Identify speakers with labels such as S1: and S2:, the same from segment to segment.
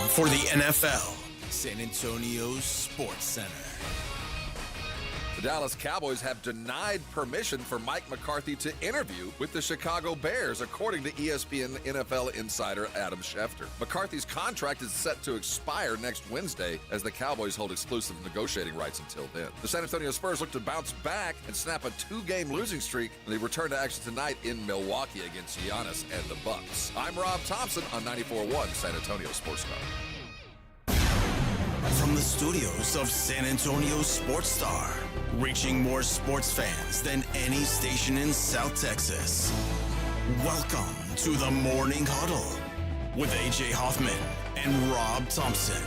S1: for the NFL, San Antonio Sports Center.
S2: The Dallas Cowboys have denied permission for Mike McCarthy to interview with the Chicago Bears, according to ESPN NFL insider Adam Schefter. McCarthy's contract is set to expire next Wednesday as the Cowboys hold exclusive negotiating rights until then. The San Antonio Spurs look to bounce back and snap a 2-game losing streak when they return to action tonight in Milwaukee against Giannis and the Bucks. I'm Rob Thompson on 94.1 San Antonio Sports Star.
S1: From the studios of San Antonio Sports Star, reaching more sports fans than any station in South Texas. Welcome to the Morning Huddle with AJ Hoffman and Rob Thompson.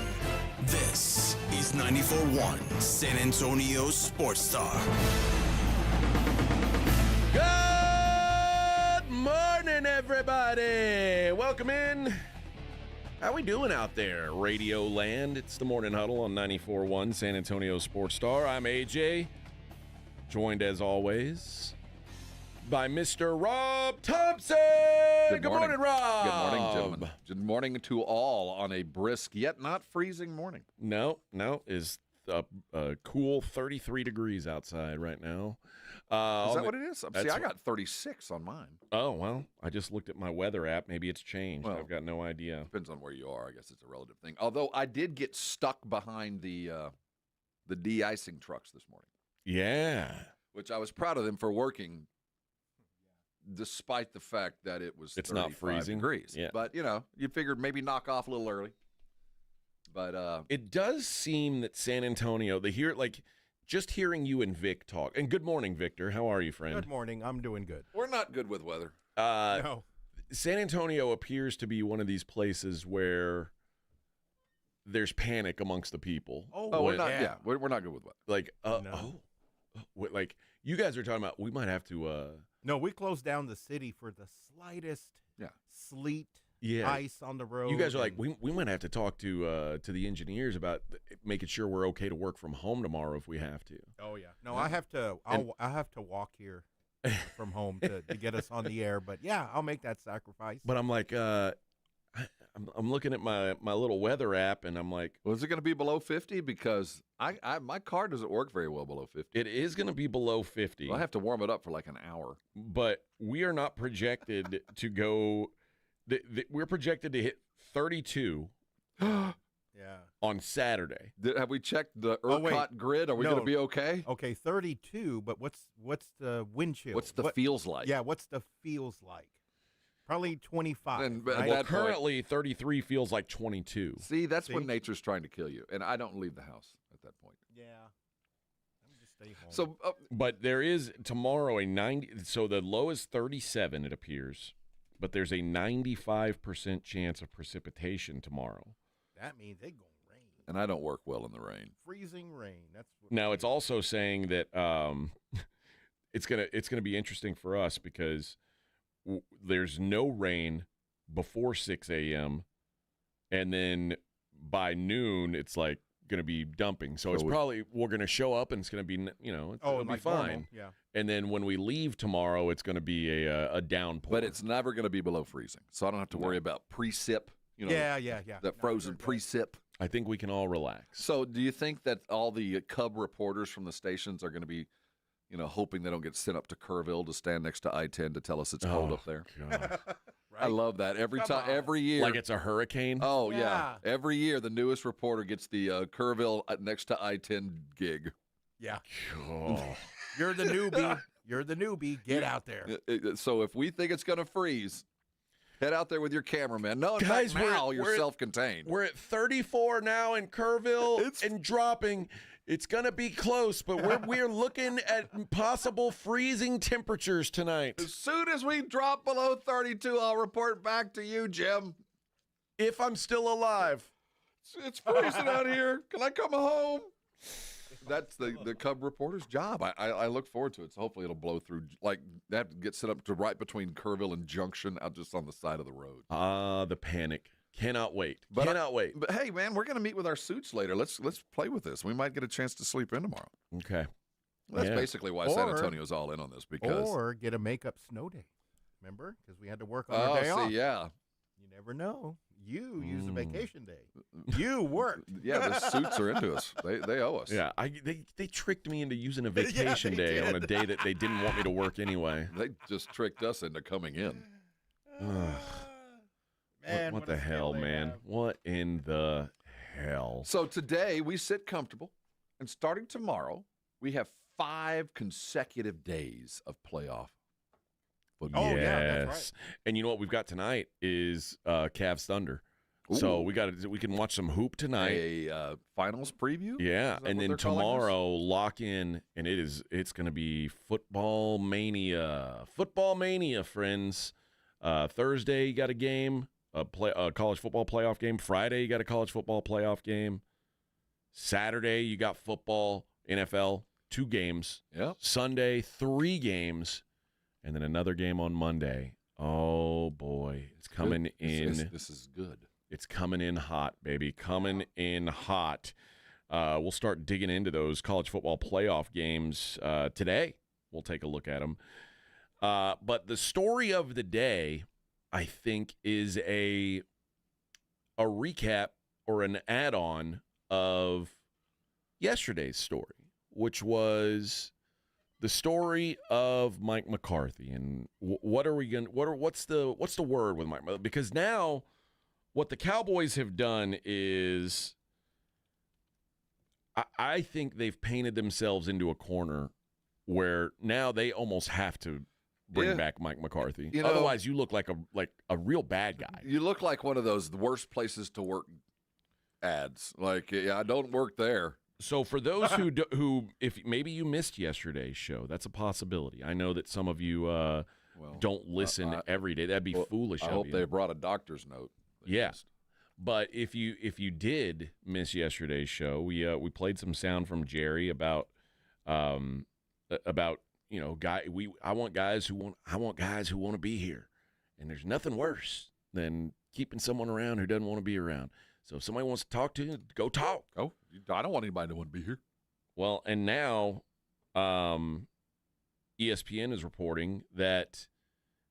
S1: This is 94.1 San Antonio Sports Star.
S3: Good morning, everybody. Welcome in. How we doing out there, Radio Land? It's the Morning Huddle on 94.1 San Antonio Sports Star. I'm AJ, joined as always by Mr. Rob Thompson. Good morning, Rob.
S2: Good morning, gentlemen. Good morning to all on a brisk yet not freezing morning.
S3: No, it's a cool 33 degrees outside right now.
S2: Is that what it is? See, I got 36 on mine.
S3: Oh, well, I just looked at my weather app. Maybe it's changed.
S2: Well,
S3: I've got no idea.
S2: Depends on where you are. I guess it's a relative thing. Although I did get stuck behind the de-icing trucks this morning.
S3: Yeah.
S2: Which I was proud of them for working despite the fact that it's
S3: not freezing
S2: degrees.
S3: Yeah.
S2: But, you figured maybe knock off a little early. But
S3: it does seem that San Antonio, just hearing you and Vic talk. And good morning, Victor. How are you, friend?
S4: Good morning. I'm doing good.
S2: We're not good with weather.
S4: No.
S3: San Antonio appears to be one of these places where there's panic amongst the people.
S2: We're not. Yeah, we're not good with weather.
S3: Like you guys are talking about, we might have to.
S4: No, we closed down the city for the slightest sleet, ice on the road.
S3: You guys are like, we might have to talk to the engineers about making sure we're okay to work from home tomorrow if we have to.
S4: Oh yeah. No, I have to. I have to walk here from home to get us on the air. But yeah, I'll make that sacrifice.
S3: But I'm like, I'm looking at my little weather app, and I'm like,
S2: well, is it going to be below 50? Because my car doesn't work very well below 50.
S3: It is going to be below 50.
S2: Well, I have to warm it up for like an hour.
S3: But we are not projected to go. We're projected to hit 32 on Saturday.
S2: Have we checked the ERCOT grid? Are we going to be okay?
S4: Okay, 32, but what's the wind chill?
S2: What's the feels like?
S4: Yeah, what's the feels like? Probably 25.
S3: Well, currently 33 feels like 22.
S2: See, that's when nature's trying to kill you, and I don't leave the house at that point.
S4: Yeah. I'm just stay home.
S3: So, but there is tomorrow a 90. So the low is 37, it appears. But there's a 95% chance of precipitation tomorrow.
S4: That means it's going to rain.
S2: And I don't work well in the rain.
S4: Freezing rain. That's what
S3: now it's also saying that it's gonna be interesting for us because there's no rain before 6 a.m. and then by noon it's like going to be dumping. So it's probably we're going to show up and it's going to be it'll be fine.
S4: Normal. Yeah.
S3: And then when we leave tomorrow, it's going to be a downpour.
S2: But it's never going to be below freezing, so I don't have to worry about precip.
S4: Yeah.
S2: That frozen precip.
S3: I think we can all relax.
S2: So do you think that all the Cub reporters from the stations are going to be, hoping they don't get sent up to Kerrville to stand next to I-10 to tell us it's cold up there?
S3: God.
S2: Right? I love that. Every year.
S3: Like it's a hurricane?
S2: Oh, yeah. Every year, the newest reporter gets the Kerrville next to I-10 gig.
S4: Yeah.
S3: Oh.
S4: You're the newbie. You're the newbie. Get out there.
S2: So if we think it's going to freeze, head out there with your cameraman. No, in
S3: guys,
S2: fact, now you're self-contained.
S3: We're at 34 now in Kerrville and dropping. It's going to be close, but we're looking at possible freezing temperatures tonight.
S2: As soon as we drop below 32, I'll report back to you, Jim.
S3: If I'm still alive.
S2: It's freezing out here. Can I come home? That's the Cub reporter's job. I look forward to it. So hopefully it'll blow through. Like, that gets set up to right between Kerrville and Junction, out just on the side of the road.
S3: The panic. Cannot wait. Cannot wait.
S2: But hey, man, we're going to meet with our suits later. Let's play with this. We might get a chance to sleep in tomorrow.
S3: Okay.
S2: That's basically why San Antonio's all in on this.
S4: Or get a makeup snow day. Remember? Because we had to work on our day off.
S2: Yeah.
S4: You never know. You use a vacation day. You worked.
S2: Yeah, the suits are into us. They owe us.
S3: Yeah, they tricked me into using a vacation day on a day that they didn't want me to work anyway.
S2: They just tricked us into coming in.
S4: Man,
S3: what the hell, man? What in the hell?
S2: So today we sit comfortable, and starting tomorrow, we have 5 consecutive days of playoff football.
S4: Oh, yeah, that's right.
S3: And you know what we've got tonight is Cavs Thunder. So
S2: Ooh.
S3: we can watch some hoop tonight.
S2: A finals preview?
S3: Yeah, and then tomorrow lock in, and it's going to be football mania. Football mania, friends. Thursday you got a game, a college football playoff game. Friday you got a college football playoff game. Saturday you got football, NFL, 2 games.
S2: Yeah.
S3: Sunday 3 games, and then another game on Monday. Oh boy, it's coming in.
S2: This is good.
S3: It's coming in hot, baby. Coming in hot. We'll start digging into those college football playoff games today. We'll take a look at them. But the story of the day, I think, is a recap or an add-on of yesterday's story, which was the story of Mike McCarthy. And what's the word with Mike? Because now what the Cowboys have done is, I think they've painted themselves into a corner where now they almost have to bring back Mike McCarthy. Otherwise, you look like a real bad guy.
S2: You look like one of those worst places to work ads. Like, I don't work there.
S3: So for those who, if maybe you missed yesterday's show, that's a possibility. I know that some of you don't listen every day. That'd be foolish.
S2: I hope they brought a doctor's note.
S3: Yeah, but if you did miss yesterday's show, we played some sound from Jerry about I want guys who want to be here, and there's nothing worse than keeping someone around who doesn't want to be around. So if somebody wants to talk to you, go talk.
S2: Oh, I don't want anybody to want to be here.
S3: Well, and now ESPN is reporting that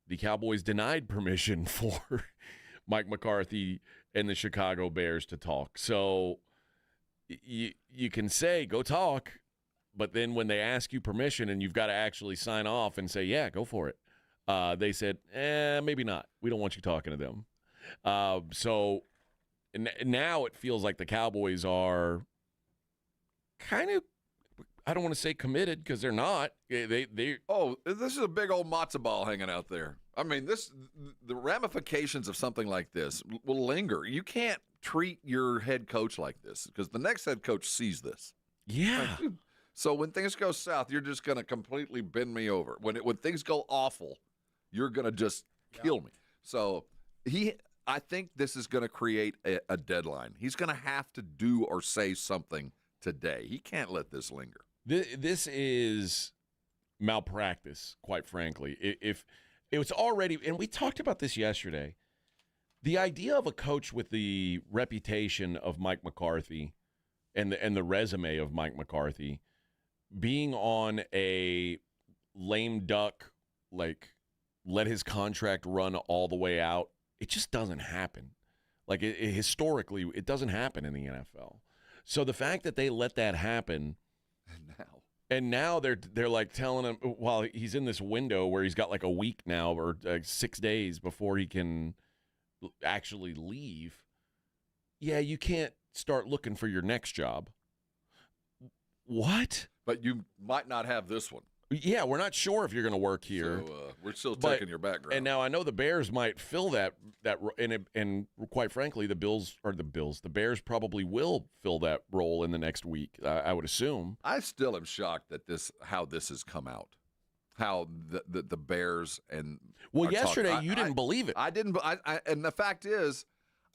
S3: the Cowboys denied permission for Mike McCarthy and the Chicago Bears to talk. So you can say, go talk, but then when they ask you permission and you've got to actually sign off and say, yeah, go for it, they said, maybe not. We don't want you talking to them. So now it feels like the Cowboys are kind of, I don't want to say committed because they're not. This is a big old matzo ball hanging out there. I mean, the ramifications of something like this will linger. You can't treat your head coach like this because the next head coach sees this. Yeah.
S2: So when things go south, you're just going to completely bend me over. When things go awful, you're going to just kill me. So I think this is going to create a deadline. He's going to have to do or say something today. He can't let this linger.
S3: This is malpractice, quite frankly. If it was already, and we talked about this yesterday, the idea of a coach with the reputation of Mike McCarthy and the resume of Mike McCarthy being on a lame duck, like let his contract run all the way out, it just doesn't happen. Like historically, it doesn't happen in the NFL. So the fact that they let that happen, and now they're like telling him while he's in this window where he's got like a week now or 6 days before he can actually leave. Yeah, you can't start looking for your next job. What?
S2: But you might not have this one.
S3: Yeah, we're not sure if you're going to work here.
S2: So we're still taking your background.
S3: And now I know the Bears might fill that and quite frankly, the Bears probably will fill that role in the next week. I would assume.
S2: I still am shocked that how this has come out. How the Bears and
S3: yesterday you didn't believe it.
S2: I didn't. And the fact is,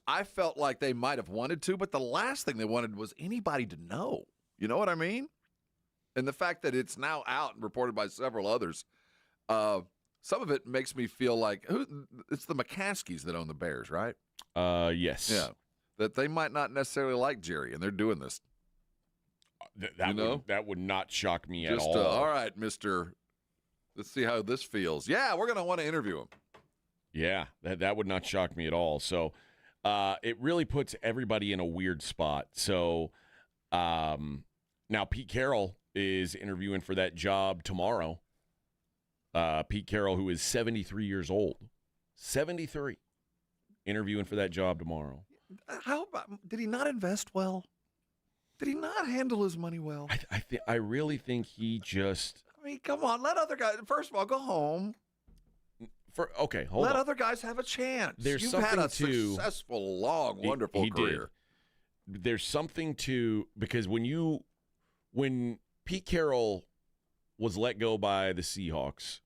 S2: I felt like they might have wanted to, but the last thing they wanted was anybody to know. You know what I mean? And the fact that it's now out and reported by several others, some of it makes me feel like it's the McCaskies that own the Bears, right?
S3: Yes.
S2: Yeah. That they might not necessarily like Jerry, and they're doing this.
S3: That would not shock me at all.
S2: All right, Mr. Let's see how this feels. Yeah, we're going to want to interview him.
S3: Yeah, that would not shock me at all. So it really puts everybody in a weird spot. So now Pete Carroll is interviewing for that job tomorrow. Pete Carroll, who is 73 years old. 73. Interviewing for that job tomorrow.
S2: How about, did he not invest well? Did he not handle his money well?
S3: I really think he just...
S2: I mean, come on, let other guys, first of all, go home.
S3: Hold
S2: Let
S3: on.
S2: other guys have a chance.
S3: There's
S2: You've
S3: something
S2: had a
S3: to...
S2: successful, long, wonderful career.
S3: Did. There's something to... Because when Pete Carroll was let go by the Seahawks,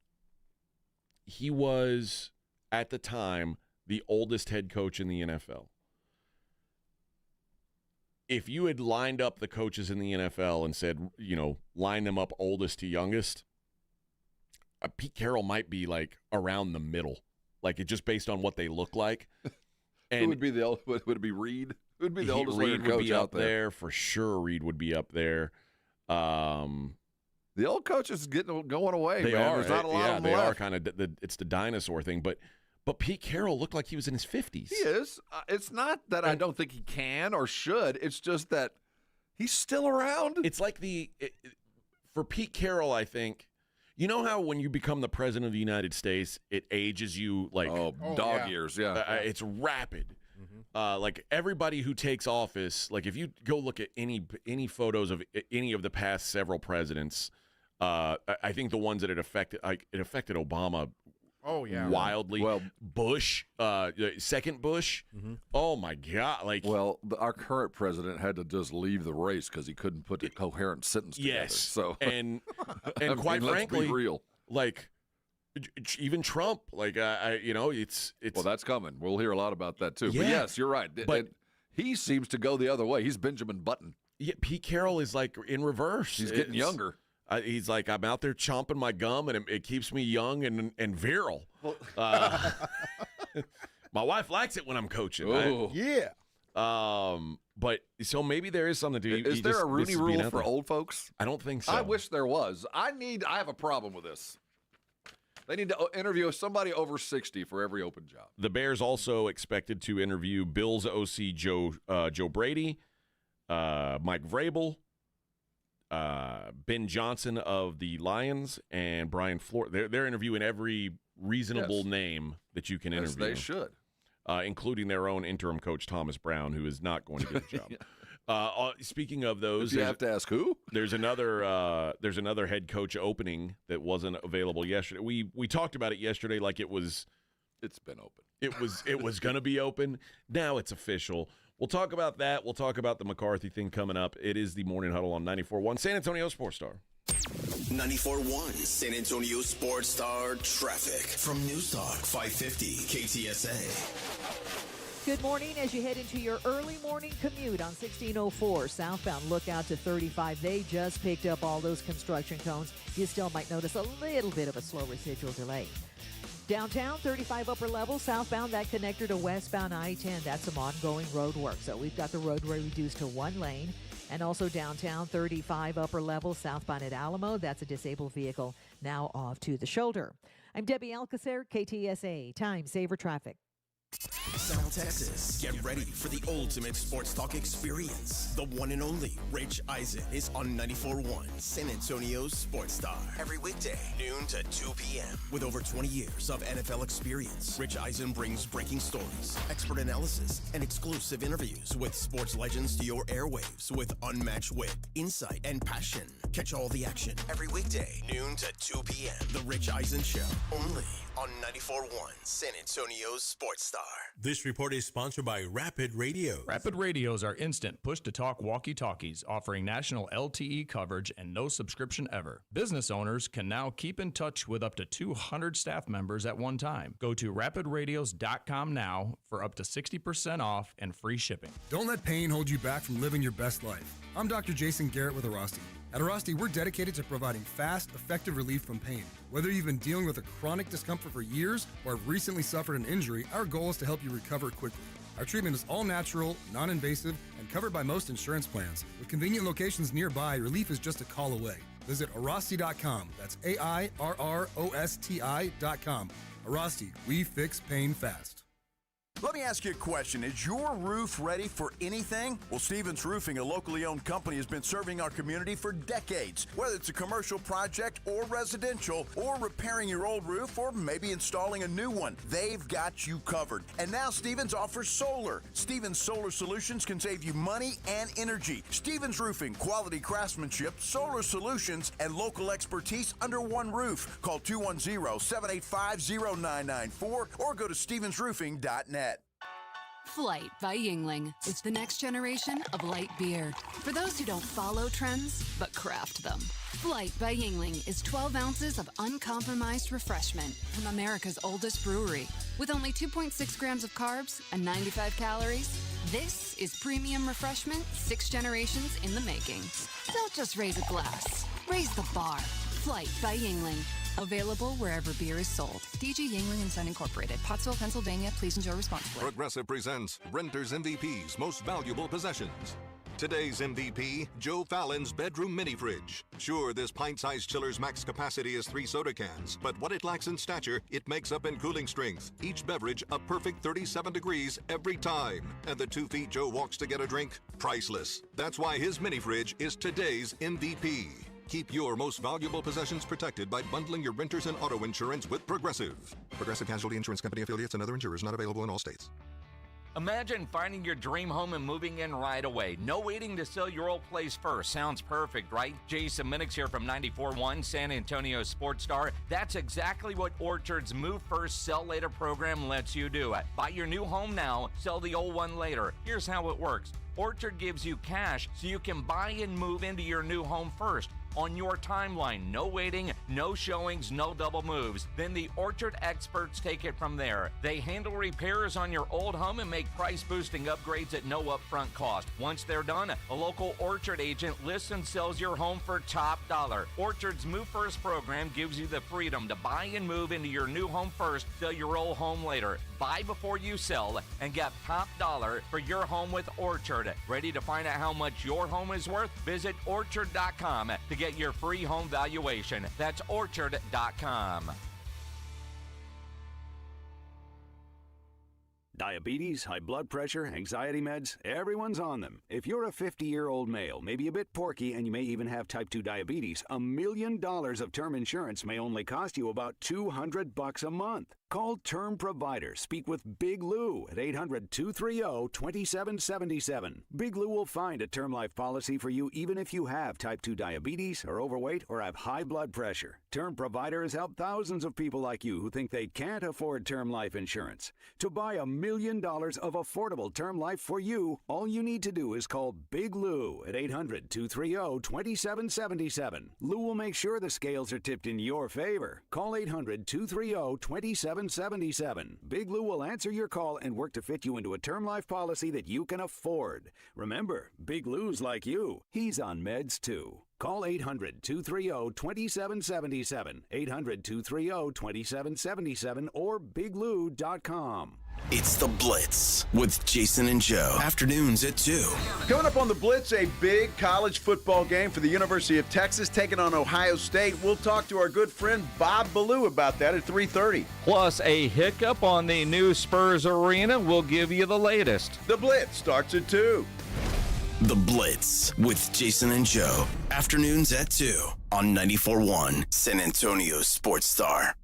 S3: he was, at the time, the oldest head coach in the NFL. If you had lined up the coaches in the NFL and said, line them up oldest to youngest, Pete Carroll might be like around the middle, like it just based on what they look like. And
S2: Who would be the would it be Reed? Who would be the oldest
S3: Reed
S2: coach
S3: would be
S2: out
S3: up there for sure. Reed would be up there.
S2: The old coaches going away.
S3: They
S2: man.
S3: are.
S2: There's not a lot of them
S3: they
S2: left.
S3: are kind of it's the dinosaur thing, but Pete Carroll looked like he was in his 50s.
S2: He is. It's not that I don't think he can or should. It's just that he's still around.
S3: It's like for Pete Carroll, I think, you know how when you become the president of the United States, it ages you like
S2: dog years. Yeah,
S3: it's rapid. Mm-hmm. Like everybody who takes office, like if you go look at any photos of any of the past several presidents, I think the ones that it affected Obama.
S4: Oh yeah,
S3: wildly.
S2: Well,
S3: Bush, second Bush. Mm-hmm. Oh my God!
S2: Our current president had to just leave the race because he couldn't put a coherent sentence together.
S3: Yes.
S2: So
S3: and quite frankly,
S2: let's be real.
S3: Like even Trump, it's
S2: well, that's coming. We'll hear a lot about that too.
S3: Yeah.
S2: But yes, you're right.
S3: But
S2: he seems to go the other way. He's Benjamin Button.
S3: Yeah, Pete Carroll is like in reverse.
S2: He's getting younger.
S3: He's like, I'm out there chomping my gum, and it keeps me young and virile. My wife likes it when I'm coaching.
S2: Oh.
S4: Yeah.
S3: But so maybe there is something to.
S2: Is there a Rooney Rule for old folks?
S3: I don't think so.
S2: I wish there was. I have a problem with this. They need to interview somebody over 60 for every open job.
S3: The Bears also expected to interview Bills OC Joe Brady, Mike Vrabel, Ben Johnson of the Lions, and Brian Flores. They're interviewing every reasonable name that you can interview.
S2: Yes, they should.
S3: Including their own interim coach, Thomas Brown, who is not going to get a job. Speaking of those,
S2: you have to ask who?
S3: There's another head coach opening that wasn't available yesterday. We talked about it yesterday like it was.
S2: It's been open.
S3: It was going to be open. Now it's official. We'll talk about that. We'll talk about the McCarthy thing coming up. It is the Morning Huddle on 94.1 San Antonio Sports Star.
S1: 94.1 San Antonio Sports Star traffic from News Talk 550 KTSA.
S5: Good morning as you head into your early morning commute on 1604 southbound. Look out to 35. They just picked up all those construction cones. You still might notice a little bit of a slow residual delay. Downtown, 35 upper level, southbound, that connector to westbound I-10. That's some ongoing road work. So we've got the roadway reduced to one lane. And also downtown, 35 upper level, southbound at Alamo. That's a disabled vehicle now off to the shoulder. I'm Debbie Alcacer, KTSA, Time Saver Traffic.
S1: South Texas, get ready for the ultimate sports talk experience. The one and only Rich Eisen is on 94.1 San Antonio's Sports Star. Every weekday, noon to 2 p.m. With over 20 years of NFL experience, Rich Eisen brings breaking stories, expert analysis, and exclusive interviews with sports legends to your airwaves with unmatched wit, insight, and passion. Catch all the action every weekday, noon to 2 p.m. The Rich Eisen Show, only on 94.1 San Antonio's Sports Star.
S6: This report is sponsored by Rapid Radios.
S7: Rapid Radios are instant push-to-talk walkie-talkies offering national LTE coverage and no subscription ever. Business owners can now keep in touch with up to 200 staff members at one time. Go to rapidradios.com now for up to 60% off and free shipping.
S8: Don't let pain hold you back from living your best life. I'm Dr. Jason Garrett with Airrosti. At Airrosti, we're dedicated to providing fast, effective relief from pain. Whether you've been dealing with a chronic discomfort for years or have recently suffered an injury, our goal is to help you recover quickly. Our treatment is all natural, non-invasive, and covered by most insurance plans. With convenient locations nearby, relief is just a call away. Visit Airrosti.com. That's AIRROSTI.com. Airrosti, we fix pain fast.
S9: Let me ask you a question. Is your roof ready for anything? Well, Stevens Roofing, a locally owned company, has been serving our community for decades. Whether it's a commercial project or residential, or repairing your old roof, or maybe installing a new one, they've got you covered. And now Stevens offers solar. Stevens Solar Solutions can save you money and energy. Stevens Roofing, quality craftsmanship, solar solutions, and local expertise under one roof. Call 210-785-0994 or go to stevensroofing.net.
S10: Flight by Yingling is the next generation of light beer. For those who don't follow trends, but craft them. Flight by Yingling is 12 ounces of uncompromised refreshment from America's oldest brewery. With only 2.6 grams of carbs and 95 calories, this is premium refreshment 6 generations in the making. Don't just raise a glass, raise the bar. Flight by Yingling. Available wherever beer is sold. DG Yingling & Son Incorporated, Pottsville, Pennsylvania. Please enjoy responsibly.
S11: Progressive presents Renters MVP's Most Valuable Possessions. Today's MVP, Joe Fallon's bedroom mini fridge. Sure, this pint-sized chiller's max capacity is 3 soda cans, but what it lacks in stature, it makes up in cooling strength. Each beverage a perfect 37 degrees every time. And the 2 feet Joe walks to get a drink, priceless. That's why his mini fridge is today's MVP. Keep your most valuable possessions protected by bundling your renters and auto insurance with Progressive. Progressive Casualty Insurance Company affiliates and other insurers not available in all states.
S12: Imagine finding your dream home and moving in right away. No waiting to sell your old place first. Sounds perfect, right? Jason Minix here from 94.1 San Antonio Sports Star. That's exactly what Orchard's Move First, Sell Later program lets you do. Buy your new home now, sell the old one later. Here's how it works. Orchard gives you cash so you can buy and move into your new home first. On your timeline, no waiting, no showings, no double moves. Then the Orchard experts take it from there. They handle repairs on your old home and make price-boosting upgrades at no upfront cost. Once they're done, a local Orchard agent lists and sells your home for top dollar. Orchard's Move First program gives you the freedom to buy and move into your new home first, sell your old home later. Buy before you sell and get top dollar for your home with Orchard. Ready to find out how much your home is worth? Visit Orchard.com to get your free home valuation. That's Orchard.com.
S13: Diabetes, high blood pressure, anxiety meds, everyone's on them. If you're a 50-year-old male, maybe a bit porky, and you may even have type 2 diabetes, $1 million of term insurance may only cost you about $200 a month. Call Term Provider. Speak with Big Lou at 800-230-2777. Big Lou will find a term life policy for you even if you have type 2 diabetes, are overweight, or have high blood pressure. Term Provider has helped thousands of people like you who think they can't afford term life insurance. To buy $1 million of affordable term life for you, all you need to do is call Big Lou at 800-230-2777. Lou will make sure the scales are tipped in your favor. Call 800-230-2777. Big Lou will answer your call and work to fit you into a term life policy that you can afford. Remember, Big Lou's like you. He's on meds too. Call 800-230-2777, 800-230-2777, or biglou.com.
S1: It's The Blitz with Jason and Joe. Afternoons at 2.
S14: Coming up on The Blitz, a big college football game for the University of Texas taking on Ohio State. We'll talk to our good friend Bob Ballou about that at 3:30.
S12: Plus a hiccup on the new Spurs arena. We'll give you the latest.
S14: The Blitz starts at 2.
S1: The Blitz with Jason and Joe. Afternoons at 2 on 94.1 San Antonio Sports Star.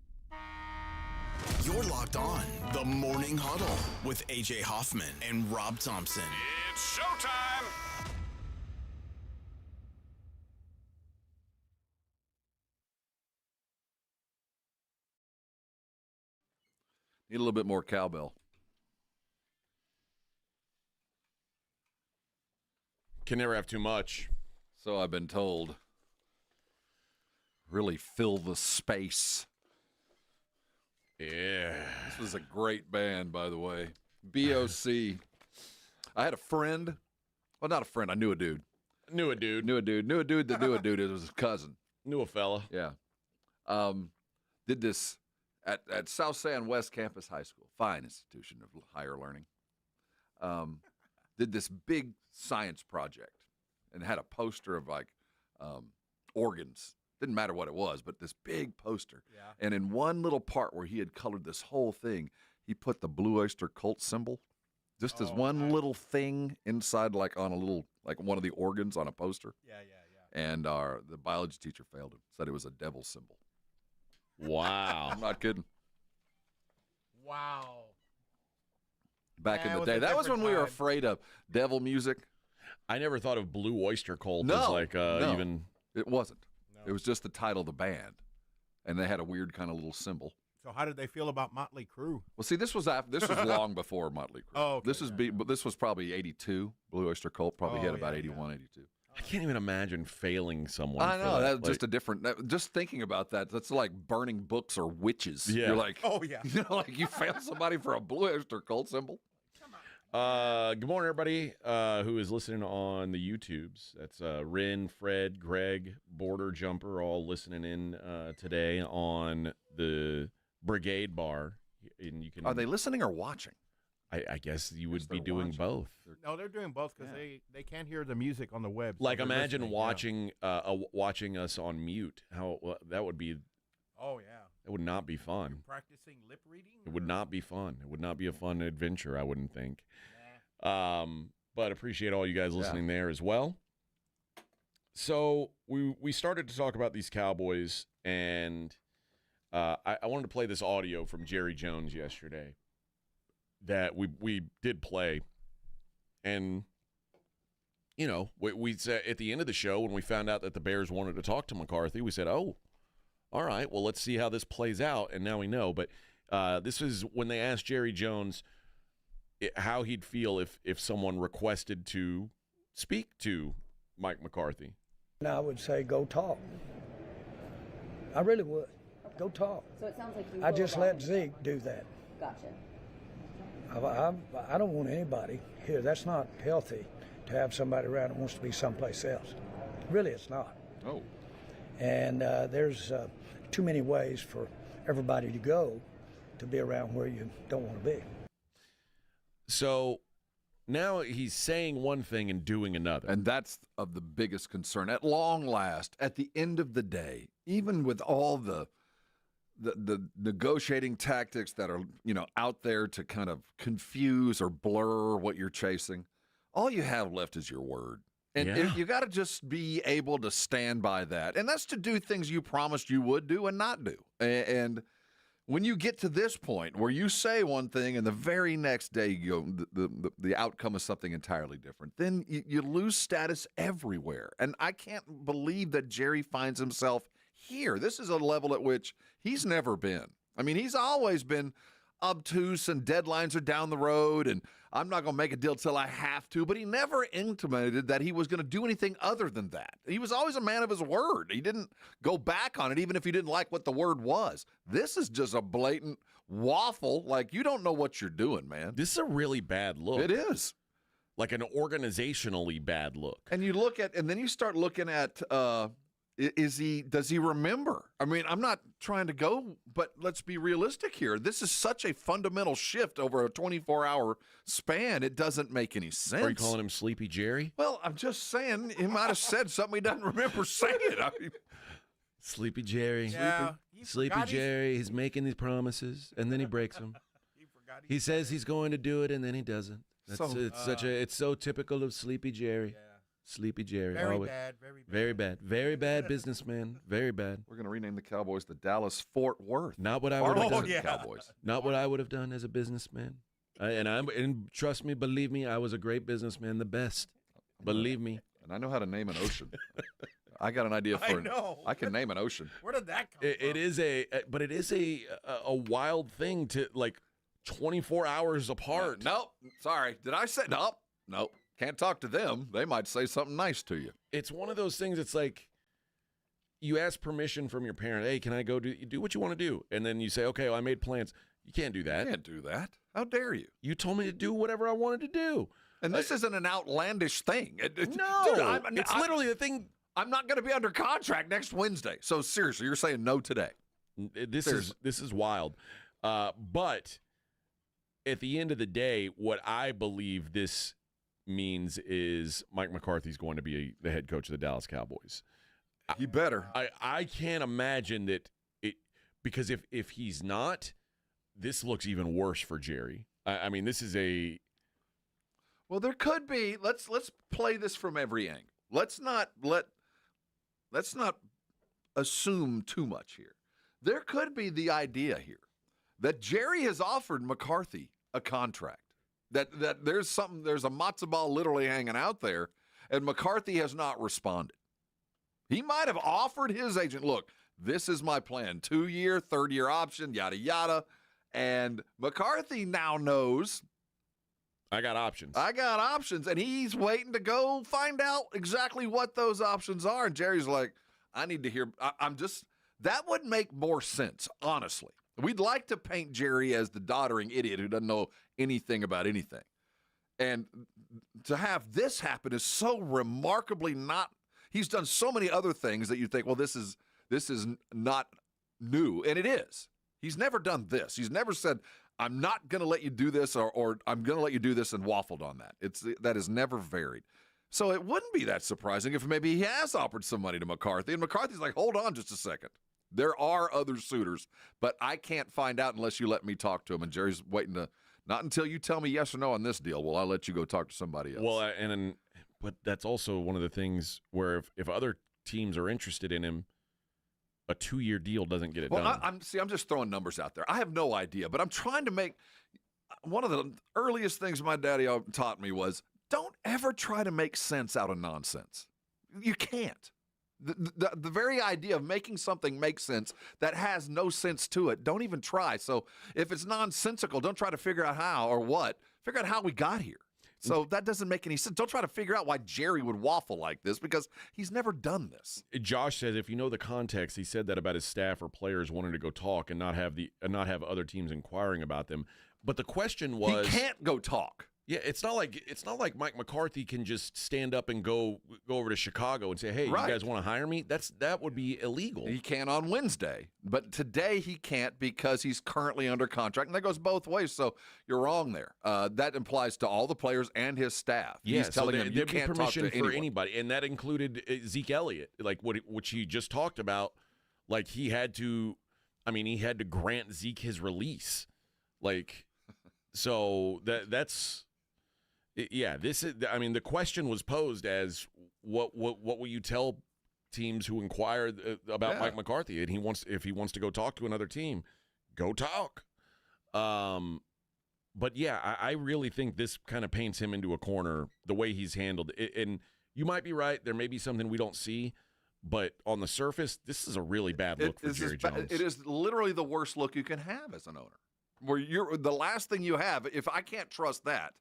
S1: You're locked on The Morning Huddle with AJ Hoffman and Rob Thompson.
S15: It's showtime!
S2: Need a little bit more cowbell.
S3: Can never have too much.
S2: So I've been told. Really fill the space.
S3: Yeah.
S2: This was a great band, by the way. BOC. I had a friend. Well, not a friend. I knew a dude.
S3: Knew a dude.
S2: That knew a dude. It was his cousin.
S3: Knew a fella.
S2: Yeah. Did this at South San West Campus High School. Fine institution of higher learning. Did this big science project and had a poster of like organs. Didn't matter what it was, but this big poster.
S4: Yeah.
S2: And in one little part where he had colored this whole thing, he put the Blue Oyster Cult symbol just as one little thing inside, like on a little, like one of the organs on a poster.
S4: Yeah.
S2: And the biology teacher failed him, said it was a devil symbol.
S3: Wow.
S2: I'm not kidding.
S4: Wow.
S2: Back in the day. That was when we were afraid of devil music.
S3: I never thought of Blue Oyster Cult
S2: No,
S3: as like
S2: no,
S3: even.
S2: It wasn't. No. It was just the title of the band. And they had a weird kind of little symbol.
S4: So how did they feel about Motley Crue?
S2: Well, see, this was long before Motley Crue.
S4: Oh, okay.
S2: This was probably 82. Blue Oyster Cult probably hit about 81, 82.
S3: I can't even imagine failing someone.
S2: I know. That's
S3: like,
S2: just a different. Just thinking about that, that's like burning books or witches.
S3: Yeah.
S2: You're like,
S4: oh yeah.
S2: You know, like you failed somebody for a Blue Oyster Cult symbol.
S3: Good morning, everybody who is listening on the YouTubes. That's Rin, Fred, Greg, Border Jumper, all listening in today on the Brigade Bar. And you can.
S2: Are they listening or watching?
S3: I guess you would be doing
S2: watching.
S3: both.
S4: No, they're doing both because they can't hear the music on the web. So
S3: Like imagine
S4: listening,
S3: watching us on mute. How that would be.
S4: Oh yeah.
S3: It would not be fun.
S4: You're practicing lip reading.
S3: It would not be fun. It would not be a fun adventure, I wouldn't think. But appreciate all you guys listening there as well. So we started to talk about these Cowboys, and I wanted to play this audio from Jerry Jones yesterday that we did play. And, you know, we said at the end of the show when we found out that the Bears wanted to talk to McCarthy, we said, oh, all right, well, let's see how this plays out. And now we know. But this is when they asked Jerry Jones how he'd feel if someone requested to speak to Mike McCarthy.
S15: I would say go talk. I really would. Go talk.
S16: So it sounds like you
S15: I just let Zeke do that.
S16: Gotcha.
S15: I don't want anybody here. That's not healthy to have somebody around that wants to be someplace else. Really, it's not.
S2: Oh.
S15: And there's too many ways for everybody to go to be around where you don't want to be.
S3: So now he's saying one thing and doing another.
S2: And that's of the biggest concern. At long last, at the end of the day, even with all the negotiating tactics that are, you know, out there to kind of confuse or blur what you're chasing, all you have left is your word. And you got to just be able to stand by that. And that's to do things you promised you would do and not do. And when you get to this point where you say one thing and the very next day you go, the outcome is something entirely different, then you lose status everywhere. And I can't believe that Jerry finds himself here. This is a level at which he's never been. I mean, he's always been obtuse and deadlines are down the road and I'm not going to make a deal till I have to, but he never intimated that he was going to do anything other than that. He was always a man of his word. He didn't go back on it even if he didn't like what the word was. This is just a blatant waffle. Like, you don't know what you're doing, man.
S3: This is a really bad look.
S2: It is.
S3: Like an organizationally bad look.
S2: And you look at, and then you start looking at, does he remember? I mean, I'm not trying to go, but let's be realistic here. This is such a fundamental shift over a 24-hour span. It doesn't make any sense.
S3: Are you calling him Sleepy Jerry?
S2: Well, I'm just saying he might have said something he doesn't remember saying. I mean,
S3: Sleepy Jerry.
S4: Yeah,
S3: Sleepy Jerry. He's making these promises, and then he breaks them. He says he's going to do it, and then he doesn't. It's so typical of Sleepy Jerry.
S4: Yeah.
S3: Sleepy Jerry.
S4: Very
S3: always.
S4: bad.
S3: Very bad. Very bad businessman. Very bad.
S2: We're going to rename the Cowboys the Dallas Fort Worth.
S3: Not what I would have done.
S2: Cowboys.
S3: Not what I would have done as a businessman. And trust me, believe me, I was a great businessman, the best. Believe me.
S2: And I know how to name an ocean. I got an idea for I can name an ocean.
S4: Where did that come from?
S3: It is a wild thing to, like, 24 hours apart.
S2: Nope. Sorry. Did I say nope? Nope. Can't talk to them. They might say something nice to you.
S3: It's one of those things. It's like you ask permission from your parent. Hey, can I go do what you want to do? And then you say, okay, well, I made plans. You can't do that.
S2: You can't do that. How dare you?
S3: You told me to do whatever I wanted to do.
S2: And this isn't an outlandish thing.
S3: No.
S2: Dude,
S3: it's literally the thing.
S2: I'm not going to be under contract next Wednesday. So seriously, you're saying no today.
S3: This is wild. But at the end of the day, what I believe this means is Mike McCarthy's going to be the head coach of the Dallas Cowboys.
S2: He better.
S3: I can't imagine that it, because if he's not, this looks even worse for Jerry. I mean, this is a.
S2: Well, there could be. Let's play this from every angle. Let's not assume too much here. There could be the idea here that Jerry has offered McCarthy a contract. That there's a matzo ball literally hanging out there, and McCarthy has not responded. He might have offered his agent, look, this is my plan, 2-year, third-year option, yada, yada. And McCarthy now knows.
S3: I got options,
S2: and he's waiting to go find out exactly what those options are. And Jerry's like, I need to hear. That would make more sense, honestly. We'd like to paint Jerry as the doddering idiot who doesn't know anything about anything. And to have this happen is so remarkably not. He's done so many other things that you think, well, this is not new, and it is. He's never done this. He's never said, I'm not going to let you do this, or I'm going to let you do this, and waffled on that. That is never varied. So it wouldn't be that surprising if maybe he has offered some money to McCarthy, and McCarthy's like, hold on just a second. There are other suitors, but I can't find out unless you let me talk to him. And Jerry's waiting to, not until you tell me yes or no on this deal will I let you go talk to somebody else.
S3: Well, but that's also one of the things where if other teams are interested in him, a 2-year deal doesn't get it done.
S2: I'm just throwing numbers out there. I have no idea, but I'm trying to make one of the earliest things my daddy taught me was don't ever try to make sense out of nonsense. You can't. The very idea of making something make sense that has no sense to it, don't even try. So if it's nonsensical, don't try to figure out how or what. Figure out how we got here. So that doesn't make any sense. Don't try to figure out why Jerry would waffle like this because he's never done this.
S3: Josh says if you know the context, he said that about his staff or players wanting to go talk and not have other teams inquiring about them. But the question was,
S2: he can't go talk.
S3: Yeah, it's not like Mike McCarthy can just stand up and go over to Chicago and say, "Hey,
S2: right.
S3: You guys want to hire me?" That would be illegal.
S2: He can on Wednesday, but today he can't because he's currently under contract, and that goes both ways. So you're wrong there. That applies to all the players and his staff.
S3: Yeah,
S2: he's telling them you can't talk to
S3: for
S2: anyone.
S3: anybody, and that included Zeke Elliott, like which he just talked about. Like he had to grant Zeke his release, like so that's. Yeah, this is. I mean, the question was posed as what will you tell teams who inquire about Mike McCarthy, and if he wants to go talk to another team, go talk. But yeah, I really think this kind of paints him into a corner the way he's handled it. And you might be right; there may be something we don't see, but on the surface, this is a really bad look for Jerry Jones.
S2: It is literally the worst look you can have as an owner. Where you're the last thing you have. If I can't trust that.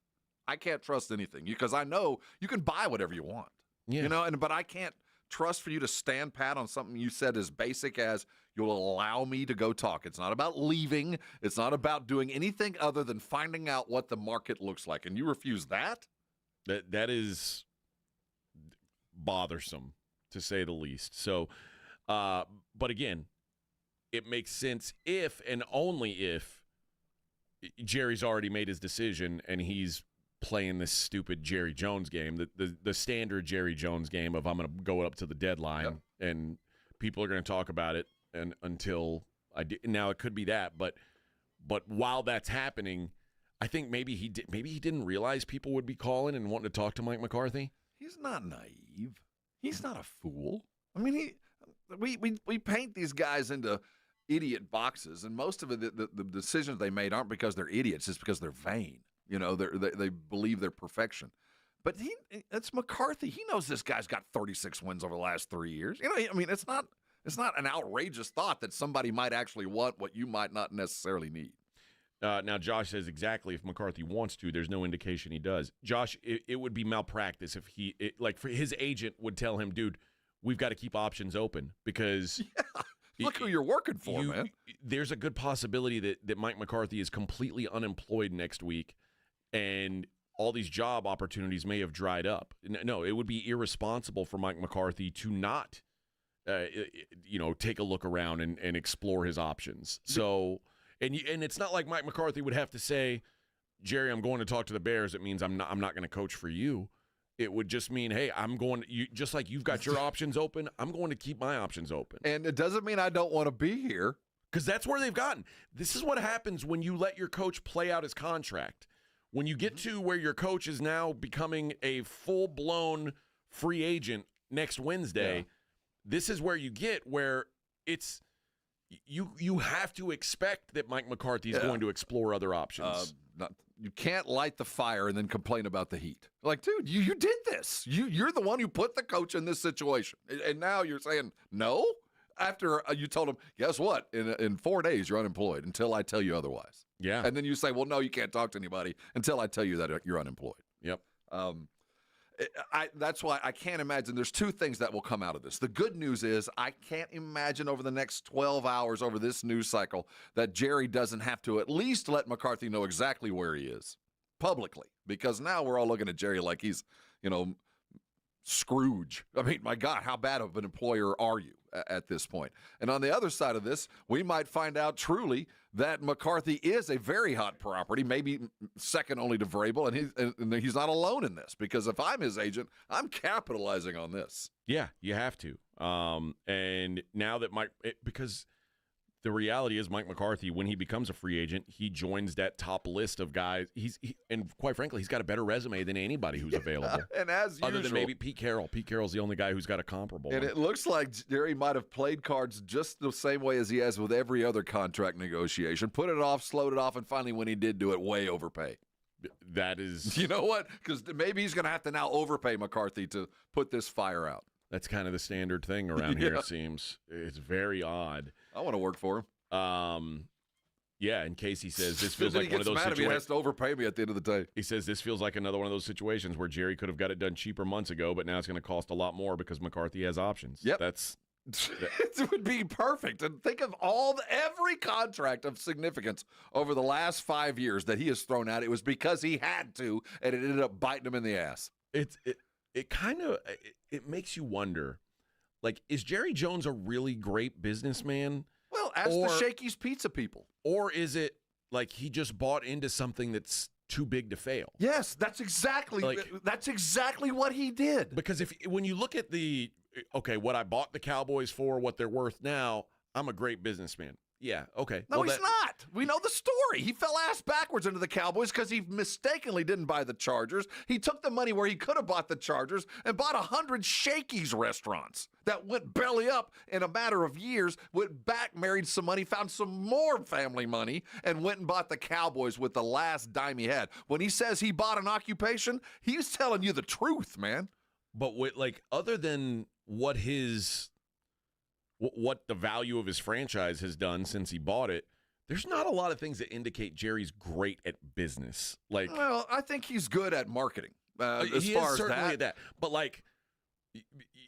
S2: I can't trust anything because I know you can buy whatever you want, but I can't trust for you to stand pat on something you said as basic as you'll allow me to go talk. It's not about leaving. It's not about doing anything other than finding out what the market looks like. And you refuse that?
S3: That is bothersome, to say the least. So, but again, it makes sense if and only if Jerry's already made his decision and he's playing this stupid Jerry Jones game, the standard Jerry Jones game of I'm going to go up to the deadline and people are going to talk about it and until I do. Now it could be that, but while that's happening, I think maybe he didn't realize people would be calling and wanting to talk to Mike McCarthy.
S2: He's not naive. He's not a fool. I mean, we paint these guys into idiot boxes, and most of it, the decisions they made aren't because they're idiots. It's because they're vain. They believe their perfection. But it's McCarthy. He knows this guy's got 36 wins over the last 3 years. It's not an outrageous thought that somebody might actually want what you might not necessarily need.
S3: Now, Josh says exactly if McCarthy wants to. There's no indication he does. Josh, it would be malpractice if for his agent would tell him, dude, we've got to keep options open because
S2: look who you're working for, man.
S3: There's a good possibility that Mike McCarthy is completely unemployed next week. And all these job opportunities may have dried up. No, it would be irresponsible for Mike McCarthy to not, take a look around and explore his options. So, and it's not like Mike McCarthy would have to say, Jerry, I'm going to talk to the Bears. It means I'm not going to coach for you. It would just mean, hey, just like you've got your options open, I'm going to keep my options open.
S2: And it doesn't mean I don't want to be here.
S3: Because that's where they've gotten. This is what happens when you let your coach play out his contract. When you get to where your coach is now becoming a full-blown free agent next Wednesday, this is where you get where it's you have to expect that Mike McCarthy is going to explore other options.
S2: You can't light the fire and then complain about the heat. Like, dude, you did this. You're the one who put the coach in this situation. And now you're saying no? After you told him, guess what? In 4 days, you're unemployed until I tell you otherwise.
S3: Yeah.
S2: And then you say, well, no, you can't talk to anybody until I tell you that you're unemployed.
S3: Yep.
S2: That's why I can't imagine. There's two things that will come out of this. The good news is I can't imagine over the next 12 hours over this news cycle that Jerry doesn't have to at least let McCarthy know exactly where he is publicly, because now we're all looking at Jerry like he's, Scrooge. I mean, my God, how bad of an employer are you at this point? And on the other side of this, we might find out truly that McCarthy is a very hot property, maybe second only to Vrabel, and he's not alone in this, because if I'm his agent, I'm capitalizing on this.
S3: Yeah, you have to. And now that because the reality is Mike McCarthy, when he becomes a free agent, he joins that top list of guys. And quite frankly, he's got a better resume than anybody who's available.
S2: And as
S3: other
S2: usual,
S3: than maybe Pete Carroll. Pete Carroll's the only guy who's got a comparable
S2: And
S3: one.
S2: it looks like Jerry might have played cards just the same way as he has with every other contract negotiation. Put it off, slowed it off, and finally when he did do it, way overpay.
S3: That is...
S2: You know what? Because maybe he's going to have to now overpay McCarthy to put this fire out.
S3: That's kind of the standard thing around here, it seems. It's very odd.
S2: I want to work for him.
S3: Yeah, and Casey says this feels like one of those
S2: situations. He has to overpay me at the end of the day.
S3: He says this feels like another one of those situations where Jerry could have got it done cheaper months ago, but now it's going to cost a lot more because McCarthy has options.
S2: Yep.
S3: It
S2: would be perfect. And think of every contract of significance over the last 5 years that he has thrown out. It was because he had to, and it ended up biting him in the ass.
S3: It makes you wonder, like, is Jerry Jones a really great businessman?
S2: Well, ask the Shakey's Pizza people.
S3: Or is it like he just bought into something that's too big to fail?
S2: Yes, that's exactly what he did.
S3: Because when you look at what I bought the Cowboys for, what they're worth now, I'm a great businessman. Yeah, okay.
S2: No, he's not. We know the story. He fell ass backwards into the Cowboys because he mistakenly didn't buy the Chargers. He took the money where he could have bought the Chargers and bought 100 Shakey's restaurants that went belly up in a matter of years, went back, married some money, found some more family money, and went and bought the Cowboys with the last dime he had. When he says he bought an occupation, he's telling you the truth, man.
S3: But other than what the value of his franchise has done since he bought it, there's not a lot of things that indicate Jerry's great at business.
S2: Well, I think he's good at marketing.
S3: He is certainly at that. But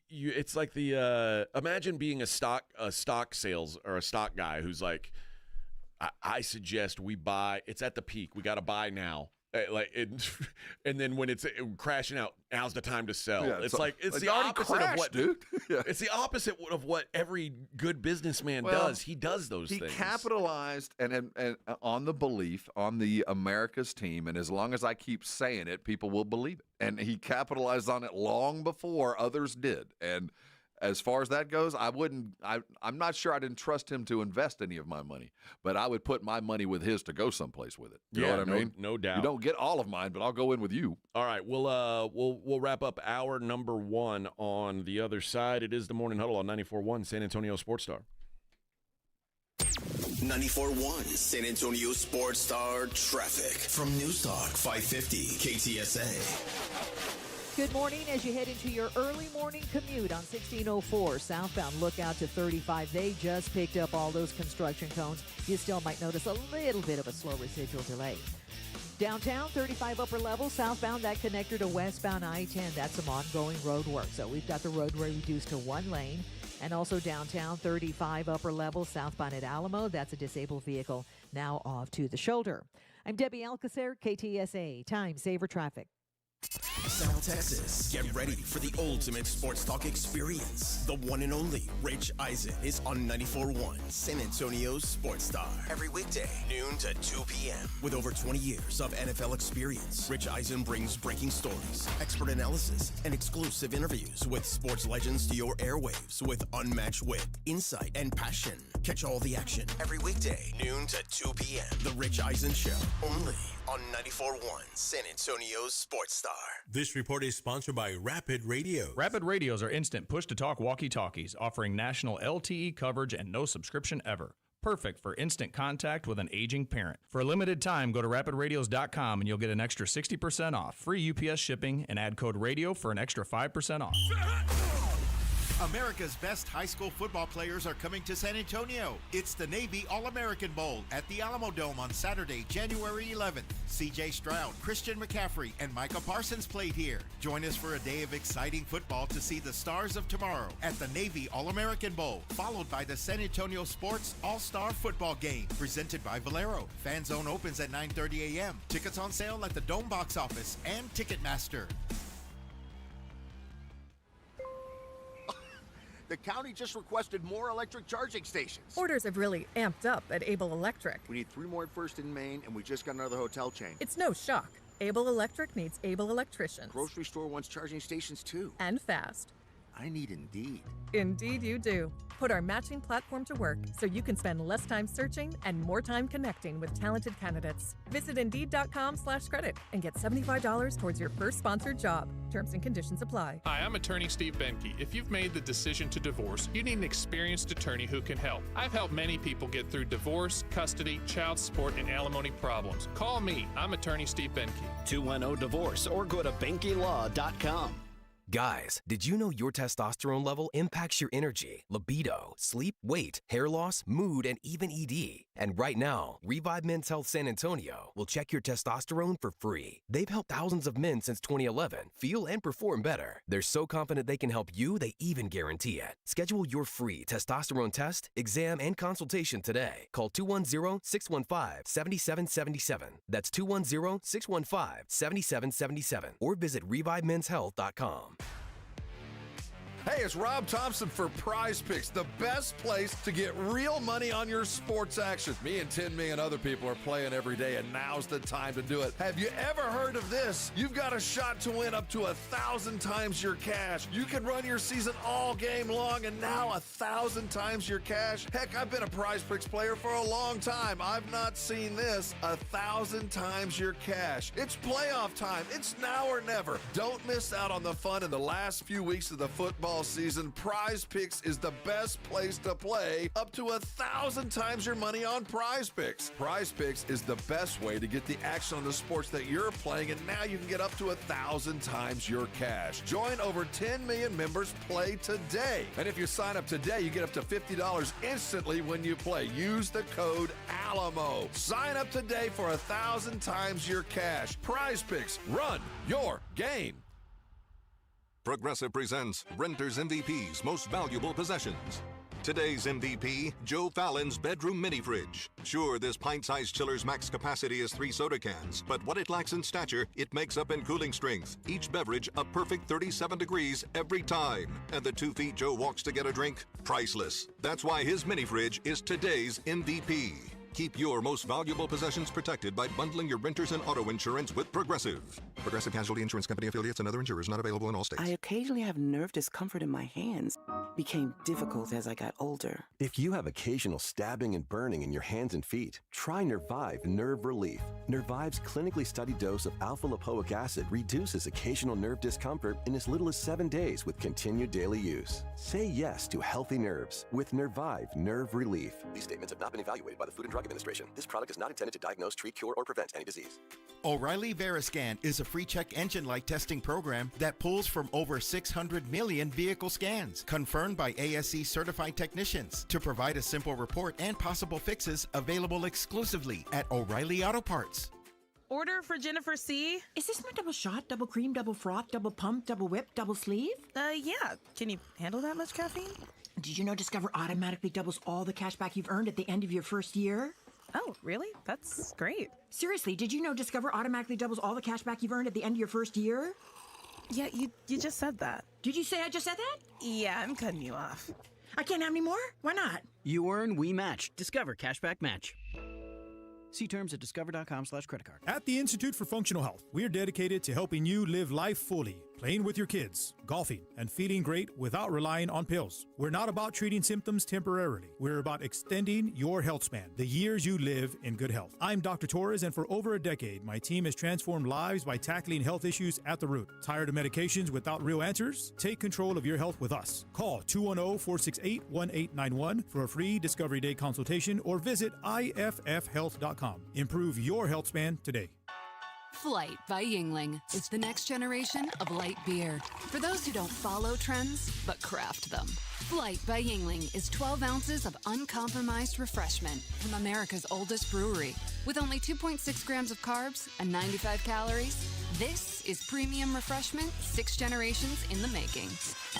S3: it's like imagine being a stock sales or a stock guy who's like, I suggest we buy. It's at the peak. We got to buy now. And then when it's crashing out, now's the time to sell.
S2: Yeah,
S3: it's the opposite of what, dude. It's the opposite of what every good businessman does. He does those things.
S2: He capitalized and on the belief on the America's team, and as long as I keep saying it, people will believe it. And he capitalized on it long before others did. And as far as that goes, I'm not sure I'd entrust him to invest any of my money, but I would put my money with his to go someplace with it. You know what I mean?
S3: No doubt.
S2: You don't get all of mine, but I'll go in with you.
S3: All right, we'll wrap up hour number one on the other side. It is the Morning Huddle on 94.1 San Antonio Sports Star.
S1: 94.1 San Antonio Sports Star traffic from News Talk 550 KTSA.
S5: Good morning as you head into your early morning commute on 1604 southbound. Look out to 35. They just picked up all those construction cones. You still might notice a little bit of a slow residual delay. Downtown, 35 upper level, southbound, that connector to westbound I-10. That's some ongoing road work. So we've got the roadway reduced to one lane. And also downtown, 35 upper level, southbound at Alamo. That's a disabled vehicle now off to the shoulder. I'm Debbie Alcacer, KTSA, Time Saver Traffic.
S1: South Texas. Get ready for the ultimate sports talk experience. The one and only Rich Eisen is on 94.1 San Antonio's Sports Star. Every weekday, noon to 2 p.m. With over 20 years of NFL experience, Rich Eisen brings breaking stories, expert analysis, and exclusive interviews with sports legends to your airwaves with unmatched wit, insight, and passion. Catch all the action every weekday, noon to 2 p.m. The Rich Eisen Show, only on 94.1 San Antonio's Sports Star.
S6: This report is sponsored by Rapid Radio.
S7: Rapid Radios are instant push-to-talk walkie-talkies offering national LTE coverage and no subscription ever. Perfect for instant contact with an aging parent. For a limited time, go to rapidradios.com and you'll get an extra 60% off, free UPS shipping, and add code RADIO for an extra 5% off.
S16: America's best high school football players are coming to San Antonio. It's the Navy All-American Bowl at the Alamo Dome on Saturday, January 11th. C.J. Stroud, Christian McCaffrey, and Micah Parsons played here. Join us for a day of exciting football to see the stars of tomorrow at the Navy All-American Bowl, followed by the San Antonio Sports All-Star Football Game, presented by Valero. Fan Zone opens at 9:30 a.m. Tickets on sale at the Dome box office and Ticketmaster.
S17: The county just requested more electric charging stations.
S18: Orders have really amped up at Able Electric.
S17: We need 3 more at First and Main, and we just got another hotel chain.
S18: It's no shock. Able Electric needs able electricians.
S17: Grocery store wants charging stations too.
S18: And fast.
S17: I need Indeed.
S18: Indeed you do. Put our matching platform to work so you can spend less time searching and more time connecting with talented candidates. Visit Indeed.com/credit and get $75 towards your first sponsored job. Terms and conditions apply.
S19: Hi, I'm attorney Steve Benke. If you've made the decision to divorce, you need an experienced attorney who can help. I've helped many people get through divorce, custody, child support, and alimony problems. Call me. I'm attorney Steve Benke.
S20: 210-DIVORCE or go to BenkeLaw.com.
S21: Guys, did you know your testosterone level impacts your energy, libido, sleep, weight, hair loss, mood, and even ED? And right now, Revive Men's Health San Antonio will check your testosterone for free. They've helped thousands of men since 2011 feel and perform better. They're so confident they can help you, they even guarantee it. Schedule your free testosterone test, exam, and consultation today. Call 210-615-7777. That's 210-615-7777. Or visit ReviveMen'sHealth.com.
S2: Hey, it's Rob Thompson for Prize Picks, the best place to get real money on your sports action. Me and 10 million other people are playing every day, and now's the time to do it. Have you ever heard of this? You've got a shot to win up to 1,000 times your cash. You can run your season all game long, and now 1,000 times your cash. Heck, I've been a Prize Picks player for a long time. I've not seen this. 1,000 times your cash. It's playoff time. It's now or never. Don't miss out on the fun in the last few weeks of the football season. Prize Picks is the best place to play. Up to 1,000 times your money on Prize Picks. Prize Picks is the best way to get the action on the sports that you're playing, and now you can get up to 1,000 times your cash. Join over 10 million members. Play today. And if you sign up today, you get up to $50 instantly when you play. Use the code ALAMO. Sign up today for 1,000 times your cash. Prize Picks. Run your game.
S11: Progressive presents Renter's MVP's Most Valuable Possessions. Today's MVP, Joe Fallon's bedroom mini fridge. Sure, this pint-sized chiller's max capacity is 3 soda cans, but what it lacks in stature, it makes up in cooling strength. Each beverage a perfect 37 degrees every time. And the 2 feet Joe walks to get a drink, priceless. That's why his mini fridge is today's MVP. Keep your most valuable possessions protected by bundling your renters and auto insurance with Progressive. Progressive Casualty Insurance Company affiliates and other insurers not available in all states.
S22: I occasionally have nerve discomfort in my hands. Became difficult as I got older.
S23: If you have occasional stabbing and burning in your hands and feet, try Nervive Nerve Relief. Nervive's clinically studied dose of alpha-lipoic acid reduces occasional nerve discomfort in as little as 7 days with continued daily use. Say yes to healthy nerves with Nervive Nerve Relief.
S24: These statements have not been evaluated by the Food and Drug Administration. This product is not intended to diagnose, treat, cure, or prevent any disease.
S16: O'Reilly Veriscan is a free check engine light testing program that pulls from over 600 million vehicle scans, confirmed by ASE certified technicians, to provide a simple report and possible fixes available exclusively at O'Reilly Auto Parts.
S25: Order for Jennifer C.
S26: Is this my double shot, double cream, double froth, double pump, double whip, double sleeve?
S25: Yeah. Can you handle that much caffeine?
S26: Did you know Discover automatically doubles all the cash back you've earned at the end of your first year?
S25: Oh, really? That's great.
S26: Seriously, did you know Discover automatically doubles all the cash back you've earned at the end of your first year?
S25: Yeah, you just said that.
S26: Did you say I just said that?
S25: Yeah, I'm cutting you off.
S26: I can't have any more? Why not?
S20: You earn, we match. Discover Cashback Match. See terms at discover.com/creditcard.
S8: At the Institute for Functional Health, we are dedicated to helping you live life fully, playing with your kids, golfing, and feeling great without relying on pills. We're not about treating symptoms temporarily. We're about extending your health span, the years you live in good health. I'm Dr. Torres, and for over a decade, my team has transformed lives by tackling health issues at the root. Tired of medications without real answers? Take control of your health with us. Call 210-468-1891 for a free Discovery Day consultation or visit iffhealth.com. Improve your health span today.
S9: Flight by Yingling is the next generation of light beer. For those who don't follow trends, but craft them. Flight by Yingling is 12 ounces of uncompromised refreshment from America's oldest brewery. With only 2.6 grams of carbs and 95 calories, this is premium refreshment 6 generations in the making.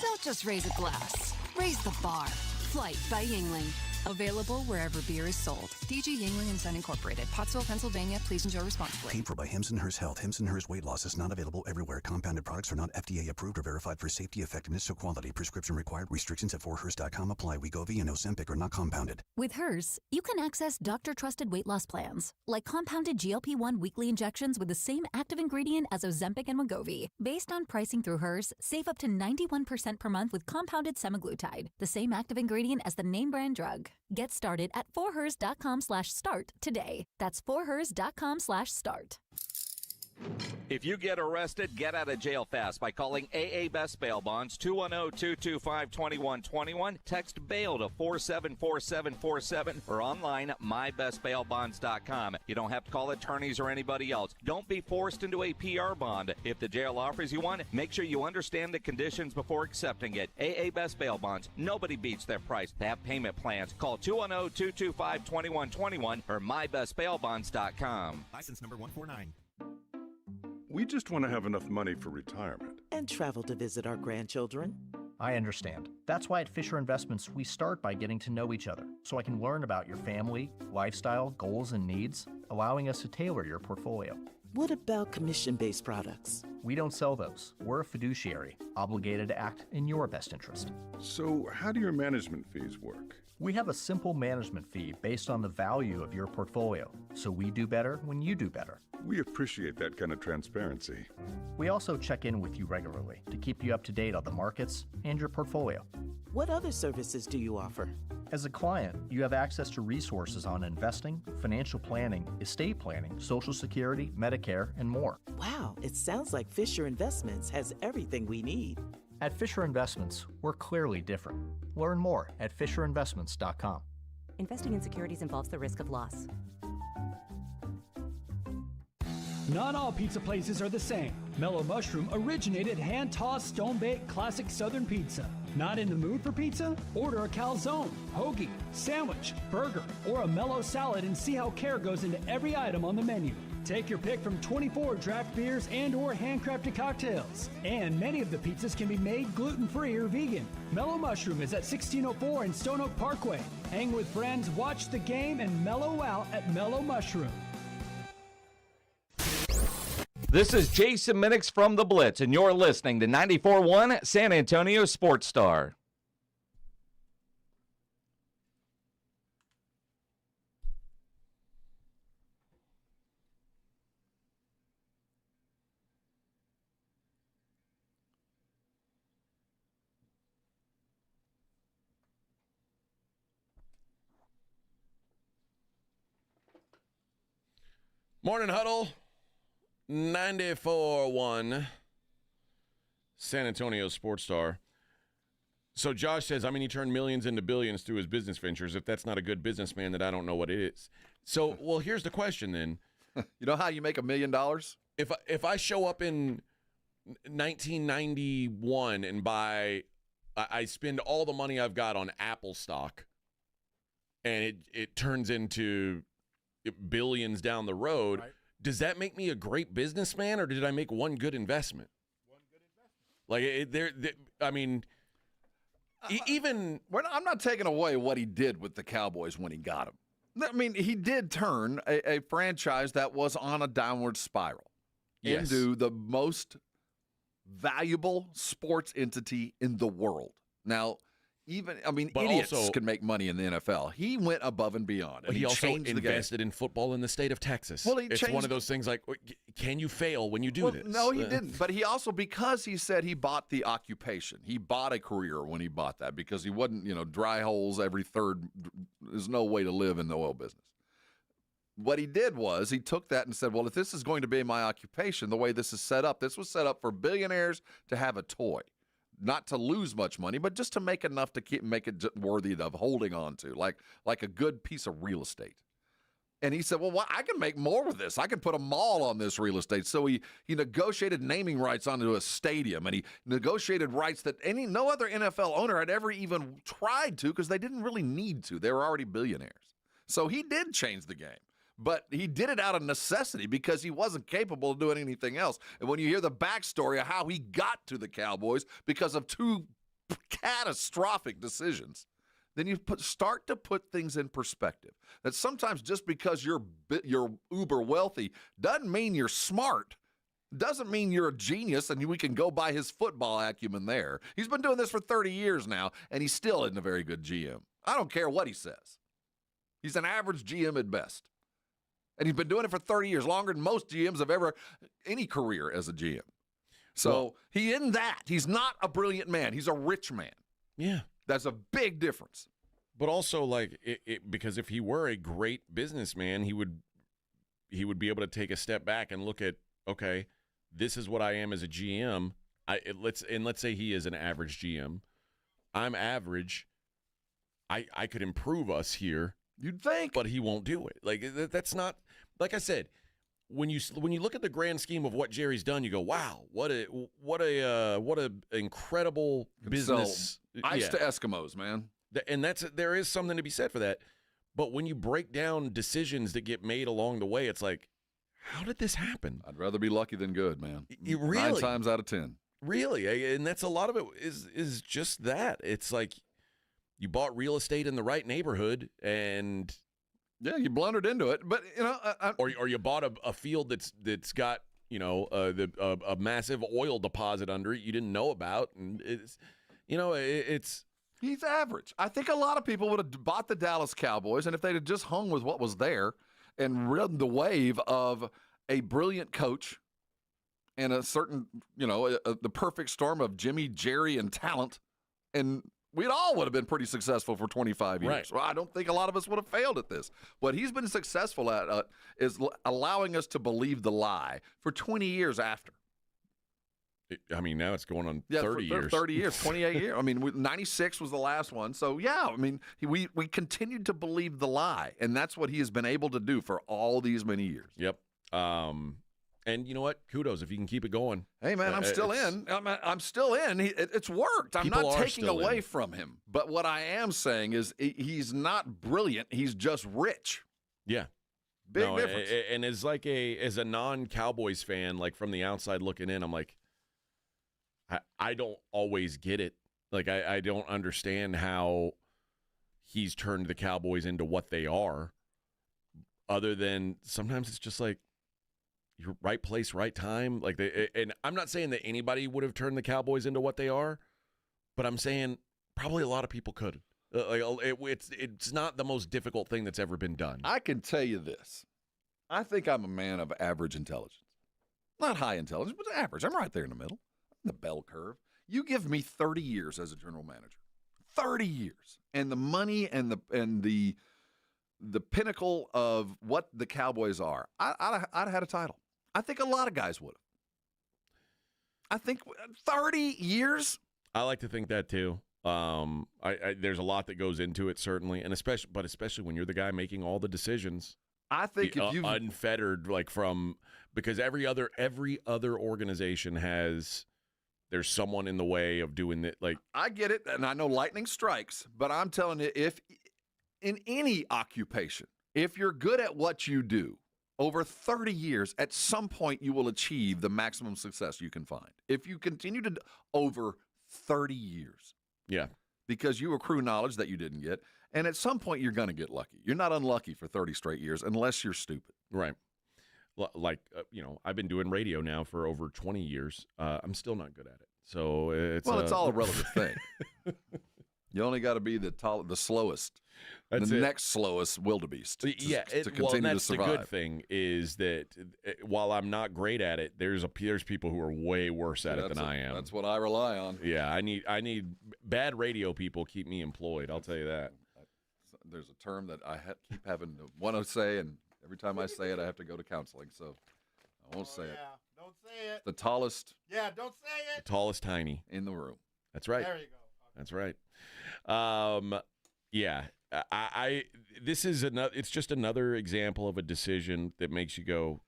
S9: Don't just raise a glass, raise the bar. Flight by Yingling. Available wherever beer is sold. DG Yingling & Son Incorporated, Pottsville, Pennsylvania. Please enjoy responsibly.
S10: Paid for by Hims & Hers Health. Hims & Hers Weight Loss is not available everywhere. Compounded products are not FDA approved or verified for safety, effectiveness, or quality. Prescription required. Restrictions at forhers.com apply. Wegovy and Ozempic are not compounded.
S12: With Hers, you can access doctor-trusted weight loss plans, like compounded GLP-1 weekly injections with the same active ingredient as Ozempic and Wegovy. Based on pricing through Hers, save up to 91% per month with compounded semaglutide, the same active ingredient as the name brand drug. Get started at forhers.com/start today. That's forhers.com/start.
S13: If you get arrested, get out of jail fast by calling AA Best Bail Bonds, 210-225-2121. Text bail to 474747 or online mybestbailbonds.com. You don't have to call attorneys or anybody else. Don't be forced into a PR bond. If the jail offers you one, make sure you understand the conditions before accepting it. AA Best Bail Bonds. Nobody beats their price. They have payment plans. Call 210-225-2121 or mybestbailbonds.com.
S16: License number 149.
S14: We just want to have enough money for retirement.
S27: And travel to visit our grandchildren.
S28: I understand. That's why at Fisher Investments, we start by getting to know each other, so I can learn about your family, lifestyle, goals, and needs, allowing us to tailor your portfolio.
S27: What about commission-based products?
S28: We don't sell those. We're a fiduciary, obligated to act in your best interest.
S14: So how do your management fees work?
S28: We have a simple management fee based on the value of your portfolio, so we do better when you do better.
S14: We appreciate that kind of transparency.
S28: We also check in with you regularly to keep you up to date on the markets and your portfolio.
S27: What other services do you offer?
S28: As a client, you have access to resources on investing, financial planning, estate planning, Social Security, Medicare, and more.
S27: Wow, it sounds like Fisher Investments has everything we need.
S28: At Fisher Investments, we're clearly different. Learn more at fisherinvestments.com.
S29: Investing in securities involves the risk of loss.
S30: Not all pizza places are the same. Mellow Mushroom originated hand-tossed, stone-baked classic Southern pizza. Not in the mood for pizza? Order a calzone, hoagie, sandwich, burger, or a mellow salad and see how care goes into every item on the menu. Take your pick from 24 draft beers and or handcrafted cocktails. And many of the pizzas can be made gluten-free or vegan. Mellow Mushroom is at 1604 in Stone Oak Parkway. Hang with friends, watch the game, and mellow out at Mellow Mushroom.
S13: This is Jason Minix from The Blitz, and you're listening to 94.1 San Antonio Sports Star.
S3: Morning Huddle, 94.1 San Antonio Sports Star. So Josh says, he turned millions into billions through his business ventures. If that's not a good businessman, then I don't know what it is. So, well, here's the question then.
S2: You know how you make $1 million?
S3: If I show up in 1991 and I spend all the money I've got on Apple stock, and it turns into billions down the road, right. Does that make me a great businessman, or did I make one good investment? Even
S2: I'm not taking away what he did with the Cowboys when he got him. He did turn a franchise that was on a downward spiral into the most valuable sports entity in the world. Now,
S3: But
S2: idiots
S3: also,
S2: can make money in the NFL. He went above and beyond. And
S3: he also
S2: changed the game.
S3: invested in football in the state of Texas.
S2: Well,
S3: it's one of those things like, can you fail when you do this?
S2: No, he didn't. But he also, because he said he bought the occupation, he bought a career when he bought that because he wasn't, dry holes every third. There's no way to live in the oil business. What he did was he took that and said, well, if this is going to be my occupation, the way this is set up, this was set up for billionaires to have a toy. Not to lose much money, but just to make enough to make it worthy of holding on to, like a good piece of real estate. And he said, well, I can make more with this. I can put a mall on this real estate. So he negotiated naming rights onto a stadium, and he negotiated rights that no other NFL owner had ever even tried to because they didn't really need to. They were already billionaires. So he did change the game. But he did it out of necessity because he wasn't capable of doing anything else. And when you hear the backstory of how he got to the Cowboys because of two catastrophic decisions, then you start to put things in perspective. That sometimes just because you're uber wealthy doesn't mean you're smart. Doesn't mean you're a genius and we can go by his football acumen there. He's been doing this for 30 years now, and he still isn't a very good GM. I don't care what he says. He's an average GM at best. And he's been doing it for 30 years, longer than most GMs have ever, any career as a GM. So he isn't that. He's not a brilliant man. He's a rich man.
S3: Yeah.
S2: That's a big difference.
S3: But also, because if he were a great businessman, he would be able to take a step back and look at, okay, this is what I am as a GM. Let's say he is an average GM. I'm average. I could improve us here.
S2: You'd think,
S3: but he won't do it. That's not. Like I said, when you look at the grand scheme of what Jerry's done, you go, "Wow, what a incredible business!"
S2: Ice to Eskimos, man.
S3: And there is something to be said for that. But when you break down decisions that get made along the way, it's like, how did this happen?
S2: I'd rather be lucky than good, man.
S3: Really?
S2: 9 times out of 10.
S3: Really, and that's a lot of it is just that. It's like you bought real estate in the right neighborhood, and
S2: yeah, you blundered into it. But
S3: or you bought a field that's got a massive oil deposit under it you didn't know about, and it's.
S2: He's average. I think a lot of people would have bought the Dallas Cowboys, and if they'd have just hung with what was there and ridden the wave of a brilliant coach and a certain, the perfect storm of Jimmy, Jerry, and talent, and we'd all would have been pretty successful for 25 years.
S3: Right.
S2: Well, I don't think a lot of us would have failed at this. What he's been successful at is allowing us to believe the lie for 20 years after.
S3: I mean, now it's going on 30 years.
S2: 30 years, 28 years. I mean, 96 was the last one. So, yeah, I mean, we continued to believe the lie, and that's what he has been able to do for all these many years.
S3: Yep. And you know what? Kudos if you can keep it going.
S2: Hey, man, I'm still in. I'm still in. It's worked. I'm not taking away from him. But what I am saying is he's not brilliant. He's just rich.
S3: Yeah.
S2: Big difference.
S3: And as a non-Cowboys fan, like from the outside looking in, I'm like, I don't always get it. Like, I don't understand how he's turned the Cowboys into what they are, other than sometimes it's just like, your right place, right time. And I'm not saying that anybody would have turned the Cowboys into what they are, but I'm saying probably a lot of people could. It's not the most difficult thing that's ever been done.
S2: I can tell you this. I think I'm a man of average intelligence. Not high intelligence, but average. I'm right there in the middle. The bell curve. You give me 30 years as a general manager. 30 years. And the money and the pinnacle of what the Cowboys are, I'd have had a title. I think a lot of guys would have. I think 30 years.
S3: I like to think that too. There's a lot that goes into it, certainly, and especially when you're the guy making all the decisions.
S2: I think if you
S3: unfettered, because every other organization there's someone in the way of doing it. Like,
S2: I get it, and I know lightning strikes, but I'm telling you, if in any occupation, if you're good at what you do, over 30 years, at some point you will achieve the maximum success you can find. If you continue to over 30 years.
S3: Yeah.
S2: Because you accrue knowledge that you didn't get, and at some point you're going to get lucky. You're not unlucky for 30 straight years unless you're stupid.
S3: Right. I've been doing radio now for over 20 years. I'm still not good at it. So it's
S2: all a relative thing. You only got to be the slowest.
S3: That's
S2: the
S3: it.
S2: next slowest wildebeest to continue
S3: and that's
S2: to survive.
S3: The good thing is that while I'm not great at it, there's people who are way worse at it than I am.
S2: That's what I rely on.
S3: Yeah, I need bad radio people keep me employed. I'll tell you that.
S2: There's a term that I keep having to want to say, and every time I say it, I have to go to counseling. So I won't say it.
S1: Don't say it.
S2: The tallest.
S1: Yeah, don't say it.
S3: The tallest tiny
S2: in the room.
S3: That's right.
S1: There you go. Okay.
S3: That's right. Yeah. This is it's just another example of a decision that makes you go,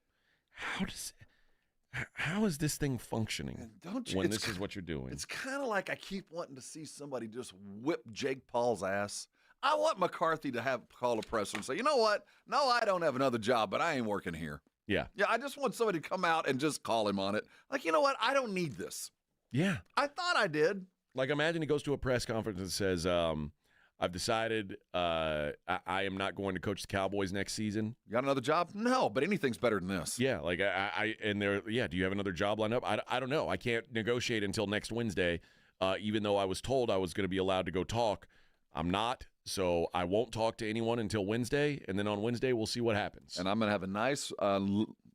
S3: how is this thing functioning when this is what you're doing?
S2: It's kind of like I keep wanting to see somebody just whip Jake Paul's ass. I want McCarthy to call a presser and say, you know what? No, I don't have another job, but I ain't working here.
S3: Yeah.
S2: Yeah, I just want somebody to come out and just call him on it. Like, you know what? I don't need this.
S3: Yeah.
S2: I thought I did.
S3: Like, imagine he goes to a press conference and says, I've decided I am not going to coach the Cowboys next season.
S2: You got another job? No, but anything's better than this.
S3: Yeah, like do you have another job lined up? I don't know. I can't negotiate until next Wednesday, even though I was told I was going to be allowed to go talk. I'm not, so I won't talk to anyone until Wednesday, and then on Wednesday we'll see what happens.
S2: And I'm going to have a nice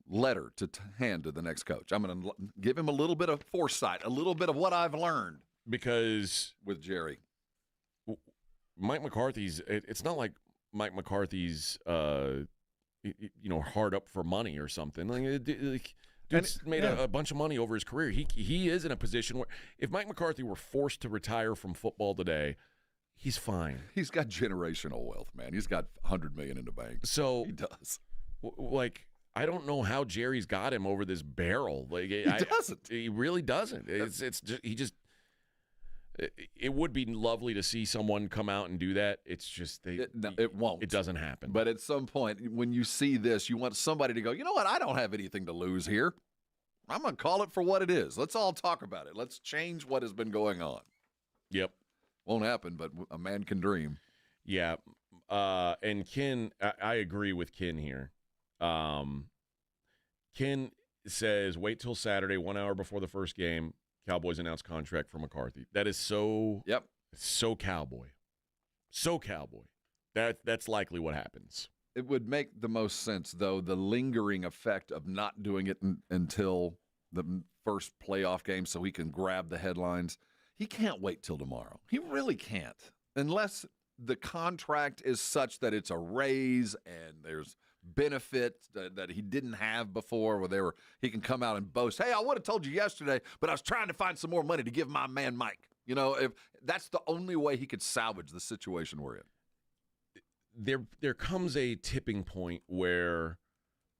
S2: letter to hand to the next coach. I'm going to give him a little bit of foresight, a little bit of what I've learned.
S3: Because
S2: with Jerry.
S3: Mike McCarthy's, it's not like Mike McCarthy's, hard up for money or something. Dude's made a bunch of money over his career. He is in a position where if Mike McCarthy were forced to retire from football today, he's fine.
S2: He's got generational wealth, man. He's got $100 million in the bank.
S3: So
S2: he does.
S3: I don't know how Jerry's got him over this barrel.
S2: He doesn't.
S3: He really doesn't. It would be lovely to see someone come out and do that. It's just
S2: it won't.
S3: It doesn't happen.
S2: But at some point, when you see this, you want somebody to go, you know what? I don't have anything to lose here. I'm going to call it for what it is. Let's all talk about it. Let's change what has been going on.
S3: Yep.
S2: Won't happen, but a man can dream.
S3: Yeah. And Ken, I agree with Ken here. Ken says, wait till Saturday, 1 hour before the first game. Cowboys announce contract for McCarthy. That is so Cowboy. So Cowboy. That's likely what happens.
S2: It would make the most sense, though, the lingering effect of not doing it until the first playoff game so he can grab the headlines. He can't wait till tomorrow. He really can't. Unless the contract is such that it's a raise and there's benefits that he didn't have before where he can come out and boast, hey, I would have told you yesterday, but I was trying to find some more money to give my man Mike. You know, if that's the only way he could salvage the situation we're in.
S3: There comes a tipping point where,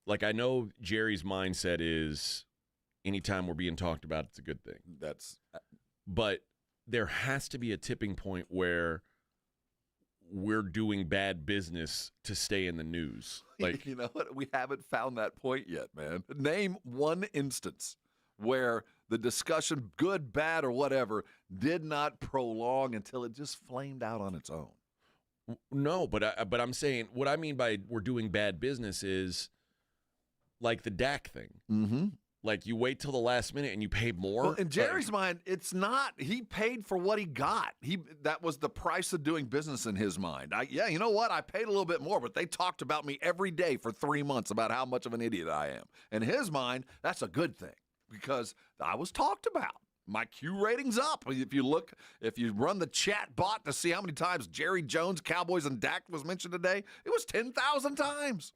S3: like, I know Jerry's mindset is anytime we're being talked about, it's a good thing. But there has to be a tipping point where we're doing bad business to stay in the news. Like,
S2: you know what? We haven't found that point yet, man. Name one instance where the discussion, good, bad, or whatever, did not prolong until it just flamed out on its own.
S3: No, but I'm saying what I mean by we're doing bad business is like the Dak thing.
S2: Mm-hmm.
S3: Like you wait till the last minute and you pay more.
S2: Well, in Jerry's mind, it's not. He paid for what he got. That was the price of doing business in his mind. You know what? I paid a little bit more, but they talked about me every day for 3 months about how much of an idiot I am. In his mind, that's a good thing because I was talked about. My Q rating's up. If you run the chat bot to see how many times Jerry Jones, Cowboys, and Dak was mentioned today, it was 10,000 times.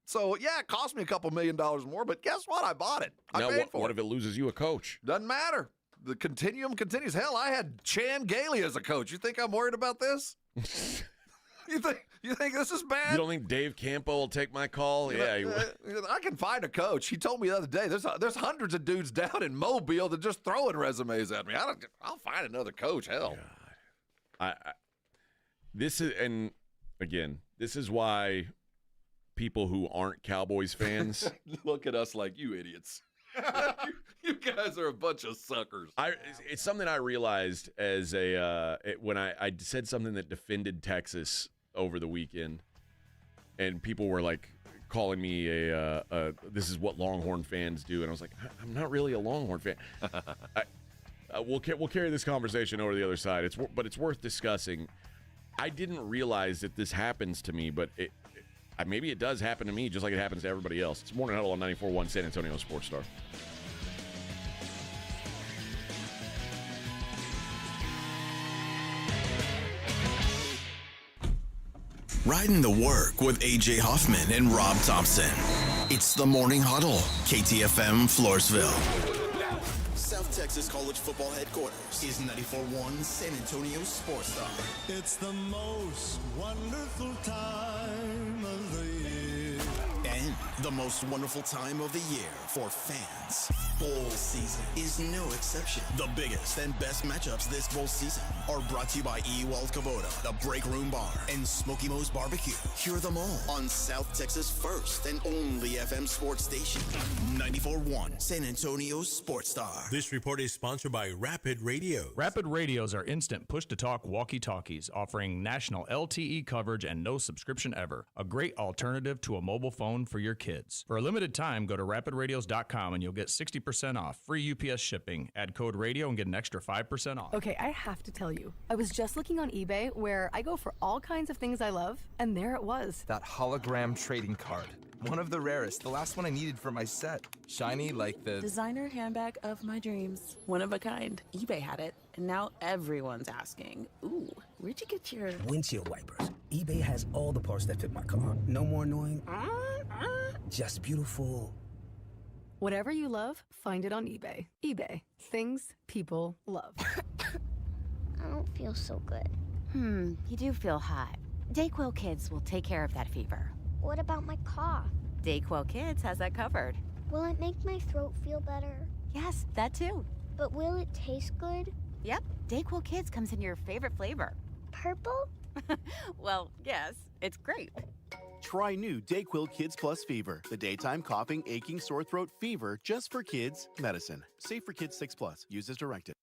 S2: So, yeah, it cost me a couple $1 million more, but guess what? I bought it. I paid for it.
S3: What if it loses you a coach?
S2: Doesn't matter. The continuum continues. Hell, I had Chan Gailey as a coach. You think I'm worried about this? You think this is bad?
S3: You don't think Dave Campo will take my call?
S2: I can find a coach. He told me the other day, there's hundreds of dudes down in Mobile that just throwing resumes at me. I'll find another coach. Hell.
S3: This is why people who aren't Cowboys fans
S2: look at us like you idiots. You guys are a bunch of suckers.
S3: It's something I realized as when I said something that defended Texas over the weekend, and people were like calling me this is what Longhorn fans do, and I was like, I'm not really a Longhorn fan. We'll carry this conversation over to the other side. It's worth discussing. I didn't realize that this happens to me, but maybe it does happen to me just like it happens to everybody else. It's Morning Huddle on 94.1 San Antonio Sports Star.
S4: Riding the work with A.J. Hoffman and Rob Thompson. It's the Morning Huddle, KTFM Floresville. South Texas College Football Headquarters is 94.1 San Antonio Sports Star.
S5: It's the most wonderful time of the year.
S4: And the most wonderful time of the year for fans. Bowl season is no exception. The biggest and best matchups this bowl season are brought to you by Ewald Kubota, the Break Room Bar, and Smoky Mo's Barbecue. Hear them all on South Texas' first and only FM sports station, 94.1 San Antonio Sports Star.
S6: This report is sponsored by Rapid Radio.
S7: Rapid Radios are instant push-to-talk walkie-talkies offering national LTE coverage and no subscription ever. A great alternative to a mobile phone for your kids. For a limited time, go to rapidradios.com and you'll get 60% off, free UPS shipping. Add code radio and get an extra 5% off.
S11: Okay, I have to tell you, I was just looking on eBay where I go for all kinds of things I love, and there it was.
S15: That hologram trading card. One of the rarest, the last one I needed for my set. Shiny like the
S25: designer handbag of my dreams. One of a kind. eBay had it, and now everyone's asking, ooh, where'd you get your
S17: windshield wipers? eBay has all the parts that fit my car. No more annoying, just beautiful.
S11: Whatever you love, find it on eBay. eBay. Things people love.
S18: I don't feel so good.
S19: You do feel hot. Dayquil Kids will take care of that fever.
S18: What about my cough?
S19: Dayquil Kids has that covered.
S18: Will it make my throat feel better?
S19: Yes, that too.
S18: But will it taste good?
S19: Yep, Dayquil Kids comes in your favorite flavor.
S18: Purple?
S19: Well, yes, it's grape.
S21: Try new Dayquil Kids Plus Fever, the daytime coughing, aching, sore throat fever just for kids medicine. Safe for kids 6+. Use as directed.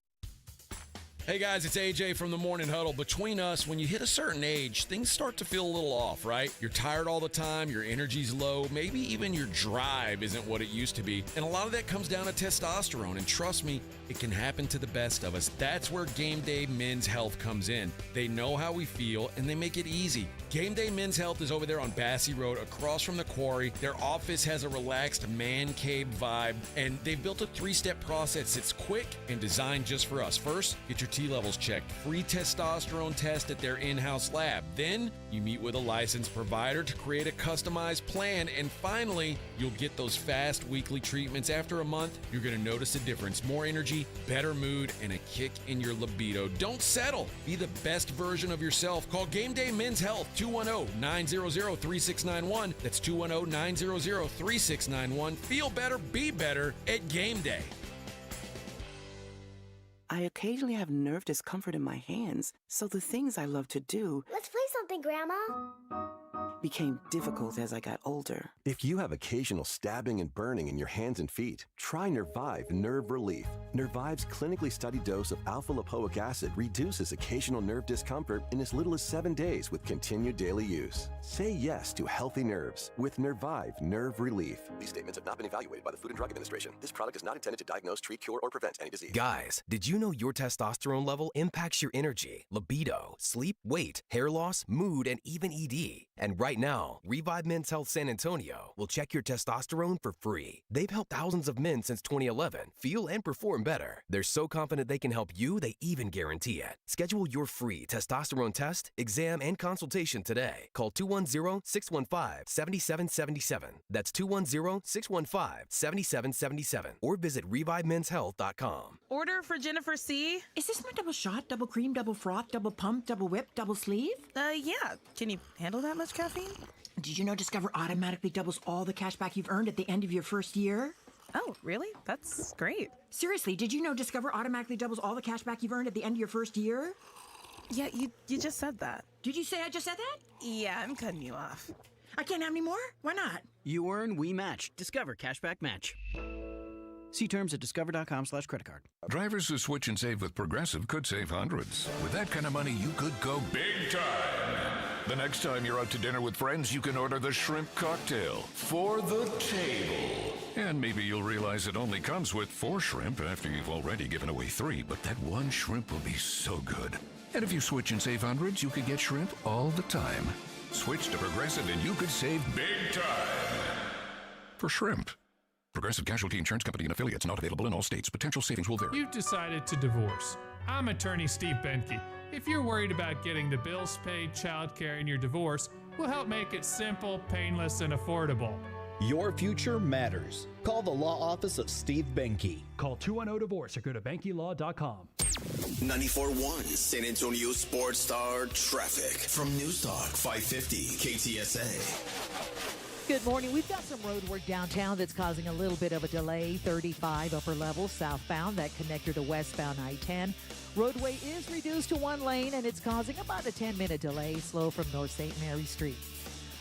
S3: Hey guys, it's AJ from the Morning Huddle. Between us, when you hit a certain age, things start to feel a little off, right? You're tired all the time, your energy's low, maybe even your drive isn't what it used to be. And a lot of that comes down to testosterone, and trust me, it can happen to the best of us. That's where Game Day Men's Health comes in. They know how we feel, and they make it easy. Game Day Men's Health is over there on Bassey Road, across from the quarry. Their office has a relaxed man cave vibe, and they've built a 3-step process that's quick and designed just for us. First, get your T levels checked. Free testosterone test at their in-house lab. Then, you meet with a licensed provider to create a customized plan. And finally, you'll get those fast weekly treatments. After a month, you're going to notice a difference. More energy, better mood, and a kick in your libido. Don't settle. Be the best version of yourself. Call Game Day Men's Health, 210-900-3691. That's 210-900-3691. Feel better, be better at Game Day.
S22: I occasionally have nerve discomfort in my hands, so the things I love to do...
S18: Let's play something, Grandma.
S22: ...became difficult as I got older.
S23: If you have occasional stabbing and burning in your hands and feet, try Nervive Nerve Relief. Nervive's clinically studied dose of alpha-lipoic acid reduces occasional nerve discomfort in as little as 7 days with continued daily use. Say yes to healthy nerves with Nervive Nerve Relief.
S24: These statements have not been evaluated by the Food and Drug Administration. This product is not intended to diagnose, treat, cure, or prevent any disease.
S31: Guys, did you know your testosterone level impacts your energy, libido, sleep, weight, hair loss, mood, and even ED? And right now, Revive Men's Health San Antonio will check your testosterone for free. They've helped thousands of men since 2011 feel and perform better. They're so confident they can help you, they even guarantee it. Schedule your free testosterone test, exam, and consultation today. Call 210-615-7777. That's 210-615-7777. Or visit ReviveMen'sHealth.com.
S25: Order for Jennifer C.
S26: Is this my double shot, double cream, double froth, double pump, double whip, double sleeve?
S25: Yeah. Can you handle that much caffeine?
S26: Did you know Discover automatically doubles all the cash back you've earned at the end of your first year?
S25: Oh, really? That's great.
S26: Seriously, did you know Discover automatically doubles all the cash back you've earned at the end of your first year?
S25: Yeah, you just said that.
S26: Did you say I just said that?
S25: Yeah, I'm cutting you off.
S26: I can't have any more? Why not?
S20: You earn, we match. Discover Cashback Match. See terms at discover.com/creditcard.
S32: Drivers who switch and save with Progressive could save hundreds. With that kind of money, you could go big time.
S8: The next time you're out to dinner with friends, you can order the shrimp cocktail for the table. And maybe you'll realize it only comes with 4 shrimp after you've already given away 3, but that one shrimp will be so good. And if you switch and save hundreds, you could get shrimp all the time. Switch to Progressive and you could save big time. For shrimp. Progressive Casualty Insurance Company and affiliates, not available in all states. Potential savings will vary.
S9: You've decided to divorce. I'm attorney Steve Benke. If you're worried about getting the bills paid, childcare, and your divorce, we'll help make it simple, painless, and affordable.
S10: Your future matters. Call the law office of Steve Benke.
S12: Call 210-DIVORCE or go to BenkeLaw.com.
S4: 94.1 San Antonio Sports Star Traffic from News Talk 550 KTSA.
S13: Good morning. We've got some road work downtown that's causing a little bit of a delay. 35 upper level southbound, that connector to westbound I-10. Roadway is reduced to 1 lane, and it's causing about a 10-minute delay. Slow from North St. Mary Street.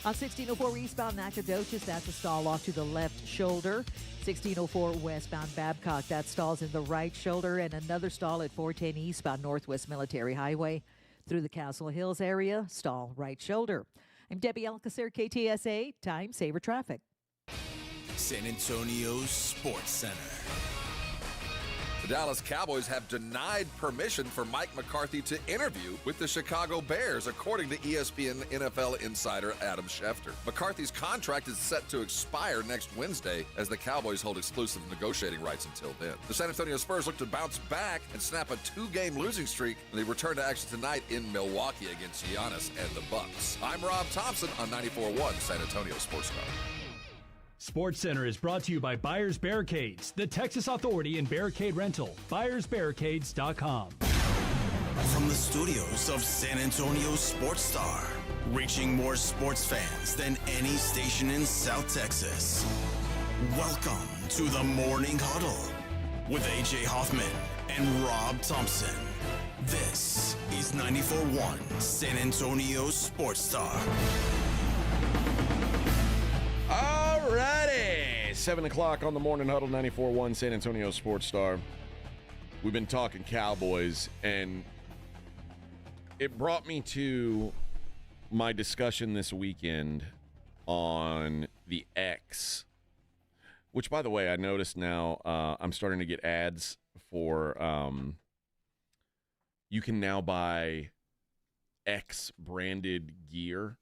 S13: On 1604 eastbound Nacogdoches, that's a stall off to the left shoulder. 1604 westbound Babcock, that stalls in the right shoulder, and another stall at 410 eastbound Northwest Military Highway. Through the Castle Hills area, stall right shoulder. I'm Debbie Alcacer, KTSA, Time Saver Traffic.
S4: San Antonio Sports Center.
S2: The Dallas Cowboys have denied permission for Mike McCarthy to interview with the Chicago Bears, according to ESPN NFL insider Adam Schefter. McCarthy's contract is set to expire next Wednesday as the Cowboys hold exclusive negotiating rights until then. The San Antonio Spurs look to bounce back and snap a 2-game losing streak, and they return to action tonight in Milwaukee against Giannis and the Bucks. I'm Rob Thompson on 94.1 San Antonio Sports Star.
S12: Sports Center is brought to you by Buyers Barricades, the Texas authority in barricade rental. BuyersBarricades.com.
S4: From the studios of San Antonio Sports Star, reaching more sports fans than any station in South Texas. Welcome to the Morning Huddle with AJ Hoffman and Rob Thompson. This is 94.1 San Antonio Sports Star.
S3: Alrighty, 7 o'clock on the Morning Huddle, 94.1 San Antonio Sports Star. We've been talking Cowboys, and it brought me to my discussion this weekend on the X, which, by the way, I noticed now I'm starting to get ads for you can now buy X-branded gear.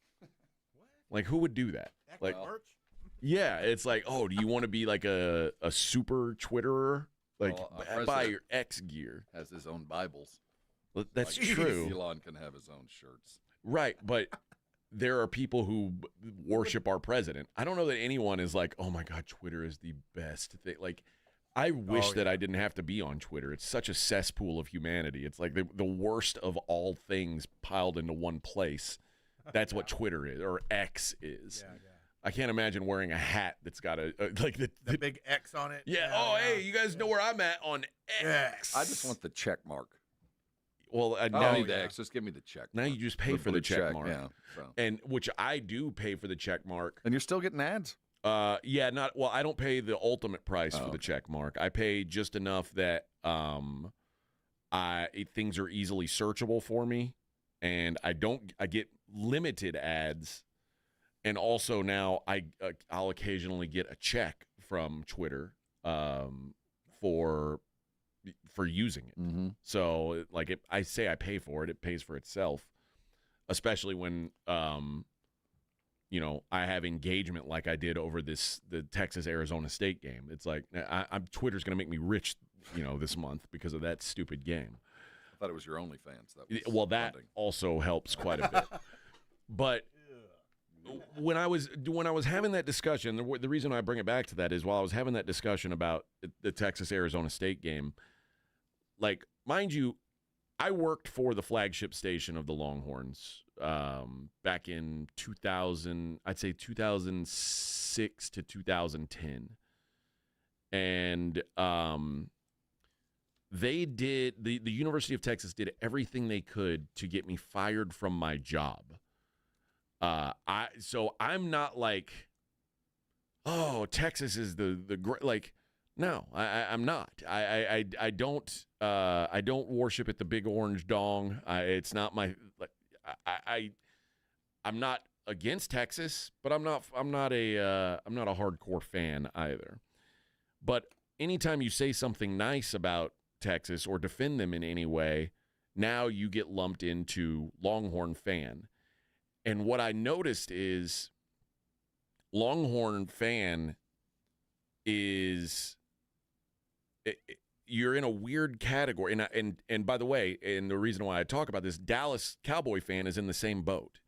S3: Like, who would do that? Like,
S1: merch?
S3: Yeah, it's like, oh, do you want to be like a super Twitterer? Like, buy your X gear.
S2: Has his own Bibles.
S3: That's
S2: like,
S3: true.
S2: Elon can have his own shirts.
S3: Right, but there are people who worship our president. I don't know that anyone is like, oh my God, Twitter is the best thing. Like, I wish that I didn't have to be on Twitter. It's such a cesspool of humanity. It's like the worst of all things piled into one place. That's what Twitter is, or X is. Yeah. I can't imagine wearing a hat that's got like the
S1: big X on it.
S3: Yeah. Hey, you guys know where I'm at on X.
S2: I just want the check mark.
S3: Well,
S2: I don't need the X. Just give me the check
S3: now
S2: mark.
S3: You just pay for the check mark.
S2: Yeah. So.
S3: And which I do pay for the check mark.
S2: And you're still getting ads?
S3: Yeah, I don't pay the ultimate price for the check mark. I pay just enough that things are easily searchable for me, and I get limited ads. And also now I'll occasionally get a check from Twitter for using it.
S2: Mm-hmm.
S3: So like I say I pay for it, it pays for itself. Especially when I have engagement like I did over the Texas-Arizona State game. It's like Twitter's going to make me rich, this month because of that stupid game.
S2: I thought it was your OnlyFans.
S3: That also helps quite a bit. But when I was having that discussion, the reason I bring it back to that is while I was having that discussion about the Texas-Arizona State game, like, mind you, I worked for the flagship station of the Longhorns back in 2006 to 2010. And they did, the University of Texas did everything they could to get me fired from my job. So I'm not like, oh, Texas is the great, like, no, I'm not. I don't worship at the big orange dong. It's not my, like, I'm not against Texas, but I'm not a hardcore fan either. But anytime you say something nice about Texas or defend them in any way, now you get lumped into Longhorn fan. And what I noticed is Longhorn fan is you're in a weird category. And by the way, and the reason why I talk about this, Dallas Cowboy fan is in the same boat.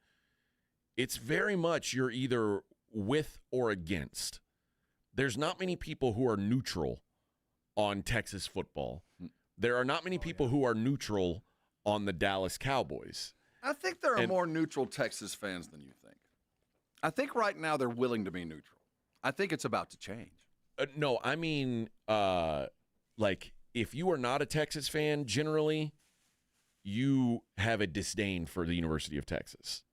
S3: It's very much you're either with or against. There's not many people who are neutral on Texas football. There are not many people who are neutral on the Dallas Cowboys.
S5: I think there are more neutral Texas fans than you think. I think right now they're willing to be neutral. I think it's about to change.
S3: No, I mean, like, if you are not a Texas fan, generally, you have a disdain for the University of Texas.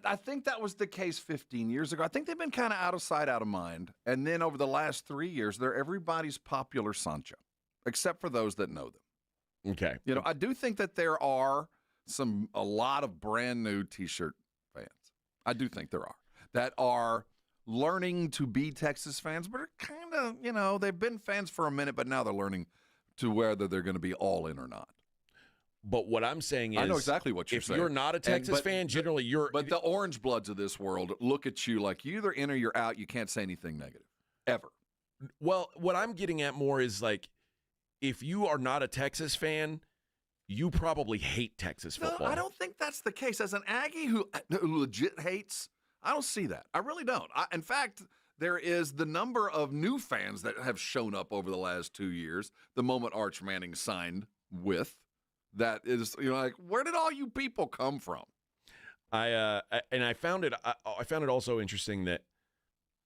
S5: I think that was the case 15 years ago. I think they've been kind of out of sight, out of mind. And then over the last 3 years, they're everybody's popular Sancho, except for those that know them.
S3: Okay.
S5: You know, I do think that there are a lot of brand new T-shirt fans. I do think there are that are learning to be Texas fans, but are kind of, you know, they've been fans for a minute, but now they're learning to whether they're going to be all in or not.
S3: But what I'm saying is,
S5: I know exactly what you're saying.
S3: If you're not a Texas fan, generally you're.
S5: But the orange bloods of this world look at you like you're either in or you're out. You can't say anything negative, ever.
S3: Well, what I'm getting at more is like, if you are not a Texas fan, you probably hate Texas football.
S5: No, I don't think that's the case. As an Aggie who legit hates, I don't see that. I really don't. In fact, there is the number of new fans that have shown up over the last 2 years, the moment Arch Manning signed with. That is, you know, like, where did all you people come from?
S3: I found it. I found it also interesting that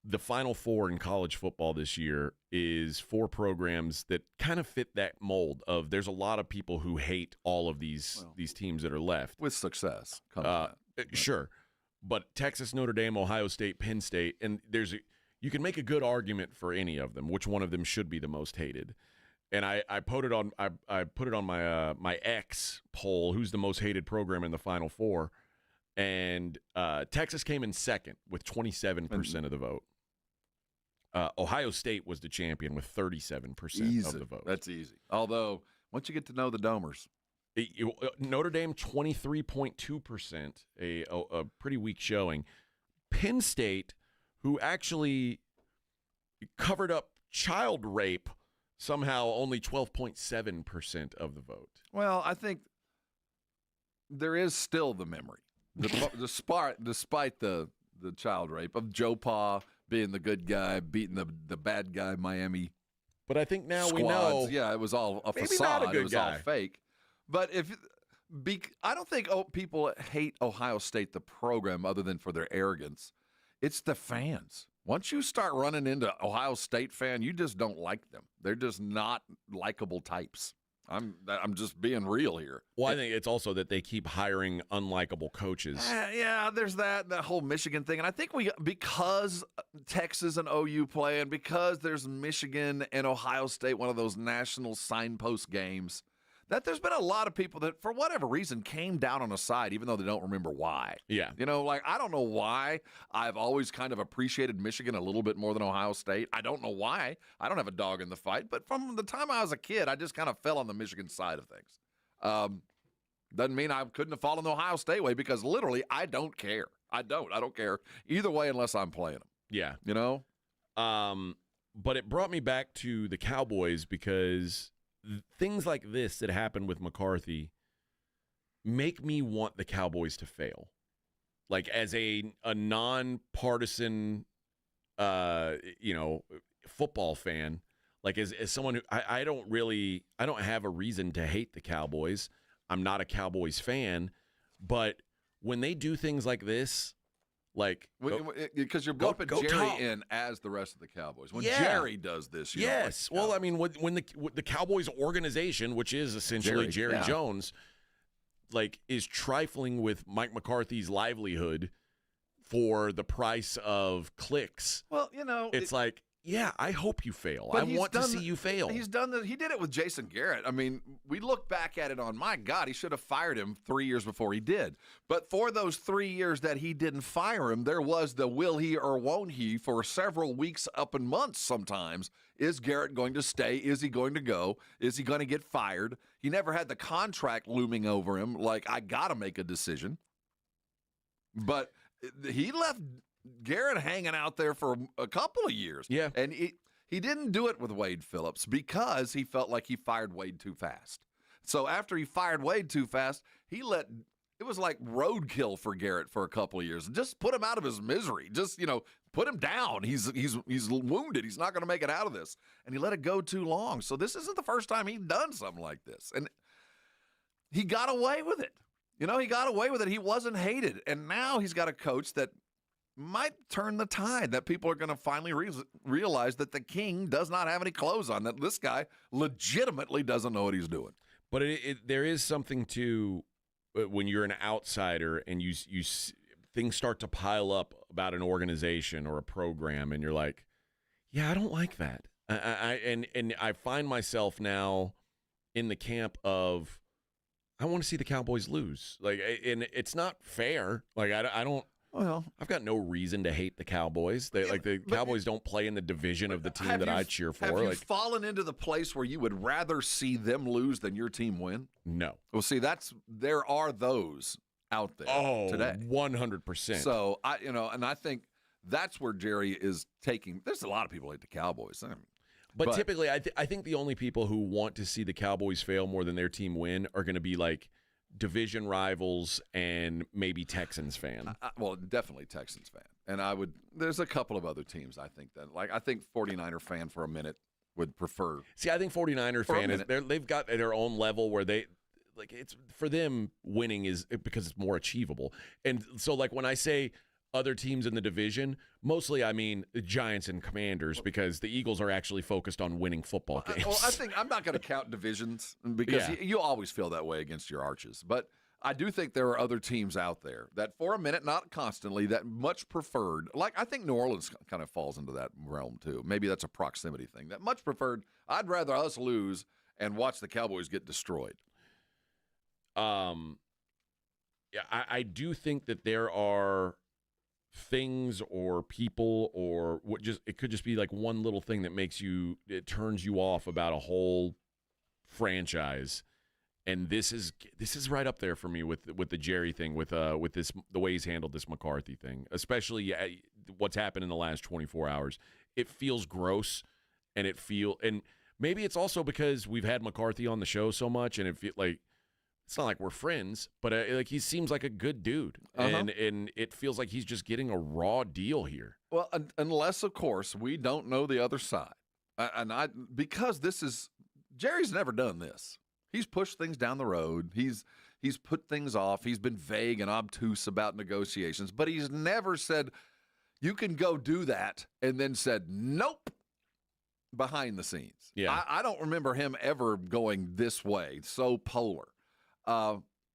S3: the Final Four in college football this year is 4 programs that kind of fit that mold of. There's a lot of people who hate all of these teams that are left
S5: with success. Comes
S3: sure, but Texas, Notre Dame, Ohio State, Penn State, and you can make a good argument for any of them. Which one of them should be the most hated? And I put it on my my X poll, who's the most hated program in the Final Four, and Texas came in second with 27% of the vote. Ohio State was the champion with 37% of the vote.
S5: That's easy. Although once you get to know the Domers,
S3: Notre Dame 23.2%, a pretty weak showing. Penn State, who actually covered up child rape, somehow only 12.7% of the vote.
S5: Well, I think there is still the memory, despite the child rape of Joe Pa being the good guy, beating the bad guy Miami.
S3: But I think now
S5: squads.
S3: We know.
S5: Yeah, it was all a
S3: maybe
S5: facade.
S3: Not a good
S5: it was
S3: guy.
S5: all fake. But I don't think people hate Ohio State, the program, other than for their arrogance. It's the fans. Once you start running into Ohio State fan, you just don't like them. They're just not likable types. I'm just being real here.
S3: Well, I think it's also that they keep hiring unlikable coaches.
S5: Yeah, there's that whole Michigan thing. And I think because Texas and OU play and because there's Michigan and Ohio State, one of those national signpost games, that there's been a lot of people that, for whatever reason, came down on a side, even though they don't remember why.
S3: Yeah.
S5: You know, like, I don't know why I've always kind of appreciated Michigan a little bit more than Ohio State. I don't know why. I don't have a dog in the fight. But from the time I was a kid, I just kind of fell on the Michigan side of things. Doesn't mean I couldn't have fallen the Ohio State way, because literally I don't care. I don't care either way unless I'm playing them.
S3: Yeah.
S5: You know?
S3: But it brought me back to the Cowboys because things like this that happened with McCarthy make me want the Cowboys to fail. Like, as a nonpartisan, football fan, like as someone who I don't have a reason to hate the Cowboys. I'm not a Cowboys fan, but when they do things like this, like,
S5: because you're bumping Jerry in as the rest of the Cowboys. When Jerry does this,
S3: yes. Well, I mean, when the Cowboys organization, which is essentially Jerry Jones, like, is trifling with Mike McCarthy's livelihood for the price of clicks.
S5: Well, you know,
S3: it's like, yeah, I hope you fail.
S5: But
S3: I want to see you fail.
S5: He's done that. He did it with Jason Garrett. I mean, we look back at it on, my God, he should have fired him 3 years before he did. But for those 3 years that he didn't fire him, there was the will he or won't he for several weeks up and months sometimes. Is Garrett going to stay? Is he going to go? Is he going to get fired? He never had the contract looming over him like, I got to make a decision. But he left Garrett hanging out there for a couple of years.
S3: Yeah.
S5: And he didn't do it with Wade Phillips because he felt like he fired Wade too fast. So after he fired Wade too fast, it was like roadkill for Garrett for a couple of years. Just put him out of his misery. Just, put him down. He's wounded. He's not going to make it out of this. And he let it go too long. So this isn't the first time he's done something like this. And he got away with it. He got away with it. He wasn't hated. And now he's got a coach that might turn the tide, that people are going to finally realize that the king does not have any clothes on, that this guy legitimately doesn't know what he's doing.
S3: But there is something to when you're an outsider and you things start to pile up about an organization or a program, and you're like, yeah, I don't like that. I find myself now in the camp of, I want to see the Cowboys lose. Like, and it's not fair. Like, I don't.
S5: Well,
S3: I've got no reason to hate the Cowboys. The Cowboys don't play in the division of the team that I cheer for.
S5: Have you fallen into the place where you would rather see them lose than your team win?
S3: No.
S5: Well, see, there are those out there today.
S3: 100%.
S5: So and I think that's where Jerry is taking. There's a lot of people hate the Cowboys.
S3: But typically, I think the only people who want to see the Cowboys fail more than their team win are going to be like division rivals and maybe Texans fan.
S5: Well, definitely Texans fan. And there's a couple of other teams I think that, like, I think 49er fan for a minute would prefer.
S3: See, I think 49er fan they've got their own level where they, like, it's for them winning is because it's more achievable. And so, like, when I say other teams in the division, mostly I mean the Giants and Commanders, because the Eagles are actually focused on winning football games.
S5: I think I'm not going to count divisions because you always feel that way against your arches. But I do think there are other teams out there that for a minute, not constantly, that much preferred. Like, I think New Orleans kind of falls into that realm too. Maybe that's a proximity thing. That much preferred, I'd rather us lose and watch the Cowboys get destroyed.
S3: Yeah, I do think that there are things or people or it could just be like one little thing that it turns you off about a whole franchise, and this is right up there for me with the Jerry thing, with this, the way he's handled this McCarthy thing, especially what's happened in the last 24 hours. It feels gross, and maybe it's also because we've had McCarthy on the show so much, and it's not like we're friends, but like, he seems like a good dude, and it feels like he's just getting a raw deal here.
S5: Well, unless, of course, we don't know the other side, because Jerry's never done this. He's pushed things down the road. He's put things off. He's been vague and obtuse about negotiations, but he's never said, you can go do that, and then said, nope, behind the scenes.
S3: Yeah.
S5: I don't remember him ever going this way, so polar.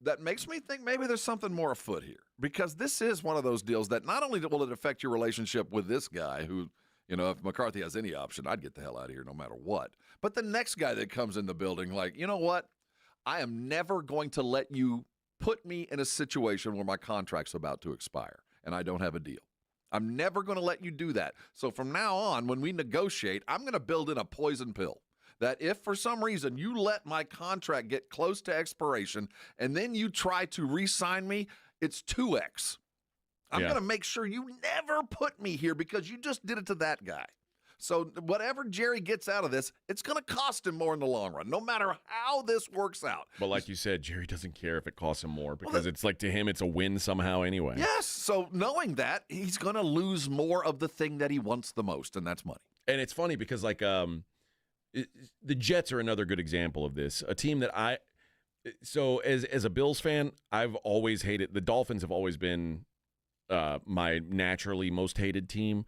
S5: That makes me think maybe there's something more afoot here, because this is one of those deals that not only will it affect your relationship with this guy who, if McCarthy has any option, I'd get the hell out of here no matter what. But the next guy that comes in the building, like, you know what? I am never going to let you put me in a situation where my contract's about to expire and I don't have a deal. I'm never going to let you do that. So from now on, when we negotiate, I'm going to build in a poison pill. That if for some reason you let my contract get close to expiration and then you try to re-sign me, it's 2x. I'm going to make sure you never put me here because you just did it to that guy. So whatever Jerry gets out of this, it's going to cost him more in the long run, no matter how this works out.
S3: But like you said, Jerry doesn't care if it costs him more, because it's like, to him, it's a win somehow anyway.
S5: Yes. So knowing that, he's going to lose more of the thing that he wants the most, and that's money.
S3: And it's funny because, like, the Jets are another good example of this. A team that as a Bills fan, I've always hated. The Dolphins have always been my naturally most hated team.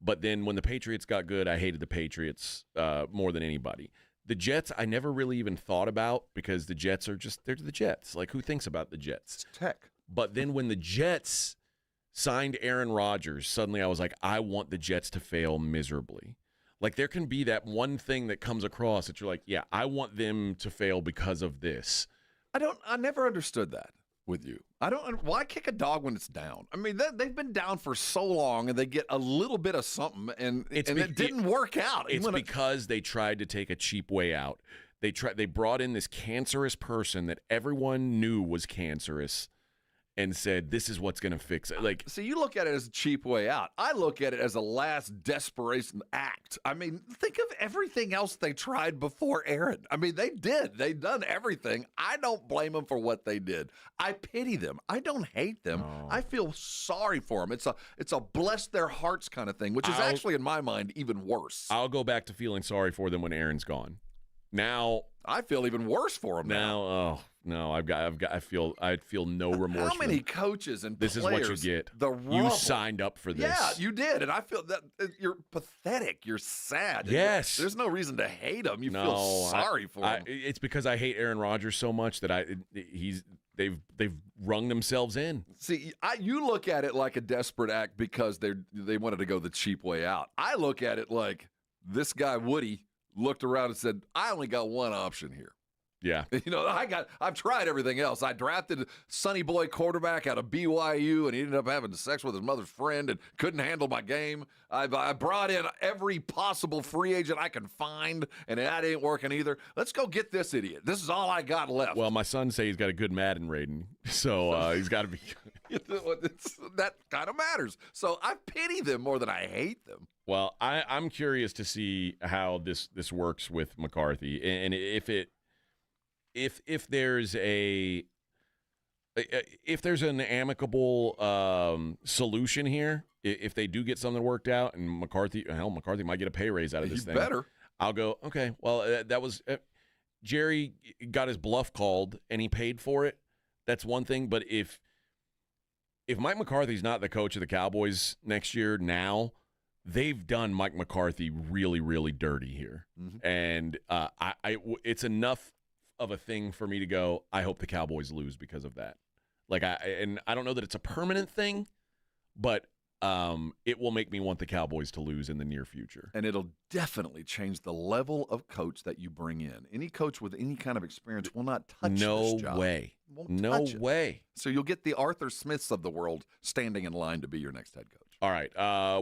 S3: But then when the Patriots got good, I hated the Patriots more than anybody. The Jets, I never really even thought about, because the Jets they're the Jets. Like, who thinks about the Jets?
S5: It's tech.
S3: But then when the Jets signed Aaron Rodgers, suddenly I was like, I want the Jets to fail miserably. Like, there can be that one thing that comes across that you're like, yeah, I want them to fail because of this.
S5: I never understood that with you. Why kick a dog when it's down? I mean, they've been down for so long, and they get a little bit of something, and it didn't work out.
S3: It's because they tried to take a cheap way out. They brought in this cancerous person that everyone knew was cancerous and said, this is what's going to fix it. Like,
S5: so you look at it as a cheap way out. I look at it as a last desperation act. I mean, think of everything else they tried before Aaron. I mean, they did. They've done everything. I don't blame them for what they did. I pity them. I don't hate them.
S3: Oh.
S5: I feel sorry for them. It's a bless their hearts kind of thing, which is actually, in my mind, even worse.
S3: I'll go back to feeling sorry for them when Aaron's gone. Now
S5: I feel even worse for them now.
S3: Oh no, I feel no remorse.
S5: How many coaches and
S3: this
S5: players?
S3: Is what you get.
S5: The rubble.
S3: You signed up for this.
S5: Yeah, you did, and I feel that you're pathetic. You're sad.
S3: Yes,
S5: there's no reason to hate him. You feel sorry for him.
S3: It's because I hate Aaron Rodgers so much that they've rung themselves in.
S5: See, you look at it like a desperate act because they wanted to go the cheap way out. I look at it like this guy Woody looked around and said, I only got one option here.
S3: Yeah.
S5: You know, I've tried everything else. I drafted Sonny Boy quarterback out of BYU, and he ended up having sex with his mother's friend and couldn't handle my game. I brought in every possible free agent I can find, and that ain't working either. Let's go get this idiot. This is all I got left.
S3: Well, my son say he's got a good Madden rating, so he's got to be.
S5: That kind of matters. So I pity them more than I hate them.
S3: Well, I'm curious to see how this works with McCarthy, and if there's an amicable solution here, if they do get something worked out, and McCarthy might get a pay raise out of this thing.
S5: Better.
S3: I'll go, okay. Well, that was Jerry got his bluff called, and he paid for it. That's one thing. But if Mike McCarthy's not the coach of the Cowboys next year, now they've done Mike McCarthy really, really dirty here, and it's enough of a thing for me to go, I hope the Cowboys lose because of that. Like, I don't know that it's a permanent thing, but it will make me want the Cowboys to lose in the near future.
S5: And it'll definitely change the level of coach that you bring in. Any coach with any kind of experience will not touch this job.
S3: No way.
S5: So you'll get the Arthur Smiths of the world standing in line to be your next head coach.
S3: All right.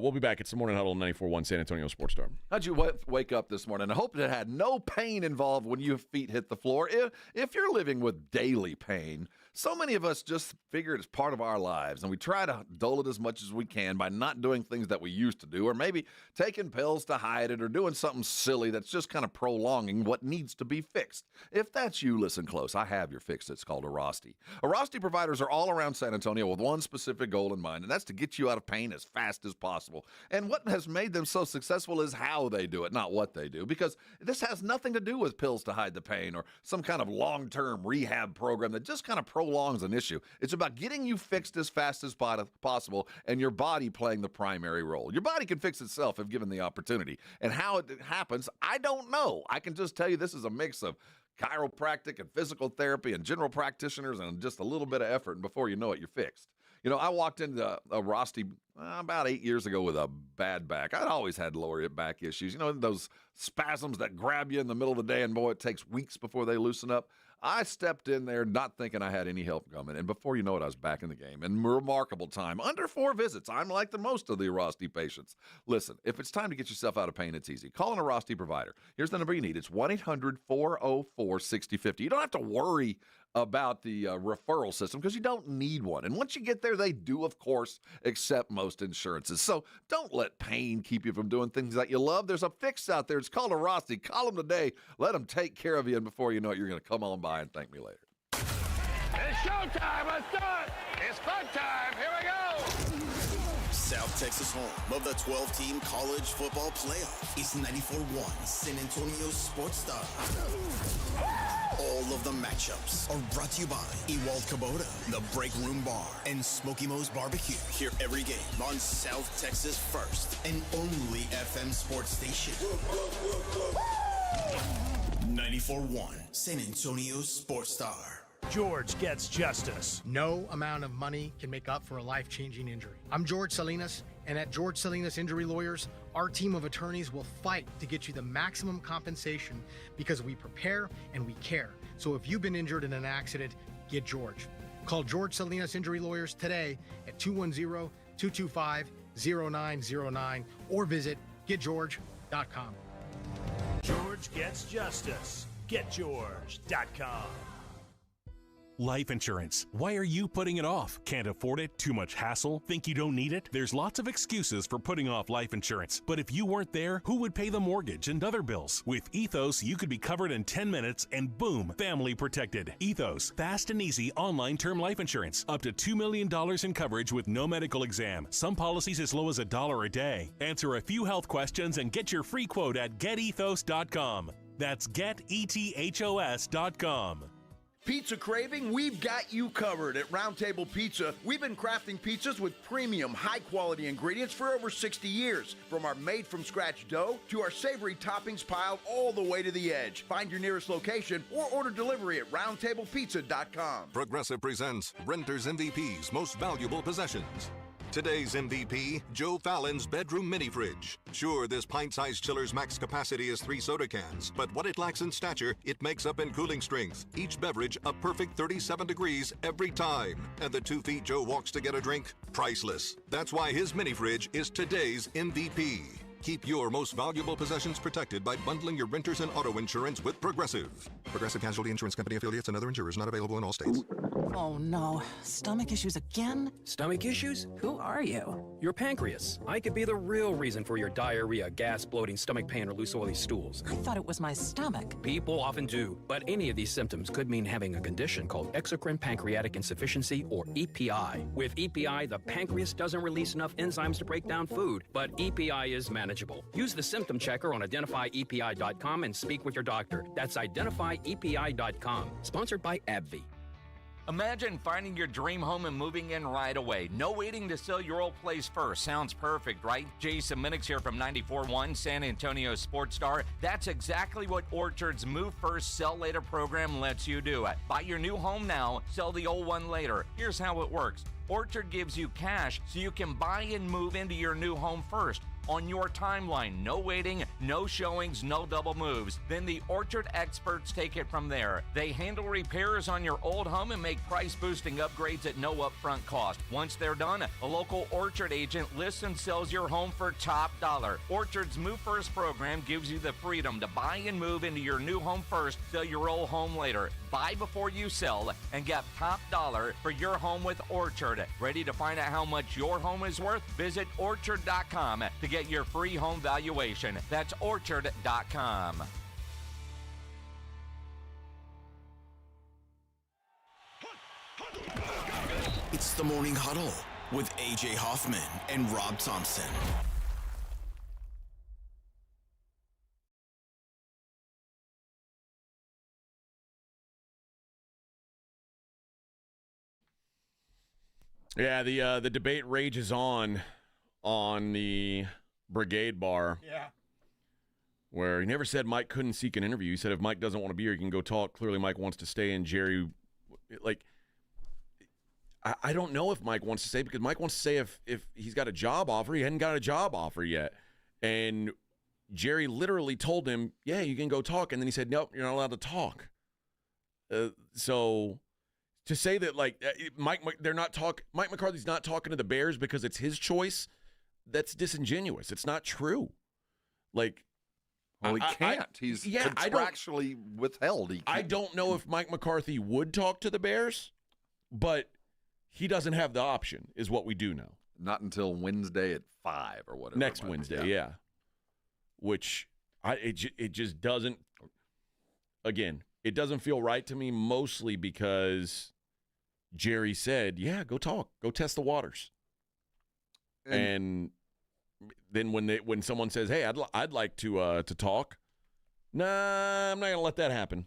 S3: We'll be back. It's the Morning Huddle on 94.1 San Antonio Sports Star.
S5: How'd you wake up this morning? I hope it had no pain involved when your feet hit the floor. If you're living with daily pain, so many of us just figure it's part of our lives, and we try to dull it as much as we can by not doing things that we used to do, or maybe taking pills to hide it, or doing something silly that's just kind of prolonging what needs to be fixed. If that's you, listen close. I have your fix. It's called Airrosti. Airrosti providers are all around San Antonio with one specific goal in mind, and that's to get you out of pain as fast as possible. And what has made them so successful is how they do it, not what they do, because this has nothing to do with pills to hide the pain or some kind of long-term rehab program that just kind of prolongs an issue. It's about getting you fixed as fast as possible and your body playing the primary role. Your body can fix itself if given the opportunity. And how it happens, I don't know. I can just tell you this is a mix of chiropractic and physical therapy and general practitioners and just a little bit of effort, and before you know it, you're fixed. You know, I walked into Airrosti about 8 years ago with a bad back. I'd always had lower back issues. You know, those spasms that grab you in the middle of the day, and boy, it takes weeks before they loosen up. I stepped in there not thinking I had any help coming, and before you know it, I was back in the game. In remarkable time, under 4 visits. I'm like the most of the Airrosti patients. Listen, if it's time to get yourself out of pain, it's easy. Call an Airrosti provider. Here's the number you need. It's 1-800-404-6050. You don't have to worry about the referral system because you don't need one. And once you get there, they do, of course, accept most insurances. So don't let pain keep you from doing things that you love. There's a fix out there. It's called Airrosti. Call them today. Let them take care of you. And before you know it, you're going to come on by and thank me later.
S1: It's showtime. Let's do it. It's fun time. Here we go.
S4: South Texas home of the 12-team college football playoff is 94.1 San Antonio Sports Star. All of the matchups are brought to you by Ewald Kubota, The Break Room Bar, and Smoky Mo's Barbecue. Hear every game on South Texas' first and only FM sports station. 94.1 San Antonio Sports Star.
S6: George gets justice.
S7: No amount of money can make up for a life-changing injury. I'm George Salinas, and at George Salinas Injury Lawyers, our team of attorneys will fight to get you the maximum compensation because we prepare and we care. So if you've been injured in an accident, get George. Call George Salinas Injury Lawyers today at 210-225-0909 or visit getgeorge.com.
S6: George gets justice. GetGeorge.com.
S11: Life insurance. Why are you putting it off? Can't afford it? Too much hassle? Think you don't need it? There's lots of excuses for putting off life insurance. But if you weren't there, who would pay the mortgage and other bills? With Ethos, you could be covered in 10 minutes and boom, family protected. Ethos, fast and easy online term life insurance. Up to $2 million in coverage with no medical exam. Some policies as low as $1 a day. Answer a few health questions and get your free quote at getethos.com. That's getethos.com.
S14: Pizza craving? We've got you covered at Round Table Pizza. We've been crafting pizzas with premium, high-quality ingredients for over 60 years. From our made-from-scratch dough to our savory toppings piled all the way to the edge. Find your nearest location or order delivery at roundtablepizza.com.
S8: Progressive presents Renter's MVP's Most Valuable Possessions. Today's MVP, Joe Fallon's bedroom mini fridge. Sure, this pint-sized chiller's max capacity is 3 soda cans, but what it lacks in stature, it makes up in cooling strength. Each beverage a perfect 37 degrees every time. And the 2 feet Joe walks to get a drink, priceless. That's why his mini fridge is today's MVP. Keep your most valuable possessions protected by bundling your renters and auto insurance with Progressive. Progressive Casualty Insurance Company affiliates and other insurers not available in all states.
S15: Oh no, stomach issues again?
S16: Stomach issues?
S15: Who are you?
S16: Your pancreas. I could be the real reason for your diarrhea, gas, bloating, stomach pain, or loose oily stools.
S15: I thought it was my stomach.
S16: People often do, but any of these symptoms could mean having a condition called exocrine pancreatic insufficiency, or EPI. With EPI, the pancreas doesn't release enough enzymes to break down food, but EPI is manageable. Use the symptom checker on identifyepi.com and speak with your doctor. That's identifyepi.com. Sponsored by AbbVie.
S17: Imagine finding your dream home and moving in right away. No waiting to sell your old place first. Sounds perfect, right? Jason Minix here from 94.1 San Antonio Sports Star. That's exactly what Orchard's Move First, Sell Later program lets you do. Buy your new home now, sell the old one later. Here's how it works. Orchard gives you cash so you can buy and move into your new home first. On your timeline, no waiting, no showings, no double moves. Then the Orchard experts take it from there. They handle repairs on your old home and make price-boosting upgrades at no upfront cost. Once they're done, a local Orchard agent lists and sells your home for top dollar. Orchard's Move First program gives you the freedom to buy and move into your new home first, sell your old home later. Buy before you sell and get top dollar for your home with Orchard. Ready to find out how much your home is worth? Visit orchard.com to get your free home valuation. That's orchard.com.
S4: It's the Morning Huddle with AJ Hoffman and Rob Thompson.
S3: Yeah, the debate rages on the Brigade Bar.
S7: Yeah.
S3: Where he never said Mike couldn't seek an interview. He said if Mike doesn't want to be here, he can go talk. Clearly Mike wants to stay, and Jerry, I don't know if Mike wants to stay, because Mike wants to say if he's got a job offer. He hadn't got a job offer yet. And Jerry literally told him, yeah, you can go talk. And then he said, nope, you're not allowed to talk. So to say that, Mike McCarthy's not talking to the Bears because it's his choice, that's disingenuous. It's not true.
S5: Well, he can't. He's contractually withheld.
S3: I don't know if Mike McCarthy would talk to the Bears, but he doesn't have the option, is what we do know.
S5: Not until Wednesday at 5 or whatever.
S3: Next Wednesday, yeah. Which it just doesn't. Again, it doesn't feel right to me, mostly because Jerry said, "Yeah, go talk, go test the waters." And then when someone says, "Hey, I'd like to talk," nah, I'm not gonna let that happen.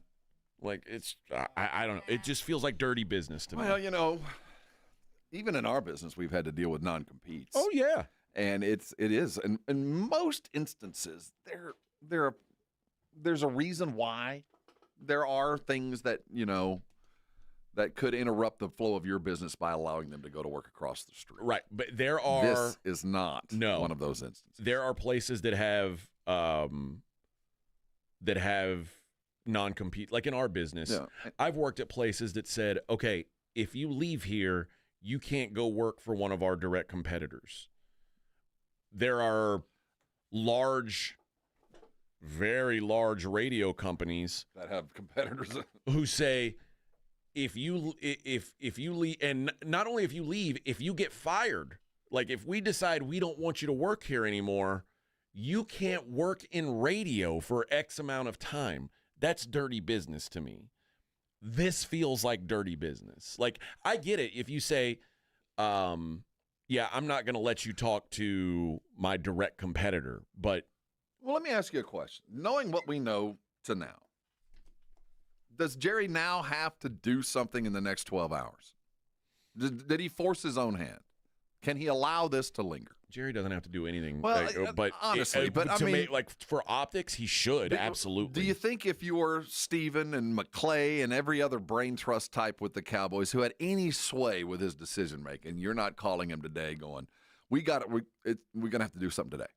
S3: I don't know. It just feels like dirty business to me.
S5: Well, even in our business, we've had to deal with non-competes.
S3: Oh yeah,
S5: and it is, and in most instances, there's a reason why there are things that that could interrupt the flow of your business by allowing them to go to work across the street.
S3: Right, but there are
S5: This is not one of those instances.
S3: There are places that have non-compete, like in our business.
S5: Yeah.
S3: I've worked at places that said, okay, if you leave here, you can't go work for one of our direct competitors. There are very large radio companies
S5: that have competitors
S3: who say, if you leave, and not only if you leave, if you get fired, like if we decide we don't want you to work here anymore, you can't work in radio for X amount of time. That's dirty business to me. This feels like dirty business. Like, I get it if you say, yeah, I'm not going to let you talk to my direct competitor, but.
S5: Well, let me ask you a question. Knowing what we know to now, does Jerry now have to do something in the next 12 hours? Did he force his own hand? Can he allow this to linger?
S3: Jerry doesn't have to do anything.
S5: Well,
S3: but
S5: honestly, I mean,
S3: like for optics, he should absolutely.
S5: Do you think if you were Steven and McClay and every other brain trust type with the Cowboys who had any sway with his decision making, you're not calling him today, going, we're gonna have to do something today.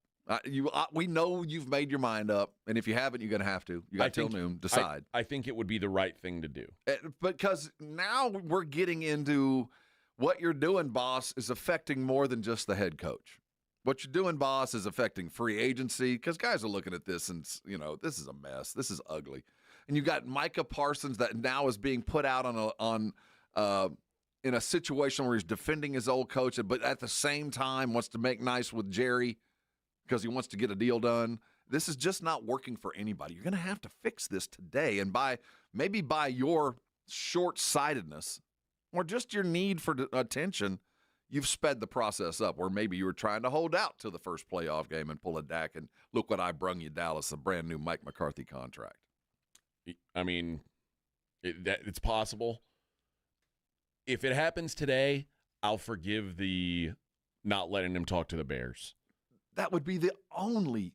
S5: We know you've made your mind up, and if you haven't, you're gonna have to. You got till noon. Decide.
S3: I think it would be the right thing to do.
S5: Because now we're getting into what you're doing, boss, is affecting more than just the head coach. What you're doing, boss, is affecting free agency because guys are looking at this and, this is a mess. This is ugly. And you got Micah Parsons that now is being put out in a situation where he's defending his old coach, but at the same time wants to make nice with Jerry because he wants to get a deal done. This is just not working for anybody. You're going to have to fix this today. And maybe by your short-sightedness or just your need for attention, you've sped the process up where maybe you were trying to hold out till the first playoff game and pull a Dak, and look what I brung you, Dallas, a brand new Mike McCarthy contract.
S3: I mean, it's possible. If it happens today, I'll forgive the not letting him talk to the Bears.
S5: That would be the only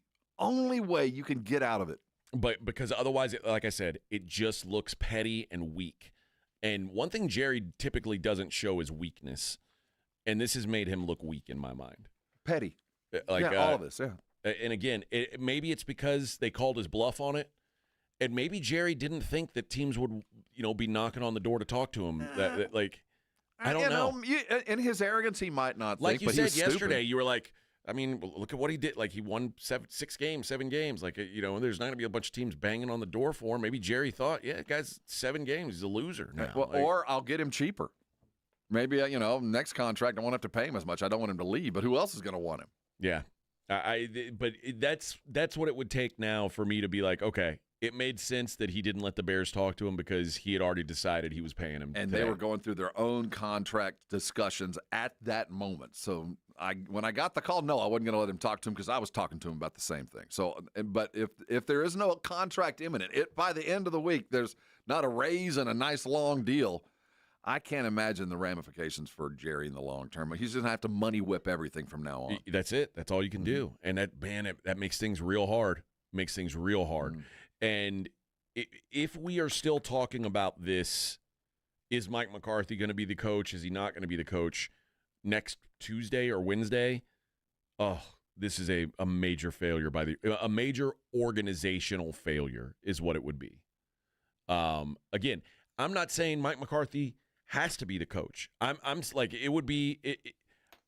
S5: way you can get out of it.
S3: But because otherwise, like I said, it just looks petty and weak. And one thing Jerry typically doesn't show is weakness. And this has made him look weak in my mind.
S5: Petty.
S3: Like,
S5: all of this, yeah.
S3: And again, maybe it's because they called his bluff on it. And maybe Jerry didn't think that teams would, be knocking on the door to talk to him. I don't know.
S5: In his arrogance, he might not
S3: like
S5: think,
S3: you said yesterday, you were like, I mean, look at what he did. Like, he won 7 games. Like, there's not going to be a bunch of teams banging on the door for him. Maybe Jerry thought, yeah, guy's 7 games. He's a loser now.
S5: Well, or I'll get him cheaper. Maybe, next contract, I won't have to pay him as much. I don't want him to leave, but who else is going to want him?
S3: Yeah. But that's what it would take now for me to be like, okay, it made sense that he didn't let the Bears talk to him because he had already decided he was paying him.
S5: And
S3: today.
S5: They were going through their own contract discussions at that moment. So when I got the call, no, I wasn't going to let him talk to him because I was talking to him about the same thing. So, but if there is no contract imminent, by the end of the week, there's not a raise and a nice long deal. I can't imagine the ramifications for Jerry in the long term. He's going to have to money whip everything from now on.
S3: That's it. That's all you can do. And that makes things real hard. And if we are still talking about this, is Mike McCarthy going to be the coach? Is he not going to be the coach next Tuesday or Wednesday? Oh, this is a major failure a major organizational failure is what it would be. Again, I'm not saying Mike McCarthy has to be the coach. I'm like, it would be.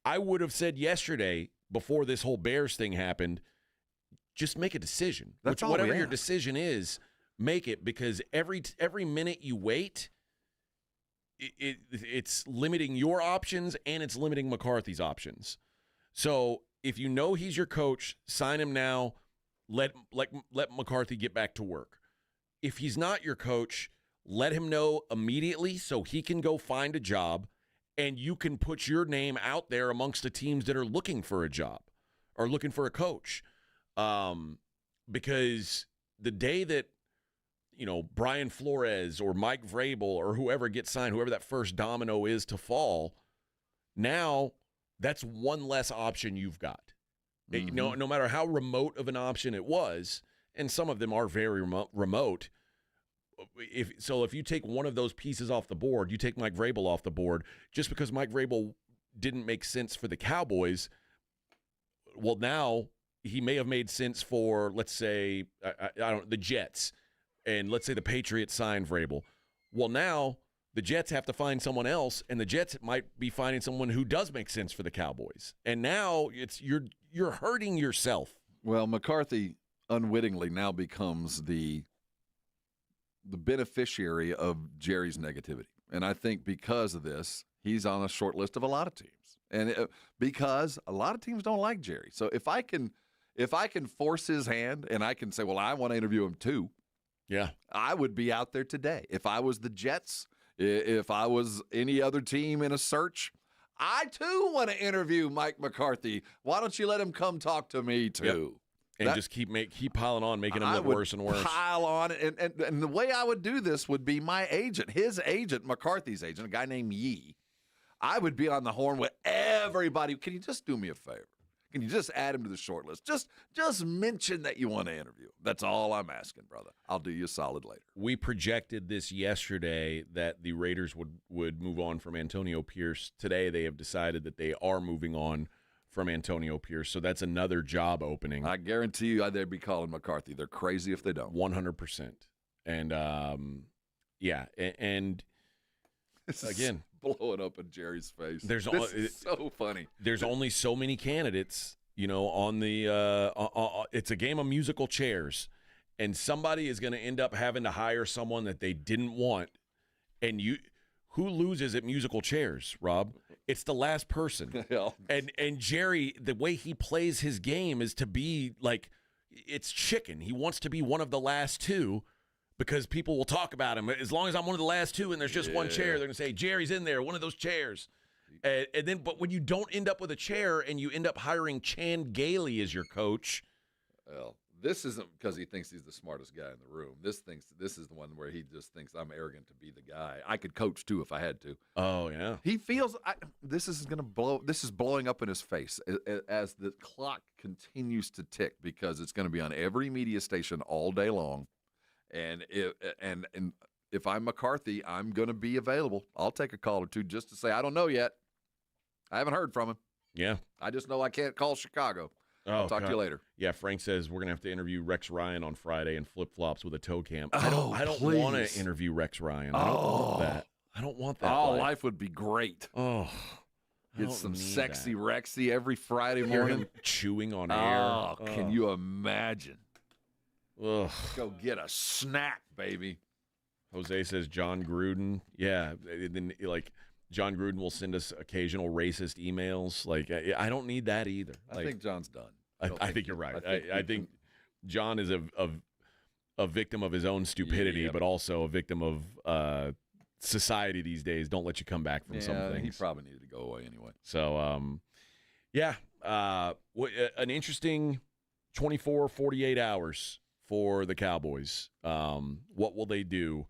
S3: I would have said yesterday before this whole Bears thing happened, just make a decision. Whatever your decision is, make it, because every minute you wait, it's limiting your options and it's limiting McCarthy's options. So if you know he's your coach, sign him now. Let McCarthy get back to work. If he's not your coach, let him know immediately so he can go find a job, and you can put your name out there amongst the teams that are looking for a job or looking for a coach. Because the day that, Brian Flores or Mike Vrabel or whoever gets signed, whoever that first domino is to fall, now that's one less option you've got. Mm-hmm. No matter how remote of an option it was, and some of them are very remote, if you take one of those pieces off the board, you take Mike Vrabel off the board, just because Mike Vrabel didn't make sense for the Cowboys, well, now he may have made sense for, let's say, the Jets, and let's say the Patriots signed Vrabel. Well, now the Jets have to find someone else, and the Jets might be finding someone who does make sense for the Cowboys. And now you're hurting yourself.
S5: Well, McCarthy unwittingly now becomes the beneficiary of Jerry's negativity. And I think because of this, he's on a short list of a lot of teams. And because a lot of teams don't like Jerry. So if I can force his hand and I can say, well, I want to interview him too.
S3: Yeah.
S5: I would be out there today. If I was the Jets, if I was any other team in a search, I too want to interview Mike McCarthy. Why don't you let him come talk to me too?
S3: Yep. And just keep piling on, making him look worse and worse.
S5: Pile on, and the way I would do this would be my agent, his agent, McCarthy's agent, a guy named Yee. I would be on the horn with everybody. Can you just do me a favor? Can you just add him to the short list? Just mention that you want to interview. That's all I'm asking, brother. I'll do you a solid later.
S3: We projected this yesterday that the Raiders would move on from Antonio Pierce. Today they have decided that they are moving on from Antonio Pierce, so that's another job opening.
S5: I guarantee you they'd be calling McCarthy. They're crazy if they don't.
S3: 100%. And, and again,
S5: blowing up in Jerry's face.
S3: This
S5: is so funny.
S3: There's only so many candidates, on the it's a game of musical chairs, and somebody is going to end up having to hire someone that they didn't want, and who loses at musical chairs, Rob? It's the last person. And Jerry, the way he plays his game is to be like, it's chicken. He wants to be one of the last two because people will talk about him. As long as I'm one of the last two and there's just one chair, they're going to say, Jerry's in there, one of those chairs. But when you don't end up with a chair and you end up hiring Chan Gailey as your coach.
S5: Well, this isn't because he thinks he's the smartest guy in the room. This is the one where he just thinks I'm arrogant to be the guy. I could coach too if I had to.
S3: Oh yeah.
S5: He feels this is going to blow. This is blowing up in his face as the clock continues to tick because it's going to be on every media station all day long. And if I'm McCarthy, I'm going to be available. I'll take a call or two just to say I don't know yet. I haven't heard from him.
S3: Yeah.
S5: I just know I can't call Chicago. I'll talk to you later.
S3: Yeah, Frank says we're going to have to interview Rex Ryan on Friday in flip-flops with a toe cam. I don't want to interview Rex Ryan. I don't want that. I don't want that.
S5: Oh, life would be great.
S3: Oh,
S5: get some sexy Rexy every Friday morning.
S3: Him chewing on air.
S5: Oh, can you imagine?
S3: Ugh.
S5: Go get a snack, baby.
S3: Jose says John Gruden. Yeah, then John Gruden will send us occasional racist emails. I don't need that either.
S5: I think John's done.
S3: I think you're right. I think John is a victim of his own stupidity, but also a victim of society these days. Don't let you come back from some things.
S5: He probably needed to go away anyway.
S3: So, an interesting 24, 48 hours for the Cowboys. What will they do?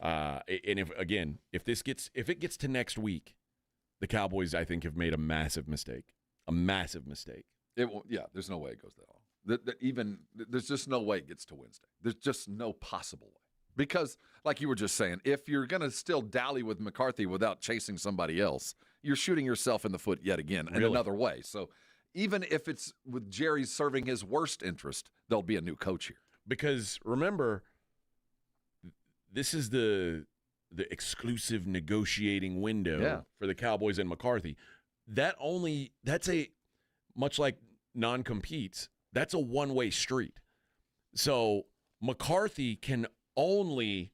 S3: And if it gets to next week, the Cowboys, I think, have made a massive mistake. A massive mistake.
S5: It won't. Yeah, there's no way it goes that long. There's just no way it gets to Wednesday. There's just no possible way. Because, like you were just saying, if you're going to still dally with McCarthy without chasing somebody else, you're shooting yourself in the foot yet again in another way. So even if it's with Jerry serving his worst interest, there'll be a new coach here.
S3: Because remember, this is the exclusive negotiating window for the Cowboys and McCarthy. That's a much like non-competes. That's a one-way street. So McCarthy can only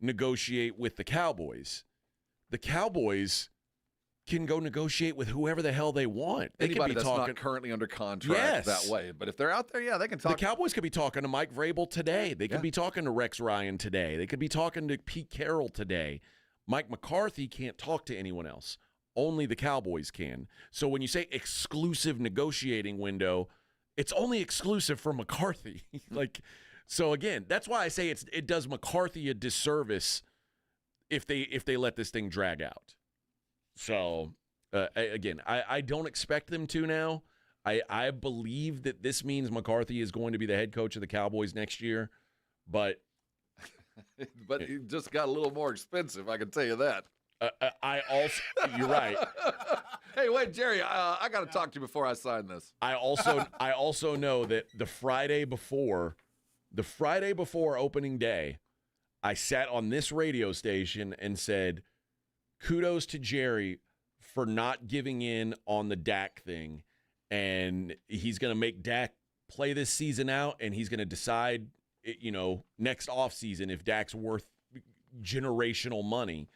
S3: negotiate with the Cowboys. The Cowboys can go negotiate with whoever the hell they want. They
S5: Anybody
S3: could be
S5: that's
S3: talking
S5: not currently under contract that way. But if they're out there, they can talk.
S3: The Cowboys could be talking to Mike Vrabel today. They could be talking to Rex Ryan today. They could be talking to Pete Carroll today. Mike McCarthy can't talk to anyone else. Only the Cowboys can. So when you say exclusive negotiating window, it's only exclusive for McCarthy. So again, that's why I say it does McCarthy a disservice if they let this thing drag out. So, again, I don't expect them to now. I believe that this means McCarthy is going to be the head coach of the Cowboys next year. But
S5: But it just got a little more expensive, I can tell you that.
S3: You're right.
S5: Hey, wait, Jerry, I got to talk to you before I sign this.
S3: I also know that the Friday before opening day, I sat on this radio station and said, kudos to Jerry for not giving in on the Dak thing. And he's going to make Dak play this season out, and he's going to decide, next offseason if Dak's worth generational money.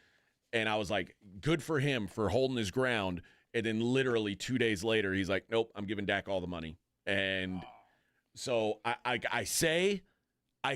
S3: And I was like, good for him for holding his ground. And then literally 2 days later, he's like, nope, I'm giving Dak all the money. And so I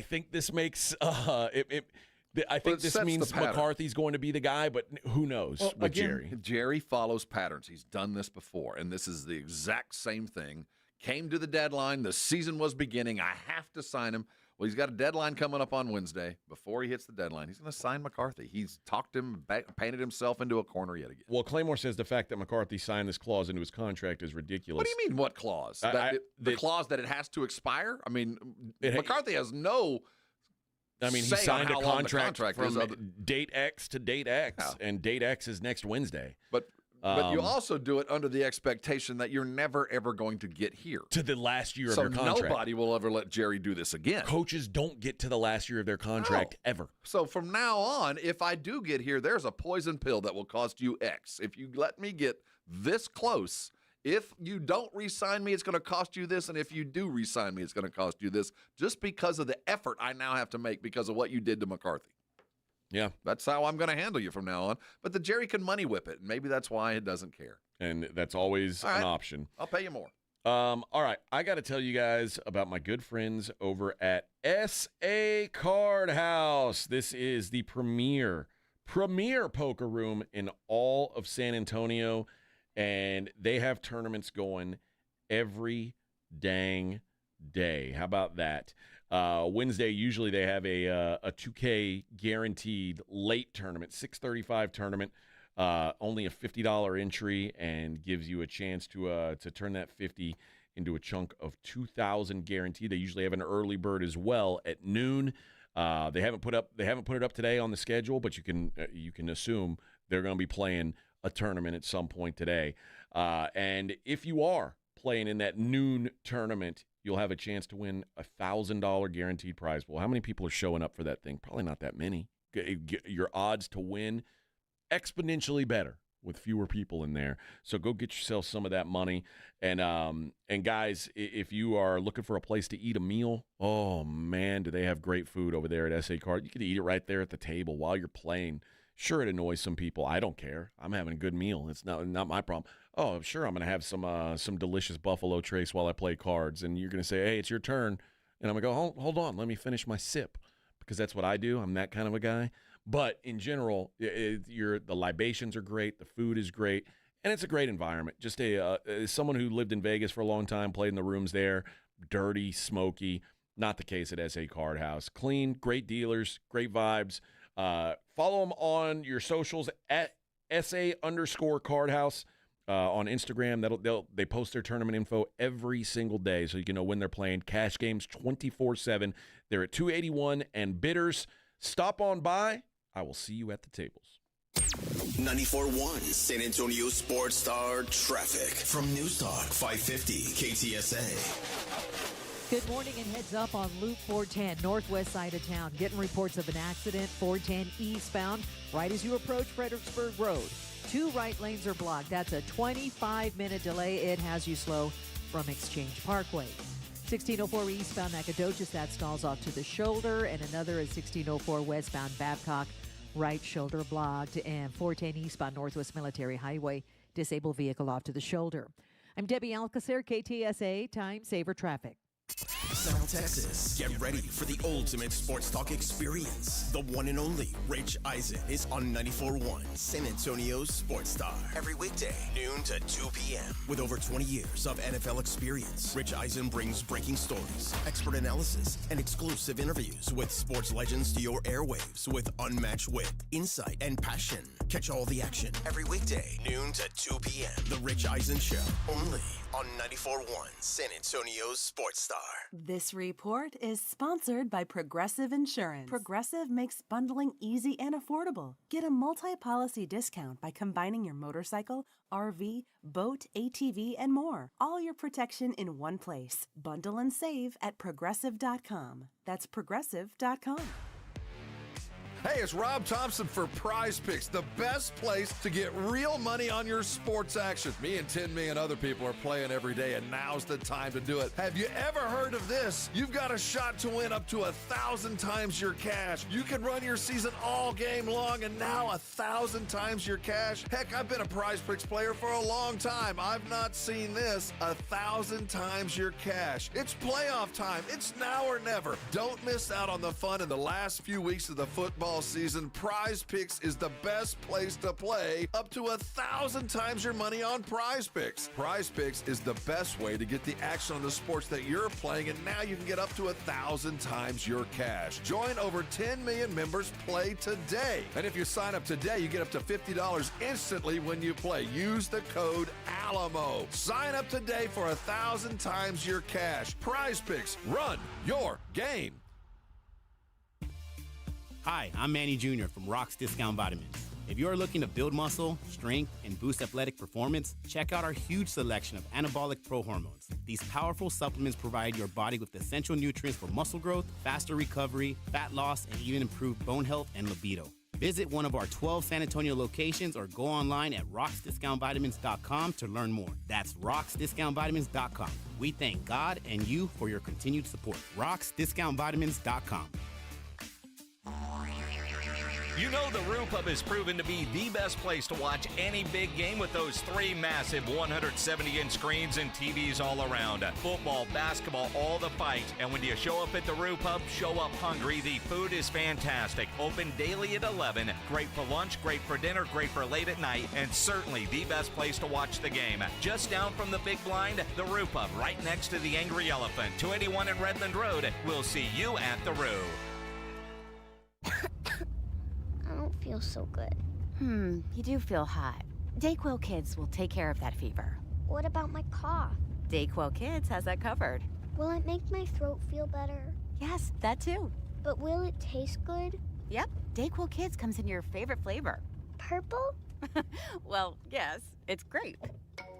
S3: think this makes I think this means McCarthy's going to be the guy, but who knows with Jerry.
S5: Jerry follows patterns. He's done this before, and this is the exact same thing. Came to the deadline. The season was beginning. I have to sign him. Well, he's got a deadline coming up on Wednesday. Before he hits the deadline, he's going to sign McCarthy. He's talked him back, painted himself into a corner yet again.
S3: Well, Claymore says the fact that McCarthy signed this clause into his contract is ridiculous.
S5: What do you mean, what clause? The clause that it has to expire? I mean, McCarthy has no...
S3: he signed a contract from date X to date X, and date X is next Wednesday.
S5: But you also do it under the expectation that you're never, ever going to get here.
S3: To the last year of their contract.
S5: So nobody will ever let Jerry do this again.
S3: Coaches don't get to the last year of their contract ever.
S5: So from now on, if I do get here, there's a poison pill that will cost you X. If you let me get this close, if you don't re-sign me, it's going to cost you this. And if you do re-sign me, it's going to cost you this, just because of the effort I now have to make because of what you did to McCarthy.
S3: Yeah.
S5: That's how I'm going to handle you from now on. But the Jerry can money whip it. And maybe that's why it doesn't care.
S3: And that's always an option.
S5: I'll pay you more.
S3: All right. I got to tell you guys about my good friends over at SA Card House. This is the premier poker room in all of San Antonio. And they have tournaments going every dang day. How about that? Wednesday, usually they have a 2K guaranteed late tournament, 6:35 tournament, only a $50 entry, and gives you a chance to turn that 50 into a chunk of 2,000 guaranteed. They usually have an early bird as well at noon. They haven't put it up today on the schedule, but you can assume they're going to be playing a tournament at some point today. And if you are playing in that noon tournament, you'll have a chance to win a $1,000 guaranteed prize pool. How many people are showing up for that thing? Probably not that many. Your odds to win exponentially better with fewer people in there. So go get yourself some of that money. And guys, if you are looking for a place to eat a meal, oh man, do they have great food over there at SA Card. You can eat it right there at the table while you're playing. Sure, it annoys some people. I don't care. I'm having a good meal. It's not my problem. Oh, sure, I'm going to have some delicious Buffalo Trace while I play cards. And you're going to say, hey, it's your turn. And I'm going to go, hold on, let me finish my sip. Because that's what I do. I'm that kind of a guy. But in general, the libations are great. The food is great. And it's a great environment. Just someone who lived in Vegas for a long time, played in the rooms there, dirty, smoky. Not the case at SA Card House. Clean, great dealers, great vibes. Follow them on your socials at SA_Cardhouse on Instagram. They post their tournament info every single day, so you can know when they're playing. Cash games 24/7. They're at 281 and Bitters. Stop on by. I will see you at the tables.
S4: 94.1 San Antonio Sports Star Traffic from News Talk 550 KTSA.
S13: Good morning and heads up on Loop 410, northwest side of town. Getting reports of an accident, 410 eastbound, right as you approach Fredericksburg Road. 2 right lanes are blocked. That's a 25-minute delay. It has you slow from Exchange Parkway. 1604 eastbound Nacogdoches, that stalls off to the shoulder, and another is 1604 westbound Babcock, right shoulder blocked, and 410 eastbound Northwest Military Highway, disabled vehicle off to the shoulder. I'm Debbie Alcacer, KTSA, Time Saver Traffic.
S4: South Texas, get ready for the ultimate sports talk experience. The one and only Rich Eisen is on 94.1 San Antonio's Sports Star. Every weekday, noon to 2 p.m. With over 20 years of NFL experience, Rich Eisen brings breaking stories, expert analysis, and exclusive interviews with sports legends to your airwaves with unmatched wit, insight, and passion. Catch all the action every weekday, noon to 2 p.m. The Rich Eisen Show, only on 94.1 San Antonio's Sports Star.
S18: This report is sponsored by Progressive Insurance. Progressive makes bundling easy and affordable. Get a multi-policy discount by combining your motorcycle, RV, boat, ATV, and more. All your protection in one place. Bundle and save at Progressive.com. That's Progressive.com.
S2: Hey, it's Rob Thompson for Prize Picks, the best place to get real money on your sports action. Me and 10 million other people are playing every day, and now's the time to do it. Have you ever heard of this? You've got a shot to win up to 1,000 times your cash. You can run your season all game long, and now 1,000 times your cash. Heck, I've been a Prize Picks player for a long time. I've not seen this. 1,000 times your cash. It's playoff time. It's now or never. Don't miss out on the fun in the last few weeks of the football season. Prize Picks is the best place to play. Up to 1,000 times your money on Prize Picks. Prize Picks is the best way to get the action on the sports that you're playing, and now you can get up to 1,000 times your cash. Join over 10 million members. Play today. And if you sign up today, you get up to $50 instantly when you play. Use the code ALAMO. Sign up today for 1,000 times your cash. Prize Picks. Run your game.
S19: Hi, I'm Manny Jr. from Rock's Discount Vitamins. If you're looking to build muscle, strength, and boost athletic performance, check out our huge selection of anabolic pro hormones. These powerful supplements provide your body with essential nutrients for muscle growth, faster recovery, fat loss, and even improved bone health and libido. Visit one of our 12 San Antonio locations or go online at rocksdiscountvitamins.com to learn more. That's rocksdiscountvitamins.com. We thank God and you for your continued support. rocksdiscountvitamins.com.
S17: You know the Roo Pub has proven to be the best place to watch any big game with those 3 massive 170-inch screens and TVs all around. Football, basketball, all the fight. And when you show up at the Roo Pub, show up hungry. The food is fantastic. Open daily at 11. Great for lunch, great for dinner, great for late at night, and certainly the best place to watch the game. Just down from the big blind, the Roo Pub, right next to the Angry Elephant. 281 in Redland Road. We'll see you at the Roo.
S21: I don't feel so good.
S22: You do feel hot. Dayquil Kids will take care of that fever.
S21: What about my cough?
S22: Dayquil Kids has that covered.
S21: Will it make my throat feel better?
S22: Yes, that too.
S21: But will it taste good?
S22: Yep, Dayquil Kids comes in your favorite flavor.
S21: Purple?
S22: Well, yes, it's grape.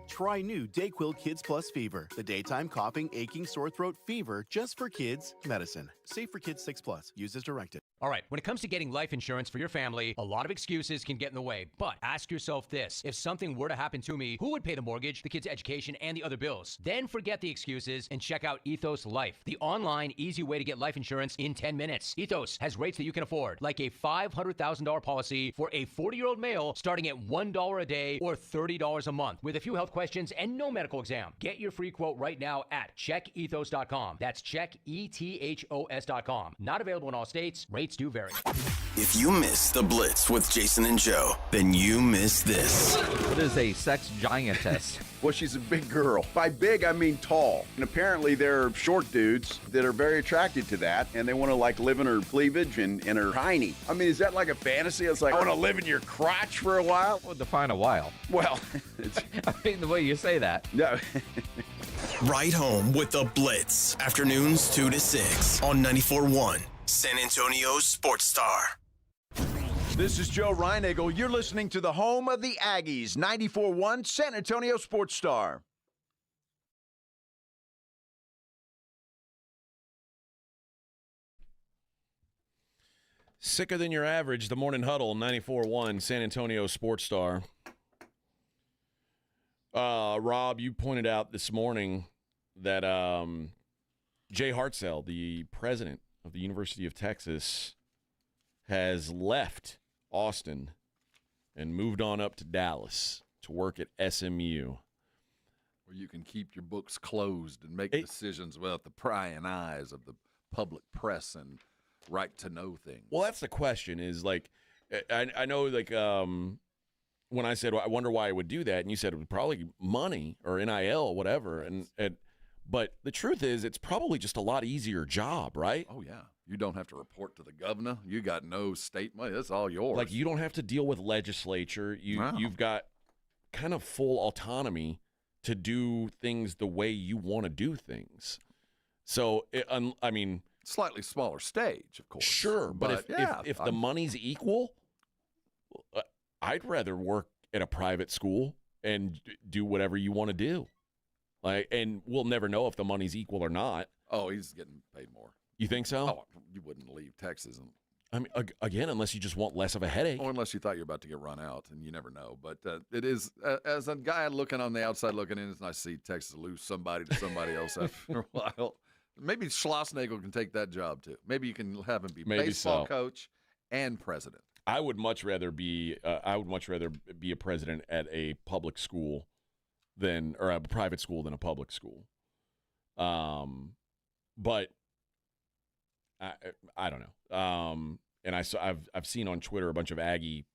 S23: Try new Dayquil Kids Plus Fever, the daytime coughing, aching, sore throat fever just for kids medicine. Safe for kids 6+. Use as directed.
S24: All right, when it comes to getting life insurance for your family, a lot of excuses can get in the way. But ask yourself this. If something were to happen to me, who would pay the mortgage, the kids' education, and the other bills? Then forget the excuses and check out Ethos Life, the online, easy way to get life insurance in 10 minutes. Ethos has rates that you can afford, like a $500,000 policy for a 40-year-old male starting at $1 a day or $30 a month, with a few health questions and no medical exam. Get your free quote right now at checkethos.com. That's checkethos.com. Not available in all states. Rates do vary.
S4: If you miss the Blitz with Jason and Joe, then you miss this.
S14: What is a sex giantess? Well, she's a big girl. By big, I mean tall. And apparently there are short dudes that are very attracted to that, and they want to live in her cleavage and her tiny. I mean, is that like a fantasy? It's like, I want to live in your crotch for a while?
S27: Well, define a while.
S14: Well,
S27: I mean, the way you say that.
S14: No.
S4: Ride home with the Blitz. Afternoons 2 to 6 on 94.1 San Antonio's Sports Star.
S14: This is Joe Reinagle. You're listening to the home of the Aggies, 94.1 San Antonio Sports Star.
S3: Sicker than your average, the Morning Huddle, 94.1 San Antonio Sports Star. Rob, you pointed out this morning that Jay Hartzell, the president of the University of Texas, has left Austin and moved on up to Dallas to work at SMU.
S5: Where you can keep your books closed and make decisions without the prying eyes of the public press and right to know things.
S3: Well, that's the question is, I know, when I said, well, I wonder why I would do that, and you said it was probably money or NIL, whatever. But the truth is, it's probably just a lot easier job, right?
S5: Oh, yeah. You don't have to report to the governor. You got no state money. That's all yours.
S3: Like, you don't have to deal with legislature. You've got kind of full autonomy to do things the way you want to do things. So,
S5: slightly smaller stage, of course.
S3: Sure, but if the money's equal, I'd rather work at a private school and do whatever you want to do. And we'll never know if the money's equal or not.
S5: Oh, he's getting paid more.
S3: You think so?
S5: Oh, you wouldn't leave Texas.
S3: Again, unless you just want less of a headache.
S5: Or unless you thought you were about to get run out, and you never know. But it is, as a guy looking on the outside looking in, and I see Texas lose somebody to somebody else after a while. Maybe Schlossnagle can take that job, too. Maybe you can have him be baseball coach and president.
S3: I would much rather be a president at a public school or a private school than a public school. But I don't know. And I've seen on Twitter a bunch of Aggie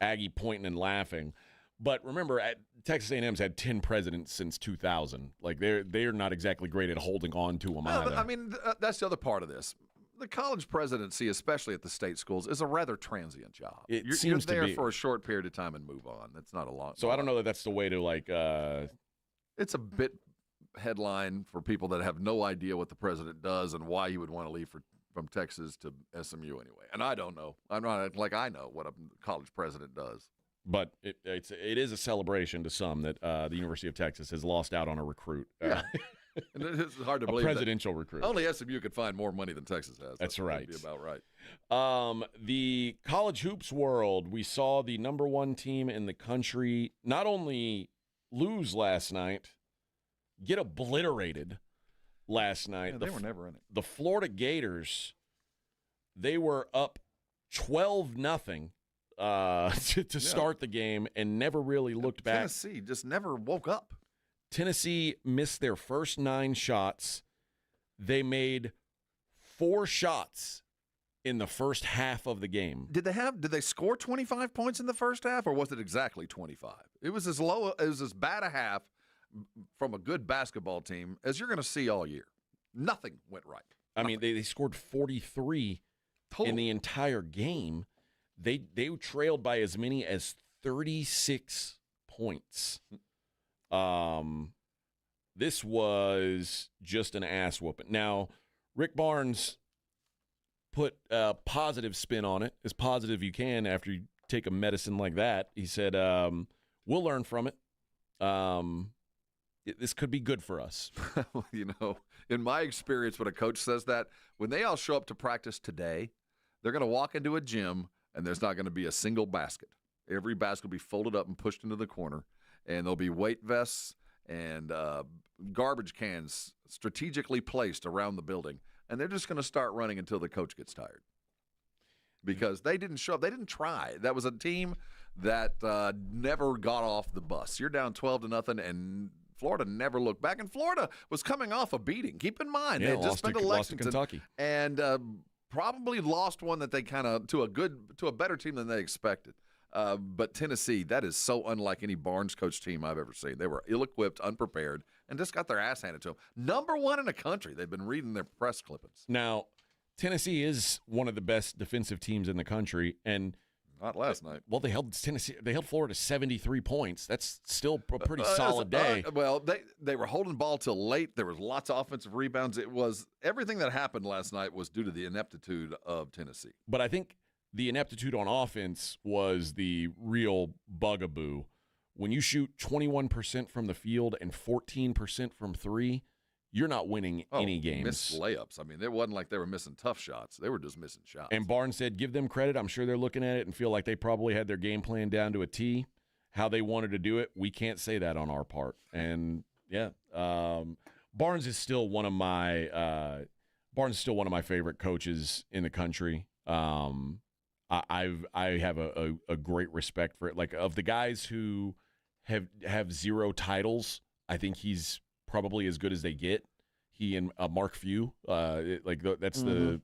S3: Aggie pointing and laughing. But remember, Texas A&M's had 10 presidents since 2000. Like they're not exactly great at holding on to them either.
S5: I mean, that's the other part of this. The college presidency, especially at the state schools, is a rather transient job. You're there for a short period of time and move on. That's not a long.
S3: So I don't know that that's the way to
S5: It's a bit headline for people that have no idea what the president does and why he would want to leave from Texas to SMU anyway. And I don't know. I'm not like I know what a college president does.
S3: But it is a celebration to some that the University of Texas has lost out on a recruit.
S5: Yeah. And it's hard to believe.
S3: A presidential recruit.
S5: Only SMU could find more money than Texas has.
S3: That's right.
S5: That'd be about right.
S3: The college hoops world, we saw the number one team in the country not only lose last night, get obliterated last night.
S5: Yeah, they were never in it.
S3: The Florida Gators, they were up 12-0 to start the game and never really looked back.
S5: Tennessee just never woke up.
S3: Tennessee missed their first 9 shots. They made 4 shots in the first half of the game.
S5: Did they score 25 points in the first half, or was it exactly 25? It was as bad a half from a good basketball team as you're going to see all year. Nothing went right.
S3: I mean, they scored 43 in the entire game. They trailed by as many as 36 points. This was just an ass whooping. Now, Rick Barnes put a positive spin on it, as positive you can after you take a medicine like that. He said, we'll learn from it. This could be good for us.
S5: In my experience, when a coach says that, when they all show up to practice today, they're going to walk into a gym, and there's not going to be a single basket. Every basket will be folded up and pushed into the corner. And there'll be weight vests and garbage cans strategically placed around the building. And they're just going to start running until the coach gets tired. Because they didn't show up. They didn't try. That was a team that never got off the bus. You're down 12-0, and Florida never looked back. And Florida was coming off a beating. Keep in mind, they had just been to Lexington.
S3: Lost to Kentucky.
S5: And probably lost one that they kind of to a better team than they expected. But Tennessee, that is so unlike any Barnes coach team I've ever seen. They were ill-equipped, unprepared, and just got their ass handed to them. Number one in the country. They've been reading their press clippings.
S3: Now, Tennessee is one of the best defensive teams in the country, and
S5: not last night.
S3: Well, they held Florida 73 points. That's still a pretty solid day.
S5: Well, they were holding ball till late. There was lots of offensive rebounds. It was everything that happened last night was due to the ineptitude of Tennessee.
S3: But I think the ineptitude on offense was the real bugaboo. When you shoot 21% from the field and 14% from 3, you're not winning any games.
S5: Missed layups. I mean, it wasn't like they were missing tough shots. They were just missing shots.
S3: And Barnes said, give them credit. I'm sure they're looking at it and feel like they probably had their game plan down to a T. How they wanted to do it, we can't say that on our part. And, yeah, Barnes is still one of my favorite coaches in the country. I have a great respect for it. Like, of the guys who have 0 titles, I think he's probably as good as they get. He and Mark Few, that's the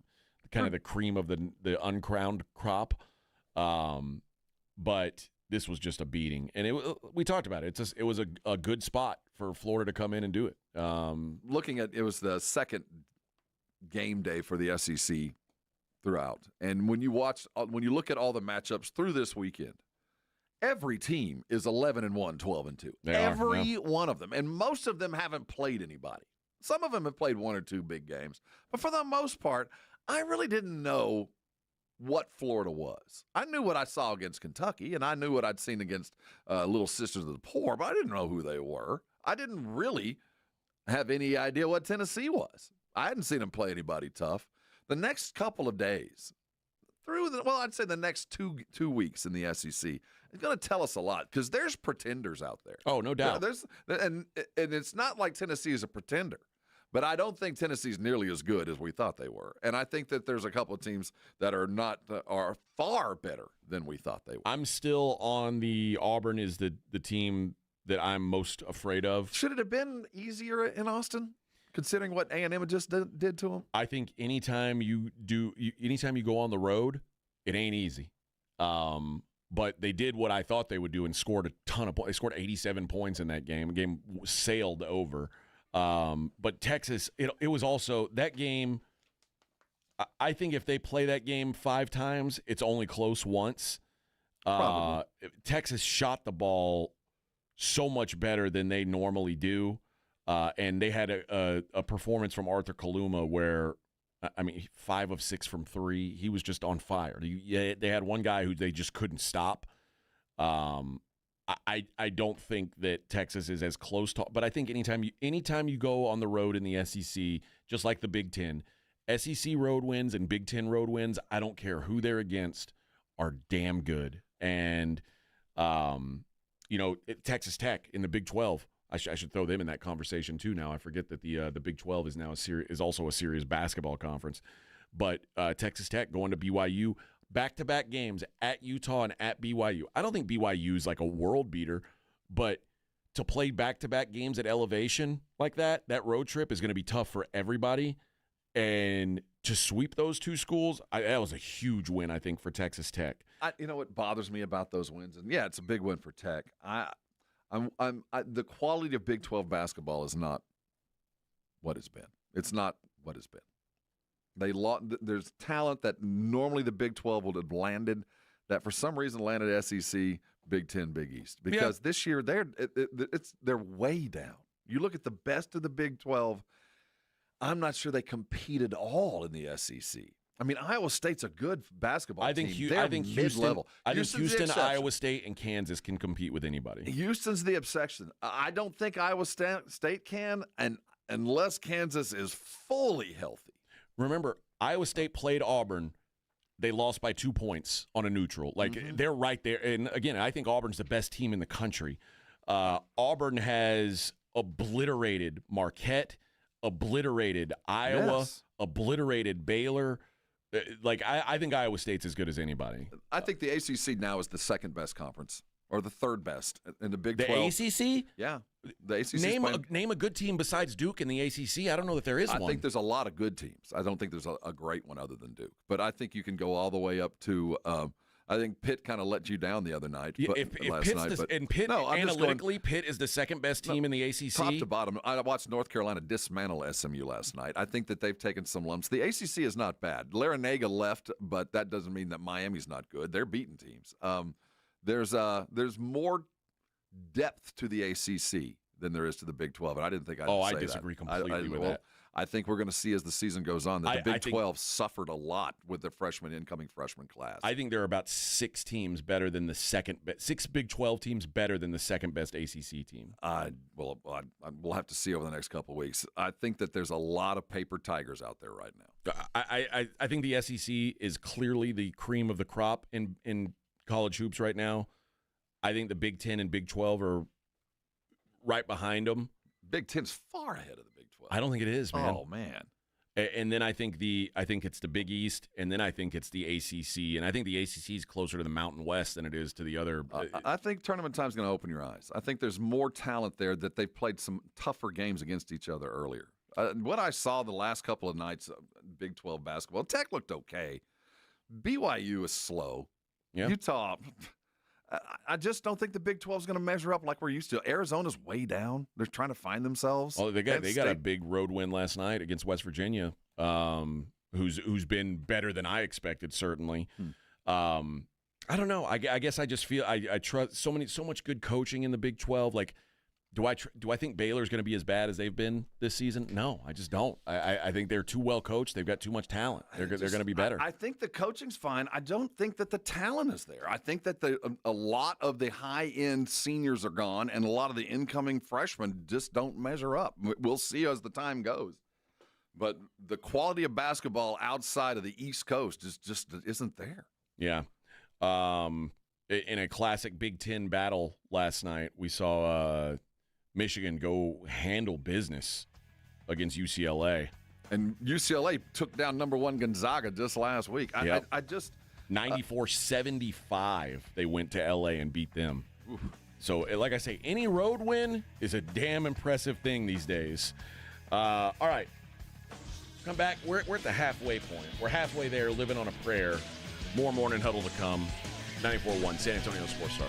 S3: kind of the cream of the uncrowned crop. But this was just a beating, and we talked about it. It was a good spot for Florida to come in and do it.
S5: Looking at it was the second game day for the SEC throughout, and when you look at all the matchups through this weekend, every team is 11-1, 12-2. Every one of them. And most of them haven't played anybody. Some of them have played one or two big games. But for the most part, I really didn't know what Florida was. I knew what I saw against Kentucky, and I knew what I'd seen against Little Sisters of the Poor, but I didn't know who they were. I didn't really have any idea what Tennessee was. I hadn't seen them play anybody tough. The next couple of days, I'd say the next two weeks in the SEC, it's going to tell us a lot because there's pretenders out there.
S3: Oh, no doubt.
S5: And it's not like Tennessee is a pretender, but I don't think Tennessee's nearly as good as we thought they were. And I think that there's a couple of teams that are far better than we thought they were.
S3: I'm still on the Auburn is the team that I'm most afraid of.
S5: Should it have been easier in Austin, considering what A&M just did to them?
S3: I think anytime you go on the road, it ain't easy. But they did what I thought they would do and scored a ton of points. They scored 87 points in that game. The game sailed over. But Texas, it was also that game. I think if they play that game 5 times, it's only close once. Texas shot the ball so much better than they normally do. And they had a performance from Arthur Kaluma where, 5 of 6 from 3. He was just on fire. They had one guy who they just couldn't stop. I don't think that Texas is as close to, but I think anytime you go on the road in the SEC, just like the Big Ten, SEC road wins and Big Ten road wins, I don't care who they're against, are damn good. And Texas Tech in the Big 12. I should throw them in that conversation too. Now I forget that the Big 12 is now is also a serious basketball conference, but Texas Tech going to BYU, back-to-back games at Utah and at BYU. I don't think BYU is like a world beater, but to play back-to-back games at elevation like that road trip is going to be tough for everybody. And to sweep those two schools, that was a huge win, I think, for Texas Tech.
S5: You know what bothers me about those wins? And yeah, it's a big win for Tech. The quality of Big 12 basketball is not what it's been. It's not what it's been. There's talent that normally the Big 12 would have landed, that for some reason landed SEC, Big 10, Big East. Because this year they're way down. You look at the best of the Big 12, I'm not sure they compete at all in the SEC. Iowa State's a good basketball team. I think mid-level.
S3: Houston, Iowa State, and Kansas can compete with anybody.
S5: Houston's the exception. I don't think Iowa State can, and unless Kansas is fully healthy.
S3: Remember, Iowa State played Auburn. They lost by 2 points on a neutral. They're right there. And, again, I think Auburn's the best team in the country. Auburn has obliterated Marquette, obliterated Iowa, obliterated Baylor. I think Iowa State's as good as anybody.
S5: I think the ACC now is the second best conference, or the third best in the Big 12.
S3: The ACC?
S5: Yeah. The ACC.
S3: Name a good team besides Duke in the ACC. I don't know that there is one.
S5: I think there's a lot of good teams. I don't think there's a great one other than Duke. But I think you can go all the way up to I think Pitt kind of let you down the other night.
S3: Analytically, Pitt is the second best team in the ACC.
S5: Top to bottom, I watched North Carolina dismantle SMU last night. I think that they've taken some lumps. The ACC is not bad. Larinaga left, but that doesn't mean that Miami's not good. They're beating teams. There's more depth to the ACC than there is to the Big 12, and I didn't think I'd say that.
S3: I disagree completely with that.
S5: I think we're going to see as the season goes on that the Big 12 suffered a lot with the incoming freshman class.
S3: I think there are about 6 teams better than the six Big 12 teams better than the second best ACC team.
S5: We'll have to see over the next couple of weeks. I think that there's a lot of paper tigers out there right now.
S3: I think the SEC is clearly the cream of the crop in college hoops right now. I think the Big 10 and Big 12 are right behind them.
S5: Big 10's far ahead of the Big 12.
S3: I don't think it is, man.
S5: Oh, man.
S3: And then I think it's the Big East, and then I think it's the ACC, and I think the ACC is closer to the Mountain West than it is to the other.
S5: I think tournament time's going to open your eyes. I think there's more talent there that they've played some tougher games against each other earlier. What I saw the last couple of nights of Big 12 basketball, Tech looked okay. BYU is slow.
S3: Yeah.
S5: Utah, I just don't think the Big 12 is going to measure up like we're used to. Arizona's way down. They're trying to find themselves.
S3: Oh, they got a big road win last night against West Virginia, who's been better than I expected, certainly. I don't know. I guess I just feel I trust so much good coaching in the Big 12. Like, do I think Baylor's going to be as bad as they've been this season? No, I just don't. I think they're too well coached. They've got too much talent. They're going to be better.
S5: I think the coaching's fine. I don't think that the talent is there. I think that a lot of the high-end seniors are gone, and a lot of the incoming freshmen just don't measure up. We'll see as the time goes. But the quality of basketball outside of the East Coast isn't there.
S3: Yeah. In a classic Big Ten battle last night, we saw Michigan go handle business against UCLA.
S5: And UCLA took down number 1 Gonzaga just last week.
S3: Yep.
S5: I just
S3: 94-75, they went to LA and beat them. Oof. So, like I say, any road win is a damn impressive thing these days. All right. Come back. We're at the halfway point. We're halfway there, living on a prayer. More Morning Huddle to come. 94.1 San Antonio Sports Star.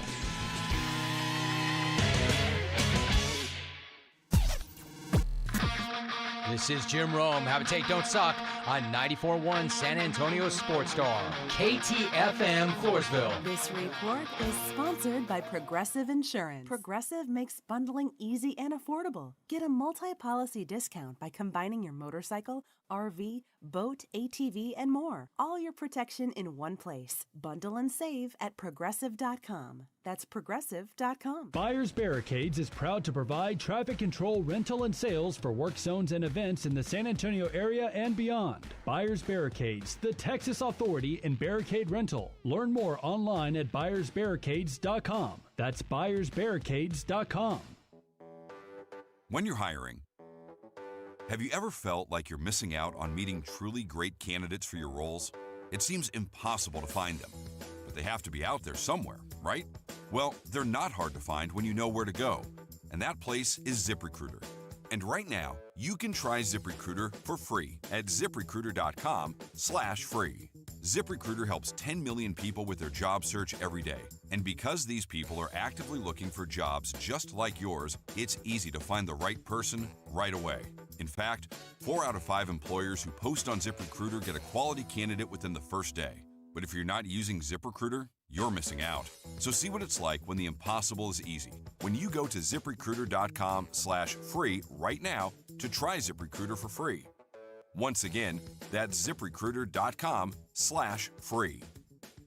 S24: This is Jim Rome. Have a take, don't suck on 94.1 San Antonio Sports Star. KTFM Floresville.
S18: This report is sponsored by Progressive Insurance. Progressive makes bundling easy and affordable. Get a multi-policy discount by combining your motorcycle, RV, boat, ATV, and more. All your protection in one place. Bundle and save at Progressive.com. That's Progressive.com.
S1: Buyers Barricades is proud to provide traffic control, rental, and sales for work zones and events in the San Antonio area and beyond. Buyers Barricades, the Texas authority in barricade rental. Learn more online at buyersbarricades.com. That's buyersbarricades.com.
S9: When you're hiring, have you ever felt like you're missing out on meeting truly great candidates for your roles? It seems impossible to find them, but they have to be out there somewhere, right? Well, they're not hard to find when you know where to go, and that place is ZipRecruiter. And right now, you can try ZipRecruiter for free at ZipRecruiter.com/free. ZipRecruiter helps 10 million people with their job search every day. And because these people are actively looking for jobs just like yours, it's easy to find the right person right away. In fact, 4 out of 5 employers who post on ZipRecruiter get a quality candidate within the first day. But if you're not using ZipRecruiter, you're missing out. So see what it's like when the impossible is easy. When you go to ZipRecruiter.com/free right now to try ZipRecruiter for free. Once again, that's ZipRecruiter.com/free.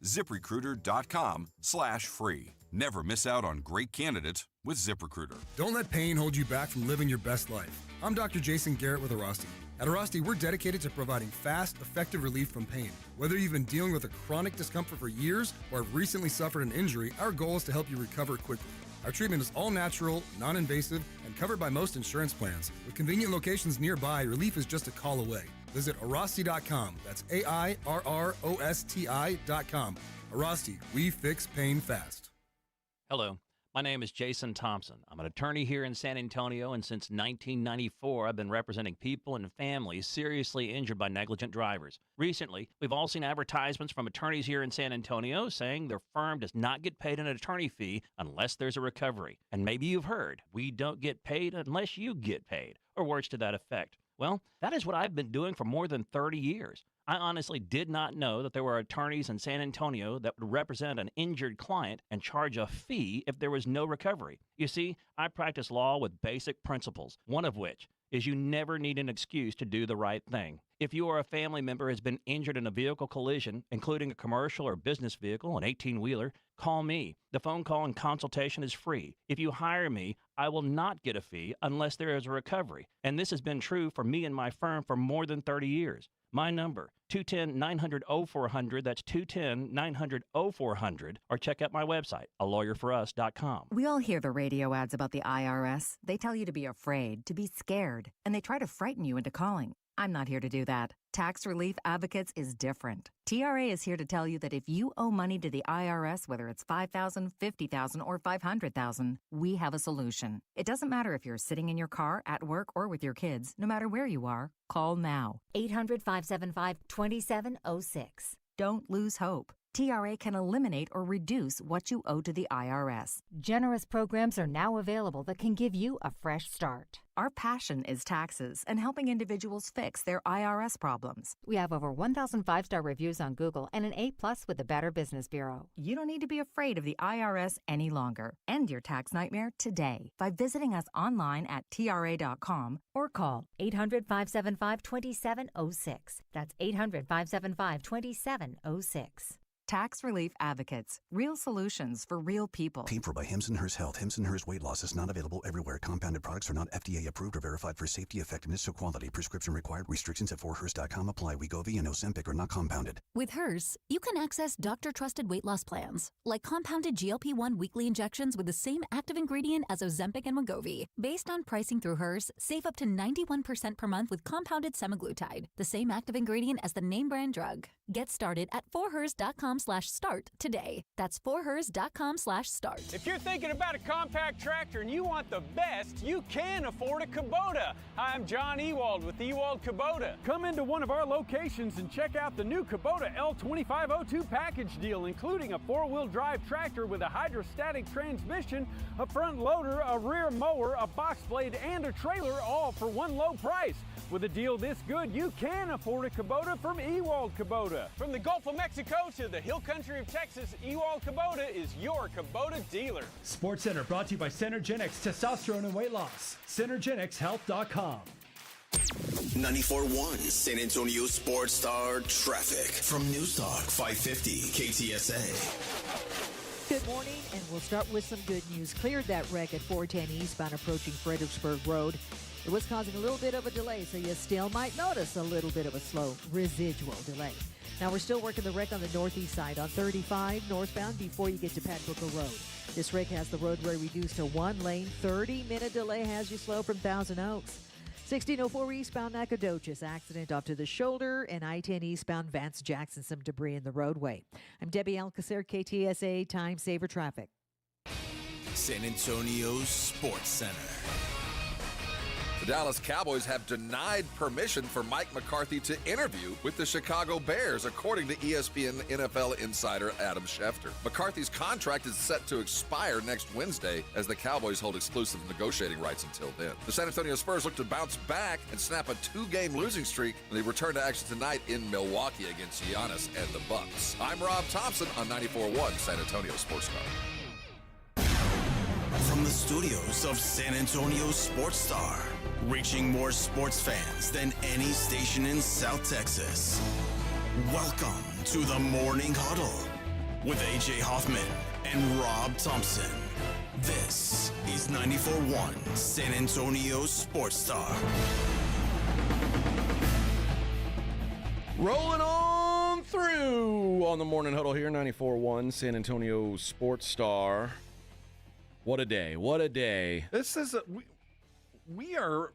S9: ZipRecruiter.com/free. Never miss out on great candidates with ZipRecruiter.
S10: Don't let pain hold you back from living your best life. I'm Dr. Jason Garrett with Airrosti. At Airrosti, we're dedicated to providing fast, effective relief from pain. Whether you've been dealing with a chronic discomfort for years or have recently suffered an injury, our goal is to help you recover quickly. Our treatment is all natural, non-invasive, and covered by most insurance plans. With convenient locations nearby, relief is just a call away. Visit Airrosti.com. That's AIRROSTI.com. Airrosti, we fix pain fast.
S12: Hello, my name is Jason Thompson. I'm an attorney here in San Antonio, and since 1994, I've been representing people and families seriously injured by negligent drivers. Recently, we've all seen advertisements from attorneys here in San Antonio saying their firm does not get paid an attorney fee unless there's a recovery. And maybe you've heard, we don't get paid unless you get paid, or words to that effect. Well, that is what I've been doing for more than 30 years. I honestly did not know that there were attorneys in San Antonio that would represent an injured client and charge a fee if there was no recovery. You see, I practice law with basic principles, one of which is you never need an excuse to do the right thing. If you or a family member has been injured in a vehicle collision, including a commercial or business vehicle, an 18-wheeler, call me. The phone call and consultation is free. If you hire me, I will not get a fee unless there is a recovery. And this has been true for me and my firm for more than 30 years. My number, 210-900-0400, that's 210-900-0400, or check out my website, alawyerforus.com.
S20: We all hear the radio ads about the IRS. They tell you to be afraid, to be scared, and they try to frighten you into calling. I'm not here to do that. Tax Relief Advocates is different. TRA is here to tell you that if you owe money to the IRS, whether it's $5,000, $50,000, or $500,000, we have a solution. It doesn't matter if you're sitting in your car, at work, or with your kids. No matter where you are, call now.
S25: 800-575-2706.
S20: Don't lose hope. TRA can eliminate or reduce what you owe to the IRS.
S6: Generous programs are now available that can give you a fresh start.
S20: Our passion is taxes and helping individuals fix their IRS problems.
S6: We have over 1,000 5-star reviews on Google and an A+ with the Better Business Bureau.
S20: You don't need to be afraid of the IRS any longer. End your tax nightmare today by visiting us online at TRA.com
S6: or call 800-575-2706. That's 800-575-2706.
S20: Tax Relief Advocates. Real solutions for real people.
S8: Paid for by Hims & Hers Health. Hims & Hers Weight Loss is not available everywhere. Compounded products are not FDA approved or verified for safety, effectiveness, or quality. Prescription required. Restrictions at forhers.com apply. Wegovy and Ozempic are not compounded.
S11: With Hers, you can access doctor-trusted weight loss plans, like compounded GLP-1 weekly injections with the same active ingredient as Ozempic and Wegovy. Based on pricing through Hers, save up to 91% per month with compounded semaglutide, the same active ingredient as the name brand drug. Get started at forhers.com/start today. That's forhers.com/start.
S15: If you're thinking about a compact tractor and you want the best, you can afford a Kubota. Hi, I'm John Ewald with Ewald Kubota. Come into one of our locations and check out the new Kubota L2502 package deal, including a 4-wheel drive tractor with a hydrostatic transmission, a front loader, a rear mower, a box blade, and a trailer, all for one low price. With a deal this good, you can afford a Kubota from Ewald Kubota. From the Gulf of Mexico to the hill country of Texas, Ewald Kubota is your Kubota dealer.
S1: Sports Center brought to you by Synergenics Testosterone and Weight Loss. Synergenicshealth.com.
S4: 94.1 San Antonio Sports Star Traffic from News Talk 550 KTSA.
S13: Good morning, and we'll start with some good news. Cleared that wreck at 410 eastbound approaching Fredericksburg Road. It was causing a little bit of a delay, so you still might notice a little bit of a slow residual delay. Now, we're still working the wreck on the northeast side on 35 northbound before you get to Pat Booker Road. This wreck has the roadway reduced to one lane. 30-minute delay has you slow from Thousand Oaks. 1604 eastbound Nacogdoches, accident off to the shoulder, and I-10 eastbound Vance Jackson, some debris in the roadway. I'm Debbie Alcacer, KTSA Time Saver Traffic.
S4: San Antonio Sports Center.
S2: The Dallas Cowboys have denied permission for Mike McCarthy to interview with the Chicago Bears, according to ESPN NFL insider Adam Schefter. McCarthy's contract is set to expire next Wednesday as the Cowboys hold exclusive negotiating rights until then. The San Antonio Spurs look to bounce back and snap a 2-game losing streak when they return to action tonight in Milwaukee against Giannis and the Bucks. I'm Rob Thompson on 94.1 San Antonio Sports Star.
S4: From the studios of San Antonio Sports Star, reaching more sports fans than any station in South Texas. Welcome to the Morning Huddle with AJ Hoffman and Rob Thompson. This is 94.1 San Antonio Sports Star.
S3: Rolling on through on the Morning Huddle here, 94.1 San Antonio Sports Star. What a day. What a day.
S5: This is we are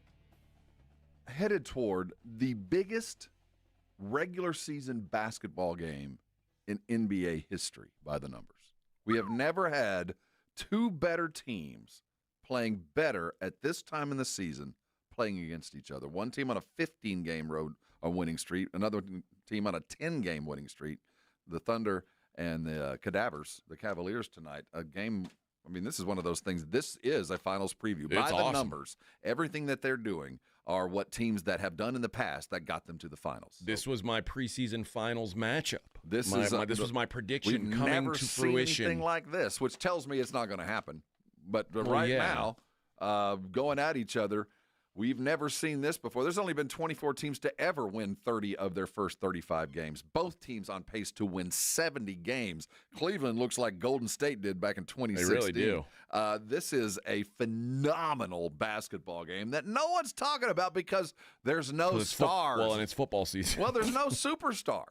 S5: headed toward the biggest regular season basketball game in NBA history by the numbers. We have never had two better teams playing better at this time in the season playing against each other. One team on a 15-game road winning streak, another team on a 10-game winning streak. The Thunder and the Cadavers, the Cavaliers tonight, a game. I mean, this is one of those things. This is a finals preview. By the
S3: awesome.
S5: numbers, everything that they're doing are what teams that have done in the past that got them to the finals.
S3: This was my preseason finals matchup. This was my prediction
S5: we've
S3: coming
S5: never
S3: to
S5: seen
S3: fruition.
S5: anything like this, which tells me it's not going to happen. But now, going at each other, we've never seen this before. There's only been 24 teams to ever win 30 of their first 35 games. Both teams on pace to win 70 games. Cleveland looks like Golden State did back in 2016.
S3: They really do.
S5: This is a phenomenal basketball game that no one's talking about because there's no stars.
S3: Well, and it's football season.
S5: Well, there's no superstars.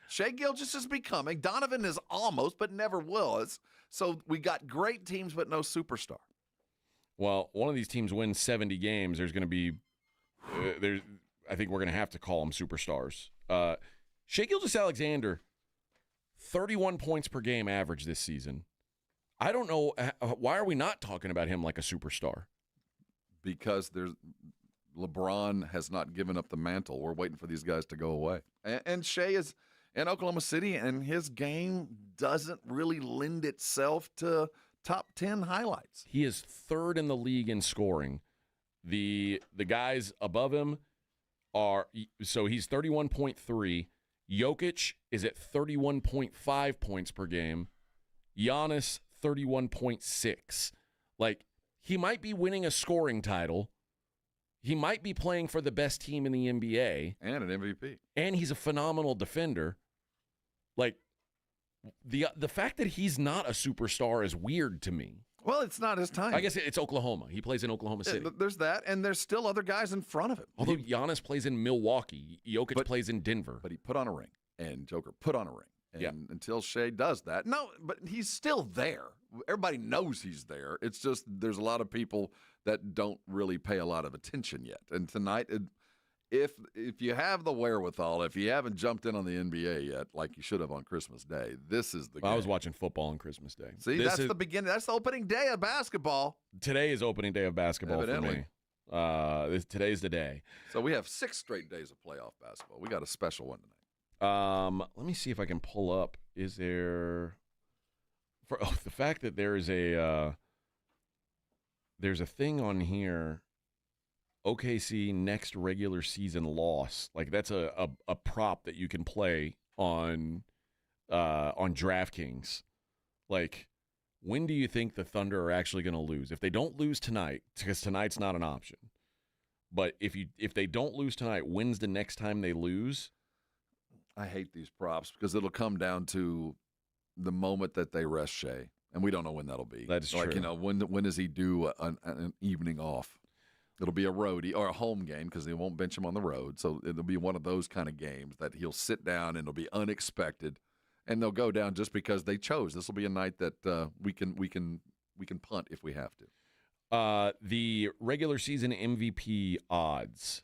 S5: Shai Gilgeous is becoming. Donovan is almost, but never was. So we got great teams, but no superstar.
S3: Well, one of these teams wins 70 games. There's going to be, I think we're going to have to call them superstars. Shai Gilgeous-Alexander, 31 points per game average this season. I don't know, why are we not talking about him like a superstar?
S5: Because LeBron has not given up the mantle. We're waiting for these guys to go away. And Shai is
S2: in Oklahoma City, and his game doesn't really lend itself to top 10 highlights.
S3: He is third in the league in scoring. The guys above him are – so he's 31.3. Jokic is at 31.5 points per game. Giannis, 31.6. Like, he might be winning a scoring title. He might be playing for the best team in the NBA.
S2: And an MVP.
S3: And he's a phenomenal defender. Like, the fact that he's not a superstar is weird to me.
S2: Well, it's not his time.
S3: I guess it's Oklahoma. He plays in Oklahoma City.
S2: There's that, and there's still other guys in front of him.
S3: Although Giannis plays in Milwaukee. Jokic plays in Denver.
S2: But he put on a ring, and Joker put on a ring. And until Shea does that, no, but he's still there. Everybody knows he's there. It's just there's a lot of people that don't really pay a lot of attention yet. And tonight, if you have the wherewithal, if you haven't jumped in on the NBA yet, like you should have on Christmas Day, this is the game.
S3: I was watching football on Christmas Day.
S2: See, that's the beginning. That's the opening day of basketball.
S3: Today is opening day of basketball for me. Today's the day.
S2: So we have 6 straight days of playoff basketball. We got a special one tonight.
S3: Let me see if I can pull up. Is there the fact that there's a thing on here? OKC next regular season loss. Like that's a prop that you can play on DraftKings. Like, when do you think the Thunder are actually going to lose? If they don't lose tonight, because tonight's not an option. But if they don't lose tonight, when's the next time they lose?
S2: I hate these props because it'll come down to the moment that they rest Shea, and we don't know when that'll be.
S3: That is
S2: like,
S3: true.
S2: When does he do an evening off? It'll be a road or a home game because they won't bench him on the road. So it'll be one of those kind of games that he'll sit down and it'll be unexpected, and they'll go down just because they chose. This will be a night that we can punt if we have to.
S3: The regular season MVP odds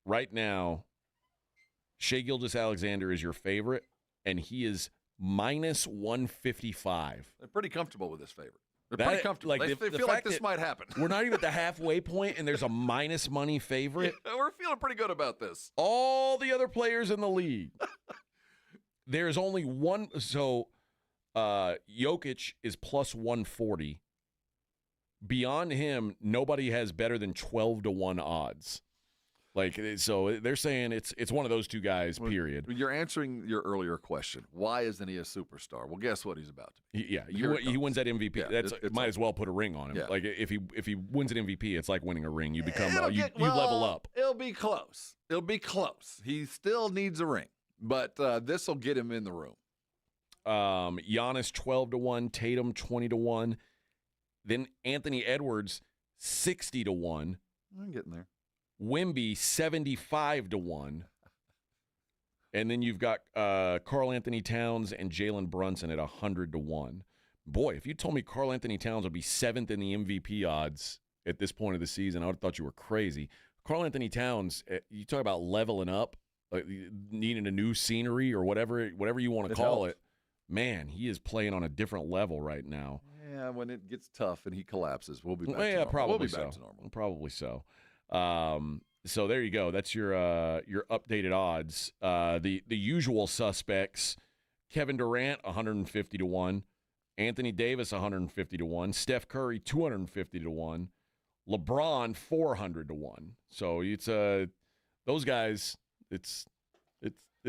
S3: right now. Shai Gilgeous-Alexander is your favorite, and he is minus 155.
S2: They're pretty comfortable with this favorite. They're pretty comfortable.
S3: Like,
S2: they feel like this might happen.
S3: We're not even at the halfway point, and there's a minus money favorite.
S2: Yeah, we're feeling pretty good about this.
S3: All the other players in the league. There's only one. So Jokic is plus 140. Beyond him, nobody has better than 12-1 odds. Like, so they're saying it's one of those two guys, period.
S2: You're answering your earlier question. Why isn't he a superstar? Well, guess what he's about to be.
S3: He wins that MVP.
S2: Yeah,
S3: might as well put a ring on him.
S2: Yeah.
S3: Like, if he wins an MVP, it's like winning a ring. You become you level up.
S2: It'll be close. He still needs a ring, but this will get him in the room.
S3: Giannis 12-1, Tatum 20-1, then Anthony Edwards 60-1.
S2: I'm getting there.
S3: Wemby 75-1, and then you've got Karl Anthony Towns and Jalen Brunson at 100-1. Boy, if you told me Karl Anthony Towns would be 7th in the MVP odds at this point of the season, I would have thought you were crazy. Karl Anthony Towns, you talk about leveling up, needing a new scenery or whatever you want to call it. Man, he is playing on a different level right now.
S2: Yeah, when it gets tough and he collapses, we'll be back to normal.
S3: Probably so. Probably so. So there you go. That's your updated odds. The usual suspects: Kevin Durant 150-1, Anthony Davis 150-1, Steph Curry 250-1, LeBron 400-1. So it's those guys. It's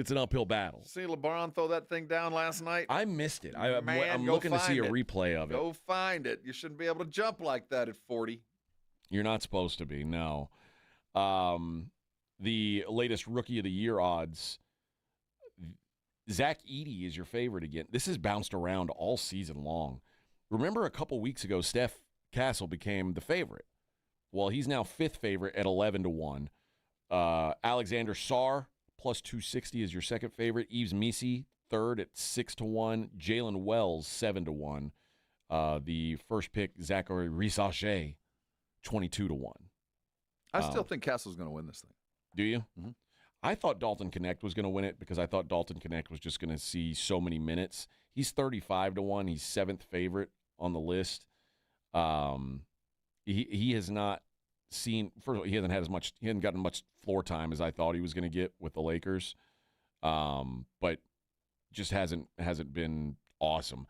S3: an uphill battle.
S2: See LeBron throw that thing down last night?
S3: I missed it. I'm looking to see a replay of it.
S2: Go find it. You shouldn't be able to jump like that at 40.
S3: You're not supposed to be, no. The latest Rookie of the Year odds, Zach Edey is your favorite again. This has bounced around all season long. Remember a couple weeks ago, Steph Castle became the favorite. Well, he's now 5th favorite at 11-1. Alexander Sarr, plus 260 is your second favorite. Yves Missi, 3rd at 6-1. Jalen Wells, 7-1. The first pick, Zachary Risacher, 22-1.
S2: I still think Castle's going to win this thing.
S3: Do you?
S2: Mm-hmm.
S3: I thought Dalton Knecht was going to win it because I thought Dalton Knecht was just going to see so many minutes. He's 35-1. He's 7th favorite on the list. He has not seen. First of all, he hasn't gotten much floor time as I thought he was going to get with the Lakers. but just hasn't been awesome.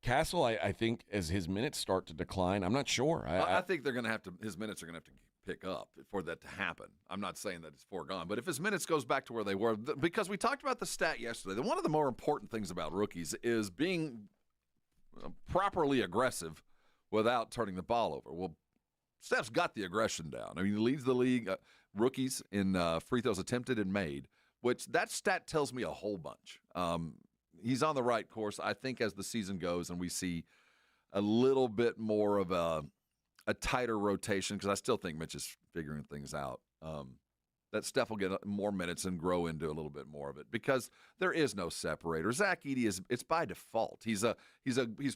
S3: Castle, I think, as his minutes start to decline, I'm not sure.
S2: I think they're going to have to. His minutes are going to have to pick up for that to happen. I'm not saying that it's foregone, but if his minutes goes back to where they were, because we talked about the stat yesterday, that one of the more important things about rookies is being properly aggressive without turning the ball over. Well, Steph's got the aggression down. I mean, he leads the league rookies in free throws attempted and made, which that stat tells me a whole bunch. He's on the right course. I think as the season goes and we see a little bit more of a tighter rotation, because I still think Mitch is figuring things out, that Steph will get more minutes and grow into a little bit more of it, because there is no separator. Zach Edey it's by default. He's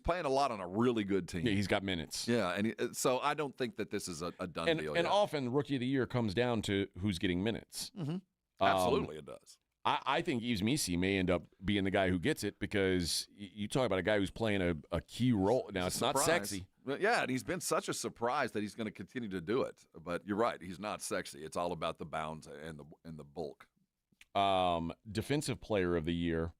S2: playing a lot on a really good team.
S3: Yeah, he's got minutes.
S2: Yeah, and so I don't think that this is a done deal.
S3: And often Rookie of the Year comes down to who's getting minutes.
S2: Mm-hmm. Absolutely, it does.
S3: I think Yves Missi may end up being the guy who gets it, because you talk about a guy who's playing a key role. Now, it's not sexy.
S2: Yeah, and he's been such a surprise that he's going to continue to do it. But you're right, he's not sexy. It's all about the bounds and the bulk.
S3: Defensive Player of the Year.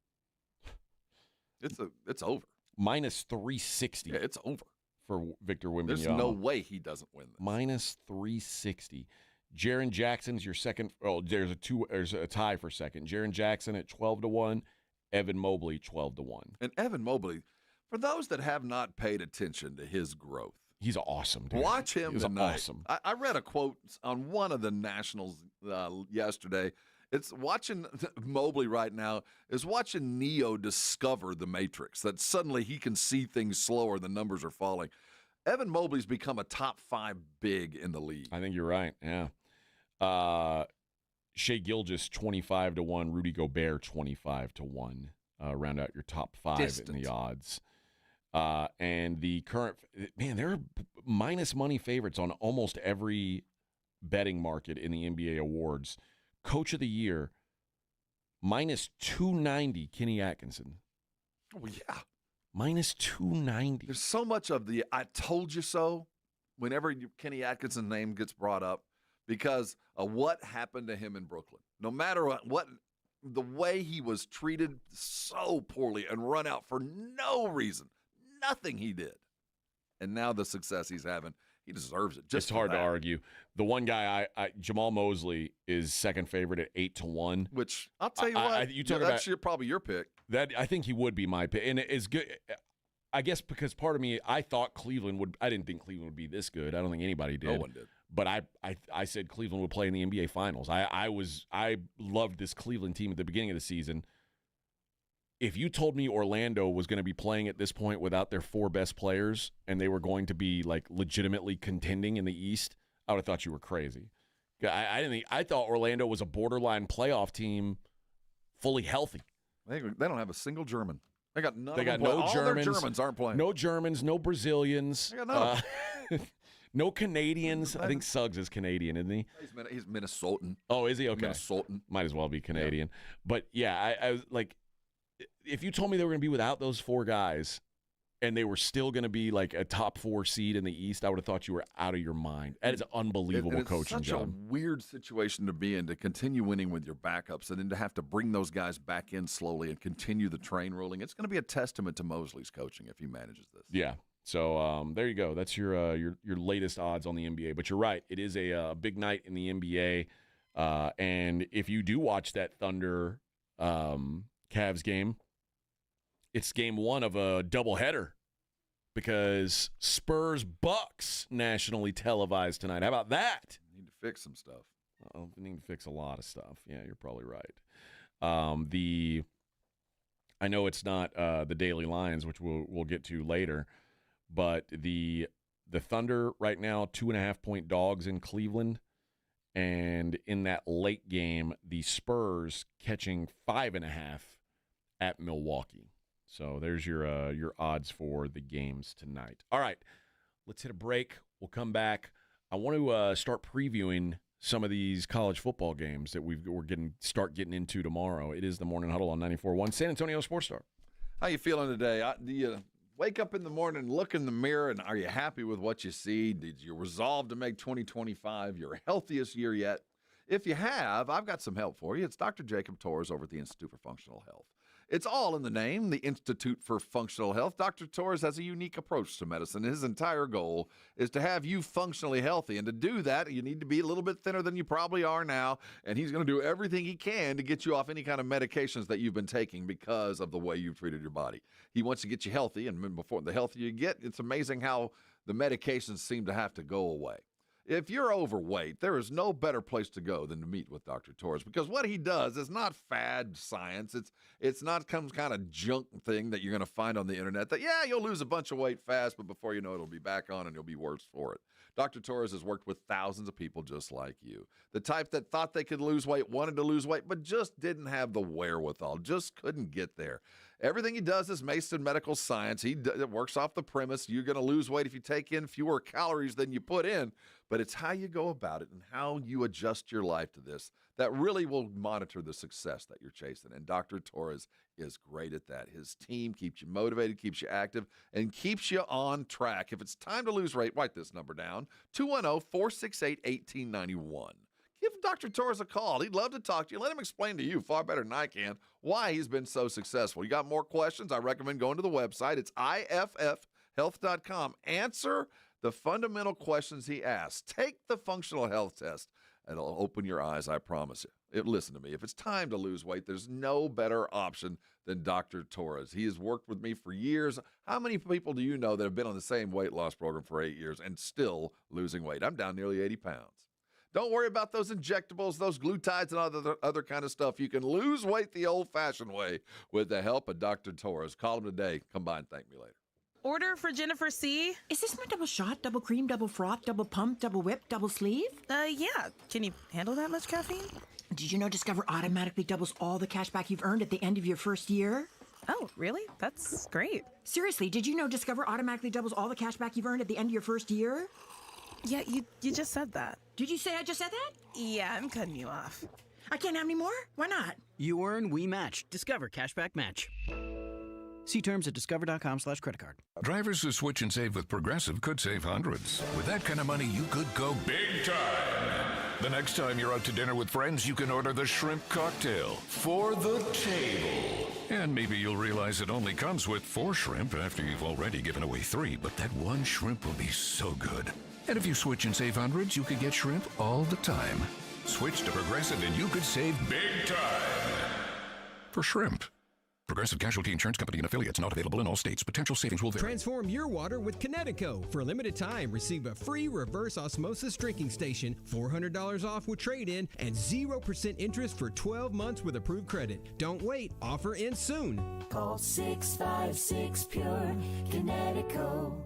S2: It's over.
S3: Minus 360.
S2: Yeah, it's over
S3: for Victor Wembanyama.
S2: There's no way he doesn't win this.
S3: Minus 360. Jaren Jackson's your second. Oh, there's a tie for second. Jaren Jackson at 12-1. Evan Mobley 12-1.
S2: And Evan Mobley, for those that have not paid attention to his growth,
S3: he's awesome. Dude.
S2: Watch him tonight.
S3: Awesome.
S2: I read a quote on one of the Nationals yesterday. It's watching Mobley right now is watching Neo discover the Matrix, that suddenly he can see things slower, the numbers are falling. Evan Mobley's become a top 5 big in the league.
S3: I think you're right, yeah. Shai Gilgeous 25-1, Rudy Gobert 25-1. Round out your top 5 in the odds. And the current, man, there are minus money favorites on almost every betting market in the NBA awards. Coach of the Year, minus 290, Kenny Atkinson.
S2: Oh, yeah.
S3: Minus 290.
S2: There's so much of the I told you so whenever Kenny Atkinson's name gets brought up, because of what happened to him in Brooklyn. No matter what the way he was treated so poorly and run out for no reason, nothing he did. And now the success he's having, he deserves it.
S3: It's hard to argue. The one guy, Jamal Mosley, is second favorite at 8-1.
S2: Which I'll tell you what, that's probably your pick.
S3: That I think he would be my pick, and it's good. I guess because part of me, I thought Cleveland would. I didn't think Cleveland would be this good. I don't think anybody did.
S2: No one did.
S3: But I said Cleveland would play in the NBA Finals. I loved this Cleveland team at the beginning of the season. If you told me Orlando was going to be playing at this point without their 4 best players and they were going to be like legitimately contending in the East, I would have thought you were crazy. I thought Orlando was a borderline playoff team, fully healthy.
S2: They don't have a single German. They got none.
S3: They got
S2: no
S3: Germans.
S2: All their Germans aren't playing.
S3: No Germans. No Brazilians.
S2: They got none.
S3: No Canadians. I think Suggs is Canadian, isn't he?
S2: He's Minnesotan.
S3: Oh, is he? Okay.
S2: Minnesotan.
S3: Might as well be Canadian. Yeah. But yeah, I was like, if you told me they were going to be without those 4 guys and they were still going to be like a top 4 seed in the East, I would have thought you were out of your mind. That is an unbelievable coaching job.
S2: It's such a weird situation to be in, to continue winning with your backups and then to have to bring those guys back in slowly and continue the train rolling. It's going to be a testament to Mosley's coaching if he manages this.
S3: Yeah. So there you go. That's your latest odds on the NBA. But you're right. It is a big night in the NBA. And if you do watch that Thunder Cavs game, it's game 1 of a doubleheader, because Spurs-Bucks nationally televised tonight. How about that?
S2: Need to fix some stuff.
S3: We need to fix a lot of stuff. Yeah, you're probably right. I know it's not the Daily Lions, which we'll get to later, but the Thunder right now 2.5-point dogs in Cleveland, and in that late game, the Spurs catching 5.5 at Milwaukee. So there's your odds for the games tonight. All right, let's hit a break. We'll come back. I want to start previewing some of these college football games that we're start getting into tomorrow. It is the Morning Huddle on 94.1 San Antonio Sports Star.
S2: How you feeling today? Do you wake up in the morning, look in the mirror, and are you happy with what you see? Did you resolve to make 2025 your healthiest year yet?
S5: If you have, I've got some help for you. It's Dr. Jacob Torres over at the Institute for Functional Health. It's all in the name, the Institute for Functional Health. Dr. Torres has a unique approach to medicine. His entire goal is to have you functionally healthy. And to do that, you need to be a little bit thinner than you probably are now. And he's going to do everything he can to get you off any kind of medications that you've been taking because of the way you've treated your body. He wants to get you healthy. And before the healthier you get, it's amazing how the medications seem to have to go away. If you're overweight, there is no better place to go than to meet with Dr. Torres, because what he does is not fad science. It's not some kind of junk thing that you're going to find on the internet that, yeah, you'll lose a bunch of weight fast, but before you know it, it'll be back on and you'll be worse for it. Dr. Torres has worked with thousands of people just like you. The type that thought they could lose weight, wanted to lose weight, but just didn't have the wherewithal, just couldn't get there. Everything he does is based in medical science. He works off the premise you're going to lose weight if you take in fewer calories than you put in, but it's how you go about it and how you adjust your life to this that really will monitor the success that you're chasing. And Dr. Torres is great at that. His team keeps you motivated, keeps you active, and keeps you on track. If it's time to lose weight, write this number down, 210-468-1891. Give Dr. Torres a call. He'd love to talk to you. Let him explain to you far better than I can why he's been so successful. You got more questions? I recommend going to the website. It's iffhealth.com. Answer the fundamental questions he asks. Take the functional health test, and it'll open your eyes, I promise you. Listen to me. If it's time to lose weight, there's no better option than Dr. Torres. He has worked with me for years. How many people do you know that have been on the same weight loss program for 8 years and still losing weight? I'm down nearly 80 pounds. Don't worry about those injectables, those glutides, and other kind of stuff. You can lose weight the old-fashioned way with the help of Dr. Torres. Call him today. Come by and thank me later.
S7: Order for Jennifer C.
S16: Is this my double shot, double cream, double froth, double pump, double whip, double sleeve?
S7: Yeah. Can you handle that much caffeine?
S16: Did you know Discover automatically doubles all the cash back you've earned at the end of your first year?
S7: Oh, really? That's great.
S16: Seriously, did you know Discover automatically doubles all the cash back you've earned at the end of your first year?
S7: Yeah, you just said that.
S16: Did you say I just said that?
S7: Yeah, I'm cutting you off.
S16: I can't have any more? Why not?
S17: You earn, we match. Discover Cashback Match. See terms at discover.com/creditcard.
S19: Drivers who switch and save with Progressive could save hundreds. With that kind of money, you could go big time. The next time you're out to dinner with friends, you can order the shrimp cocktail for the table. And maybe you'll realize it only comes with 4 shrimp after you've already given away 3, but that one shrimp will be so good. And if you switch and save hundreds, you could get shrimp all the time. Switch to Progressive and you could save big time for shrimp. Progressive Casualty Insurance Company and affiliates, not available in all states. Potential savings will vary.
S21: Transform your water with Kinetico. For a limited time, receive a free reverse osmosis drinking station, $400 off with trade-in, and 0% interest for 12 months with approved credit. Don't wait. Offer ends soon.
S25: Call 656-PURE Kinetico.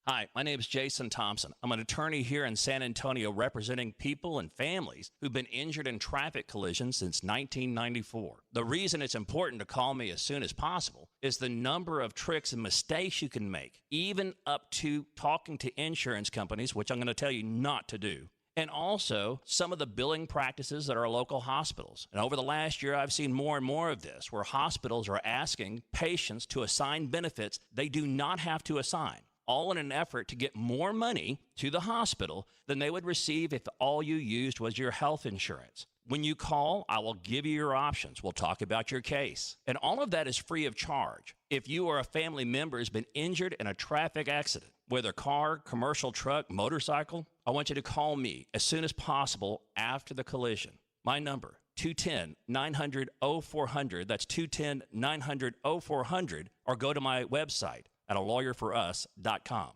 S12: Hi, my name is Jason Thompson. I'm an attorney here in San Antonio representing people and families who've been injured in traffic collisions since 1994. The reason it's important to call me as soon as possible is the number of tricks and mistakes you can make, even up to talking to insurance companies, which I'm going to tell you not to do. And also some of the billing practices at our local hospitals. And over the last year, I've seen more and more of this, where hospitals are asking patients to assign benefits they do not have to assign, all in an effort to get more money to the hospital than they would receive if all you used was your health insurance. When you call, I will give you your options. We'll talk about your case. And all of that is free of charge. If you or a family member has been injured in a traffic accident, whether car, commercial truck, motorcycle, I want you to call me as soon as possible after the collision. My number, 210-900-0400. That's 210-900-0400. Or go to my website at alawyerforus.com.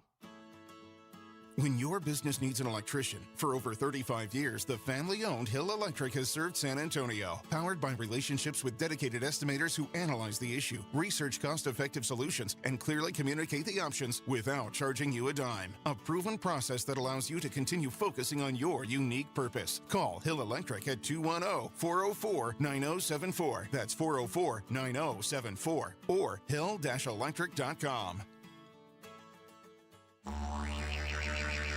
S23: When your business needs an electrician, for over 35 years, the family-owned Hill Electric has served San Antonio. Powered by relationships with dedicated estimators who analyze the issue, research cost-effective solutions, and clearly communicate the options without charging you a dime. A proven process that allows you to continue focusing on your unique purpose. Call Hill Electric at 210-404-9074. That's 404-9074. Or hill-electric.com.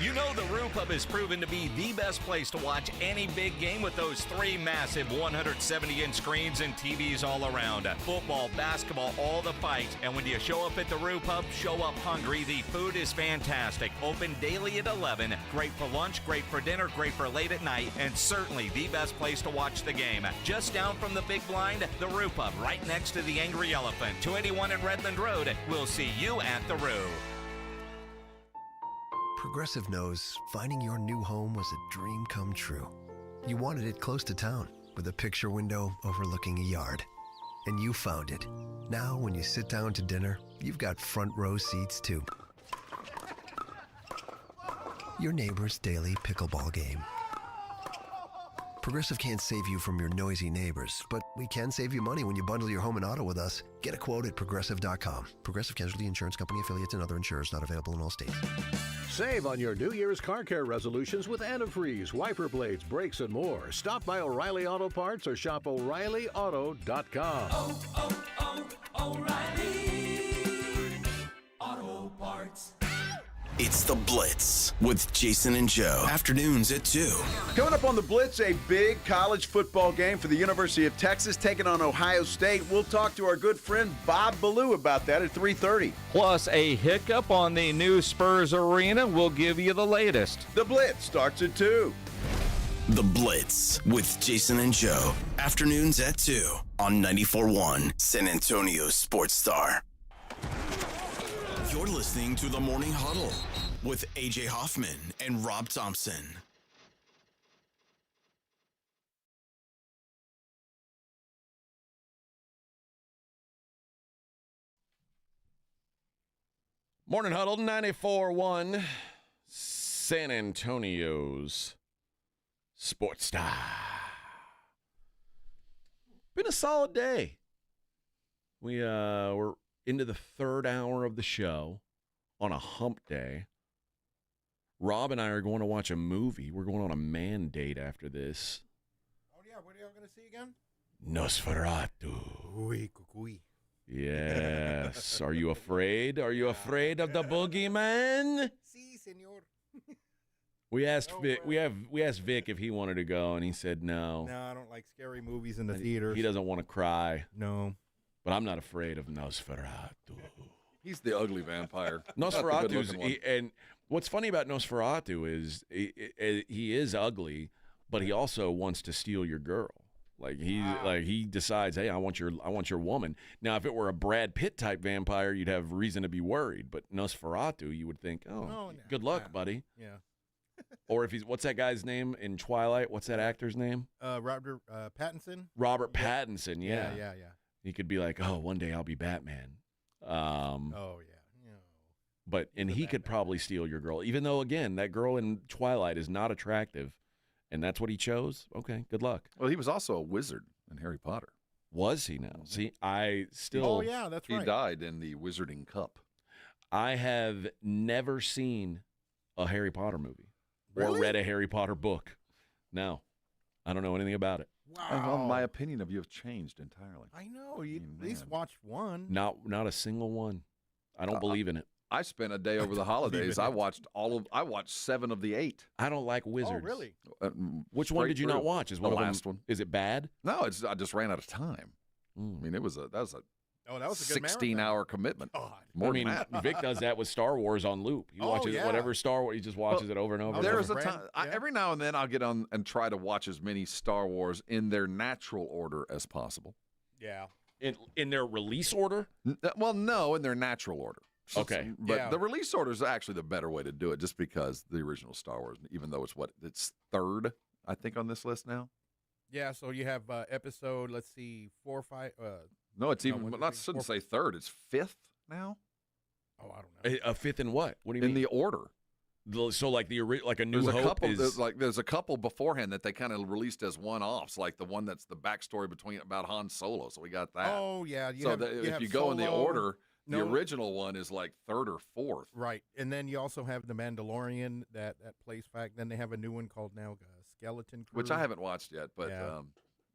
S9: You know the Roo Pub has proven to be the best place to watch any big game with those 3 massive 170-inch screens and TVs all around. Football, basketball, all the fights. And when you show up at the Roo Pub, show up hungry. The food is fantastic. Open daily at 11. Great for lunch, great for dinner, great for late at night, and certainly the best place to watch the game. Just down from the big blind, the Roo Pub, right next to the Angry Elephant. 281 in Redland Road. We'll see you at the Roo.
S14: Progressive knows finding your new home was a dream come true. You wanted it close to town, with a picture window overlooking a yard. And you found it. Now, when you sit down to dinner, you've got front row seats too. Your neighbor's daily pickleball game. Progressive can't save you from your noisy neighbors, but we can save you money when you bundle your home and auto with us. Get a quote at Progressive.com. Progressive Casualty Insurance Company affiliates and other insurers not available in all states.
S18: Save on your New Year's car care resolutions with antifreeze, wiper blades, brakes, and more. Stop by O'Reilly Auto Parts or shop O'ReillyAuto.com.
S25: O'Reilly Auto Parts.
S4: It's The Blitz with Jason and Joe. Afternoons at 2.
S22: Coming up on The Blitz, a big college football game for the University of Texas taking on Ohio State. We'll talk to our good friend Bob Ballou about that at 3:30.
S24: Plus a hiccup on the new Spurs arena. We'll give you the latest.
S22: The Blitz starts at 2.
S4: The Blitz with Jason and Joe. Afternoons at 2 on 94.1 San Antonio Sports Star. You're listening to the Morning Huddle with AJ Hoffman and Rob Thompson.
S3: Morning Huddle, 94.1 San Antonio's Sports Star. Been a solid day. We're into the third hour of the show on a hump day. Rob and I are going to watch a movie. We're going on a man date after this.
S26: Oh, yeah. What are y'all going to see again?
S3: Nosferatu.
S26: Uy, cucuy.
S3: Yes. Are you afraid? Are you afraid of the boogeyman?
S26: Si, senor.
S3: We asked Vic. We asked Vic if he wanted to go, and he said no.
S26: No, I don't like scary movies in the theaters.
S3: He doesn't want to cry.
S26: No.
S3: But I'm not afraid of Nosferatu.
S5: He's the ugly vampire.
S3: Nosferatu's, and what's funny about Nosferatu is he is ugly, but he also wants to steal your girl. Like he decides, hey, I want your woman. Now, if it were a Brad Pitt type vampire, you'd have reason to be worried. But Nosferatu, you would think, good luck, buddy.
S26: Yeah.
S3: Or if what's that guy's name in Twilight? What's that actor's name?
S26: Robert Pattinson.
S3: Robert Pattinson. Yeah.
S26: Yeah.
S3: He could be like, oh, one day I'll be Batman.
S26: Oh, yeah.
S3: But he could probably steal your girl, even though, again, that girl in Twilight is not attractive, and that's what he chose. Okay, good luck.
S5: Well, he was also a wizard in Harry Potter.
S3: Was he now? See, I still...
S26: Oh, yeah, that's right.
S5: He died in the Wizarding Cup.
S3: I have never seen a Harry Potter movie
S26: Really?
S3: or read a Harry Potter book. No, I don't know anything about it.
S26: Wow.
S5: Well, my opinion of you have changed entirely.
S26: I know. You at least watched one.
S3: Not a single one. I don't believe in it.
S5: I spent a day over the holidays. I watched 7 of the 8.
S3: I don't like wizards.
S26: Oh, really?
S3: Which one did you not watch? Is
S5: the last one?
S3: Is it bad?
S5: No, I just ran out of time. I mean, that was a
S26: that was a good
S5: 16-hour commitment.
S3: More than that. Vic does that with Star Wars on loop. He watches whatever Star Wars. He just watches it over and over.
S5: There's a time. Every now and then I'll get on and try to watch as many Star Wars in their natural order as possible.
S26: Yeah.
S3: In their release order?
S5: Well, no, in their natural order.
S3: Okay.
S5: But the release order is actually the better way to do it, just because the original Star Wars, even though it's third, I think, on this list now.
S26: Yeah, so you have episode, let's see, 4 or 5.
S5: No, it's even, I shouldn't say third, it's 5th now.
S26: Oh, I don't know.
S3: A 5th in what? What do you mean?
S5: In the order.
S3: So like a New Hope is...
S5: There's a couple beforehand that they kind of released as one-offs, like the one that's the backstory about Han Solo, so we got that.
S26: Oh, yeah.
S5: If you go in the order... The original one is like 3rd or 4th.
S26: Right. And then you also have The Mandalorian that plays back. Then they have a new one called now Skeleton Crew.
S5: Which I haven't watched yet, but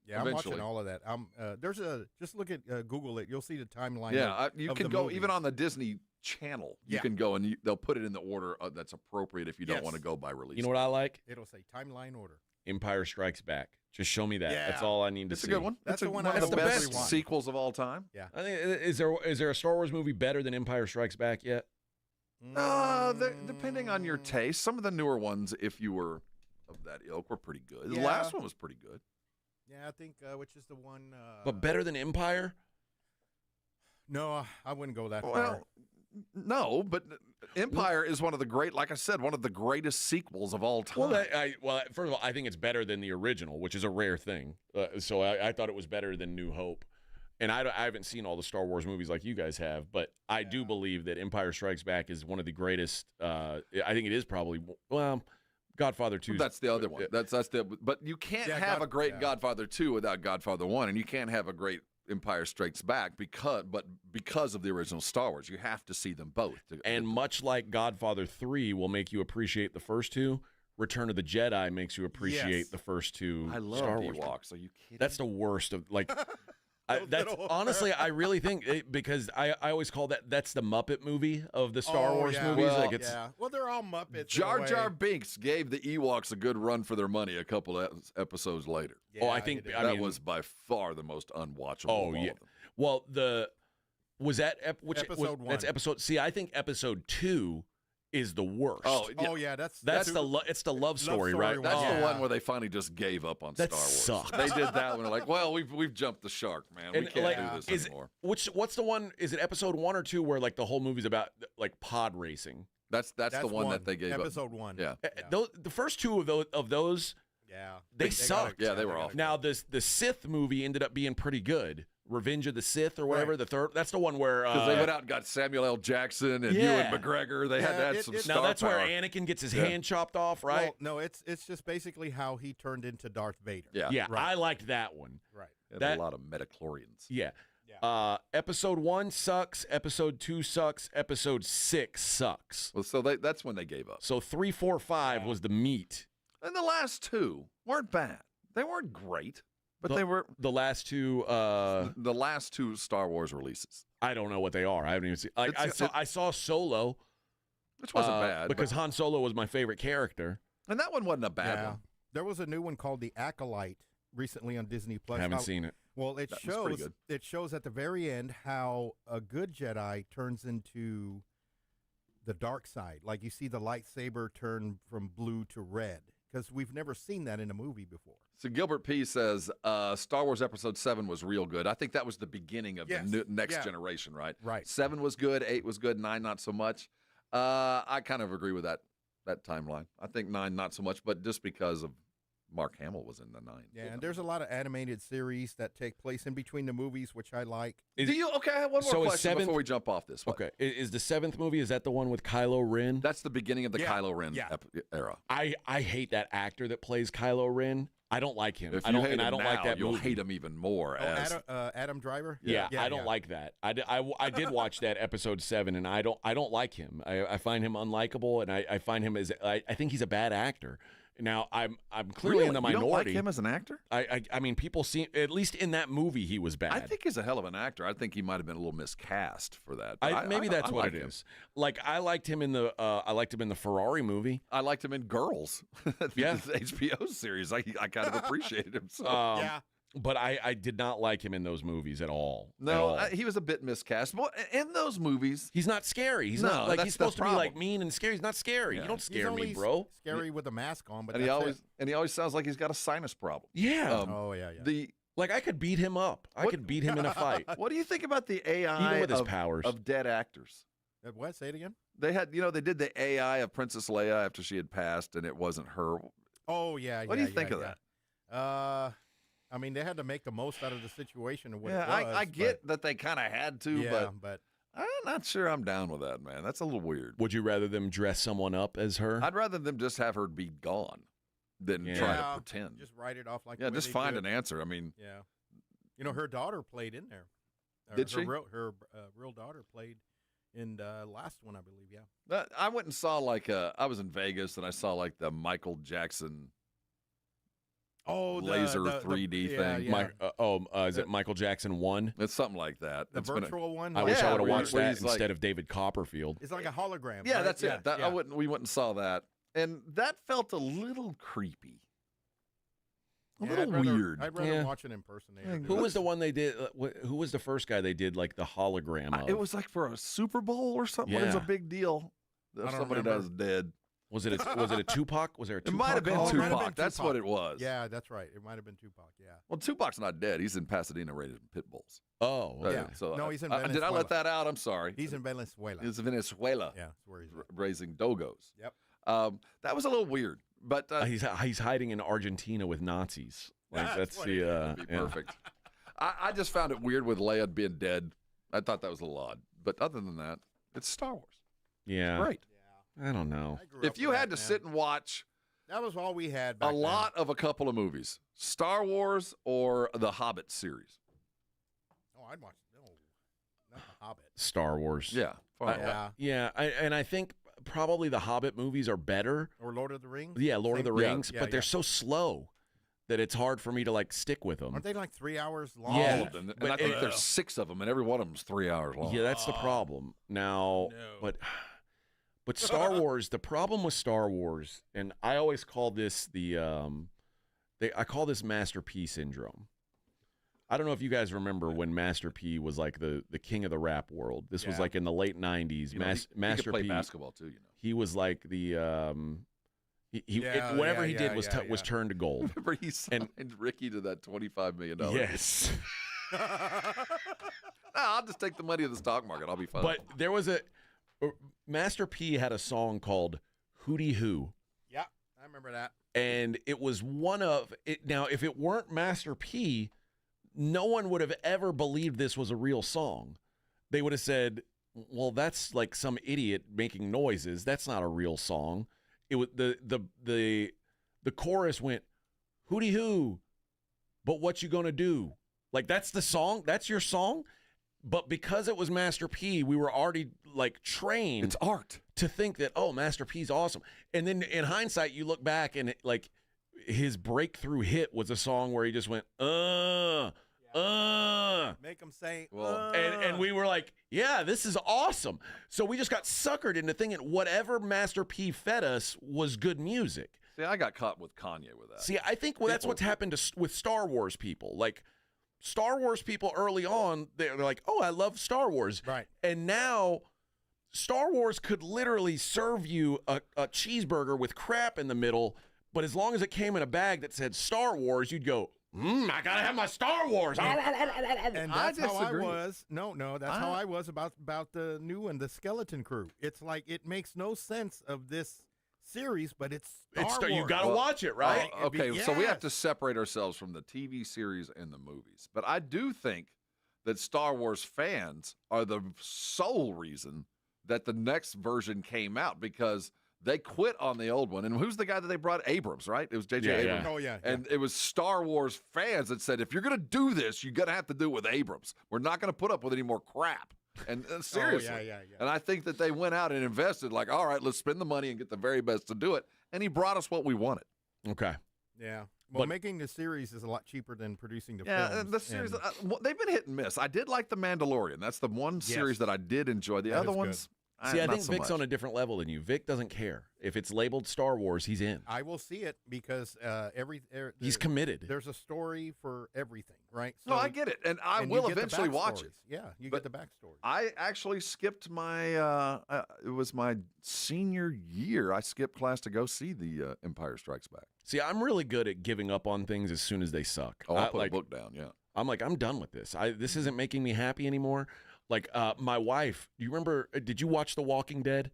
S26: Yeah,
S5: eventually.
S26: I'm watching all of that. There's just look at Google it. You'll see the timeline.
S5: Yeah, you
S26: of
S5: can
S26: the
S5: go
S26: movies.
S5: even on the Disney Channel. You
S26: Yeah.
S5: can go and they'll put it in the order that's appropriate if you don't want to go by release.
S6: You know what I like?
S26: It'll say timeline order.
S6: Empire Strikes Back. Just show me that.
S26: Yeah.
S6: That's all I need to
S5: It's
S6: see.
S5: a good one.
S26: That's the one
S5: one
S26: I
S5: of the
S26: hope
S5: best
S26: everyone-
S5: sequels of all time.
S26: Yeah.
S6: I think, is there a Star Wars movie better than Empire Strikes Back yet?
S5: Depending on your taste, some of the newer ones, if you were of that ilk, were pretty good. The
S26: Yeah.
S5: last one was pretty good.
S26: Yeah, I think which is the one.
S6: But better than Empire?
S26: No, I wouldn't go that far.
S5: Well, no, but Empire is one of the great, like I said, one of the greatest sequels of all time.
S6: Well, first of all, I think it's better than the original, which is a rare thing. So I thought it was better than New Hope. And I haven't seen all the Star Wars movies like you guys have, but I do believe that Empire Strikes Back is one of the greatest. I think it is probably, well, Godfather 2.
S5: That's the other one. But you can't have a great Godfather 2 without Godfather 1, and you can't have a great Empire Strikes Back because of the original Star Wars. You have to see them both.
S6: And much like Godfather 3 will make you appreciate the first two, Return of the Jedi makes you appreciate the first two
S5: I love
S6: Star
S5: the
S6: Wars.
S5: Ewoks. Are you kidding?
S6: That's the worst of, like... that's honestly, I really think because I always call that's the Muppet movie of the Star Wars movies.
S5: Well,
S26: Well, they're all Muppets.
S5: Jar Jar Binks gave the Ewoks a good run for their money a couple of episodes later.
S6: I think
S5: that was by far the most unwatchable.
S6: Oh
S5: of all
S6: yeah.
S5: of them.
S6: Well, was that
S26: episode 1?
S6: That's episode. See, I think episode 2 is the worst.
S26: Oh yeah,
S6: it's the love story, right?
S5: That's the one where they finally just gave up on
S6: That
S5: Star Wars.
S6: sucked.
S5: They did that one. They're like, well, we've jumped the shark, man. We can't do this anymore.
S6: What's the one? Is it episode 1 or 2 where like the whole movie's about like pod racing?
S5: That's the one that they gave up.
S26: Episode 1.
S5: Yeah.
S6: The first two of those.
S26: Yeah.
S6: They sucked.
S5: Yeah, they were awful.
S6: Now the Sith movie ended up being pretty good. Revenge of the Sith or whatever. The third. That's the one where
S5: because they went out and got Samuel L. Jackson and Ewan McGregor. They had to add some star
S6: Now that's
S5: power.
S6: where Anakin gets his hand chopped off, right?
S26: Well, no, it's just basically how he turned into Darth Vader.
S6: Yeah,
S26: Right.
S6: I liked that one.
S26: Right.
S5: Had a lot of metachlorians.
S6: Yeah. Episode 1 sucks. Episode 2 sucks. Episode 6 sucks.
S5: Well, so that's when they gave up.
S6: So 3, 4, 5 was the meat.
S5: And the last two weren't bad. They weren't great, but they were
S6: the last two.
S5: The last two Star Wars releases.
S6: I don't know what they are. I haven't even seen. I saw Solo,
S5: which wasn't bad
S6: because Han Solo was my favorite character,
S5: and that one wasn't a bad one.
S26: There was a new one called The Acolyte recently on Disney Plus.
S6: I haven't seen it.
S26: Well,
S5: That was pretty good.
S26: it shows at the very end how a good Jedi turns into the dark side. Like you see the lightsaber turn from blue to red, because we've never seen that in a movie before.
S5: So Gilbert P. says Star Wars Episode 7 was real good. I think that was the beginning of the next generation, right?
S26: Right.
S5: 7 was good, 8 was good, 9 not so much. I kind of agree with that timeline. I think 9 not so much, but just because of Mark Hamill was in the 9.
S26: Yeah, and there's a lot of animated series that take place in between the movies, which I like.
S5: Okay, I have one more question before we jump off this.
S6: Okay, is the 7th movie, is that the one with Kylo Ren?
S5: That's the beginning of the Kylo Ren era.
S6: I hate that actor that plays Kylo Ren. I don't like him.
S5: If
S6: I
S5: you
S6: don't,
S5: hate
S6: and I
S5: him
S6: don't
S5: now,
S6: like that
S5: you'll
S6: movie.
S5: hate him even more.
S26: Adam Driver?
S6: Yeah, I don't like that. I did watch that episode 7, and I don't like him. I find him unlikable, and I find him as I think he's a bad actor. Now I'm clearly in the minority.
S5: You don't like him as an actor?
S6: I mean, people see, at least in that movie he was bad.
S5: I think he's a hell of an actor. I think he might have been a little miscast for that.
S6: Maybe that's what it is. Like I liked him in the Ferrari movie.
S5: I liked him in Girls.
S6: Yeah,
S5: the HBO series. I kind of appreciated him. So.
S26: Yeah.
S6: But I did not like him in those movies at all.
S5: No, he was a bit miscast. Well, in those movies,
S6: he's not scary. He's not like he's supposed to be like mean and scary. He's not scary.
S5: Yeah.
S6: You don't scare
S26: He's
S6: me, bro.
S26: Scary with a mask on, but
S5: and he always sounds like he's got a sinus problem.
S6: Yeah.
S5: Like
S6: I could beat him up. I could beat him in a fight.
S5: What do you think about the AI
S6: even with his powers
S5: of dead actors?
S26: What? Say it again.
S5: They had, they did the AI of Princess Leia after she had passed, and it wasn't her.
S26: Oh yeah.
S5: What do you think of that?
S26: I mean, they had to make the most out of the situation and what
S5: Yeah,
S26: it was.
S5: I get that they kind of had to,
S26: Yeah,
S5: but I'm not sure I'm down with that, man. That's a little weird.
S6: Would you rather them dress someone up as her?
S5: I'd rather them just have her be gone than try to pretend.
S26: Just write it off like
S5: yeah,
S26: the way
S5: just
S26: they
S5: find
S26: do.
S5: an answer. I mean,
S26: yeah, her daughter played in there.
S5: Did she?
S26: Her real daughter played in the last one, I believe. Yeah.
S5: I went and saw I was in Vegas and I saw like the Michael Jackson.
S26: Oh,
S5: laser 3D thing.
S26: Yeah.
S6: Is it Michael Jackson 1?
S5: It's something like that.
S26: The virtual one.
S6: I wish I would have
S5: where
S6: watched
S5: where
S6: that
S5: he's like-
S6: instead of David Copperfield.
S26: It's like a hologram.
S5: Yeah,
S26: right?
S5: that's it.
S26: Yeah.
S5: We went and saw that, and that felt a little creepy. A
S26: Yeah,
S5: little weird.
S26: I'd rather watch an impersonator.
S6: Who was the one they did? Who was the first guy they did like the hologram of?
S5: It was like for a Super Bowl or something. It was a
S6: Yeah.
S5: big deal.
S26: I
S5: If
S26: don't
S5: somebody
S26: remember.
S5: was dead.
S6: Was it a Tupac? Was there a Tupac?
S5: It might have been
S6: hologram?
S5: Tupac. That's what it was.
S26: Yeah, that's right. It might have been Tupac. Yeah.
S5: Well, Tupac's not dead. He's in Pasadena raising pit bulls.
S6: Oh,
S26: Yeah.
S5: So
S26: No, he's in
S5: did I
S26: Venezuela.
S5: let that out? I'm sorry.
S26: He's in Venezuela.
S5: He's in Venezuela.
S26: Yeah, that's where he's at.
S5: Raising dogos.
S26: Yep.
S5: That was a little weird, but
S6: He's hiding in Argentina with Nazis. Like that's
S5: what
S6: the
S5: That'd be perfect. I just found it weird with Leia being dead. I thought that was a little odd, but other than that, it's Star Wars.
S6: Yeah.
S5: Great.
S6: I don't know.
S5: If you had to sit and watch
S26: That was all we had
S5: a
S26: back
S5: lot of a couple of movies, Star Wars or the Hobbit series.
S26: then. Oh, I'd watch. No, not The Hobbit.
S6: Star Wars.
S5: Yeah.
S6: I think probably the Hobbit movies are better.
S26: Or Lord of the Rings.
S6: Yeah, Lord of the
S26: Same-
S6: Rings,
S26: yeah,
S6: but they're so slow that it's hard for me to like stick with them.
S26: Aren't they like 3 hours long?
S6: Yeah.
S5: All of them. And I think there's 6 of them, and every one of them's 3 hours long.
S6: Yeah, that's the problem. Now, but Star Wars, the problem with Star Wars, and I always call this I call this Master P syndrome. I don't know if you guys remember when Master P was like the king of the rap world. This was
S5: Yeah.
S6: like in the late 90s.
S5: You know, he
S6: Master
S5: could play
S6: P
S5: basketball too, you know.
S6: He was like the whatever he did was turned to gold.
S5: Remember he signed Ricky to that $25 million.
S6: Yes.
S5: I'll just take the money of the stock market. I'll be fine.
S6: But there was Master P had a song called Hootie Hoo.
S26: Yeah, I remember that.
S6: And it was one of it. Now, if it weren't Master P, no one would have ever believed this was a real song. They would have said, well, that's like some idiot making noises. That's not a real song. It was the chorus went, Hootie Hoo, but what you gonna do? Like, that's the song. That's your song. But because it was Master P, we were already like trained.
S5: It's art
S6: to think that, oh, Master P's awesome. And then in hindsight, you look back and like his breakthrough hit was a song where he just went,
S26: Make them say,
S6: and we were like, yeah, this is awesome. So we just got suckered into thinking whatever Master P fed us was good music.
S5: See, I got caught with Kanye with that.
S6: See, I think that's what's happened with Star Wars people. Like, Star Wars people early on, they're like, oh, I love Star Wars.
S26: Right.
S6: And now Star Wars could literally serve you a cheeseburger with crap in the middle, but as long as it came in a bag that said Star Wars, you'd go, I gotta have my Star Wars.
S26: And that's how I
S5: disagree.
S26: was. No, that's how I was about the new one, the Skeleton Crew. It's like it makes no sense of this series, but it's Star Wars.
S6: You gotta watch it, right?
S5: Okay, so we have to separate ourselves from the TV series and the movies. But I do think that Star Wars fans are the sole reason that the next version came out, because they quit on the old one. And who's the guy that they brought? Abrams, right? It was J.J. Abrams.
S26: Oh, yeah.
S5: And it was Star Wars fans that said, if you're going to do this, you're going to have to do it with Abrams. We're not going to put up with any more crap. And seriously.
S26: yeah.
S5: And I think that they went out and invested like, all right, let's spend the money and get the very best to do it. And he brought us what we wanted.
S6: Okay.
S26: Yeah. Well, making the series is a lot cheaper than producing the films.
S5: Yeah, the series, they've been hit and miss. I did like The Mandalorian. That's the one series that I did enjoy. The other ones,
S6: See, I
S5: not
S6: think
S5: so
S6: Vic's
S5: much.
S6: on a different level than you. Vic doesn't care. If it's labeled Star Wars, he's in.
S26: I will see it because
S6: He's committed.
S26: There's a story for everything, right?
S5: No, I get it, and I
S26: you
S5: will
S26: get the
S5: eventually watch it.
S26: backstories. Yeah, you
S5: But
S26: get the backstory.
S5: I actually skipped my. It was my senior year. I skipped class to go see the Empire Strikes Back.
S6: See, I'm really good at giving up on things as soon as they suck.
S5: Oh, I'll put a book down. Yeah,
S6: I'm like, I'm done with this. This isn't making me happy anymore. Like my wife. Do you remember? Did you watch The Walking Dead?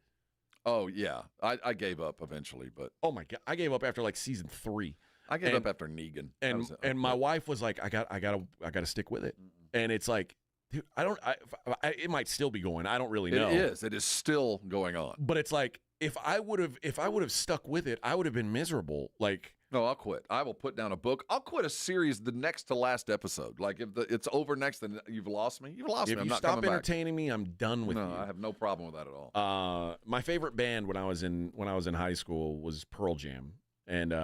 S5: Oh yeah, I gave up eventually, but
S6: oh my god, I gave up after like season 3.
S5: I gave up after Negan.
S6: And my wife was like, I gotta stick with it. And it's like, dude, it might still be going. I don't really know.
S5: It is still going on.
S6: But it's like, if I would have stuck with it, I would have been miserable. Like,
S5: no, I'll quit. I will put down a book. I'll quit a series the next to last episode. Like if it's over next, then you've lost me. You've lost me.
S6: if
S5: I'm
S6: you
S5: not
S6: stop
S5: coming back.
S6: entertaining me, I'm done with you.
S5: No, I have no problem with that at all.
S6: My favorite band when I was in high school was Pearl Jam. And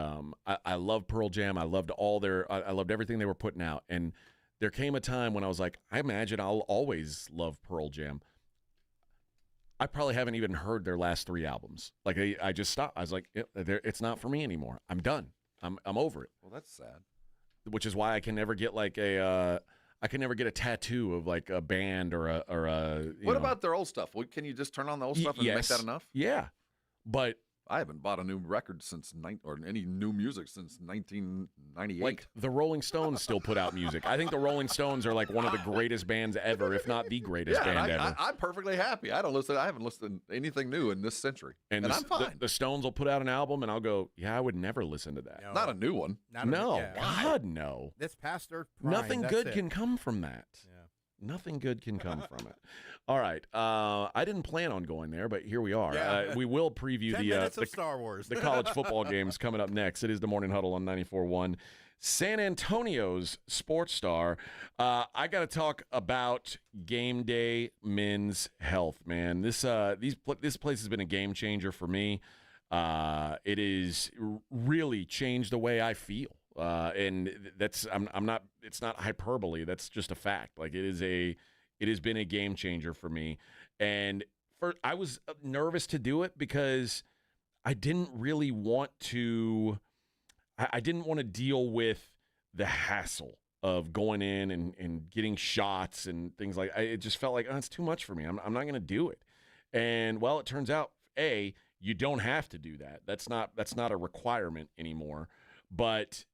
S6: I love Pearl Jam. I loved I loved everything they were putting out. And there came a time when I was like, I imagine I'll always love Pearl Jam. I probably haven't even heard their last 3 albums. Like I just stopped. I was like, it's not for me anymore. I'm done. I'm over it.
S5: Well, that's sad.
S6: Which is why I can never get like a tattoo of like a band or a.
S5: What about their old stuff? Can you just turn on the old stuff and make that enough?
S6: Yeah, but
S5: I haven't bought a new record or any new music since 1998.
S6: Like the Rolling Stones still put out music. I think the Rolling Stones are like one of the greatest bands ever, if not the greatest band ever.
S5: I'm perfectly happy. I haven't listened to anything new in this century, and I'm fine.
S6: The Stones will put out an album, and I'll go, yeah, I would never listen to that.
S5: No. Not a new one.
S6: God, no.
S26: That's past their prime.
S6: Nothing good can come from that. Yeah. Nothing good can come from it. All right. I didn't plan on going there, but here we are.
S26: Yeah.
S6: We will preview
S26: 10 minutes of Star Wars.
S6: the college football games coming up next. It is the Morning Huddle on 94.1. San Antonio's sports star. I got to talk about game day men's health, man. This place has been a game changer for me. It is really changed the way I feel. And that's I'm not. It's not hyperbole. That's just a fact. Like it has been a game changer for me. And I was nervous to do it because I didn't really want to. I didn't want to deal with the hassle of going in and getting shots and things like. It just felt like it's too much for me. I'm not going to do it. And well, it turns out you don't have to do that. That's not a requirement anymore. But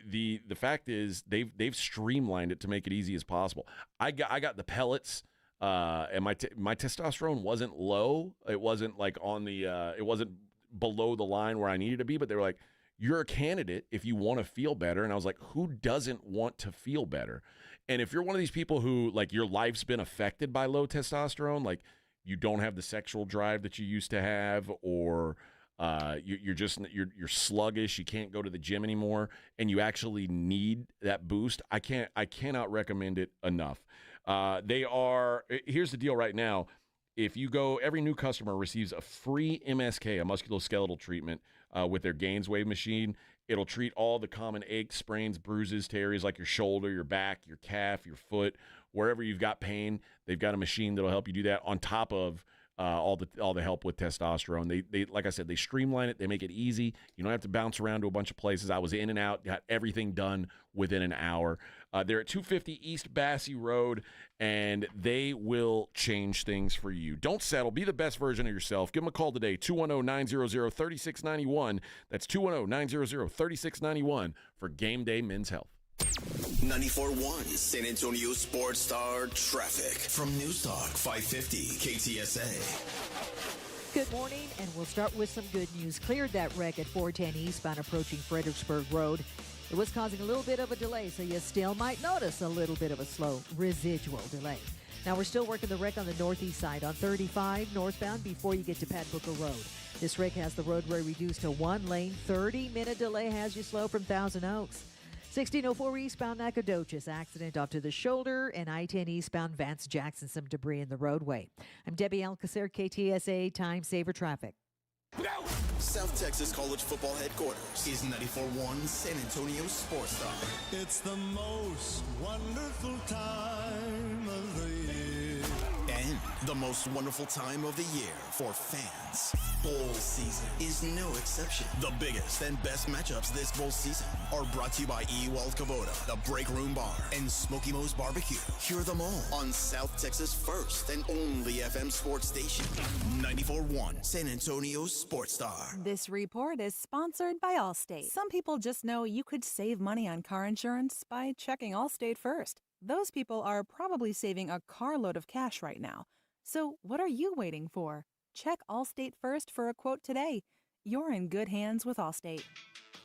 S6: the fact is they've streamlined it to make it easy as possible. I got the pellets, and my testosterone wasn't low. It wasn't like it wasn't below the line where I needed to be. But they were like, you're a candidate if you want to feel better. And I was like, who doesn't want to feel better? And if you're one of these people who like your life's been affected by low testosterone, like you don't have the sexual drive that you used to have, or you're sluggish, you can't go to the gym anymore, and you actually need that boost, I cannot recommend it enough. Here's the deal right now. If you go, every new customer receives a free MSK, a musculoskeletal treatment, with their Gains Wave machine. It'll treat all the common aches, sprains, bruises to areas like your shoulder, your back, your calf, your foot, wherever you've got pain. They've got a machine that'll help you do that on top of all the help with testosterone. They like I said, they streamline it. They make it easy. You don't have to bounce around to a bunch of places. I was in and out, got everything done within an hour. They're at 250 East Bassey Road, and they will change things for you. Don't settle. Be the best version of yourself. Give them a call today, 210-900-3691. That's 210-900-3691 for Game Day Men's Health.
S4: 94.1 San Antonio Sports Star Traffic from News Talk 550 KTSA.
S13: Good morning, and we'll start with some good news. Cleared that wreck at 410 eastbound approaching Fredericksburg Road. It was causing a little bit of a delay, so you still might notice a little bit of a slow residual delay. Now, we're still working the wreck on the northeast side on 35 northbound before you get to Pat Booker Road. This wreck has the roadway reduced to one lane. 30-minute delay has you slow from Thousand Oaks. 1604 eastbound Nacogdoches, accident off to the shoulder, and I-10 eastbound Vance Jackson, some debris in the roadway. I'm Debbie Alcacer, KTSA Time Saver Traffic.
S4: South Texas College Football Headquarters is 94.1 San Antonio Sports Star.
S1: It's the most wonderful time of the year.
S4: And the most wonderful time of the year for fans. Bowl season is no exception. The biggest and best matchups this bowl season are brought to you by Ewald Kubota, the Break Room Bar, and Smoky Mo's Barbecue. Hear them all on South Texas' first and only FM sports station, 94.1 San Antonio Sports Star.
S8: This report is sponsored by Allstate. Some people just know you could save money on car insurance by checking Allstate first. Those people are probably saving a carload of cash right now. So what are you waiting for? Check Allstate first for a quote today. You're in good hands with Allstate.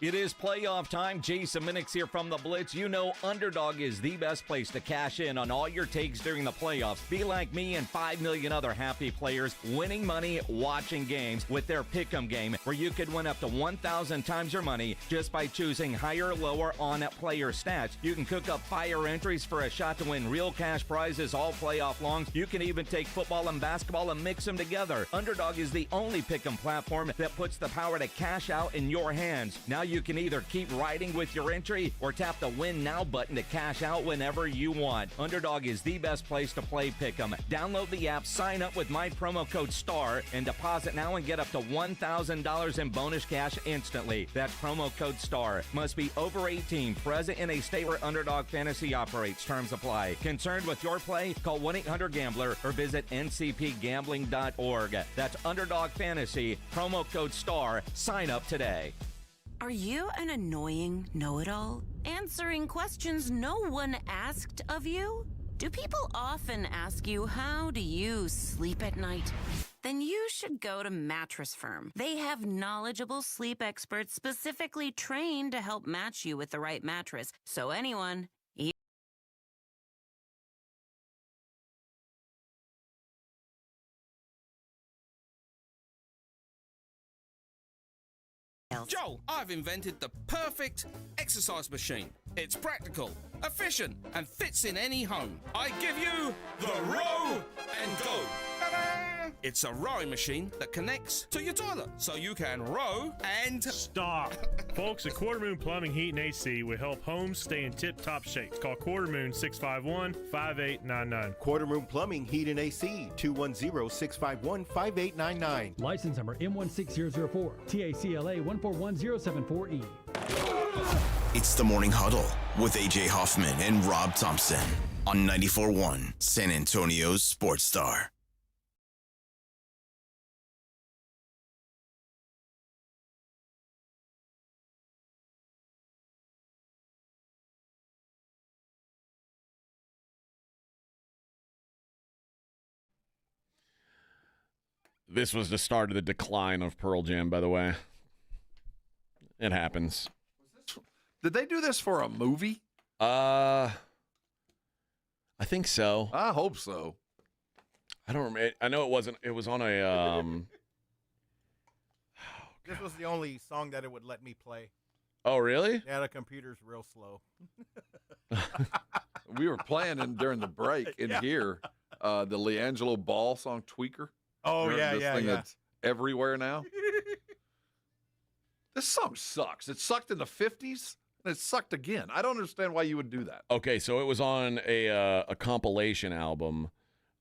S9: It is playoff time. Jason Minix here from The Blitz. You know Underdog is the best place to cash in on all your takes during the playoffs. Be like me and 5 million other happy players winning money watching games with their Pick'em game, where you could win up to 1,000 times your money just by choosing higher or lower on player stats. You can cook up fire entries for a shot to win real cash prizes all playoff long. You can even take football and basketball and mix them together. Underdog is the only Pick'em platform that puts the power to cash out in your hands. Now you can either keep riding with your entry or tap the Win Now button to cash out whenever you want. Underdog is the best place to play Pick'em. Download the app, sign up with my promo code STAR, and deposit now and get up to $1,000 in bonus cash instantly. That's promo code STAR. Must be over 18, present in a state where Underdog Fantasy operates. Terms apply. Concerned with your play? Call 1-800-GAMBLER or visit ncpgambling.org. That's Underdog Fantasy, promo code STAR. Sign up today.
S2: Are you an annoying know-it-all? Answering questions no one asked of you? Do people often ask you, how do you sleep at night? Then you should go to Mattress Firm. They have knowledgeable sleep experts specifically trained to help match you with the right mattress. So anyone,
S7: Joel, I've invented the perfect exercise machine. It's practical, efficient, and fits in any home. I give you the Row and Go. Ta-da! It's a rowing machine that connects to your toilet, so you can row and...
S10: Stop. Folks, at Quarter Moon Plumbing, Heat, and AC will help homes stay in tip-top shape. Call Quarter Moon 651-5899.
S11: Quarter Moon Plumbing, Heat, and AC, 210-651-5899.
S15: License number M16004, TACLA 141074E.
S4: It's the Morning Huddle with A.J. Hoffman and Rob Thompson on 94.1 San Antonio's Sports Star.
S6: This was the start of the decline of Pearl Jam, by the way. It happens.
S5: Did they do this for a movie?
S6: I think so.
S5: I hope so.
S6: I don't remember. I know it wasn't. It was on a.
S26: This was the only song that it would let me play.
S6: Oh, really?
S26: Yeah, the computer's real slow.
S5: We were playing during the break in here the LeAngelo Ball song "Tweaker."
S26: Oh,
S5: Remember
S26: yeah.
S5: That's everywhere now. This song sucks. It sucked in the 50s, and it sucked again. I don't understand why you would do that.
S6: Okay, so it was on a compilation album,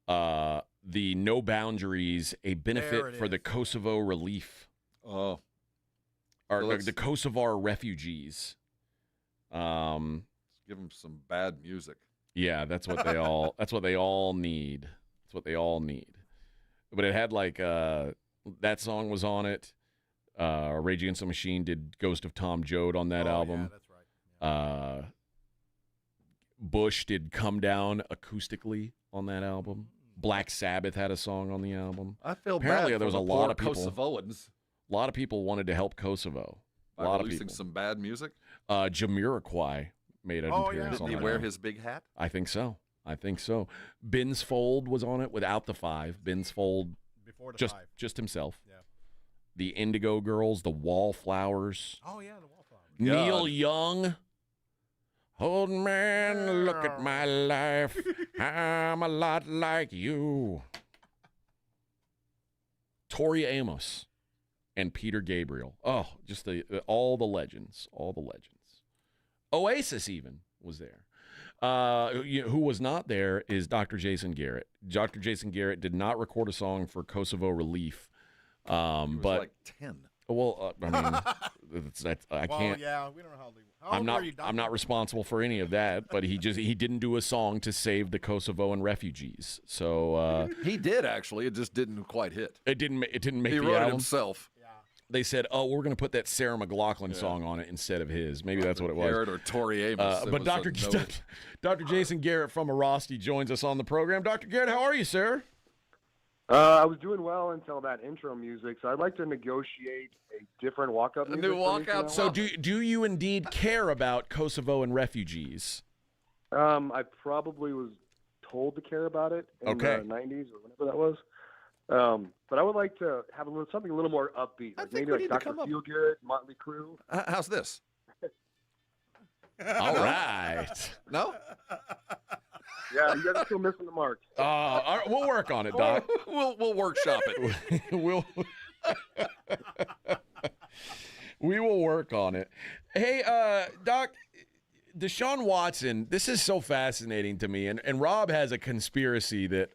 S6: the No Boundaries, a benefit for the Kosovo relief.
S5: Oh.
S6: Or the Kosovar refugees.
S5: Let's give them some bad music.
S6: Yeah, that's what they all. That's what they all need. That's what they all need. But it had like that song was on it. Rage Against the Machine did Ghost of Tom Joad on that album.
S26: Yeah, that's right.
S6: Bush did Come Down acoustically on that album. Black Sabbath had a song on the album.
S5: I feel
S6: apparently
S5: bad
S6: there was
S5: for
S6: a
S5: the
S6: lot
S5: poor
S6: of people.
S5: Kosovoans.
S6: A lot of people wanted to help Kosovo. A
S5: By
S6: lot of
S5: releasing
S6: people.
S5: some bad music.
S6: Jamiroquai made an appearance
S5: Did
S6: on
S5: he
S6: that
S5: wear
S6: album.
S5: his big hat?
S6: I think so. Bin's Fold was on it without the 5. Bin's Fold
S26: Before the
S6: just
S26: 5.
S6: just himself.
S26: Yeah.
S6: The Indigo Girls, the Wallflowers.
S26: Oh, yeah, the Wallflowers.
S6: Neil Young. Old man, look at my life. I'm a lot like you. Tori Amos and Peter Gabriel. Oh, just all the legends. All the legends. Oasis even was there. Who was not there is Dr. Jason Garrett. Dr. Jason Garrett did not record a song for Kosovo Relief.
S5: He was
S6: But
S5: like 10.
S6: well, I mean, I can't.
S26: Yeah, we don't know how old were you, Doctor?
S6: I'm not responsible for any of that. But he didn't do a song to save the Kosovoan refugees. So
S5: He did actually. It just didn't quite hit.
S6: it didn't make
S5: He
S6: the
S5: wrote it
S6: album.
S5: himself.
S6: They said, "Oh, we're going to put that Sarah McLachlan song on it instead of his." Maybe that's what it was.
S5: Garrett or Tori Amos.
S6: But Dr. Jason Garrett from Airrosti joins us on the program. Dr. Garrett, how are you, sir?
S12: I was doing well until that intro music, so I'd like to negotiate a different walk-up music.
S5: A new walk-up?
S6: So do you indeed care about Kosovo and refugees?
S12: I probably was told to care about it in the 90s or whenever that was. But I would like to have something a little more upbeat, like maybe like Dr. Feelgood, Motley Crue.
S5: How's this?
S6: All right.
S5: No?
S12: Yeah, you guys are still missing the mark.
S6: All right, we'll work on it, Doc.
S5: We'll workshop it.
S6: We will work on it. Hey, Doc, Deshaun Watson, this is so fascinating to me. And Rob has a conspiracy that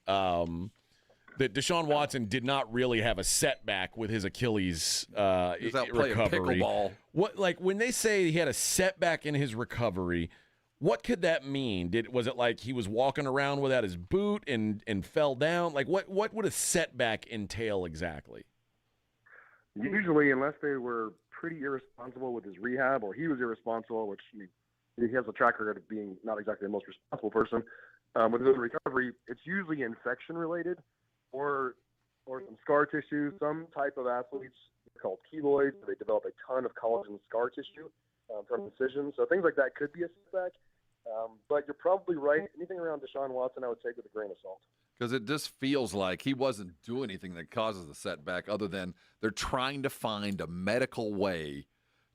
S6: that Deshaun Watson did not really have a setback with his Achilles recovery.
S5: Pickleball.
S6: What, like, when they say he had a setback in his recovery, what could that mean? Was it like he was walking around without his boot and fell down? Like, what would a setback entail exactly?
S12: Usually, unless they were pretty irresponsible with his rehab, or he was irresponsible, which he has a track record of being not exactly the most responsible person, with his recovery, it's usually infection related or some scar tissue. Some type of athletes called keloids, they develop a ton of collagen scar tissue from incisions. So things like that could be a setback. But you're probably right. Anything around Deshaun Watson, I would take with a grain of salt.
S5: Because it just feels like he wasn't doing anything that causes the setback other than they're trying to find a medical way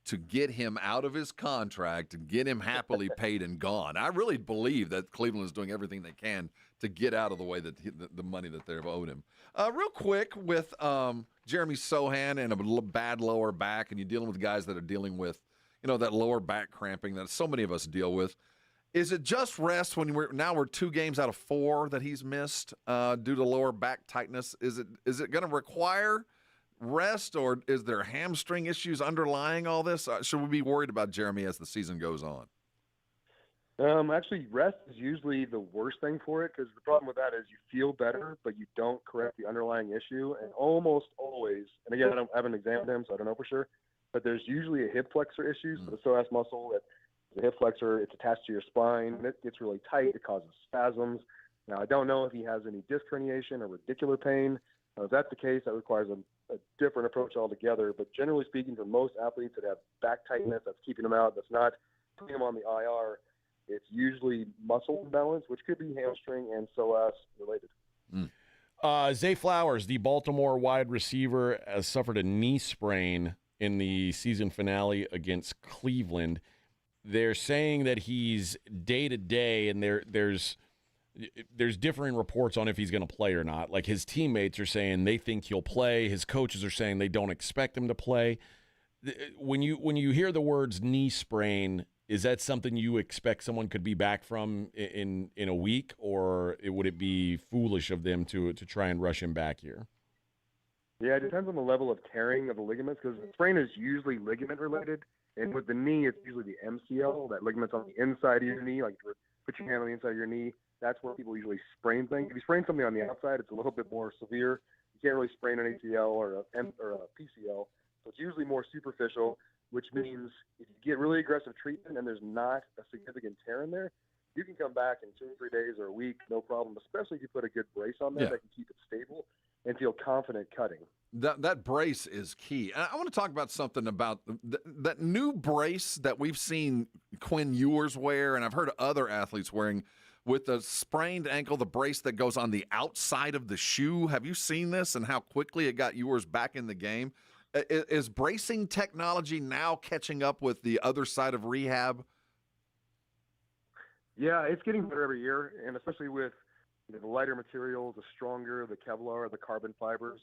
S5: to get him out of his contract and get him happily paid and gone. I really believe that Cleveland is doing everything they can to get out of the way that the money that they've owed him. Real quick with Jeremy Sohan and a bad lower back, and you're dealing with guys that are dealing with, that lower back cramping that so many of us deal with. Is it just rest when we're 2 games out of 4 that he's missed due to lower back tightness? Is it going to require rest, or is there hamstring issues underlying all this? Should we be worried about Jeremy as the season goes on?
S12: Actually, rest is usually the worst thing for it, because the problem with that is you feel better, but you don't correct the underlying issue. And almost always, and again, I haven't examined him, so I don't know for sure, but there's usually a hip flexor issue. So the psoas muscle, the hip flexor, it's attached to your spine, and it gets really tight. It causes spasms. Now, I don't know if he has any disc herniation or radicular pain. If that's the case, that requires a different approach altogether. But generally speaking, for most athletes that have back tightness that's keeping them out, that's not putting them on the IR, it's usually muscle imbalance, which could be hamstring and psoas related.
S6: Zay Flowers, the Baltimore wide receiver, has suffered a knee sprain in the season finale against Cleveland. They're saying that he's day-to-day, and there's differing reports on if he's going to play or not. Like, his teammates are saying they think he'll play. His coaches are saying they don't expect him to play. When you hear the words knee sprain, is that something you expect someone could be back from in a week, or would it be foolish of them to try and rush him back here?
S12: Yeah, it depends on the level of tearing of the ligaments, because the sprain is usually ligament-related. And with the knee, it's usually the MCL, that ligament's on the inside of your knee, like put your hand on the inside of your knee. That's where people usually sprain things. If you sprain something on the outside, it's a little bit more severe. You can't really sprain an ACL or a PCL. So it's usually more superficial, which means if you get really aggressive treatment and there's not a significant tear in there, you can come back in 2 or 3 days or a week, no problem, especially if you put a good brace on there that can keep it stable and feel confident cutting.
S5: That brace is key. And I want to talk about something about that new brace that we've seen Quinn Ewers wear, and I've heard other athletes wearing, with the sprained ankle, the brace that goes on the outside of the shoe. Have you seen this and how quickly it got Ewers back in the game? Is bracing technology now catching up with the other side of rehab?
S12: Yeah, it's getting better every year, and especially with the lighter materials, the stronger, the Kevlar, the carbon fibers.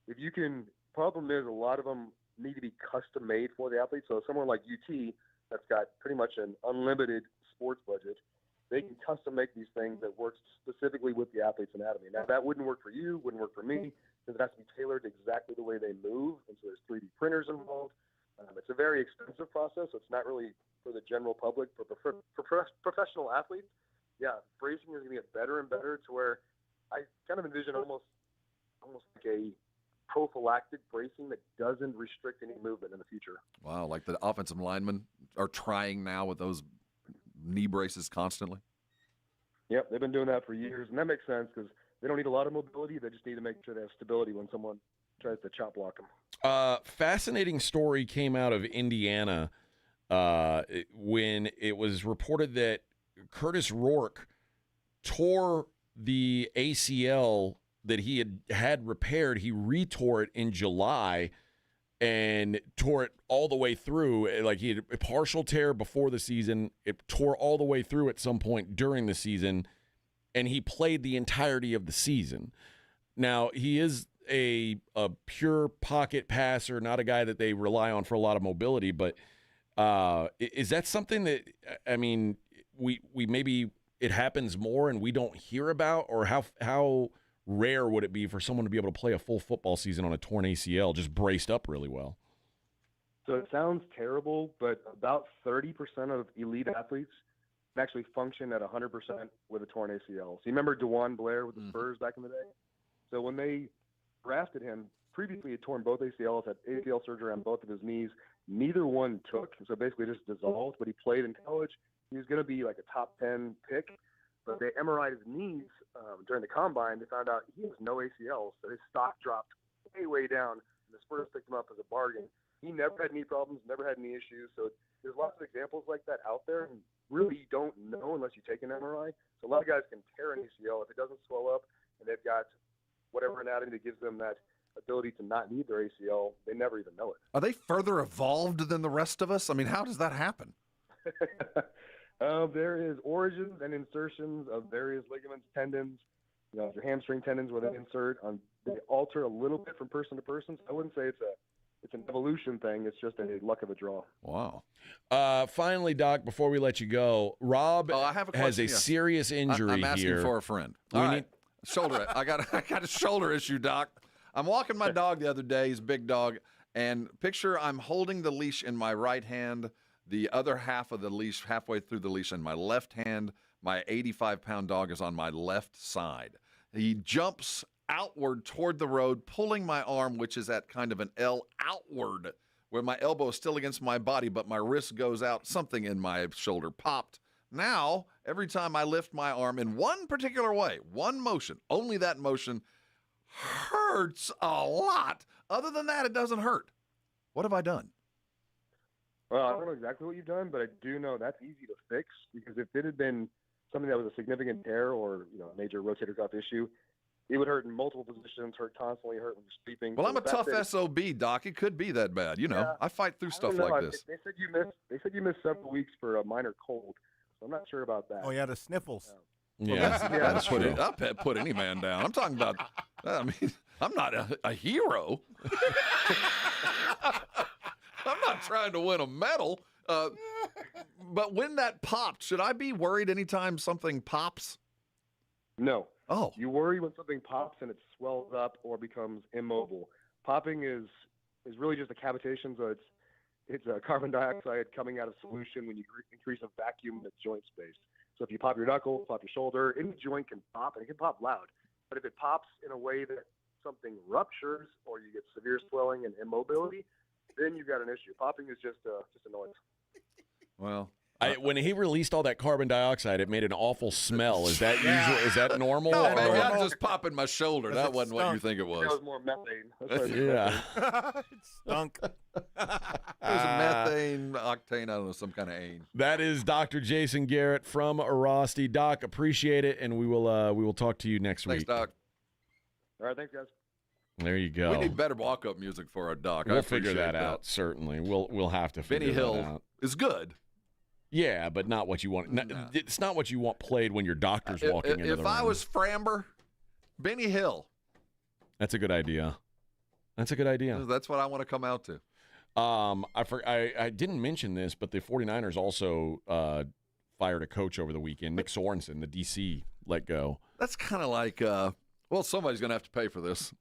S12: If you can, problem is a lot of them need to be custom made for the athlete. So somewhere like UT that's got pretty much an unlimited sports budget, they can custom make these things that work specifically with the athlete's anatomy. Now, that wouldn't work for you, wouldn't work for me, because it has to be tailored to exactly the way they move. And so there's 3D printers involved. It's a very expensive process, so it's not really for the general public. But for professional athletes, yeah, bracing is going to get better and better to where I kind of envision almost like a prophylactic bracing that doesn't restrict any movement in the future.
S5: Wow, like the offensive linemen are trying now with those knee braces constantly?
S12: Yep, they've been doing that for years, and that makes sense because they don't need a lot of mobility. They just need to make sure they have stability when someone tries to chop block them.
S6: Fascinating story came out of Indiana when it was reported that Curtis Rourke tore the ACL that he had repaired. He retore it in July and tore it all the way through. Like, he had a partial tear before the season. It tore all the way through at some point during the season, and he played the entirety of the season. Now, he is a pure pocket passer, not a guy that they rely on for a lot of mobility, but is that something that, I mean, we maybe it happens more and we don't hear about, or how rare would it be for someone to be able to play a full football season on a torn ACL, just braced up really well?
S12: So it sounds terrible, but about 30% of elite athletes can actually function at 100% with a torn ACL. So you remember DeJuan Blair with the Spurs back in the day? So when they drafted him, previously he had torn both ACLs, had ACL surgery on both of his knees. Neither one took, so basically just dissolved, but he played in college. He was going to be like a top 10 pick, but they MRI'd his knees during the combine. They found out he has no ACLs, so his stock dropped way down, and the Spurs picked him up as a bargain. He never had knee problems, never had any issues, so there's lots of examples like that out there, and really you don't know unless you take an MRI. So a lot of guys can tear an ACL if it doesn't swell up, and they've got whatever anatomy that gives them that ability to not need their ACL. They never even know it.
S5: Are they further evolved than the rest of us? I mean, how does that happen?
S12: There is origins and insertions of various ligaments, tendons. You know, your hamstring tendons where they insert, they alter a little bit from person to person. So I wouldn't say it's an evolution thing. It's just a luck of a draw.
S5: Wow.
S6: Finally, Doc, before we let you go, Rob
S5: I have a
S6: has a
S5: question, yes.
S6: serious injury
S5: I'm asking
S6: here.
S5: for a friend. All right. Shoulder. I got a shoulder issue, Doc. I'm walking my dog the other day. He's a big dog. And picture I'm holding the leash in my right hand, the other half of the leash halfway through the leash in my left hand. My 85-pound dog is on my left side. He jumps outward toward the road, pulling my arm, which is at kind of an L, outward, where my elbow is still against my body, but my wrist goes out. Something in my shoulder popped. Now, every time I lift my arm in one particular way, one motion, only that motion, hurts a lot. Other than that, it doesn't hurt. What have I done?
S12: Well, I don't know exactly what you've done, but I do know that's easy to fix, because if it had been something that was a significant tear or a major rotator cuff issue, it would hurt in multiple positions, hurt constantly, hurt when you're sleeping.
S5: Well,
S12: So
S5: I'm a
S12: the
S5: tough
S12: fact that
S5: SOB, Doc. It could be that bad. I fight through stuff
S12: I don't know.
S5: like this.
S12: They said you missed several weeks for a minor cold, so I'm not sure about that.
S26: Oh, yeah, the sniffles.
S5: That's put any man down. I'm talking about, I mean, I'm not a hero. I'm not trying to win a medal. But when that popped, should I be worried anytime something pops?
S12: No.
S5: Oh.
S12: You worry when something pops and it swells up or becomes immobile. Popping is really just a cavitation, so it's a carbon dioxide coming out of solution when you increase a vacuum in the joint space. So if you pop your knuckle, pop your shoulder, any joint can pop, and it can pop loud. But if it pops in a way that something ruptures or you get severe swelling and immobility, then you've got an issue. Popping is just a noise.
S5: Well,
S6: when he released all that carbon dioxide, it made an awful smell. Is that usual? Is that normal?
S5: No,
S6: or-
S5: maybe I'm just popping my shoulder. That wasn't what you think it was.
S12: That was more methane. That's why
S6: Yeah.
S26: It stunk.
S5: There's a methane, octane, I don't know, some kind of ain.
S6: That is Dr. Jason Garrett from Airrosti. Doc, appreciate it, and we will talk to you next
S5: Thanks,
S6: week.
S5: Doc.
S12: All right, thanks, guys.
S6: There you go.
S5: We need better walk-up music for our Doc.
S6: We'll figure that out. Certainly, we'll have to figure
S5: Benny
S6: that
S5: Hill
S6: out.
S5: is good.
S6: Yeah, but not what you want. It's not what you want played when your doctor's walking into the room.
S5: If I was Framber, Benny Hill.
S6: That's a good idea. That's a good idea.
S5: That's what I want to come out to.
S6: I didn't mention this, but the 49ers also fired a coach over the weekend. Nick Sorensen, the DC, let go.
S5: That's kind of like, well, somebody's going to have to pay for this.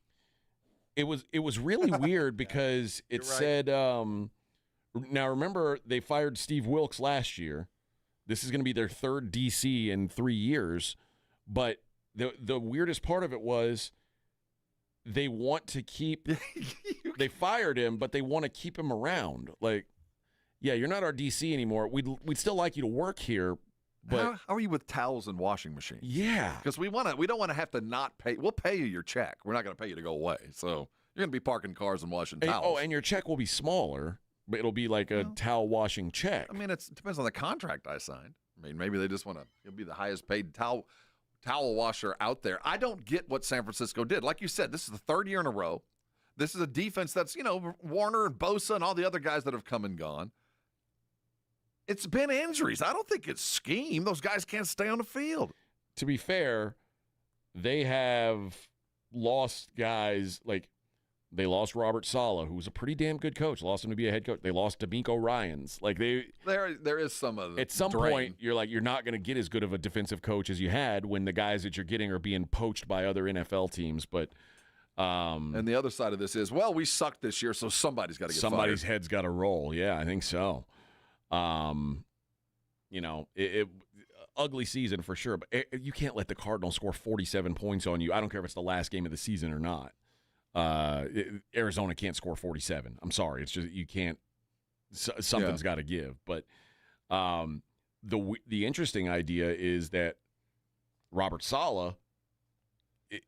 S6: It was really weird because it said, now remember, they fired Steve Wilkes last year. This is going to be their third DC in 3 years. But the weirdest part of it was they want to keep – they fired him, but they want to keep him around. Like, yeah, you're not our DC anymore. We'd still like you to work here.
S3: But
S5: how are you with towels and washing machines?
S3: Yeah.
S5: Because we don't want to have to not pay. We'll pay you your check. We're not going to pay you to go away. So you're going to be parking cars and washing towels.
S3: And your check will be smaller, but it'll be like a towel washing check.
S5: I mean, it depends on the contract I signed. I mean, maybe they just want to. You'll be the highest paid towel washer out there. I don't get what San Francisco did. Like you said, this is the third year in a row. This is a defense that's, Warner and Bosa and all the other guys that have come and gone. It's been injuries. I don't think it's scheme. Those guys can't stay on the field.
S3: To be fair, they have lost guys like they lost Robert Saleh, who was a pretty damn good coach. Lost him to be a head coach. They lost DeMeco Ryans. Like
S5: there is some of
S3: at some point you're not going to get as good of a defensive coach as you had when the guys that you're getting are being poached by other NFL teams. But
S5: and the other side of this is, well, we sucked this year, so somebody's got to get
S3: somebody's
S5: fired.
S3: head's got to roll. Yeah, I think so. Ugly season for sure, but you can't let the Cardinals score 47 points on you. I don't care if it's the last game of the season or not. Arizona can't score 47. I'm sorry. It's just you can't. Something's got to give. But the interesting idea is that Robert Saleh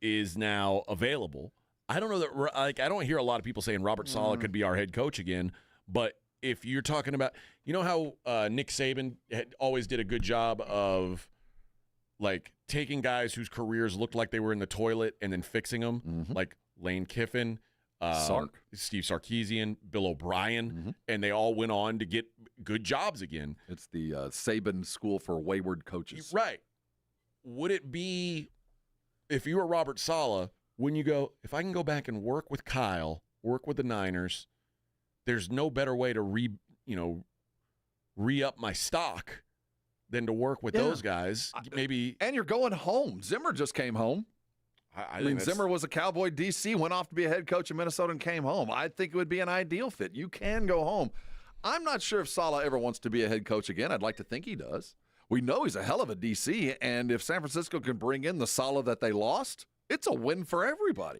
S3: is now available. I don't know that I don't hear a lot of people saying Robert Saleh could be our head coach again, but if you're talking about, how Nick Saban always did a good job of like taking guys whose careers looked like they were in the toilet and then fixing them, like Lane Kiffin, Steve Sarkisian, Bill O'Brien, and they all went on to get good jobs again.
S5: It's the Saban School for Wayward Coaches.
S3: Right. Would it be, if you were Robert Saleh, wouldn't you go, if I can go back and work with Kyle, work with the Niners, there's no better way to re-up my stock than to work with those guys. Maybe.
S5: And you're going home. Zimmer just came home. I mean, Zimmer was a Cowboy DC, went off to be a head coach in Minnesota and came home. I think it would be an ideal fit. You can go home. I'm not sure if Saleh ever wants to be a head coach again. I'd like to think he does. We know he's a hell of a DC, and if San Francisco can bring in the Saleh that they lost, it's a win for everybody.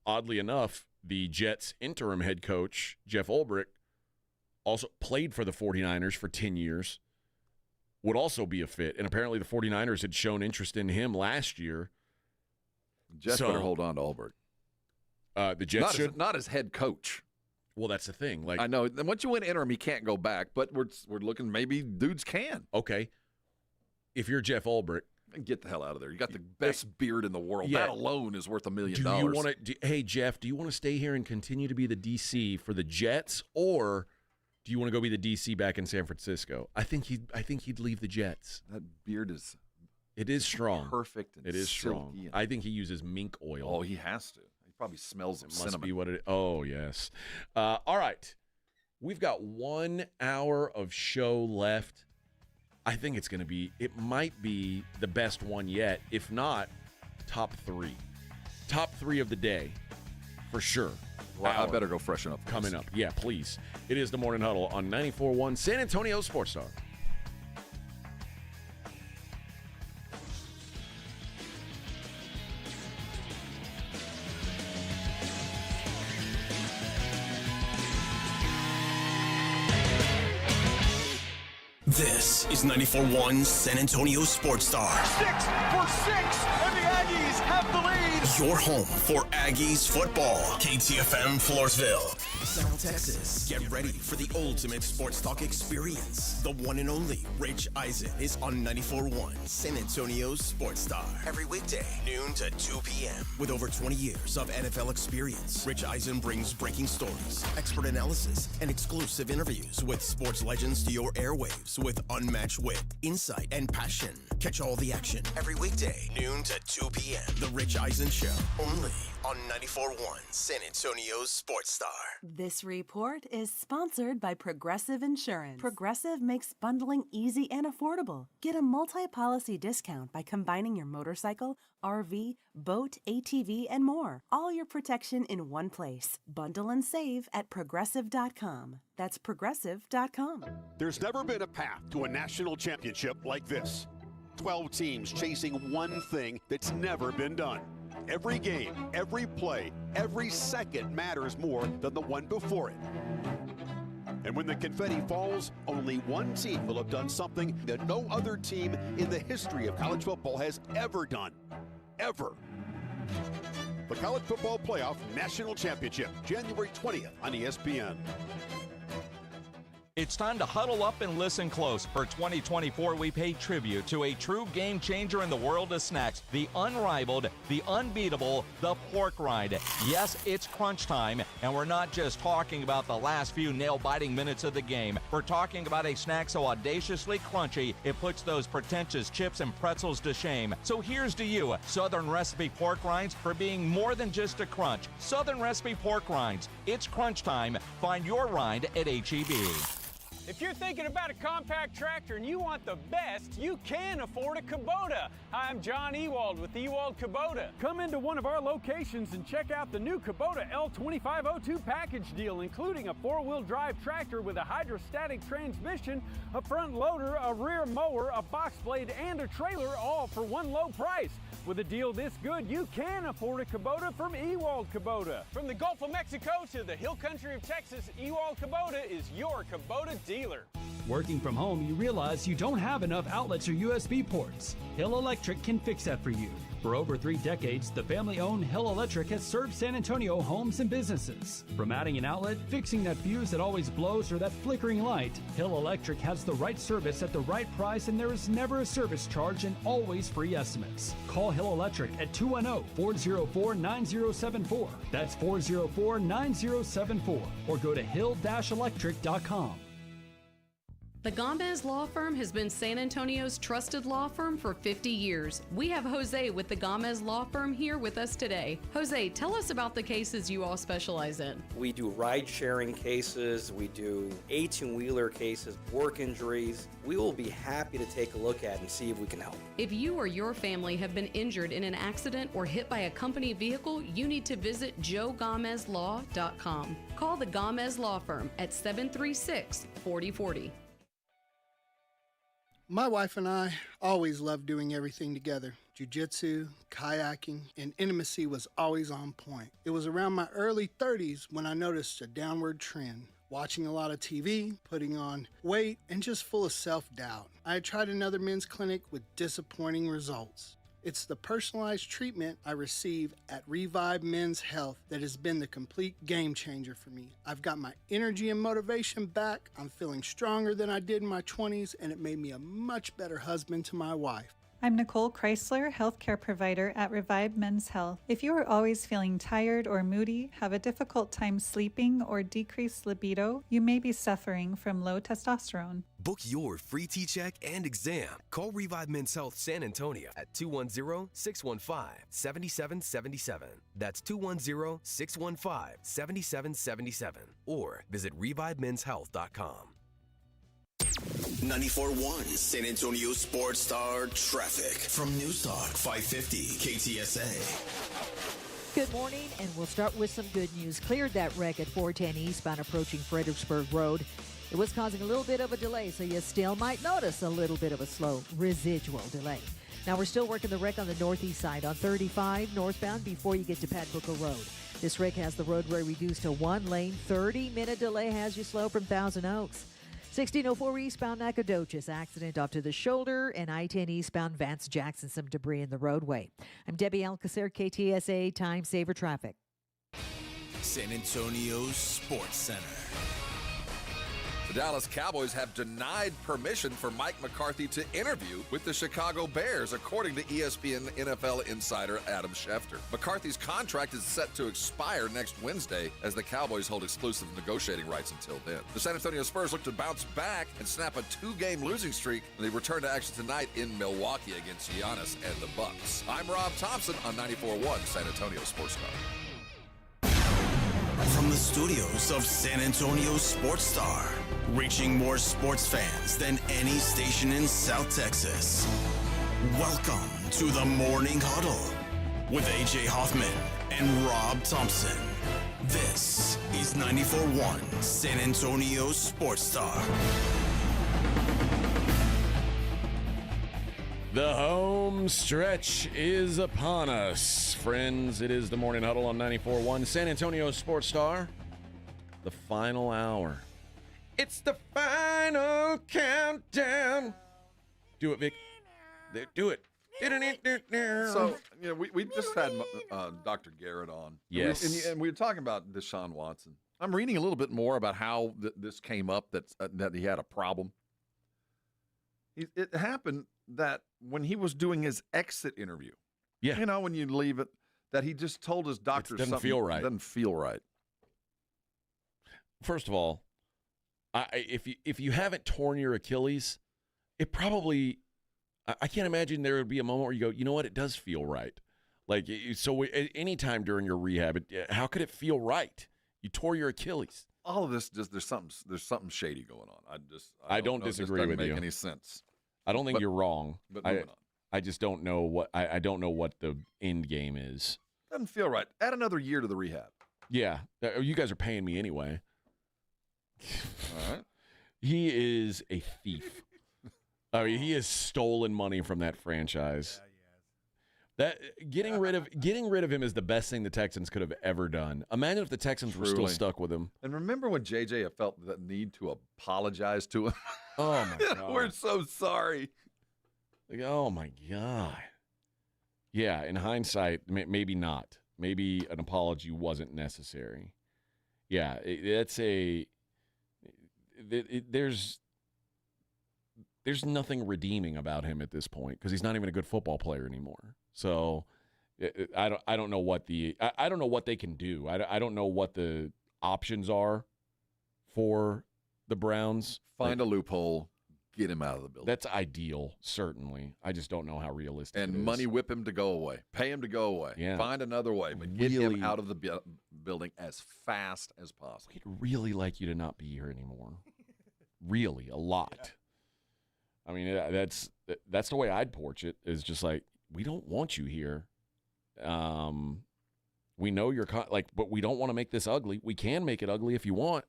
S3: Oddly enough, the Jets' interim head coach, Jeff Ulbrich, also played for the 49ers for 10 years, would also be a fit. And apparently the 49ers had shown interest in him last year.
S5: Jets better hold on to Ulbrich.
S3: The Jets should.
S5: Not as head coach.
S3: Well, that's the thing. Like,
S5: I know. Once you win interim, he can't go back, but we're looking maybe dudes can.
S3: Okay. If you're Jeff Ulbrich,
S5: get the hell out of there. You got the best beard in the world.
S3: Yeah.
S5: That alone is worth $1 million.
S3: Do you want to? Hey, Jeff, do you want to stay here and continue to be the DC for the Jets, or do you want to go be the DC back in San Francisco? I think he'd leave the Jets.
S5: That beard is.
S3: It is strong.
S5: Perfect. And
S3: it is strong.
S5: And
S3: I think he uses mink oil.
S5: Oh, he has to. He probably smells of cinnamon.
S3: Must be what it is. Oh, yes. All right. We've got 1 hour of show left. I think it might be the best one yet. If not, top 3. Top 3 of the day, for sure.
S5: Well, I better go freshen up.
S3: Coming up. Yeah, please. It is the Morning Huddle on 94.1 San Antonio Sports Star.
S4: This is 94.1 San Antonio Sports Star.
S16: 6 for 6, and the Aggies have the lead.
S4: Your home for Aggies football. KTFM Floresville. South Texas, get ready for the ultimate sports talk experience. The one and only Rich Eisen is on 94.1 San Antonio Sports Star. Every weekday, noon to 2 p.m. With over 20 years of NFL experience, Rich Eisen brings breaking stories, expert analysis, and exclusive interviews with sports legends to your airwaves with unmatched wit, insight, and passion. Catch all the action every weekday, noon to 2 p.m. The Rich Eisen Show, only on 94.1 San Antonio Sports Star.
S17: This report is sponsored by Progressive Insurance. Progressive makes bundling easy and affordable. Get a multi-policy discount by combining your motorcycle, RV, boat, ATV, and more. All your protection in one place. Bundle and save at Progressive.com. That's Progressive.com.
S19: There's never been a path to a national championship like this. 12 teams chasing one thing that's never been done. Every game, every play, every second matters more than the one before it. And when the confetti falls, only one team will have done something that no other team in the history of college football has ever done. Ever. The College Football Playoff National Championship, January 20th on ESPN.
S9: It's time to huddle up and listen close. For 2024, we pay tribute to a true game changer in the world of snacks, the unrivaled, the unbeatable, the pork rind. Yes, it's crunch time, and we're not just talking about the last few nail-biting minutes of the game. We're talking about a snack so audaciously crunchy, it puts those pretentious chips and pretzels to shame. So here's to you, Southern Recipe Pork Rinds, for being more than just a crunch. Southern Recipe Pork Rinds. It's crunch time. Find your rind at H-E-B.
S14: If you're thinking about a compact tractor and you want the best, you can afford a Kubota. Hi, I'm John Ewald with Ewald Kubota.
S18: Come into one of our locations and check out the new Kubota L2502 package deal, including a four-wheel drive tractor with a hydrostatic transmission, a front loader, a rear mower, a box blade, and a trailer, all for one low price. With a deal this good, you can afford a Kubota from Ewald Kubota.
S14: From the Gulf of Mexico to the hill country of Texas, Ewald Kubota is your Kubota dealer.
S15: Working from home, you realize you don't have enough outlets or USB ports. Hill Electric can fix that for you. For over 3 decades, the family-owned Hill Electric has served San Antonio homes and businesses. From adding an outlet, fixing that fuse that always blows, or that flickering light, Hill Electric has the right service at the right price, and there is never a service charge and always free estimates. Call Hill Electric at 210-404-9074. That's 404-9074. Or go to hill-electric.com.
S20: The Gomez Law Firm has been San Antonio's trusted law firm for 50 years. We have Jose with the Gomez Law Firm here with us today. Jose, tell us about the cases you all specialize in.
S21: We do ride-sharing cases, we do 18-wheeler cases, work injuries. We will be happy to take a look at and see if we can help.
S20: If you or your family have been injured in an accident or hit by a company vehicle, you need to visit joegomezlaw.com. Call the Gomez Law Firm at 736-4040.
S23: My wife and I always loved doing everything together. Jiu-jitsu, kayaking, and intimacy was always on point. It was around my early 30s when I noticed a downward trend. Watching a lot of TV, putting on weight, and just full of self-doubt. I had tried another men's clinic with disappointing results. It's the personalized treatment I receive at Revive Men's Health that has been the complete game changer for me. I've got my energy and motivation back, I'm feeling stronger than I did in my 20s, and it made me a much better husband to my wife.
S25: I'm Nicole Chrysler, healthcare provider at Revive Men's Health. If you are always feeling tired or moody, have a difficult time sleeping, or decreased libido, you may be suffering from low testosterone.
S27: Book your free T-check and exam. Call Revive Men's Health San Antonio at 210-615-7777. That's 210-615-7777. Or visit ReviveMen'sHealth.com.
S4: 94.1 San Antonio Sports Star Traffic from News Talk 550 KTSA.
S13: Good morning, and we'll start with some good news. Cleared that wreck at 410 eastbound approaching Fredericksburg Road. It was causing a little bit of a delay, so you still might notice a little bit of a slow residual delay. Now, we're still working the wreck on the northeast side on 35 northbound before you get to Pat Booker Road. This wreck has the roadway reduced to one lane. 30-minute delay has you slow from Thousand Oaks. 1604 eastbound Nacogdoches, accident off to the shoulder, and I-10 eastbound Vance Jackson, some debris in the roadway. I'm Debbie Alcacer, KTSA Time Saver Traffic.
S4: San Antonio Sports Center.
S5: The Dallas Cowboys have denied permission for Mike McCarthy to interview with the Chicago Bears, according to ESPN NFL insider Adam Schefter. McCarthy's contract is set to expire next Wednesday as the Cowboys hold exclusive negotiating rights until then. The San Antonio Spurs look to bounce back and snap a 2-game losing streak when they return to action tonight in Milwaukee against Giannis and the Bucks. I'm Rob Thompson on 94.1 San Antonio Sports Star.
S4: From the studios of San Antonio Sports Star, reaching more sports fans than any station in South Texas. Welcome to the Morning Huddle with AJ Hoffman and Rob Thompson. This is 94.1 San Antonio Sports Star.
S6: The home stretch is upon us. Friends, it is the Morning Huddle on 94.1 San Antonio Sports Star. The final hour.
S3: It's the final countdown. Do it, Vic. Do it.
S5: So, we just had Dr. Garrett on.
S3: Yes.
S5: And we were talking about Deshaun Watson. I'm reading a little bit more about how this came up, that he had a problem. It happened that when he was doing his exit interview, when you leave it, that he just told his doctor
S3: doesn't
S5: something
S3: feel right.
S5: Doesn't feel right.
S3: First of all, if you haven't torn your Achilles, it probably, I can't imagine there would be a moment where you go, you know what, it does feel right. Like, so anytime during your rehab, how could it feel right? You tore your Achilles.
S5: All of this, there's something shady going on.
S3: I don't disagree with you.
S5: Doesn't make any sense.
S3: I don't think you're wrong.
S5: But moving on.
S3: I just don't know what I don't know what the end game is.
S5: Doesn't feel right. Add another year to the rehab.
S3: Yeah, you guys are paying me anyway.
S5: All right.
S3: He is a thief. I mean, he has stolen money from that franchise. That getting rid of him is the best thing the Texans could have ever done. Imagine if the Texans were still stuck with him.
S5: And remember when JJ felt the need to apologize to him?
S3: Oh my God.
S5: We're so sorry.
S3: Like, oh my God. Yeah, in hindsight, maybe not. Maybe an apology wasn't necessary. Yeah, there's nothing redeeming about him at this point because he's not even a good football player anymore. So I don't know what I don't know what they can do. I don't know what the options are for the Browns.
S5: Find a loophole, get him out of the building.
S3: That's ideal, certainly. I just don't know how realistic it is.
S5: And money whip him to go away. Pay him to go away.
S3: Yeah.
S5: Find another way, but get him out of the building as fast as possible.
S3: We'd really like you to not be here anymore. Really, a lot. Yeah. I mean, that's the way I'd porch it, is just like, we don't want you here. We know you're but we don't want to make this ugly. We can make it ugly if you want,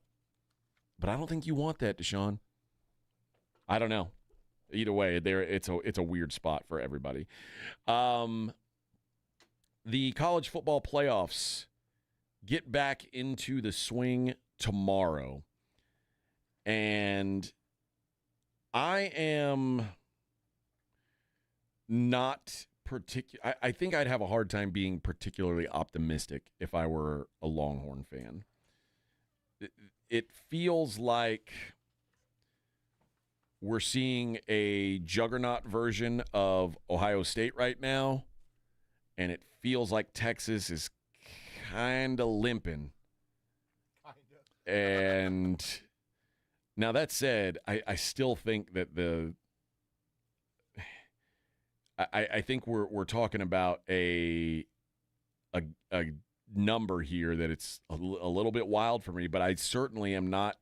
S3: but I don't think you want that, Deshaun. I don't know. Either way, it's a weird spot for everybody. The college football playoffs get back into the swing tomorrow, and I am not particular. I think I'd have a hard time being particularly optimistic if I were a Longhorn fan. It feels like we're seeing a juggernaut version of Ohio State right now, and it feels like Texas is kind of limping. And now that said, I still think that I think we're talking about a number here that it's a little bit wild for me, but I certainly am not.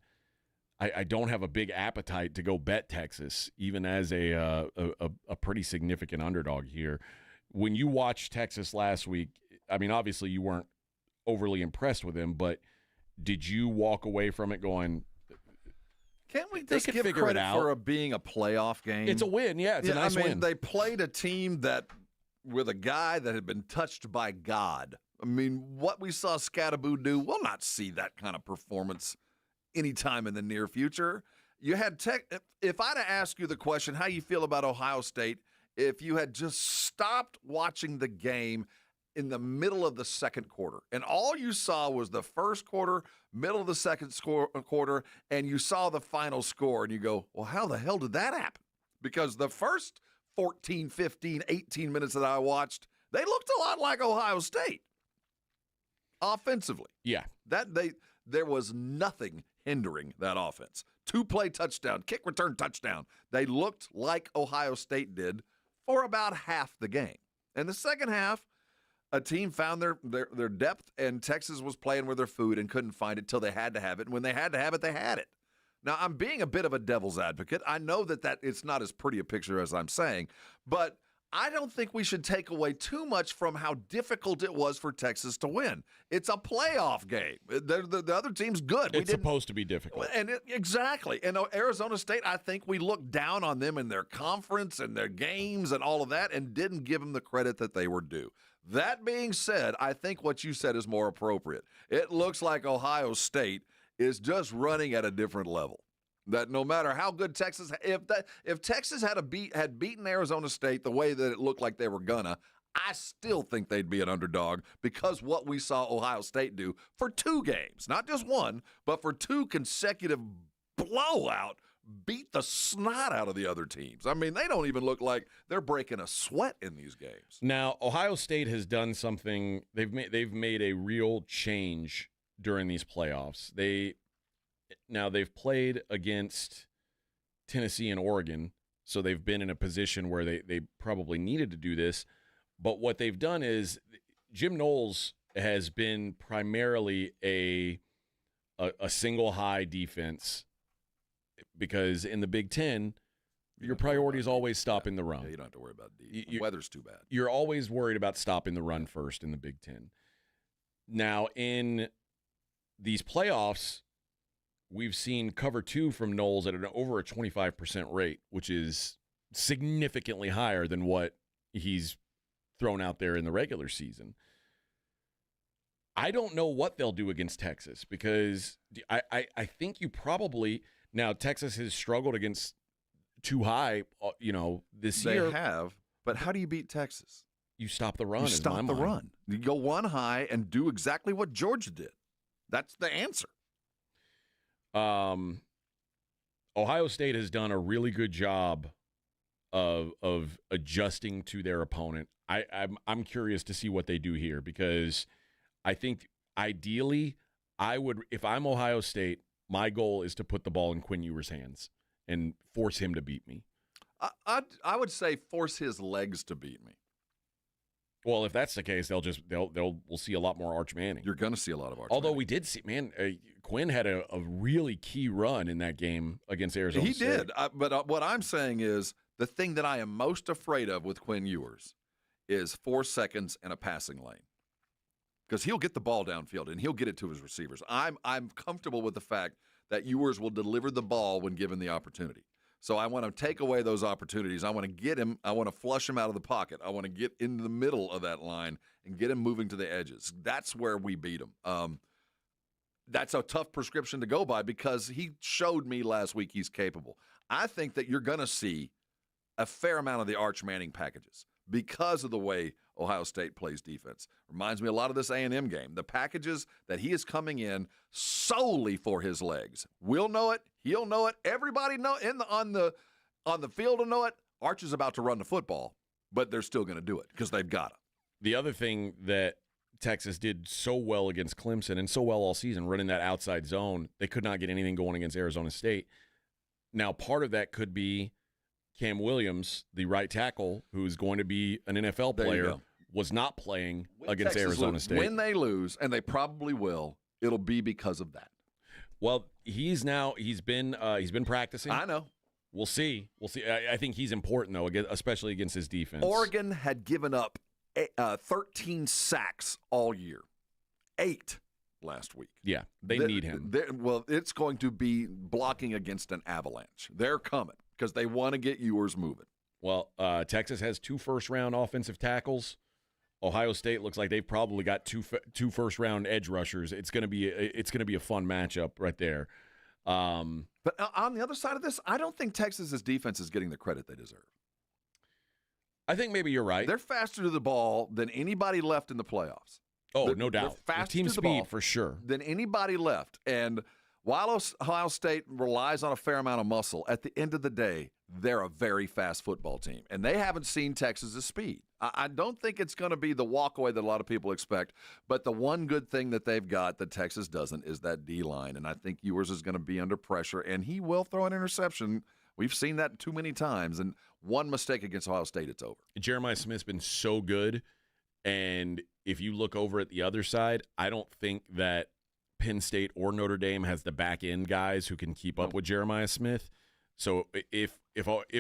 S3: I don't have a big appetite to go bet Texas, even as a pretty significant underdog here. When you watched Texas last week, I mean, obviously you weren't overly impressed with him, but did you walk away from it going,
S5: can't we just give credit for being a playoff game?
S3: It's a win, yeah. It's a nice win.
S5: They played a team with a guy that had been touched by God. I mean, what we saw Scatterboo do, we'll not see that kind of performance anytime in the near future. You had if I'd have asked you the question, how you feel about Ohio State, if you had just stopped watching the game in the middle of the second quarter, and all you saw was the first quarter, middle of the second quarter, and you saw the final score, and you go, well, how the hell did that happen? Because the first 14, 15, 18 minutes that I watched, they looked a lot like Ohio State offensively.
S3: Yeah.
S5: There was nothing hindering that offense. 2-play touchdown, kick return touchdown. They looked like Ohio State did for about half the game. In the second half, a team found their depth, and Texas was playing with their food and couldn't find it till they had to have it. And when they had to have it, they had it. Now, I'm being a bit of a devil's advocate. I know that it's not as pretty a picture as I'm saying, but I don't think we should take away too much from how difficult it was for Texas to win. It's a playoff game. The other team's good.
S3: It's supposed to be difficult.
S5: Exactly. And Arizona State, I think we looked down on them in their conference and their games and all of that and didn't give them the credit that they were due. That being said, I think what you said is more appropriate. It looks like Ohio State is just running at a different level. That no matter how good Texas, if Texas had beaten Arizona State the way that it looked like they were gonna, I still think they'd be an underdog because what we saw Ohio State do for 2 games, not just one, but for 2 consecutive blowout, beat the snot out of the other teams. I mean, they don't even look like they're breaking a sweat in these games.
S6: Now, Ohio State has done something. They've made a real change during these playoffs. They've played against Tennessee and Oregon, so they've been in a position where they probably needed to do this. But what they've done is Jim Knowles has been primarily a single high defense, because in the Big Ten, your priority is always stopping the run.
S5: Yeah, you don't have to worry about the weather's too bad.
S6: You're always worried about stopping the run first in the Big Ten. Now, in these playoffs, we've seen cover 2 from Knowles at over a 25% rate, which is significantly higher than what he's thrown out there in the regular season. I don't know what they'll do against Texas, because I think you probably – now, Texas has struggled against too high, this year.
S5: They have, but how do you beat Texas?
S6: You stop the run.
S5: You stop the run. You go one high and do exactly what Georgia did. That's the answer.
S6: Ohio State has done a really good job of adjusting to their opponent. I'm curious to see what they do here, because I think ideally I would, if I'm Ohio State, my goal is to put the ball in Quinn Ewers' hands and force him to beat me.
S5: I would say force his legs to beat me.
S6: Well, if that's the case, we'll see a lot more Arch Manning.
S5: You're going to see a lot of Arch
S6: Although
S5: Manning.
S6: we did see, Quinn had a really key run in that game against Arizona State.
S5: He did, but what I'm saying is the thing that I am most afraid of with Quinn Ewers is 4 seconds in a passing lane. Because he'll get the ball downfield and he'll get it to his receivers. I'm comfortable with the fact that Ewers will deliver the ball when given the opportunity. So I want to take away those opportunities. I want to get him. I want to flush him out of the pocket. I want to get into the middle of that line and get him moving to the edges. That's where we beat him. That's a tough prescription to go by, because he showed me last week he's capable. I think that you're going to see a fair amount of the Arch Manning packages because of the way Ohio State plays defense. Reminds me a lot of this A&M game. The packages that he is coming in solely for his legs. We'll know it. He'll know it. Everybody know on the field will know it. Arch is about to run the football, but they're still going to do it because they've got it.
S6: The other thing that Texas did so well against Clemson and so well all season, running that outside zone, they could not get anything going against Arizona State. Now, part of that could be Cam Williams, the right tackle, who's going to be an NFL player, was not playing against Arizona State.
S5: When they lose, and they probably will, it'll be because of that.
S6: Well, he's been practicing.
S5: I know.
S6: We'll see. I think he's important, though, especially against his defense.
S5: Oregon had given up 13 sacks all year, 8 last week.
S6: Yeah, they need him.
S5: Well, it's going to be blocking against an avalanche. They're coming because they want to get Ewers moving.
S6: Well, Texas has 2 first-round offensive tackles. Ohio State looks like they've probably got two first-round edge rushers. It's going to be a fun matchup right there.
S5: But on the other side of this, I don't think Texas's defense is getting the credit they deserve.
S6: I think maybe you're right.
S5: They're faster to the ball than anybody left in the playoffs.
S6: Oh, no doubt.
S5: Faster
S6: team
S5: to the
S6: speed
S5: ball
S6: for sure
S5: than anybody left. And while Ohio State relies on a fair amount of muscle, at the end of the day, they're a very fast football team. And they haven't seen Texas's speed. I don't think it's going to be the walkaway that a lot of people expect. But the one good thing that they've got that Texas doesn't is that D-line. And I think Ewers is going to be under pressure, and he will throw an interception. We've seen that too many times. And one mistake against Ohio State, it's over.
S6: Jeremiah Smith's been so good. And if you look over at the other side, I don't think that Penn State or Notre Dame has the back end guys who can keep up with Jeremiah Smith. So if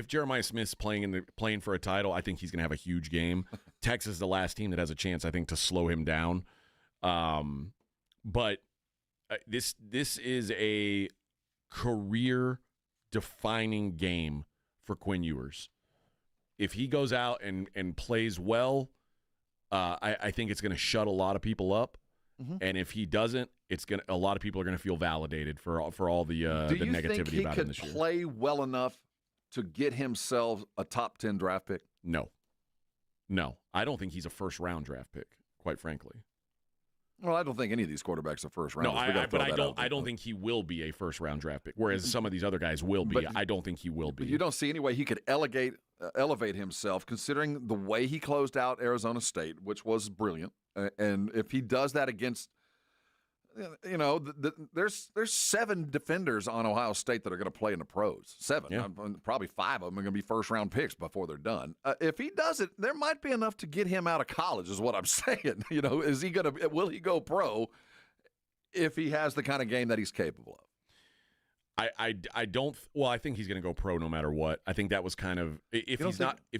S6: Jeremiah Smith's playing for a title, I think he's going to have a huge game. Texas is the last team that has a chance, I think, to slow him down. But this is a career-defining game for Quinn Ewers. If he goes out and plays well, I think it's going to shut a lot of people up. Mm-hmm. And if he doesn't, a lot of people are gonna feel validated for all the negativity about him this year.
S5: Do you think he could play well enough to get himself a top 10 draft pick?
S6: No, I don't think he's a first round draft pick, quite frankly.
S5: Well, I don't think any of these quarterbacks are first rounders.
S6: No, I don't think he will be a first round draft pick. Whereas some of these other guys will be. I don't think he will be.
S5: But you don't see any way he could elevate himself, considering the way he closed out Arizona State, which was brilliant. And if he does that against, there's 7 defenders on Ohio State that are going to play in the pros. 7.
S6: Yeah.
S5: Probably 5 of them are going to be first-round picks before they're done. If he does it, there might be enough to get him out of college is what I'm saying. Will he go pro if he has the kind of game that he's capable of?
S6: I don't. Well, I think he's going to go pro no matter what. I think that was kind of if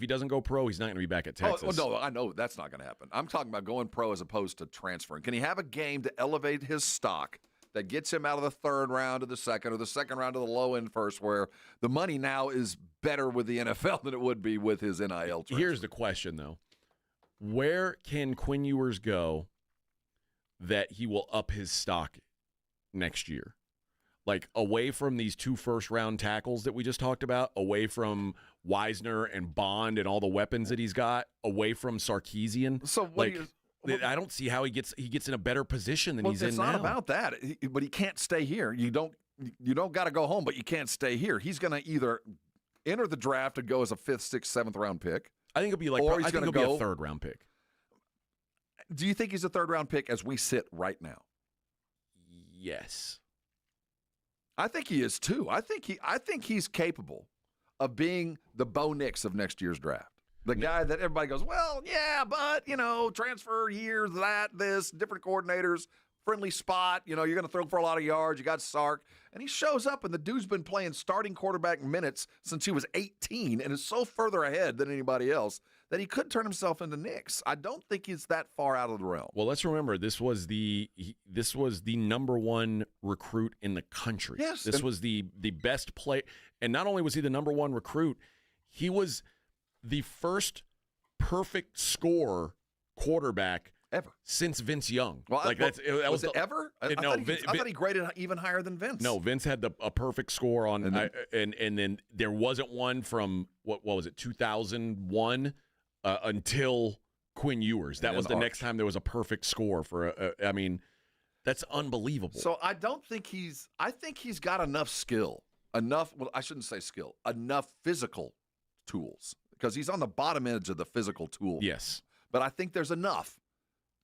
S6: he doesn't go pro, he's not going to be back at Texas.
S5: No, I know that's not going to happen. I'm talking about going pro as opposed to transferring. Can he have a game to elevate his stock that gets him out of the 3rd round to the 2nd, or the 2nd round to the low end first, where the money now is better with the NFL than it would be with his NIL transfer?
S6: Here's the question though: where can Quinn Ewers go that he will up his stock next year? Like, away from these 2 first-round tackles that we just talked about, away from Wisner and Bond and all the weapons that he's got, away from Sarkisian.
S5: So,
S6: I don't see how he gets in a better position than he's in now.
S5: It's not about that, but he can't stay here. You don't got to go home, but you can't stay here. He's going to either enter the draft and go as a 5th, 6th, 7th round pick.
S6: I think it'll be I think he'll be a 3rd round pick.
S5: Do you think he's a 3rd round pick as we sit right now?
S6: Yes.
S5: I think he is too. I think he's capable of being the Bo Nix of next year's draft. The guy that everybody goes, well, yeah, but, transfer years, this, different coordinators, friendly spot, you're going to throw for a lot of yards, you got Sark. And he shows up, and the dude's been playing starting quarterback minutes since he was 18 and is so further ahead than anybody else that he could turn himself into Nix. I don't think he's that far out of the realm.
S6: Well, let's remember, this was the number 1 recruit in the country.
S5: Yes.
S6: This was the best play. And not only was he the number 1 recruit, he was the first perfect score quarterback
S5: ever
S6: since Vince Young.
S5: Well, was it ever? I thought he graded even higher than Vince.
S6: No, Vince had a perfect score on, and then there wasn't one from what was it, 2001 until Quinn Ewers. That was the next time there was a perfect score for. That's unbelievable.
S5: So I think he's got enough skill, enough. Well, I shouldn't say skill, enough physical tools, because he's on the bottom edge of the physical tool.
S6: Yes,
S5: but I think there's enough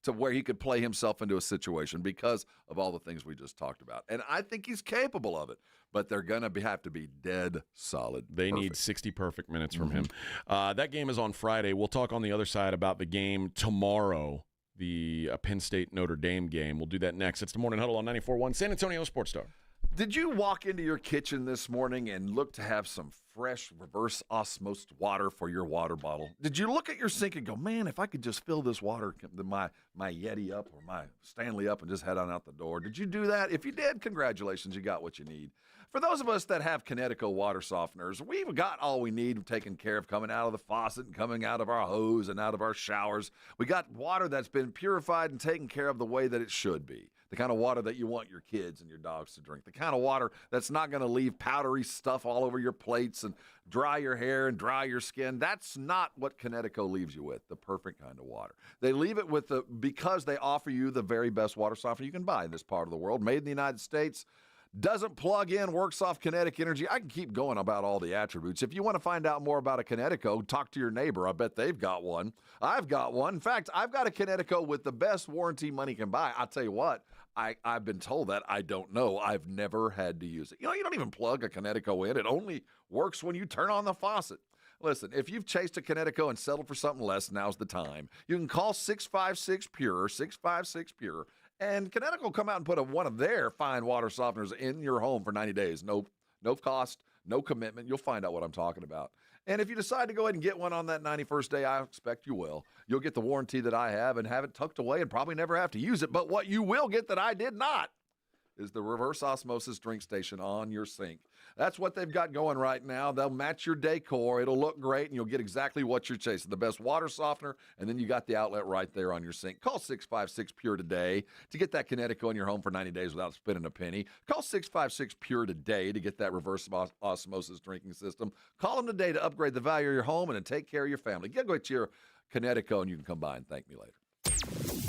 S5: to where he could play himself into a situation because of all the things we just talked about. And I think he's capable of it, but they're going to have to be dead solid.
S6: They need 60 perfect minutes from him. That game is on Friday. We'll talk on the other side about the game tomorrow, the Penn State-Notre Dame game. We'll do that next. It's the Morning Huddle on 94.1 San Antonio Sports Star.
S5: Did you walk into your kitchen this morning and look to have some fresh reverse osmosis water for your water bottle? Did you look at your sink and go, man, if I could just fill this water, my Yeti up or my Stanley up, and just head on out the door? Did you do that? If you did, congratulations, you got what you need. For those of us that have Connecticut water softeners, we've got all we need taken care of coming out of the faucet and coming out of our hose and out of our showers. We got water that's been purified and taken care of the way that it should be. The kind of water that you want your kids and your dogs to drink. The kind of water that's not going to leave powdery stuff all over your plates and dry your hair and dry your skin. That's not what Connecticut leaves you with, the perfect kind of water. They leave it with because they offer you the very best water softener you can buy in this part of the world, made in the United States. Doesn't plug in, works off kinetic energy. I can keep going about all the attributes. If you want to find out more about a Kinetico, talk to your neighbor. I bet they've got one. I've got one. In fact, I've got a Kinetico with the best warranty money can buy. I'll tell you what, I've been told that. I don't know. I've never had to use it. You don't even plug a Kinetico in. It only works when you turn on the faucet. Listen, if you've chased a Kinetico and settled for something less, now's the time. You can call 656-PURE, 656-PURE. And Connecticut will come out and put one of their fine water softeners in your home for 90 days. No cost, no commitment. You'll find out what I'm talking about. And if you decide to go ahead and get one on that 91st day, I expect you will. You'll get the warranty that I have and have it tucked away and probably never have to use it. But what you will get that I did not is the reverse osmosis drink station on your sink. That's what they've got going right now. They'll match your decor. It'll look great, and you'll get exactly what you're chasing. The best water softener, and then you got the outlet right there on your sink. Call 656-PURE today to get that Kinetico in your home for 90 days without spending a penny. Call 656-PURE today to get that reverse osmosis drinking system. Call them today to upgrade the value of your home and to take care of your family. Get to your Kinetico, and you can come by and thank me later.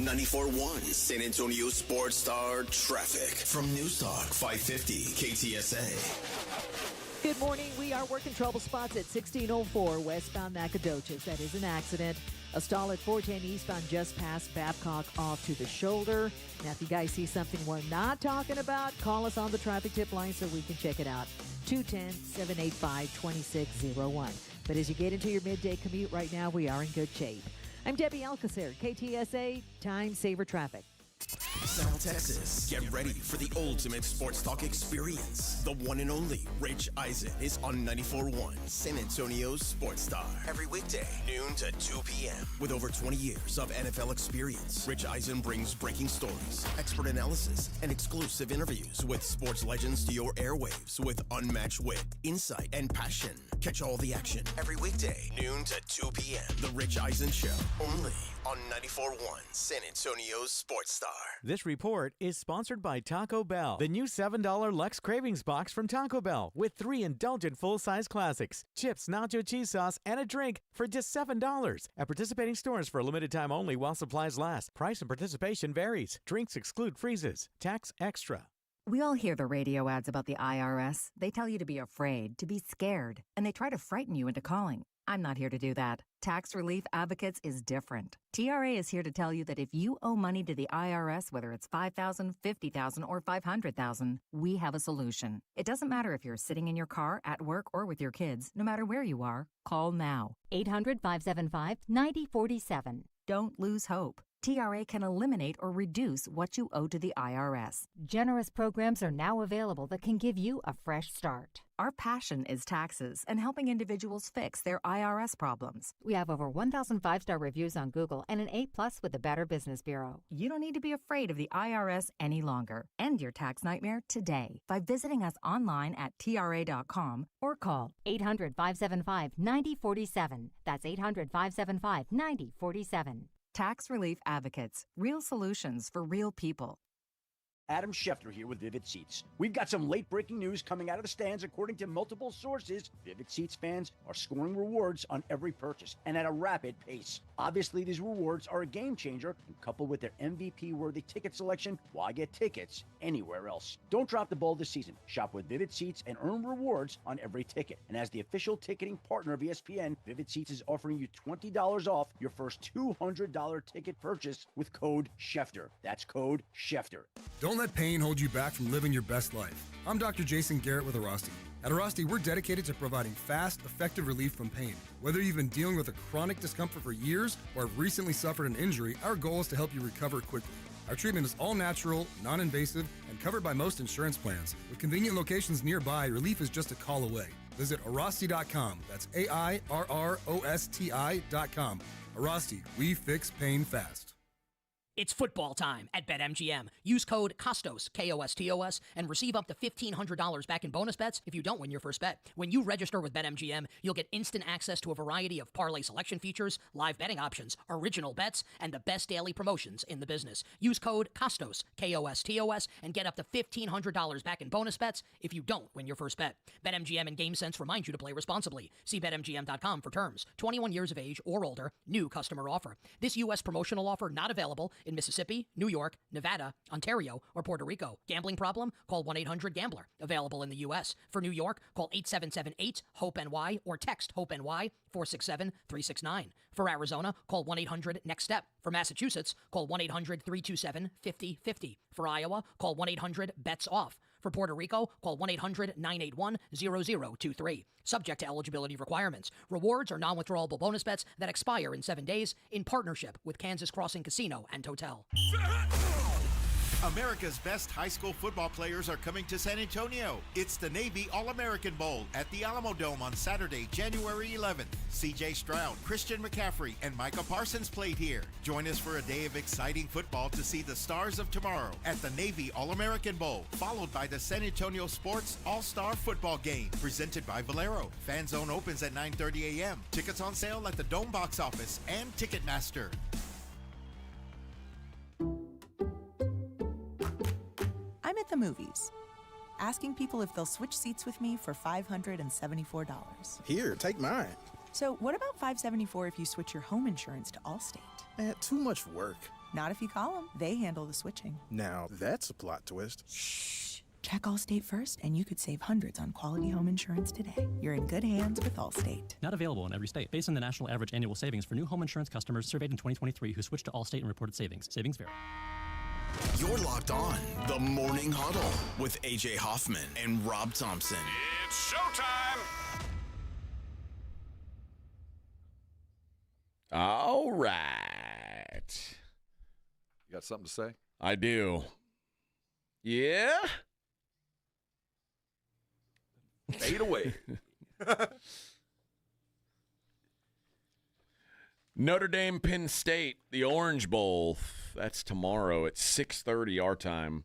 S4: 94.1 San Antonio Sports Star traffic from News Talk 550 KTSA.
S13: Good morning. We are working trouble spots at 1604 westbound Nacogdoches. That is an accident. A stall at 410 eastbound just past Babcock off to the shoulder. Now, if you guys see something we're not talking about, call us on the traffic tip line so we can check it out. 210-785-2601. But as you get into your midday commute right now, we are in good shape. I'm Debbie Alcacer, KTSA Time Saver Traffic.
S4: South Texas, get ready for the ultimate sports talk experience. The one and only Rich Eisen is on 94.1 San Antonio's Sports Star. Every weekday, noon to 2 p.m. With over 20 years of NFL experience, Rich Eisen brings breaking stories, expert analysis, and exclusive interviews with sports legends to your airwaves with unmatched wit, insight, and passion. Catch all the action every weekday, noon to 2 p.m. The Rich Eisen Show, only on 94.1 San Antonio's Sports Star.
S1: This report is sponsored by Taco Bell. The new $7 Lux Cravings Box from Taco Bell with 3 indulgent full-size classics, chips, nacho cheese sauce, and a drink for just $7 at participating stores for a limited time only while supplies last. Price and participation varies. Drinks exclude freezes. Tax extra.
S2: We all hear the radio ads about the IRS. They tell you to be afraid, to be scared, and they try to frighten you into calling. I'm not here to do that. Tax Relief Advocates is different. TRA is here to tell you that if you owe money to the IRS, whether it's $5,000, $50,000, or $500,000, we have a solution. It doesn't matter if you're sitting in your car, at work, or with your kids. No matter where you are, call now.
S7: 800-575-9047.
S2: Don't lose hope. TRA can eliminate or reduce what you owe to the IRS.
S7: Generous programs are now available that can give you a fresh start.
S2: Our passion is taxes and helping individuals fix their IRS problems.
S7: We have over 1,000 5-star reviews on Google and an A+ with the Better Business Bureau.
S2: You don't need to be afraid of the IRS any longer. End your tax nightmare today by visiting us online at TRA.com or call
S7: 800-575-9047. That's 800-575-9047.
S2: Tax Relief Advocates. Real solutions for real people.
S8: Adam Schefter here with Vivid Seats. We've got some late-breaking news coming out of the stands. According to multiple sources, Vivid Seats fans are scoring rewards on every purchase and at a rapid pace. Obviously, these rewards are a game changer, and coupled with their MVP-worthy ticket selection, why get tickets anywhere else? Don't drop the ball this season. Shop with Vivid Seats and earn rewards on every ticket. And as the official ticketing partner of ESPN, Vivid Seats is offering you $20 off your first $200 ticket purchase with code Schefter. That's code Schefter.
S10: Don't let pain hold you back from living your best life. I'm Dr. Jason Garrett with Airrosti. At Airrosti, we're dedicated to providing fast, effective relief from pain. Whether you've been dealing with a chronic discomfort for years or have recently suffered an injury, our goal is to help you recover quickly. Our treatment is all natural, non-invasive, and covered by most insurance plans. With convenient locations nearby, relief is just a call away. Visit Airrosti.com. That's AIRROSTI.com. Airrosti, we fix pain fast.
S22: It's football time at BetMGM. Use code KOSTOS, KOSTOS, and receive up to $1,500 back in bonus bets if you don't win your first bet. When you register with BetMGM, you'll get instant access to a variety of parlay selection features, live betting options, original bets, and the best daily promotions in the business. Use code KOSTOS, KOSTOS, and get up to $1,500 back in bonus bets if you don't win your first bet. BetMGM and GameSense remind you to play responsibly. See BetMGM.com for terms. 21 years of age or older. New customer offer. This U.S. promotional offer not available in Mississippi, New York, Nevada, Ontario, or Puerto Rico. Gambling problem? Call 1-800-GAMBLER. Available in the U.S. For New York, call 8778-HOPE-NY or text HOPE-NY 467-369. For Arizona, call 1-800-NEXT-STEP. For Massachusetts, call 1-800-327-5050. For Iowa, call 1-800-BETS-OFF. For Puerto Rico, call 1-800-981-0023. Subject to eligibility requirements. Rewards are non-withdrawable bonus bets that expire in 7 days in partnership with Kansas Crossing Casino and Hotel.
S11: America's best high school football players are coming to San Antonio. It's the Navy All-American Bowl at the Alamo Dome on Saturday, January 11th. C.J. Stroud, Christian McCaffrey, and Micah Parsons played here. Join us for a day of exciting football to see the stars of tomorrow at the Navy All-American Bowl, followed by the San Antonio Sports All-Star Football Game, presented by Valero. Fan Zone opens at 9:30 a.m. Tickets on sale at the Dome box office and Ticketmaster.
S12: I'm at the movies, asking people if they'll switch seats with me for $574.
S16: Here, take mine.
S12: So what about $574 if you switch your home insurance to Allstate?
S16: Too much work.
S12: Not if you call them. They handle the switching.
S16: Now, that's a plot twist.
S12: Shh. Check Allstate first, and you could save hundreds on quality home insurance today. You're in good hands with Allstate.
S17: Not available in every state. Based on the national average annual savings for new home insurance customers surveyed in 2023 who switched to Allstate and reported savings. Savings vary.
S4: You're locked on The Morning Huddle with AJ Hoffman and Rob Thompson.
S5: It's showtime!
S6: All right.
S5: You got something to say?
S6: I do. Yeah?
S5: Fade away.
S6: Notre Dame, Penn State, the Orange Bowl. That's tomorrow at 6:30 our time.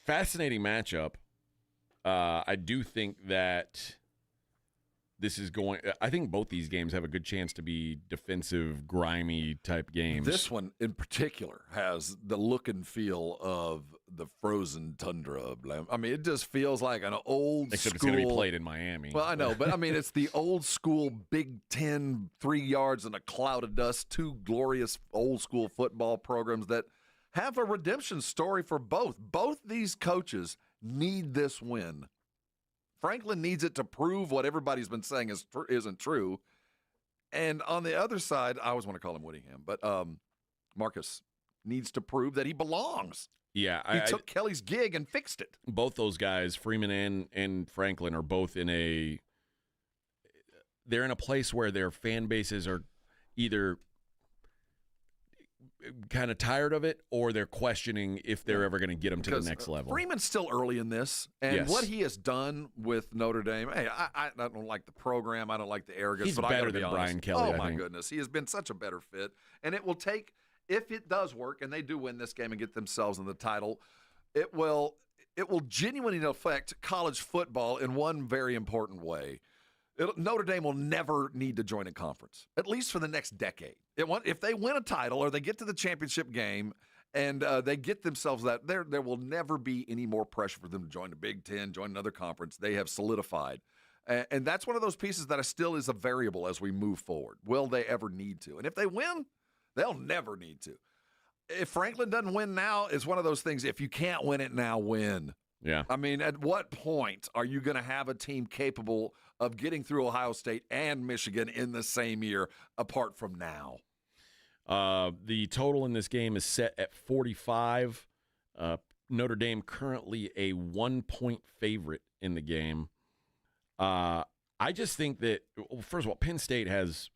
S6: Fascinating matchup. I do think that this is going – I think both these games have a good chance to be defensive, grimy type games.
S5: This one in particular has the look and feel of the frozen tundra. I mean, it just feels like an old
S6: Except
S5: school.
S6: It's going to be played in Miami.
S5: Well, I know, but I mean, it's the old school Big Ten, 3 yards in a cloud of dust, two glorious old school football programs that have a redemption story for both. Both these coaches need this win. Franklin needs it to prove what everybody's been saying isn't true. And on the other side, I always want to call him Whittingham, but Marcus needs to prove that he belongs.
S6: Yeah.
S5: He took Kelly's gig and fixed it.
S6: Both those guys, Freeman and Franklin, are both they're in a place where their fan bases are either kind of tired of it or they're questioning if they're ever going to get them to the next level.
S5: Freeman's still early in this, and what he has done with Notre Dame, hey, I don't like the program, I don't like the arrogance.
S6: He's
S5: but
S6: better
S5: I gotta
S6: than
S5: be honest.
S6: Brian Kelly,
S5: Oh,
S6: I
S5: my
S6: think.
S5: goodness. He has been such a better fit, and it will take, if it does work, and they do win this game and get themselves in the title, it will genuinely affect college football in one very important way. Notre Dame will never need to join a conference, at least for the next decade. If they win a title or they get to the championship game and they get themselves that, there will never be any more pressure for them to join the Big Ten, join another conference. They have solidified. And that's one of those pieces that still is a variable as we move forward. Will they ever need to? And if they win, they'll never need to. If Franklin doesn't win now, it's one of those things, if you can't win it now, win.
S6: Yeah.
S5: I mean, at what point are you going to have a team capable of getting through Ohio State and Michigan in the same year apart from now?
S6: The total in this game is set at 45. Notre Dame currently a 1-point favorite in the game. I just think that, first of all, Penn State has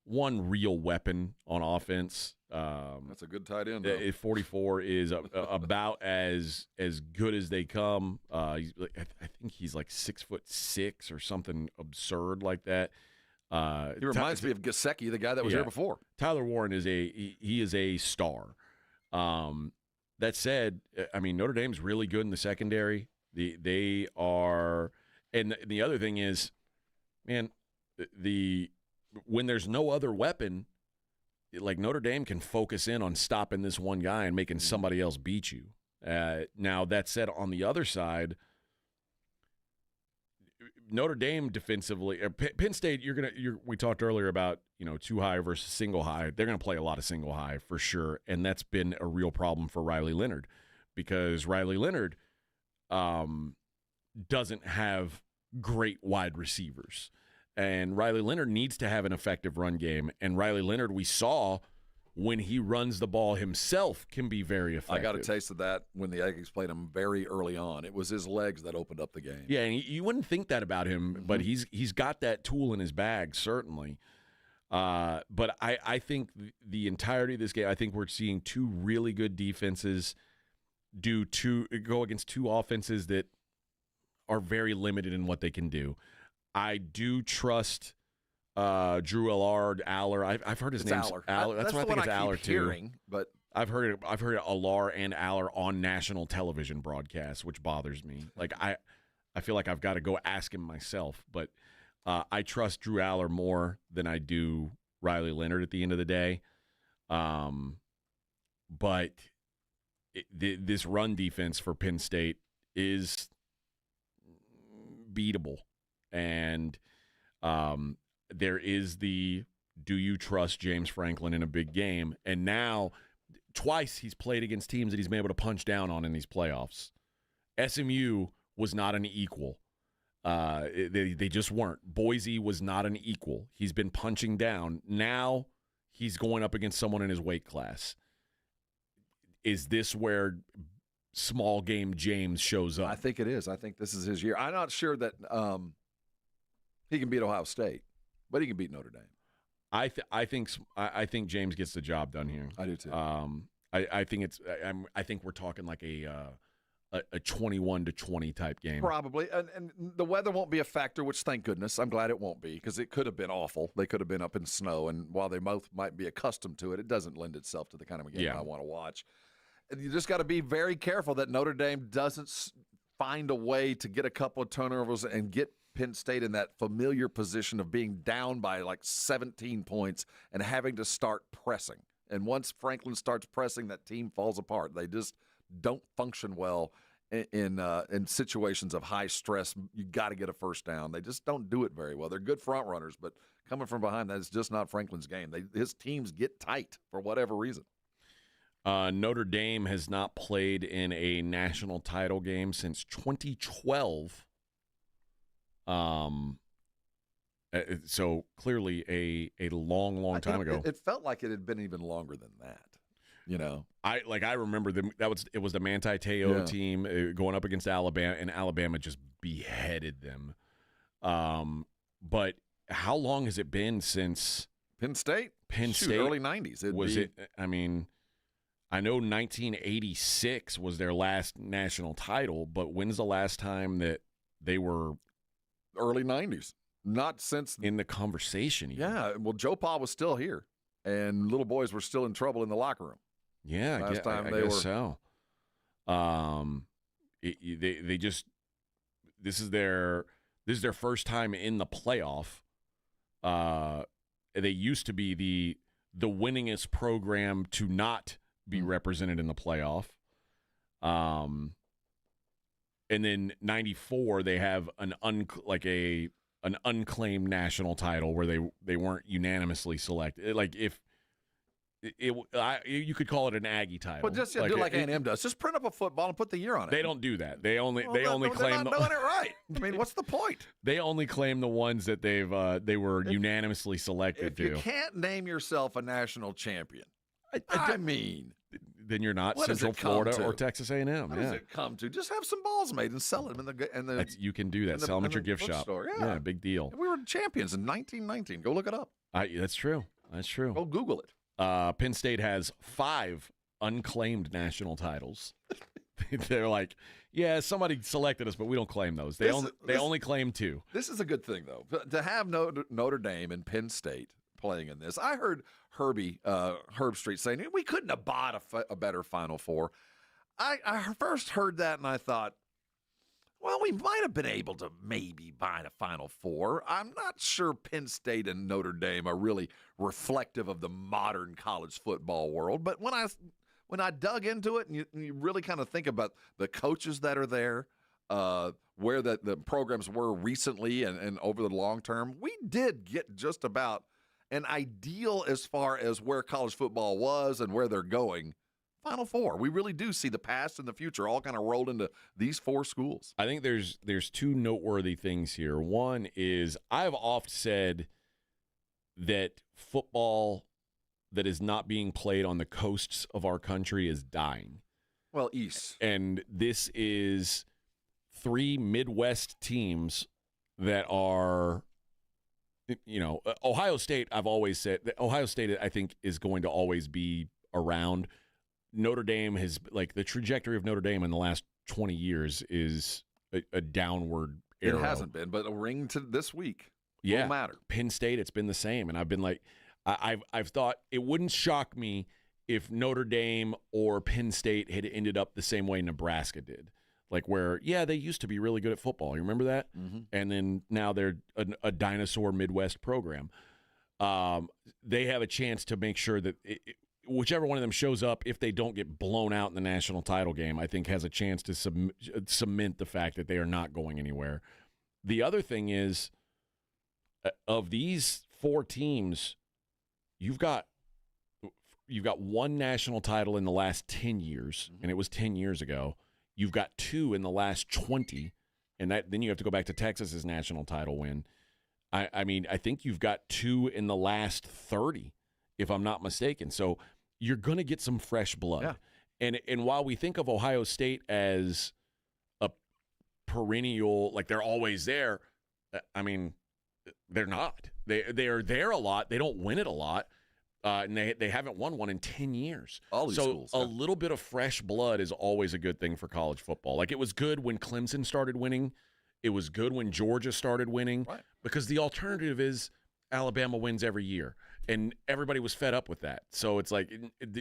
S6: one real weapon on offense.
S5: That's a good tight end.
S6: 44 is about as good as they come. I think he's like 6'6" or something absurd like that.
S5: He reminds me of Gesicki, the guy that was here before.
S6: Tyler Warren is a star. That said, I mean, Notre Dame's really good in the secondary. They are, and the other thing is, man, when there's no other weapon, like Notre Dame can focus in on stopping this one guy and making somebody else beat you. Now, that said, on the other side, Notre Dame defensively, Penn State, we talked earlier about, two high versus single high. They're going to play a lot of single high for sure, and that's been a real problem for Riley Leonard because Riley Leonard doesn't have great wide receivers. And Riley Leonard needs to have an effective run game. And Riley Leonard, we saw when he runs the ball himself, can be very effective.
S5: I got a taste of that when the Aggies played him very early on. It was his legs that opened up the game.
S6: Yeah, and you wouldn't think that about him, but he's got that tool in his bag, certainly. But I think the entirety of this game, I think we're seeing two really good defenses go against two offenses that are very limited in what they can do. I do trust Drew Aller. I've heard his name. Aller. That's what I think it's Aller too.
S5: Hearing, but
S6: I've heard Aller and Aller on national television broadcasts, which bothers me. Like I feel like I've got to go ask him myself, but I trust Drew Aller more than I do Riley Leonard at the end of the day. But this run defense for Penn State is beatable, and there is the do you trust James Franklin in a big game? And now twice he's played against teams that he's been able to punch down on in these playoffs. SMU was not an equal. They just weren't. Boise was not an equal. He's been punching down. Now he's going up against someone in his weight class. Is this where small game James shows up?
S5: I think it is. I think this is his year. I'm not sure that he can beat Ohio State, but he can beat Notre Dame.
S6: I think James gets the job done here.
S5: I do too.
S6: I think we're talking like a 21-20 type game.
S5: Probably, and the weather won't be a factor, which thank goodness. I'm glad it won't be, because it could have been awful. They could have been up in snow, and while they both might be accustomed to it, it doesn't lend itself to the kind of a game I want to watch. And you just got to be very careful that Notre Dame doesn't find a way to get a couple of turnovers and get Penn State in that familiar position of being down by like 17 points and having to start pressing. And once Franklin starts pressing, that team falls apart. They just don't function well in situations of high stress. You got to get a first down. They just don't do it very well. They're good front runners, but coming from behind, that is just not Franklin's game. His teams get tight for whatever reason.
S6: Notre Dame has not played in a national title game since 2012. So clearly a long time ago.
S5: It felt like it had been even longer than that. You know,
S6: I remember it was the Manti Te'o team going up against Alabama, and Alabama just beheaded them. But how long has it been since
S5: Penn State? Early 90s.
S6: I mean, I know 1986 was their last national title, but when's the last time that they were
S5: early 90s? Not since
S6: in the conversation. Even.
S5: Yeah, well, Joe Pa was still here, and little boys were still in trouble in the locker room.
S6: Yeah,
S5: last time
S6: I
S5: they
S6: guess
S5: were.
S6: So. They just this is their first time in the playoff. They used to be the winningest program to not be represented in the playoff. And then 94, they have an unclaimed national title where they weren't unanimously selected. Like you could call it an Aggie title.
S5: But just do like A&M does. Just print up a football and put the year on it.
S6: They don't do that. They only claim
S5: they're not doing it right. I mean, what's the point?
S6: They only claim the ones that they were unanimously selected to.
S5: If you can't name yourself a national champion, I mean,
S6: then you're not Central Florida or Texas A&M.
S5: What does it come to? Just have some balls made and sell them in the
S6: you can do that. Sell them at your gift shop.
S5: Store.
S6: Yeah, big deal.
S5: We were champions in 1919. Go look it up.
S6: That's true. That's true.
S5: Go Google it.
S6: Penn State has 5 unclaimed national titles. They're like, yeah, somebody selected us, but we don't claim those. They only claim 2.
S5: This is a good thing, though, to have Notre Dame and Penn State playing in this. I heard Herb Street saying we couldn't have bought a better Final Four. I first heard that and I thought, well, we might have been able to maybe buy a Final Four. I'm not sure Penn State and Notre Dame are really reflective of the modern college football world. But when I dug into it and you really kind of think about the coaches that are there, where the programs were recently and over the long term, we did get just about an ideal as far as where college football was and where they're going. Final Four. We really do see the past and the future all kind of rolled into these 4 schools.
S6: I think there's 2 noteworthy things here. One is I've oft said that football that is not being played on the coasts of our country is dying.
S5: Well, East.
S6: And this is 3 Midwest teams that are Ohio State, I've always said that Ohio State, I think, is going to always be around. Notre Dame has, like, the trajectory of Notre Dame in the last 20 years is a downward arrow.
S5: It hasn't been, but a ring to this week
S6: will
S5: matter.
S6: Penn State, it's been the same. And I've been like, I've thought it wouldn't shock me if Notre Dame or Penn State had ended up the same way Nebraska did. Like where, they used to be really good at football. You remember that?
S5: Mm-hmm.
S6: And then now they're a dinosaur Midwest program. They have a chance to make sure that whichever one of them shows up, if they don't get blown out in the national title game, I think has a chance to cement the fact that they are not going anywhere. The other thing is, of these 4 teams, you've got one national title in the last 10 years, and it was 10 years ago. You've got 2 in the last 20, and then you have to go back to Texas's national title win. I mean, I think you've got 2 in the last 30, if I'm not mistaken. So you're going to get some fresh blood. Yeah. And while we think of Ohio State as a perennial, like they're always there, I mean, they're not. They are there a lot. They don't win it a lot. And they haven't won one in 10 years.
S5: All these schools.
S6: A little bit of fresh blood is always a good thing for college football. Like, it was good when Clemson started winning. It was good when Georgia started winning.
S5: Right.
S6: Because the alternative is Alabama wins every year. And everybody was fed up with that. So it's like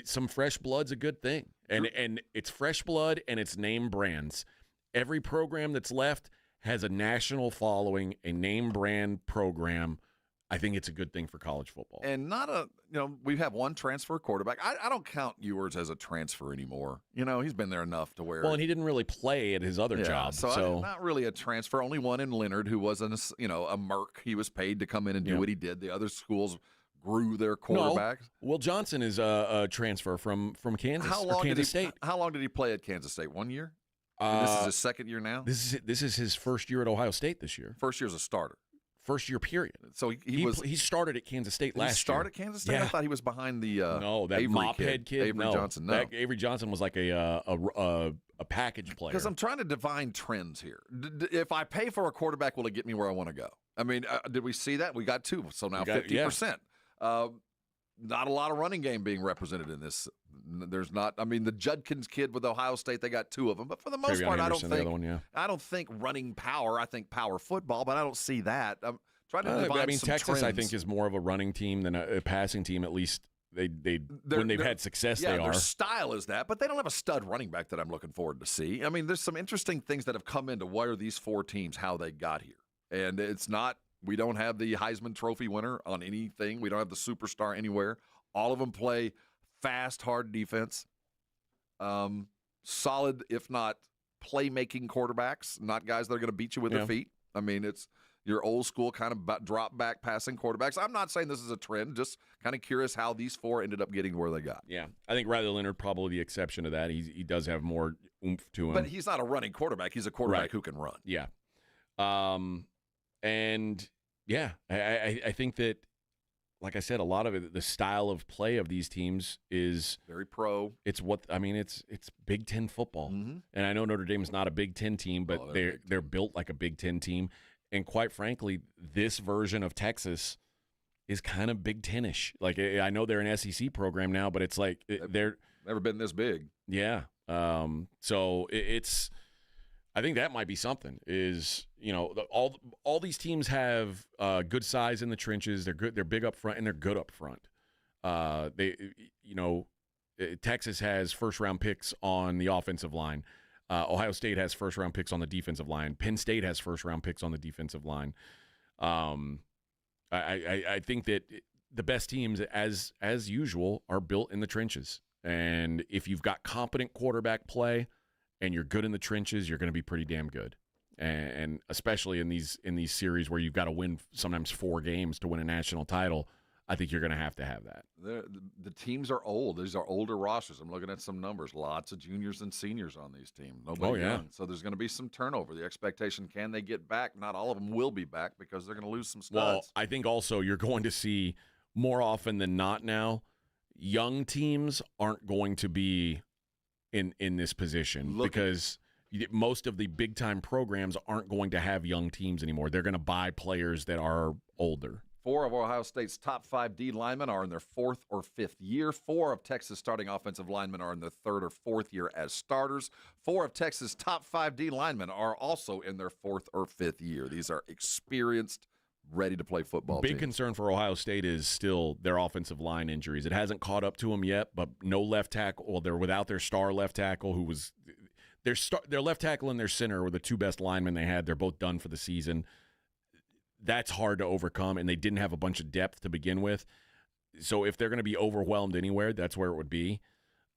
S6: some fresh blood's a good thing. And it's fresh blood and it's name brands. Every program that's left has a national following, a name brand program. I think it's a good thing for college football.
S5: And we have one transfer quarterback. I don't count Ewers as a transfer anymore. He's been there enough to where.
S6: Well, and he didn't really play at his other job.
S5: So not really a transfer. Only one in Leonard, who wasn't a merc. He was paid to come in and do what he did. The other schools grew their quarterbacks.
S6: No, Will Johnson is a transfer from Kansas or Kansas State.
S5: How long did he play at Kansas State? 1 year? This is his second year now?
S6: This is his first year at Ohio State this year.
S5: First year as a starter.
S6: First year period.
S5: So he
S6: started at Kansas State last year.
S5: He started at Kansas State?
S6: Yeah.
S5: I thought he was behind the
S6: that
S5: Avery
S6: mop-head kid.
S5: Avery Johnson. No.
S6: Avery Johnson was like a package player.
S5: Because I'm trying to divine trends here. If I pay for a quarterback, will it get me where I want to go? I mean, did we see that? We got 2, so now 50%. Not a lot of running game being represented in this. There's not. I mean, the Judkins kid with Ohio State, they got 2 of them. But for the most part, I don't think running power. I think power football, but I don't see that. I'm trying to divine some
S6: Texas,
S5: trends.
S6: I think, is more of a running team than a passing team. At least when they've had success, they are.
S5: Their style is that, but they don't have a stud running back that I'm looking forward to see. I mean, there's some interesting things that have come into what are these 4 teams, how they got here, and it's not. We don't have the Heisman Trophy winner on anything. We don't have the superstar anywhere. All of them play fast, hard defense. Solid, if not playmaking quarterbacks, not guys that are going to beat you with their feet. I mean, it's your old school kind of drop back passing quarterbacks. I'm not saying this is a trend, just kind of curious how these 4 ended up getting where they got.
S6: Yeah, I think Riley Leonard probably the exception to that. He does have more oomph to him.
S5: But he's not a running quarterback. He's a quarterback who can run.
S6: Yeah. And yeah, I think that, like I said, a lot of it, the style of play of these teams is
S5: very pro.
S6: It's Big Ten football, and I know Notre Dame is not a Big Ten team, but they're built like a Big Ten team. And quite frankly, this version of Texas is kind of Big Ten-ish. Like, I know they're an SEC program now, but it's like they're
S5: never been this big.
S6: Yeah. So it's. I think that might be something. Is all these teams have good size in the trenches. They're good. They're big up front and they're good up front. Texas has first-round picks on the offensive line. Ohio State has first-round picks on the defensive line. Penn State has first-round picks on the defensive line. I think that the best teams, as usual, are built in the trenches. And if you've got competent quarterback play and you're good in the trenches, you're going to be pretty damn good. And especially in these series where you've got to win sometimes 4 games to win a national title, I think you're going to have that.
S5: The teams are old. These are older rosters. I'm looking at some numbers. Lots of juniors and seniors on these teams. Nobody young. So there's going to be some turnover. The expectation, can they get back? Not all of them will be back because they're going to lose some studs.
S6: Well, I think also you're going to see more often than not now, young teams aren't going to be in this position because most of the big-time programs aren't going to have young teams anymore. They're going to buy players that are older.
S5: 4 of Ohio State's top 5 D linemen are in their 4th or 5th year. 4 of Texas' starting offensive linemen are in their 3rd or 4th year as starters. 4 of Texas' top 5 D linemen are also in their 4th or 5th year. These are experienced, ready-to-play football
S6: Big
S5: teams.
S6: concern for Ohio State is still their offensive line injuries. It hasn't caught up to them yet, but no left tackle. Well, they're without their star left tackle, who was their left tackle and their center were the 2 best linemen they had. They're both done for the season. That's hard to overcome, and they didn't have a bunch of depth to begin with. So if they're going to be overwhelmed anywhere, that's where it would be.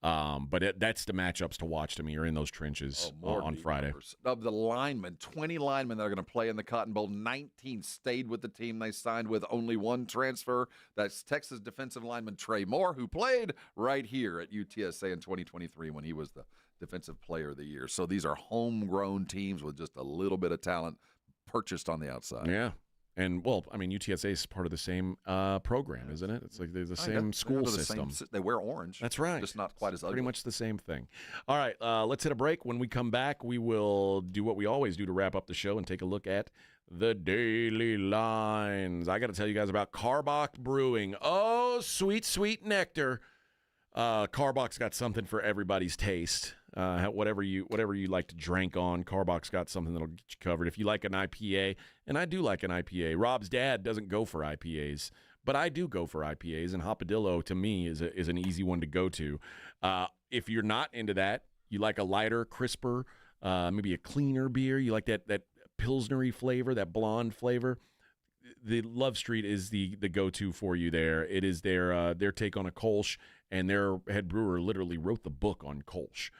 S6: But that's the matchups to watch to me, are in those trenches on Friday.
S5: Numbers. Of the linemen, 20 linemen that are going to play in the Cotton Bowl, 19 stayed with the team they signed with, only 1 transfer. That's Texas defensive lineman Trey Moore, who played right here at UTSA in 2023 when he was the Defensive Player of the Year. So these are homegrown teams with just a little bit of talent purchased on the outside.
S6: Yeah. And, well, I mean, UTSA is part of the same program, isn't it? It's like they're the same school system.
S5: They wear orange.
S6: That's right.
S5: Just not quite as ugly.
S6: Pretty much the same thing. All right, let's hit a break. When we come back, we will do what we always do to wrap up the show and take a look at the daily lines. I got to tell you guys about Karbach Brewing. Oh, sweet, sweet nectar. Karbach's got something for everybody's taste. Whatever you like to drink on, Karbach's got something that'll get you covered. If you like an IPA, and I do like an IPA. Rob's dad doesn't go for IPAs, but I do go for IPAs, and Hopadillo to me is an easy one to go to. If you're not into that, you like a lighter, crisper, maybe a cleaner beer. You like that Pilsnery flavor, that blonde flavor. The Love Street is the go-to for you there. It is their take on a Kolsch, and their head brewer literally wrote the book on Kolsch.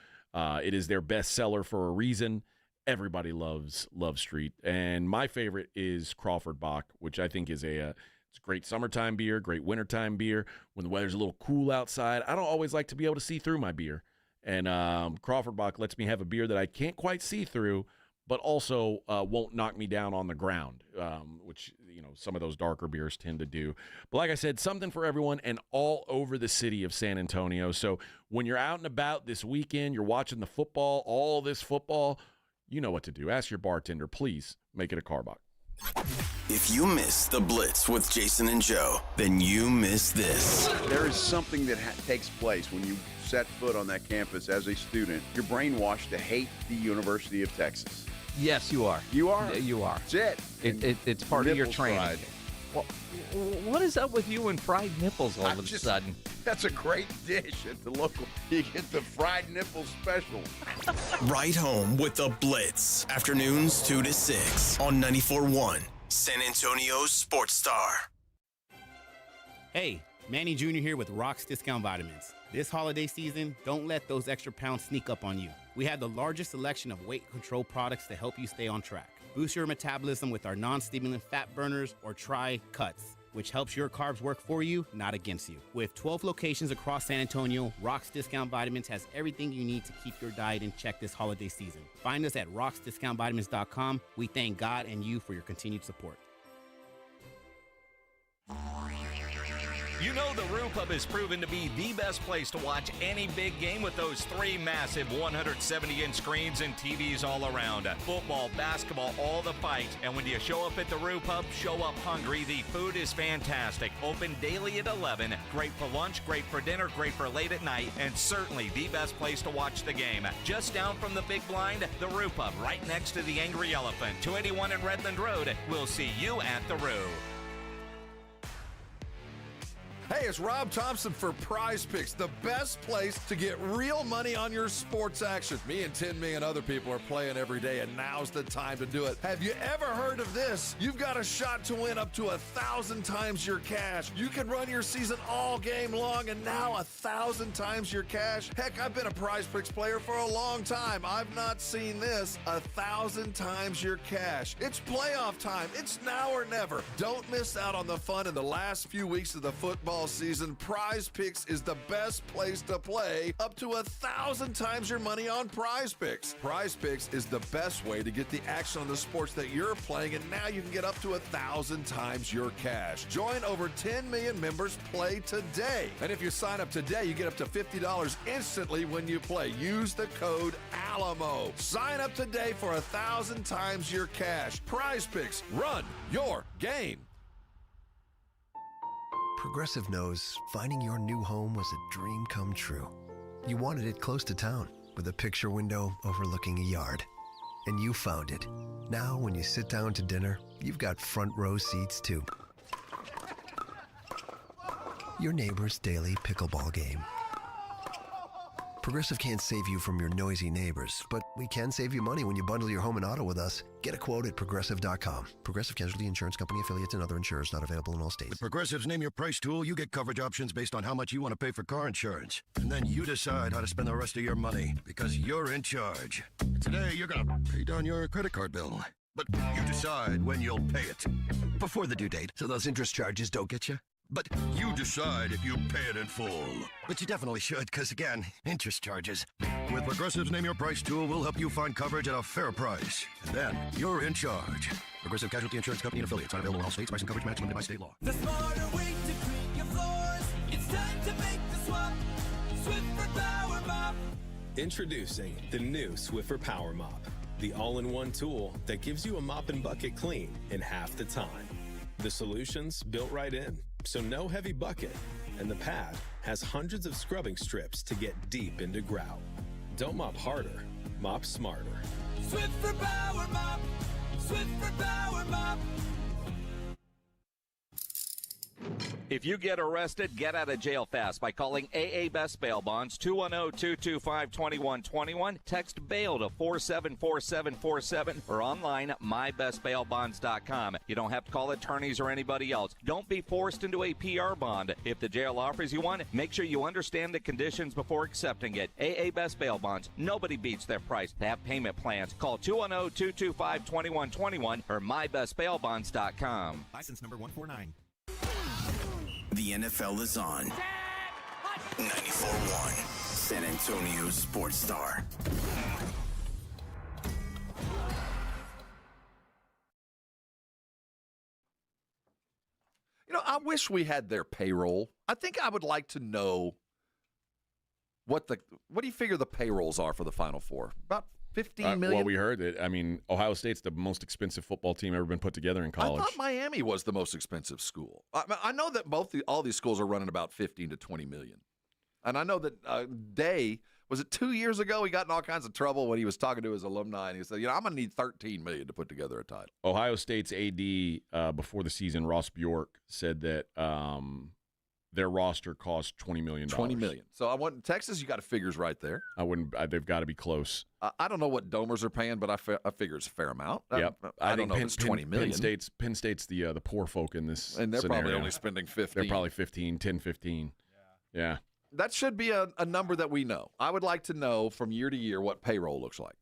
S6: It is their best seller for a reason. Everybody loves Love Street. And my favorite is Crawford Bock, which I think is it's a great summertime beer, great wintertime beer. When the weather's a little cool outside, I don't always like to be able to see through my beer. And Crawford Bock lets me have a beer that I can't quite see through, but also won't knock me down on the ground, which some of those darker beers tend to do. But like I said, something for everyone and all over the city of San Antonio. So when you're out and about this weekend, you're watching the football, all this football, you know what to do. Ask your bartender, please make it a Karbach.
S4: If you miss the Blitz with Jason and Joe, then you miss this.
S9: There is something that takes place when you set foot on that campus as a student. You're brainwashed to hate the University of Texas.
S14: Yes, you are.
S9: You are?
S14: You are.
S9: That's it.
S14: It's part of your
S9: Nipples
S14: training.
S9: fried.
S14: Well, what is up with you and fried nipples all of a sudden?
S9: That's a great dish at the local. You get the fried nipple special.
S4: Right home with the Blitz. Afternoons 2 to 6 on 94.1 San Antonio's Sports Star.
S15: Hey, Manny Jr. here with Rock's Discount Vitamins. This holiday season, don't let those extra pounds sneak up on you. We have the largest selection of weight control products to help you stay on track. Boost your metabolism with our non-stimulant fat burners, or try Cuts, which helps your carbs work for you, not against you. With 12 locations across San Antonio, Rock's Discount Vitamins has everything you need to keep your diet in check this holiday season. Find us at rocksdiscountvitamins.com. We thank God and you for your continued support.
S18: You know the Roo Pub has proven to be the best place to watch any big game with those 3 massive 170-inch screens and TVs all around. Football, basketball, all the fights. And when you show up at the Roo Pub, show up hungry. The food is fantastic. Open daily at 11. Great for lunch, great for dinner, great for late at night, and certainly the best place to watch the game. Just down from the big blind, the Roo Pub, right next to the Angry Elephant, 281 in Redland Road. We'll see you at the Roo.
S5: Hey, it's Rob Thompson for Prize Picks, the best place to get real money on your sports action. Me and 10 million other people are playing every day, and now's the time to do it. Have you ever heard of this? You've got a shot to win up to 1,000 times your cash. You can run your season all game long, and now 1,000 times your cash. Heck, I've been a Prize Picks player for a long time. I've not seen this. 1,000 times your cash. It's playoff time. It's now or never. Don't miss out on the fun in the last few weeks of the football season. Prize Picks is the best place to play. Up to 1,000 times your money on Prize Picks. Prize Picks is the best way to get the action on the sports that you're playing, and now you can get up to 1,000 times your cash. Join over 10 million members. Play today. And if you sign up today, you get up to $50 instantly when you play. Use the code ALAMO. Sign up today for 1,000 times your cash. Prize Picks. Run your game.
S27: Progressive knows finding your new home was a dream come true. You wanted it close to town, with a picture window overlooking a yard. And you found it. Now, when you sit down to dinner, you've got front row seats too. Your neighbor's daily pickleball game. Progressive can't save you from your noisy neighbors, but we can save you money when you bundle your home and auto with us. Get a quote at Progressive.com. Progressive Casualty Insurance Company affiliates and other insurers not available in all states.
S19: With Progressive's Name Your Price tool, you get coverage options based on how much you want to pay for car insurance. And then you decide how to spend the rest of your money, because you're in charge. Today, you're going to pay down your credit card bill. But you decide when you'll pay it. Before the due date, so those interest charges don't get you. But you decide if you pay it in full. But you definitely should, because again, interest charges. With Progressive's Name Your Price tool, we'll help you find coverage at a fair price. And then you're in charge. Progressive Casualty Insurance Company and affiliates. Not available in all states. Price and coverage match limited by state law.
S20: The smarter way to clean your floors. It's time to make the swap. Swiffer Power Mop.
S27: Introducing the new Swiffer Power Mop. The all-in-one tool that gives you a mop and bucket clean in half the time. The solution's built right in, so no heavy bucket, and the pad has hundreds of scrubbing strips to get deep into grout. Don't mop harder, mop smarter.
S20: Swiffer Power Mop. Swiffer Power Mop.
S18: If you get arrested, get out of jail fast by calling AA Best Bail Bonds, 210-225-2121. Text bail to 474747 or online mybestbailbonds.com. You don't have to call attorneys or anybody else. Don't be forced into a PR bond. If the jail offers you one, make sure you understand the conditions before accepting it. AA Best Bail Bonds. Nobody beats their price. They have payment plans. Call 210-225-2121 or mybestbailbonds.com.
S11: License number 149.
S4: The NFL is on. 94.1 San Antonio Sports Star.
S5: You know, I wish we had their payroll. I think I would like to know what do you figure the payrolls are for the Final Four? About $15 million?
S6: Well, we heard that. I mean, Ohio State's the most expensive football team ever been put together in college.
S5: I thought Miami was the most expensive school. I know that all these schools are running about $15 to $20 million. And I know that Day, was it 2 years ago, he got in all kinds of trouble when he was talking to his alumni, and he said, I'm going to need $13 million to put together a title.
S6: Ohio State's AD before the season, Ross Bjork, said that their roster cost $20 million.
S5: $20 million. So I want Texas. You got figures right there.
S6: They've got to be close.
S5: I don't know what Domers are paying, but I figure it's a fair amount.
S6: Yep.
S5: I don't know if it's $20 million.
S6: Penn State's the poor folk in this
S5: and they're
S6: scenario.
S5: Probably only spending 15.
S6: They're probably 10, 15. Yeah.
S5: That should be a number that we know. I would like to know from year to year what payroll looks like.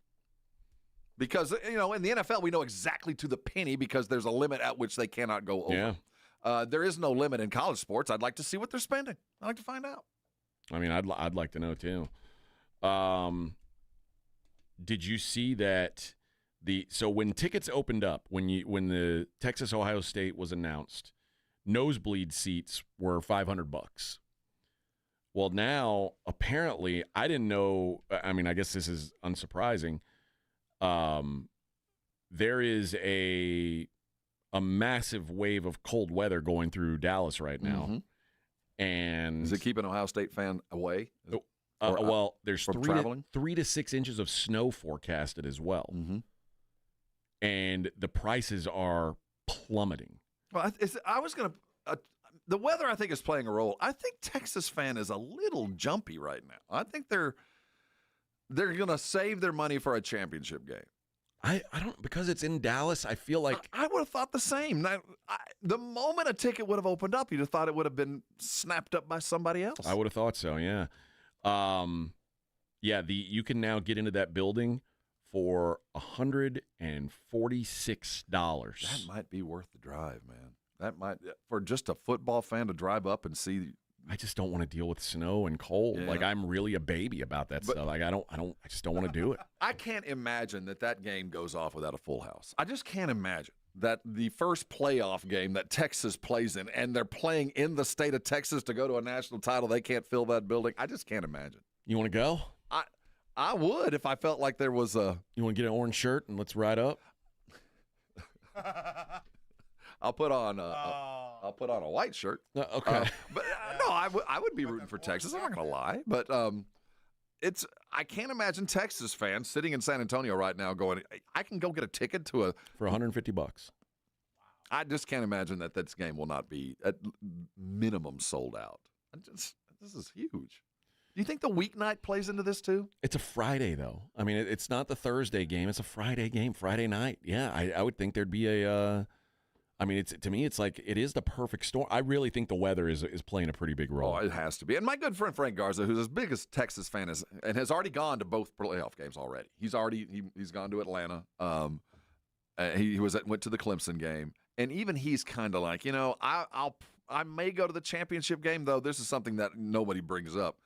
S5: Because, in the NFL, we know exactly to the penny because there's a limit at which they cannot go over.
S6: Yeah.
S5: There is no limit in college sports. I'd like to see what they're spending. I'd like to find out.
S6: I mean, I'd like to know too. Did you see that so when tickets opened up, when the Texas Ohio State was announced, nosebleed seats were $500. Well, now apparently I didn't know. I mean, I guess this is unsurprising. There is a massive wave of cold weather going through Dallas right now.
S5: Mm-hmm.
S6: And
S5: is it keeping an Ohio State fan away?
S6: Well, there's
S5: traveling?
S6: 3 to 6 inches of snow forecasted as well.
S5: Mm-hmm.
S6: And the prices are plummeting.
S5: Well, I was going to the weather, I think, is playing a role. I think Texas fan is a little jumpy right now. I think they're going to save their money for a championship game.
S6: I don't, because it's in Dallas, I feel like
S5: I would have thought the same. Now, the moment a ticket would have opened up, you'd have thought it would have been snapped up by somebody else.
S6: I would have thought so, yeah. You can now get into that building for $146.
S5: That might be worth the drive, man. That might, for just a football fan to drive up and see.
S6: I just don't want to deal with snow and cold.
S5: Yeah.
S6: Like, I'm really a baby about that stuff. Like, I just don't want to do it.
S5: I can't imagine that game goes off without a full house. I just can't imagine that the first playoff game that Texas plays in, and they're playing in the state of Texas to go to a national title, they can't fill that building. I just can't imagine.
S6: You want to go?
S5: I would if I felt like there was a.
S6: You want to get an orange shirt and let's ride up?
S5: I'll put on a I'll put on a white shirt.
S6: Okay.
S5: But no, I would be rooting for Texas. I'm not going to lie. But I can't imagine Texas fans sitting in San Antonio right now going, I can go get a ticket to
S6: for $150.
S5: I just can't imagine that this game will not be at minimum sold out. This is huge. Do you think the weeknight plays into this too?
S6: It's a Friday, though. I mean, it's not the Thursday game. It's a Friday game, Friday night. Yeah, I would think there'd be a I mean, to me, it's like it is the perfect storm. I really think the weather is playing a pretty big role.
S5: Oh, it has to be. And my good friend Frank Garza, who's as big as Texas fan as, and has already gone to both playoff games already. He's gone to Atlanta. He went to the Clemson game, and even he's kind of like, I may go to the championship game, though. This is something that nobody brings up.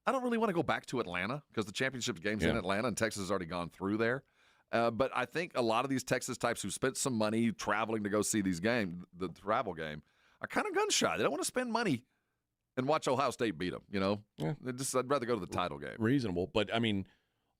S5: I don't really want to go back to Atlanta because the championship game's in Atlanta, and Texas has already gone through there. But I think a lot of these Texas types who spent some money traveling to go see these games, the travel game, are kind of gun shy. They don't want to spend money and watch Ohio State beat them.
S6: Yeah.
S5: I'd rather go to the title game.
S6: Reasonable, but I mean,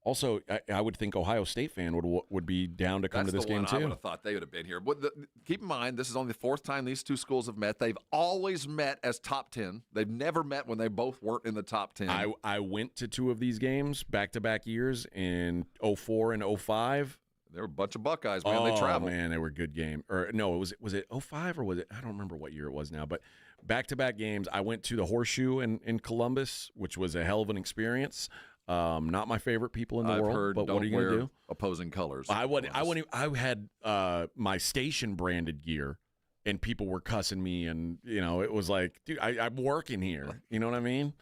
S6: also I would think Ohio State fan would be down to come to this game too.
S5: I would have thought they would have been here. But keep in mind, this is only the fourth time these two schools have met. They've always met as top 10. They've never met when they both weren't in the top 10.
S6: I went to two of these games back-to-back years in 04 and 05.
S5: They were a bunch of Buckeyes, man. They traveled.
S6: Oh, man, they were a good game. Or no, was it 05 or was it? I don't remember what year it was now. But back-to-back games, I went to the Horseshoe in Columbus, which was a hell of an experience. Not my favorite people in the world,
S5: heard,
S6: but what are you going to do?
S5: Opposing colors.
S6: I had my station branded gear, and people were cussing me, and it was like, dude, I'm working here. You know what I mean?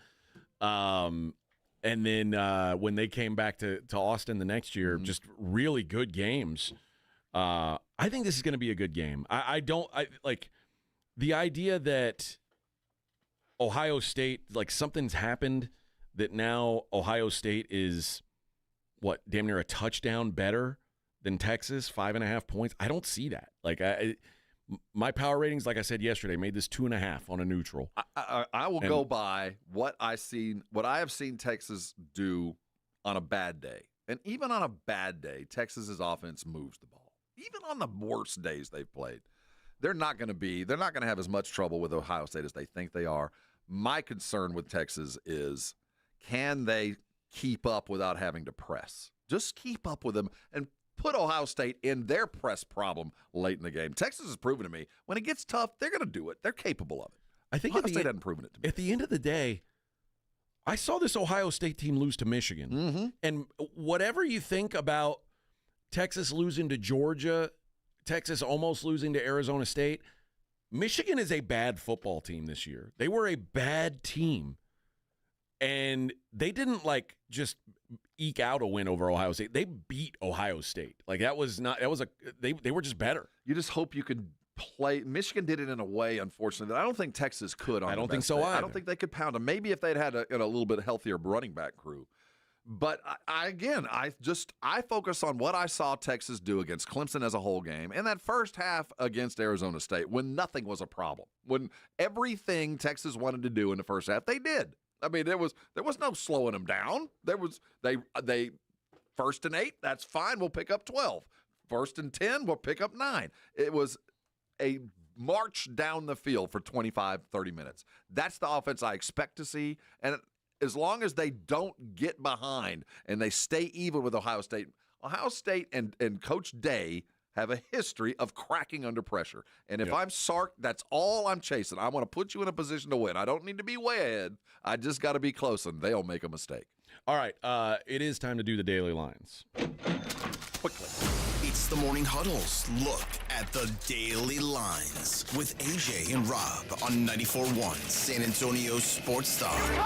S6: And then when they came back to Austin the next year, just really good games. I think this is going to be a good game. I like the idea that Ohio State, like something's happened. That now Ohio State is, damn near a touchdown better than Texas, 5.5 points. I don't see that. Like, my power ratings, like I said yesterday, made this 2.5 on a neutral.
S5: I will go by what I have seen Texas do on a bad day. And even on a bad day, Texas's offense moves the ball. Even on the worst days they've played, they're not going to have as much trouble with Ohio State as they think they are. My concern with Texas is, can they keep up without having to press? Just keep up with them and put Ohio State in their press problem late in the game. Texas has proven to me, when it gets tough, they're going to do it. They're capable of it.
S6: I think
S5: Ohio State hasn't proven it to me.
S6: At the end of the day, I saw this Ohio State team lose to Michigan.
S5: Mm-hmm.
S6: And whatever you think about Texas losing to Georgia, Texas almost losing to Arizona State, Michigan is a bad football team this year. They were a bad team. And they didn't just eke out a win over Ohio State. They beat Ohio State. They were just better.
S5: You just hope you could play. Michigan did it in a way, unfortunately, that I don't think Texas could.
S6: I don't think so either.
S5: I don't think they could pound them. Maybe if they'd had a little bit healthier running back crew. But I focus on what I saw Texas do against Clemson as a whole game, and that first half against Arizona State when nothing was a problem, when everything Texas wanted to do in the first half, they did. I mean, there was no slowing them down. They 1st and 8, that's fine. We'll pick up 12. 1st and 10, we'll pick up 9. It was a march down the field for 25, 30 minutes. That's the offense I expect to see. And as long as they don't get behind and they stay even with Ohio State and Coach Day have a history of cracking under pressure. And if I'm Sark, that's all I'm chasing. I want to put you in a position to win. I don't need to be way ahead. I just got to be close, and they'll make a mistake.
S6: All right, it is time to do the daily lines.
S5: Quickly.
S4: It's the Morning Huddle's look at the daily lines with AJ and Rob on 94.1 San Antonio Sports Star.
S20: You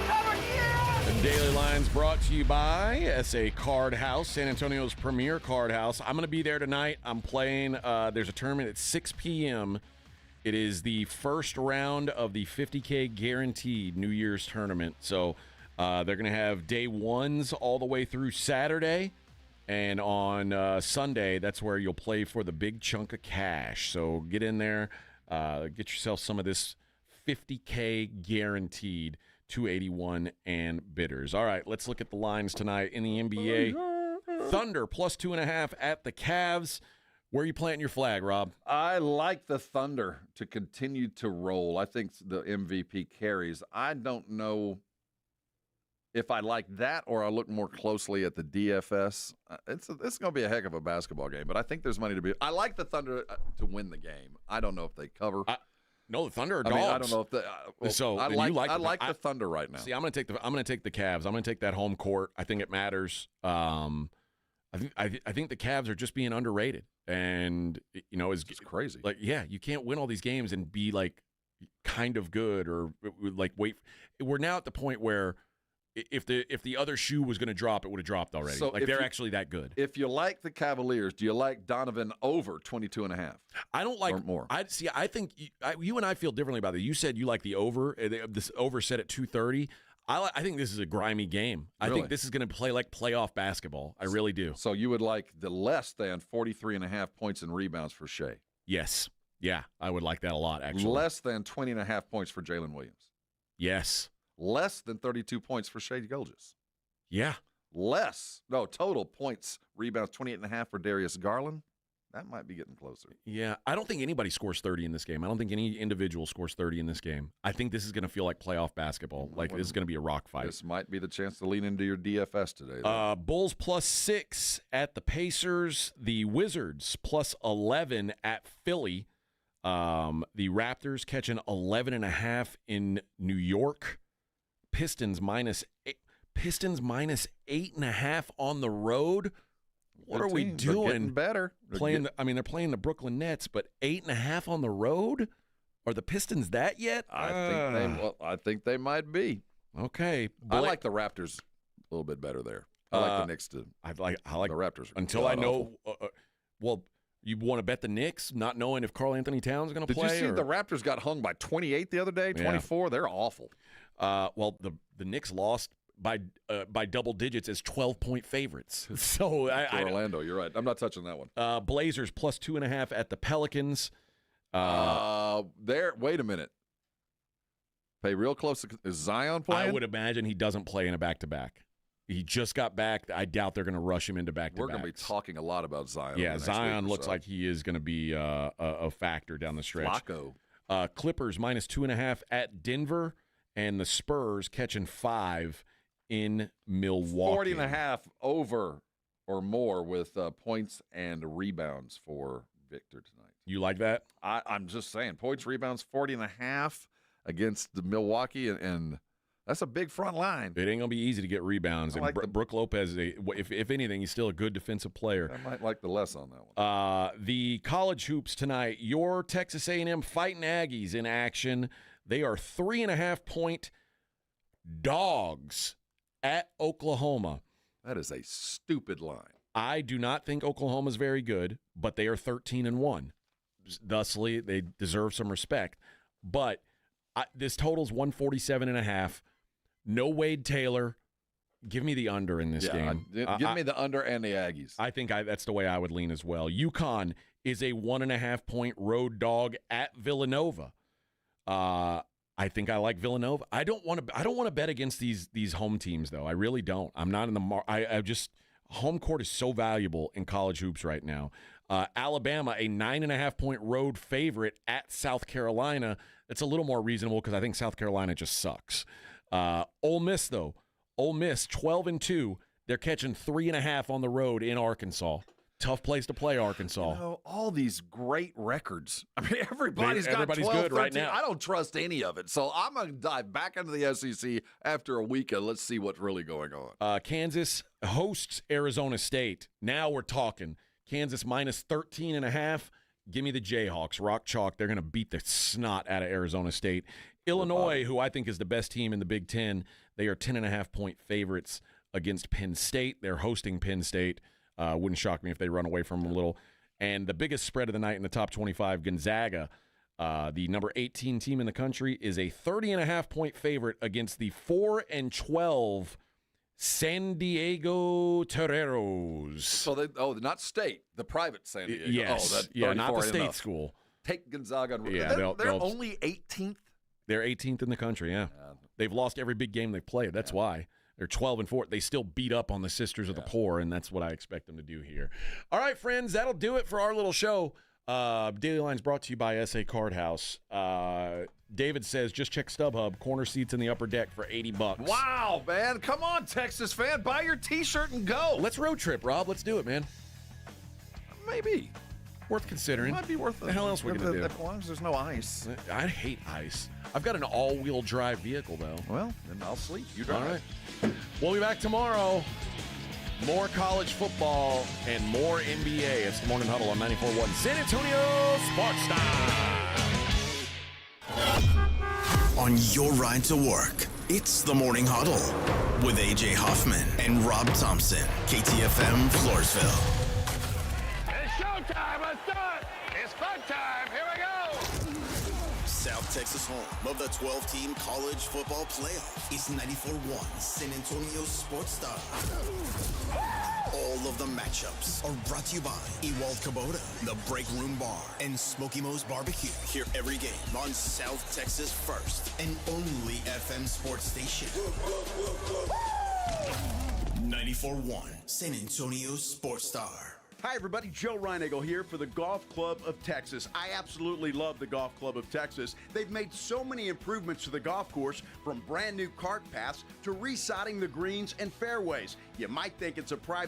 S20: covered, yeah!
S6: The Daily Lines brought to you by SA Card House, San Antonio's premier card house. I'm going to be there tonight. I'm playing. There's a tournament at 6 p.m. It is the first round of the $50K guaranteed New Year's tournament. So they're going to have day ones all the way through Saturday. And on Sunday, that's where you'll play for the big chunk of cash. So get in there, get yourself some of this $50K guaranteed. 281 and bidders. All right, let's look at the lines tonight in the NBA. Thunder plus 2.5 at the Cavs. Where are you planting your flag, Rob?
S5: I like the Thunder to continue to roll. I think the MVP carries. I don't know if I like that or I look more closely at the DFS. It's going to be a heck of a basketball game, but I think there's money to be. I like the Thunder to win the game. I don't know if they cover.
S6: No, the Thunder are dogs.
S5: I don't know if I like the Thunder right now.
S6: See, I'm going to take the Cavs. I'm going to take that home court. I think it matters. I think the Cavs are just being underrated, and it's
S5: crazy.
S6: Like, yeah, you can't win all these games and be like kind of good or like wait. We're now at the point where if the other shoe was going to drop, it would have dropped already. So they're actually that good.
S5: If you like the Cavaliers, do you like Donovan over 22.5?
S6: I don't like
S5: or more.
S6: I think you and I feel differently about it. You said you like the over. This over set at 230. I think this is a grimy game. I think this is going to play like playoff basketball. I really do.
S5: So you would like the less than 43.5 points and rebounds for Shea?
S6: Yes. Yeah, I would like that a lot, actually.
S5: Less than 20.5 points for Jalen Williams?
S6: Yes.
S5: Less than 32 points for Shea Gilgeous?
S6: Yeah.
S5: Total points, rebounds, 28.5 for Darius Garland? That might be getting closer.
S6: Yeah, I don't think anybody scores 30 in this game. I don't think any individual scores 30 in this game. I think this is going to feel like playoff basketball. Like, this is going to be a rock fight.
S5: This might be the chance to lean into your DFS today.
S6: Bulls +6 at the Pacers. The Wizards +11 at Philly. The Raptors catching 11.5 in New York. Pistons -8.5 on the road. What are we doing?
S5: They're getting better.
S6: They're playing the Brooklyn Nets, but 8.5 on the road. Are the Pistons that yet?
S5: I think they might be.
S6: Okay,
S5: I like the Raptors a little bit better there. I like the Knicks too.
S6: I like
S5: the Raptors
S6: until I know. Well, you want to bet the Knicks, not knowing if Karl Anthony Towns is going to play?
S5: Did you see the Raptors got hung by 28 the other day? 24. Yeah. They're awful.
S6: Well, the Knicks lost by double digits as 12-point favorites. So
S5: Orlando, you're right. I'm not touching that one.
S6: Blazers +2.5 at the Pelicans.
S5: Wait a minute. Pay real close. Is Zion playing?
S6: I would imagine he doesn't play in a back-to-back. He just got back. I doubt they're going to rush him into back-to-backs.
S5: We're going to be talking a lot about Zion.
S6: Yeah, Zion looks like he is going to be a factor down the stretch.
S5: Flacco.
S6: Clippers -2.5 at Denver, and the Spurs catching 5 in Milwaukee.
S5: 40.5 over or more with points and rebounds for Victor tonight.
S6: You like that?
S5: I'm just saying. Points, rebounds, 40.5 against the Milwaukee, and that's a big front line.
S6: It ain't going to be easy to get rebounds. And Brook Lopez, if anything, he's still a good defensive player.
S5: I might like the less on that one.
S6: The college hoops tonight, your Texas A&M Fighting Aggies in action. They are 3.5-point dogs at Oklahoma.
S5: That is a stupid line.
S6: I do not think Oklahoma's very good, but they are 13-1. Thusly, they deserve some respect. But this total's 147.5. No Wade Taylor. Give me the under in this game.
S5: Give me the under and the Aggies.
S6: I think that's the way I would lean as well. UConn is a 1.5-point road dog at Villanova. I think I like Villanova. I don't want to bet against these home teams though. I really don't. I'm not in the I just home court is so valuable in college hoops right now. Alabama, a 9.5-point road favorite at South Carolina. It's a little more reasonable because I think South Carolina just sucks. Ole Miss, though. Ole Miss, 12-2. They're catching 3.5 on the road in Arkansas. Tough place to play, Arkansas.
S5: All these great records. I mean, everybody's got 12,
S6: good
S5: 13.
S6: Right now.
S5: I don't trust any of it. So I'm going to dive back into the SEC after a weekend. Let's see what's really going on.
S6: Kansas hosts Arizona State. Now we're talking. Kansas -13.5. Give me the Jayhawks. Rock chalk. They're going to beat the snot out of Arizona State. Illinois, who I think is the best team in the Big Ten, they are 10.5-point favorites against Penn State. They're hosting Penn State. Wouldn't shock me if they run away from them a little. And the biggest spread of the night in the top 25, Gonzaga, the number 18 team in the country, is a 30.5-point favorite against the 4-12 San Diego Toreros.
S5: So not state, the private San Diego.
S6: Yes, not the state school.
S5: Take Gonzaga.
S6: Yeah,
S5: they're only 18th.
S6: They're 18th in the country. Yeah, they've lost every big game they've played. That's why. They're 12-4. They still beat up on the Sisters of the Poor, and that's what I expect them to do here. All right, friends, that'll do it for our little show. Daily Line's brought to you by SA Card House. David says, just check StubHub. Corner seats in the upper deck for $80.
S5: Wow, man. Come on, Texas fan. Buy your T-shirt and go.
S6: Let's road trip, Rob. Let's do it, man.
S5: Maybe.
S6: Worth considering.
S5: Might be worth it.
S6: The hell else are we going to do?
S5: As long as there's no ice.
S6: I hate ice. I've got an all-wheel drive vehicle, though.
S5: Well, then I'll sleep. You drive.
S6: All right. We'll be back tomorrow. More college football and more NBA. It's the Morning Huddle on 94.1 San Antonio Sports Star.
S4: On your ride to work, it's the Morning Huddle with A.J. Hoffman and Rob Thompson. KTFM, Floresville.
S3: It's showtime. Let's do it. It's fun time. Here we go.
S4: South Texas home of the 12-team college football playoff is 94.1 San Antonio Sports Star. All of the matchups are brought to you by Ewald Kubota, the Break Room Bar, and Smoky Mo's Barbecue. Hear every game on South Texas' first and only FM sports station. 94.1 San Antonio Sports Star.
S9: Hi, everybody. Joe Reinagle here for the Golf Club of Texas. I absolutely love the Golf Club of Texas. They've made so many improvements to the golf course, from brand new cart paths to resodding the greens and fairways. You might think it's a private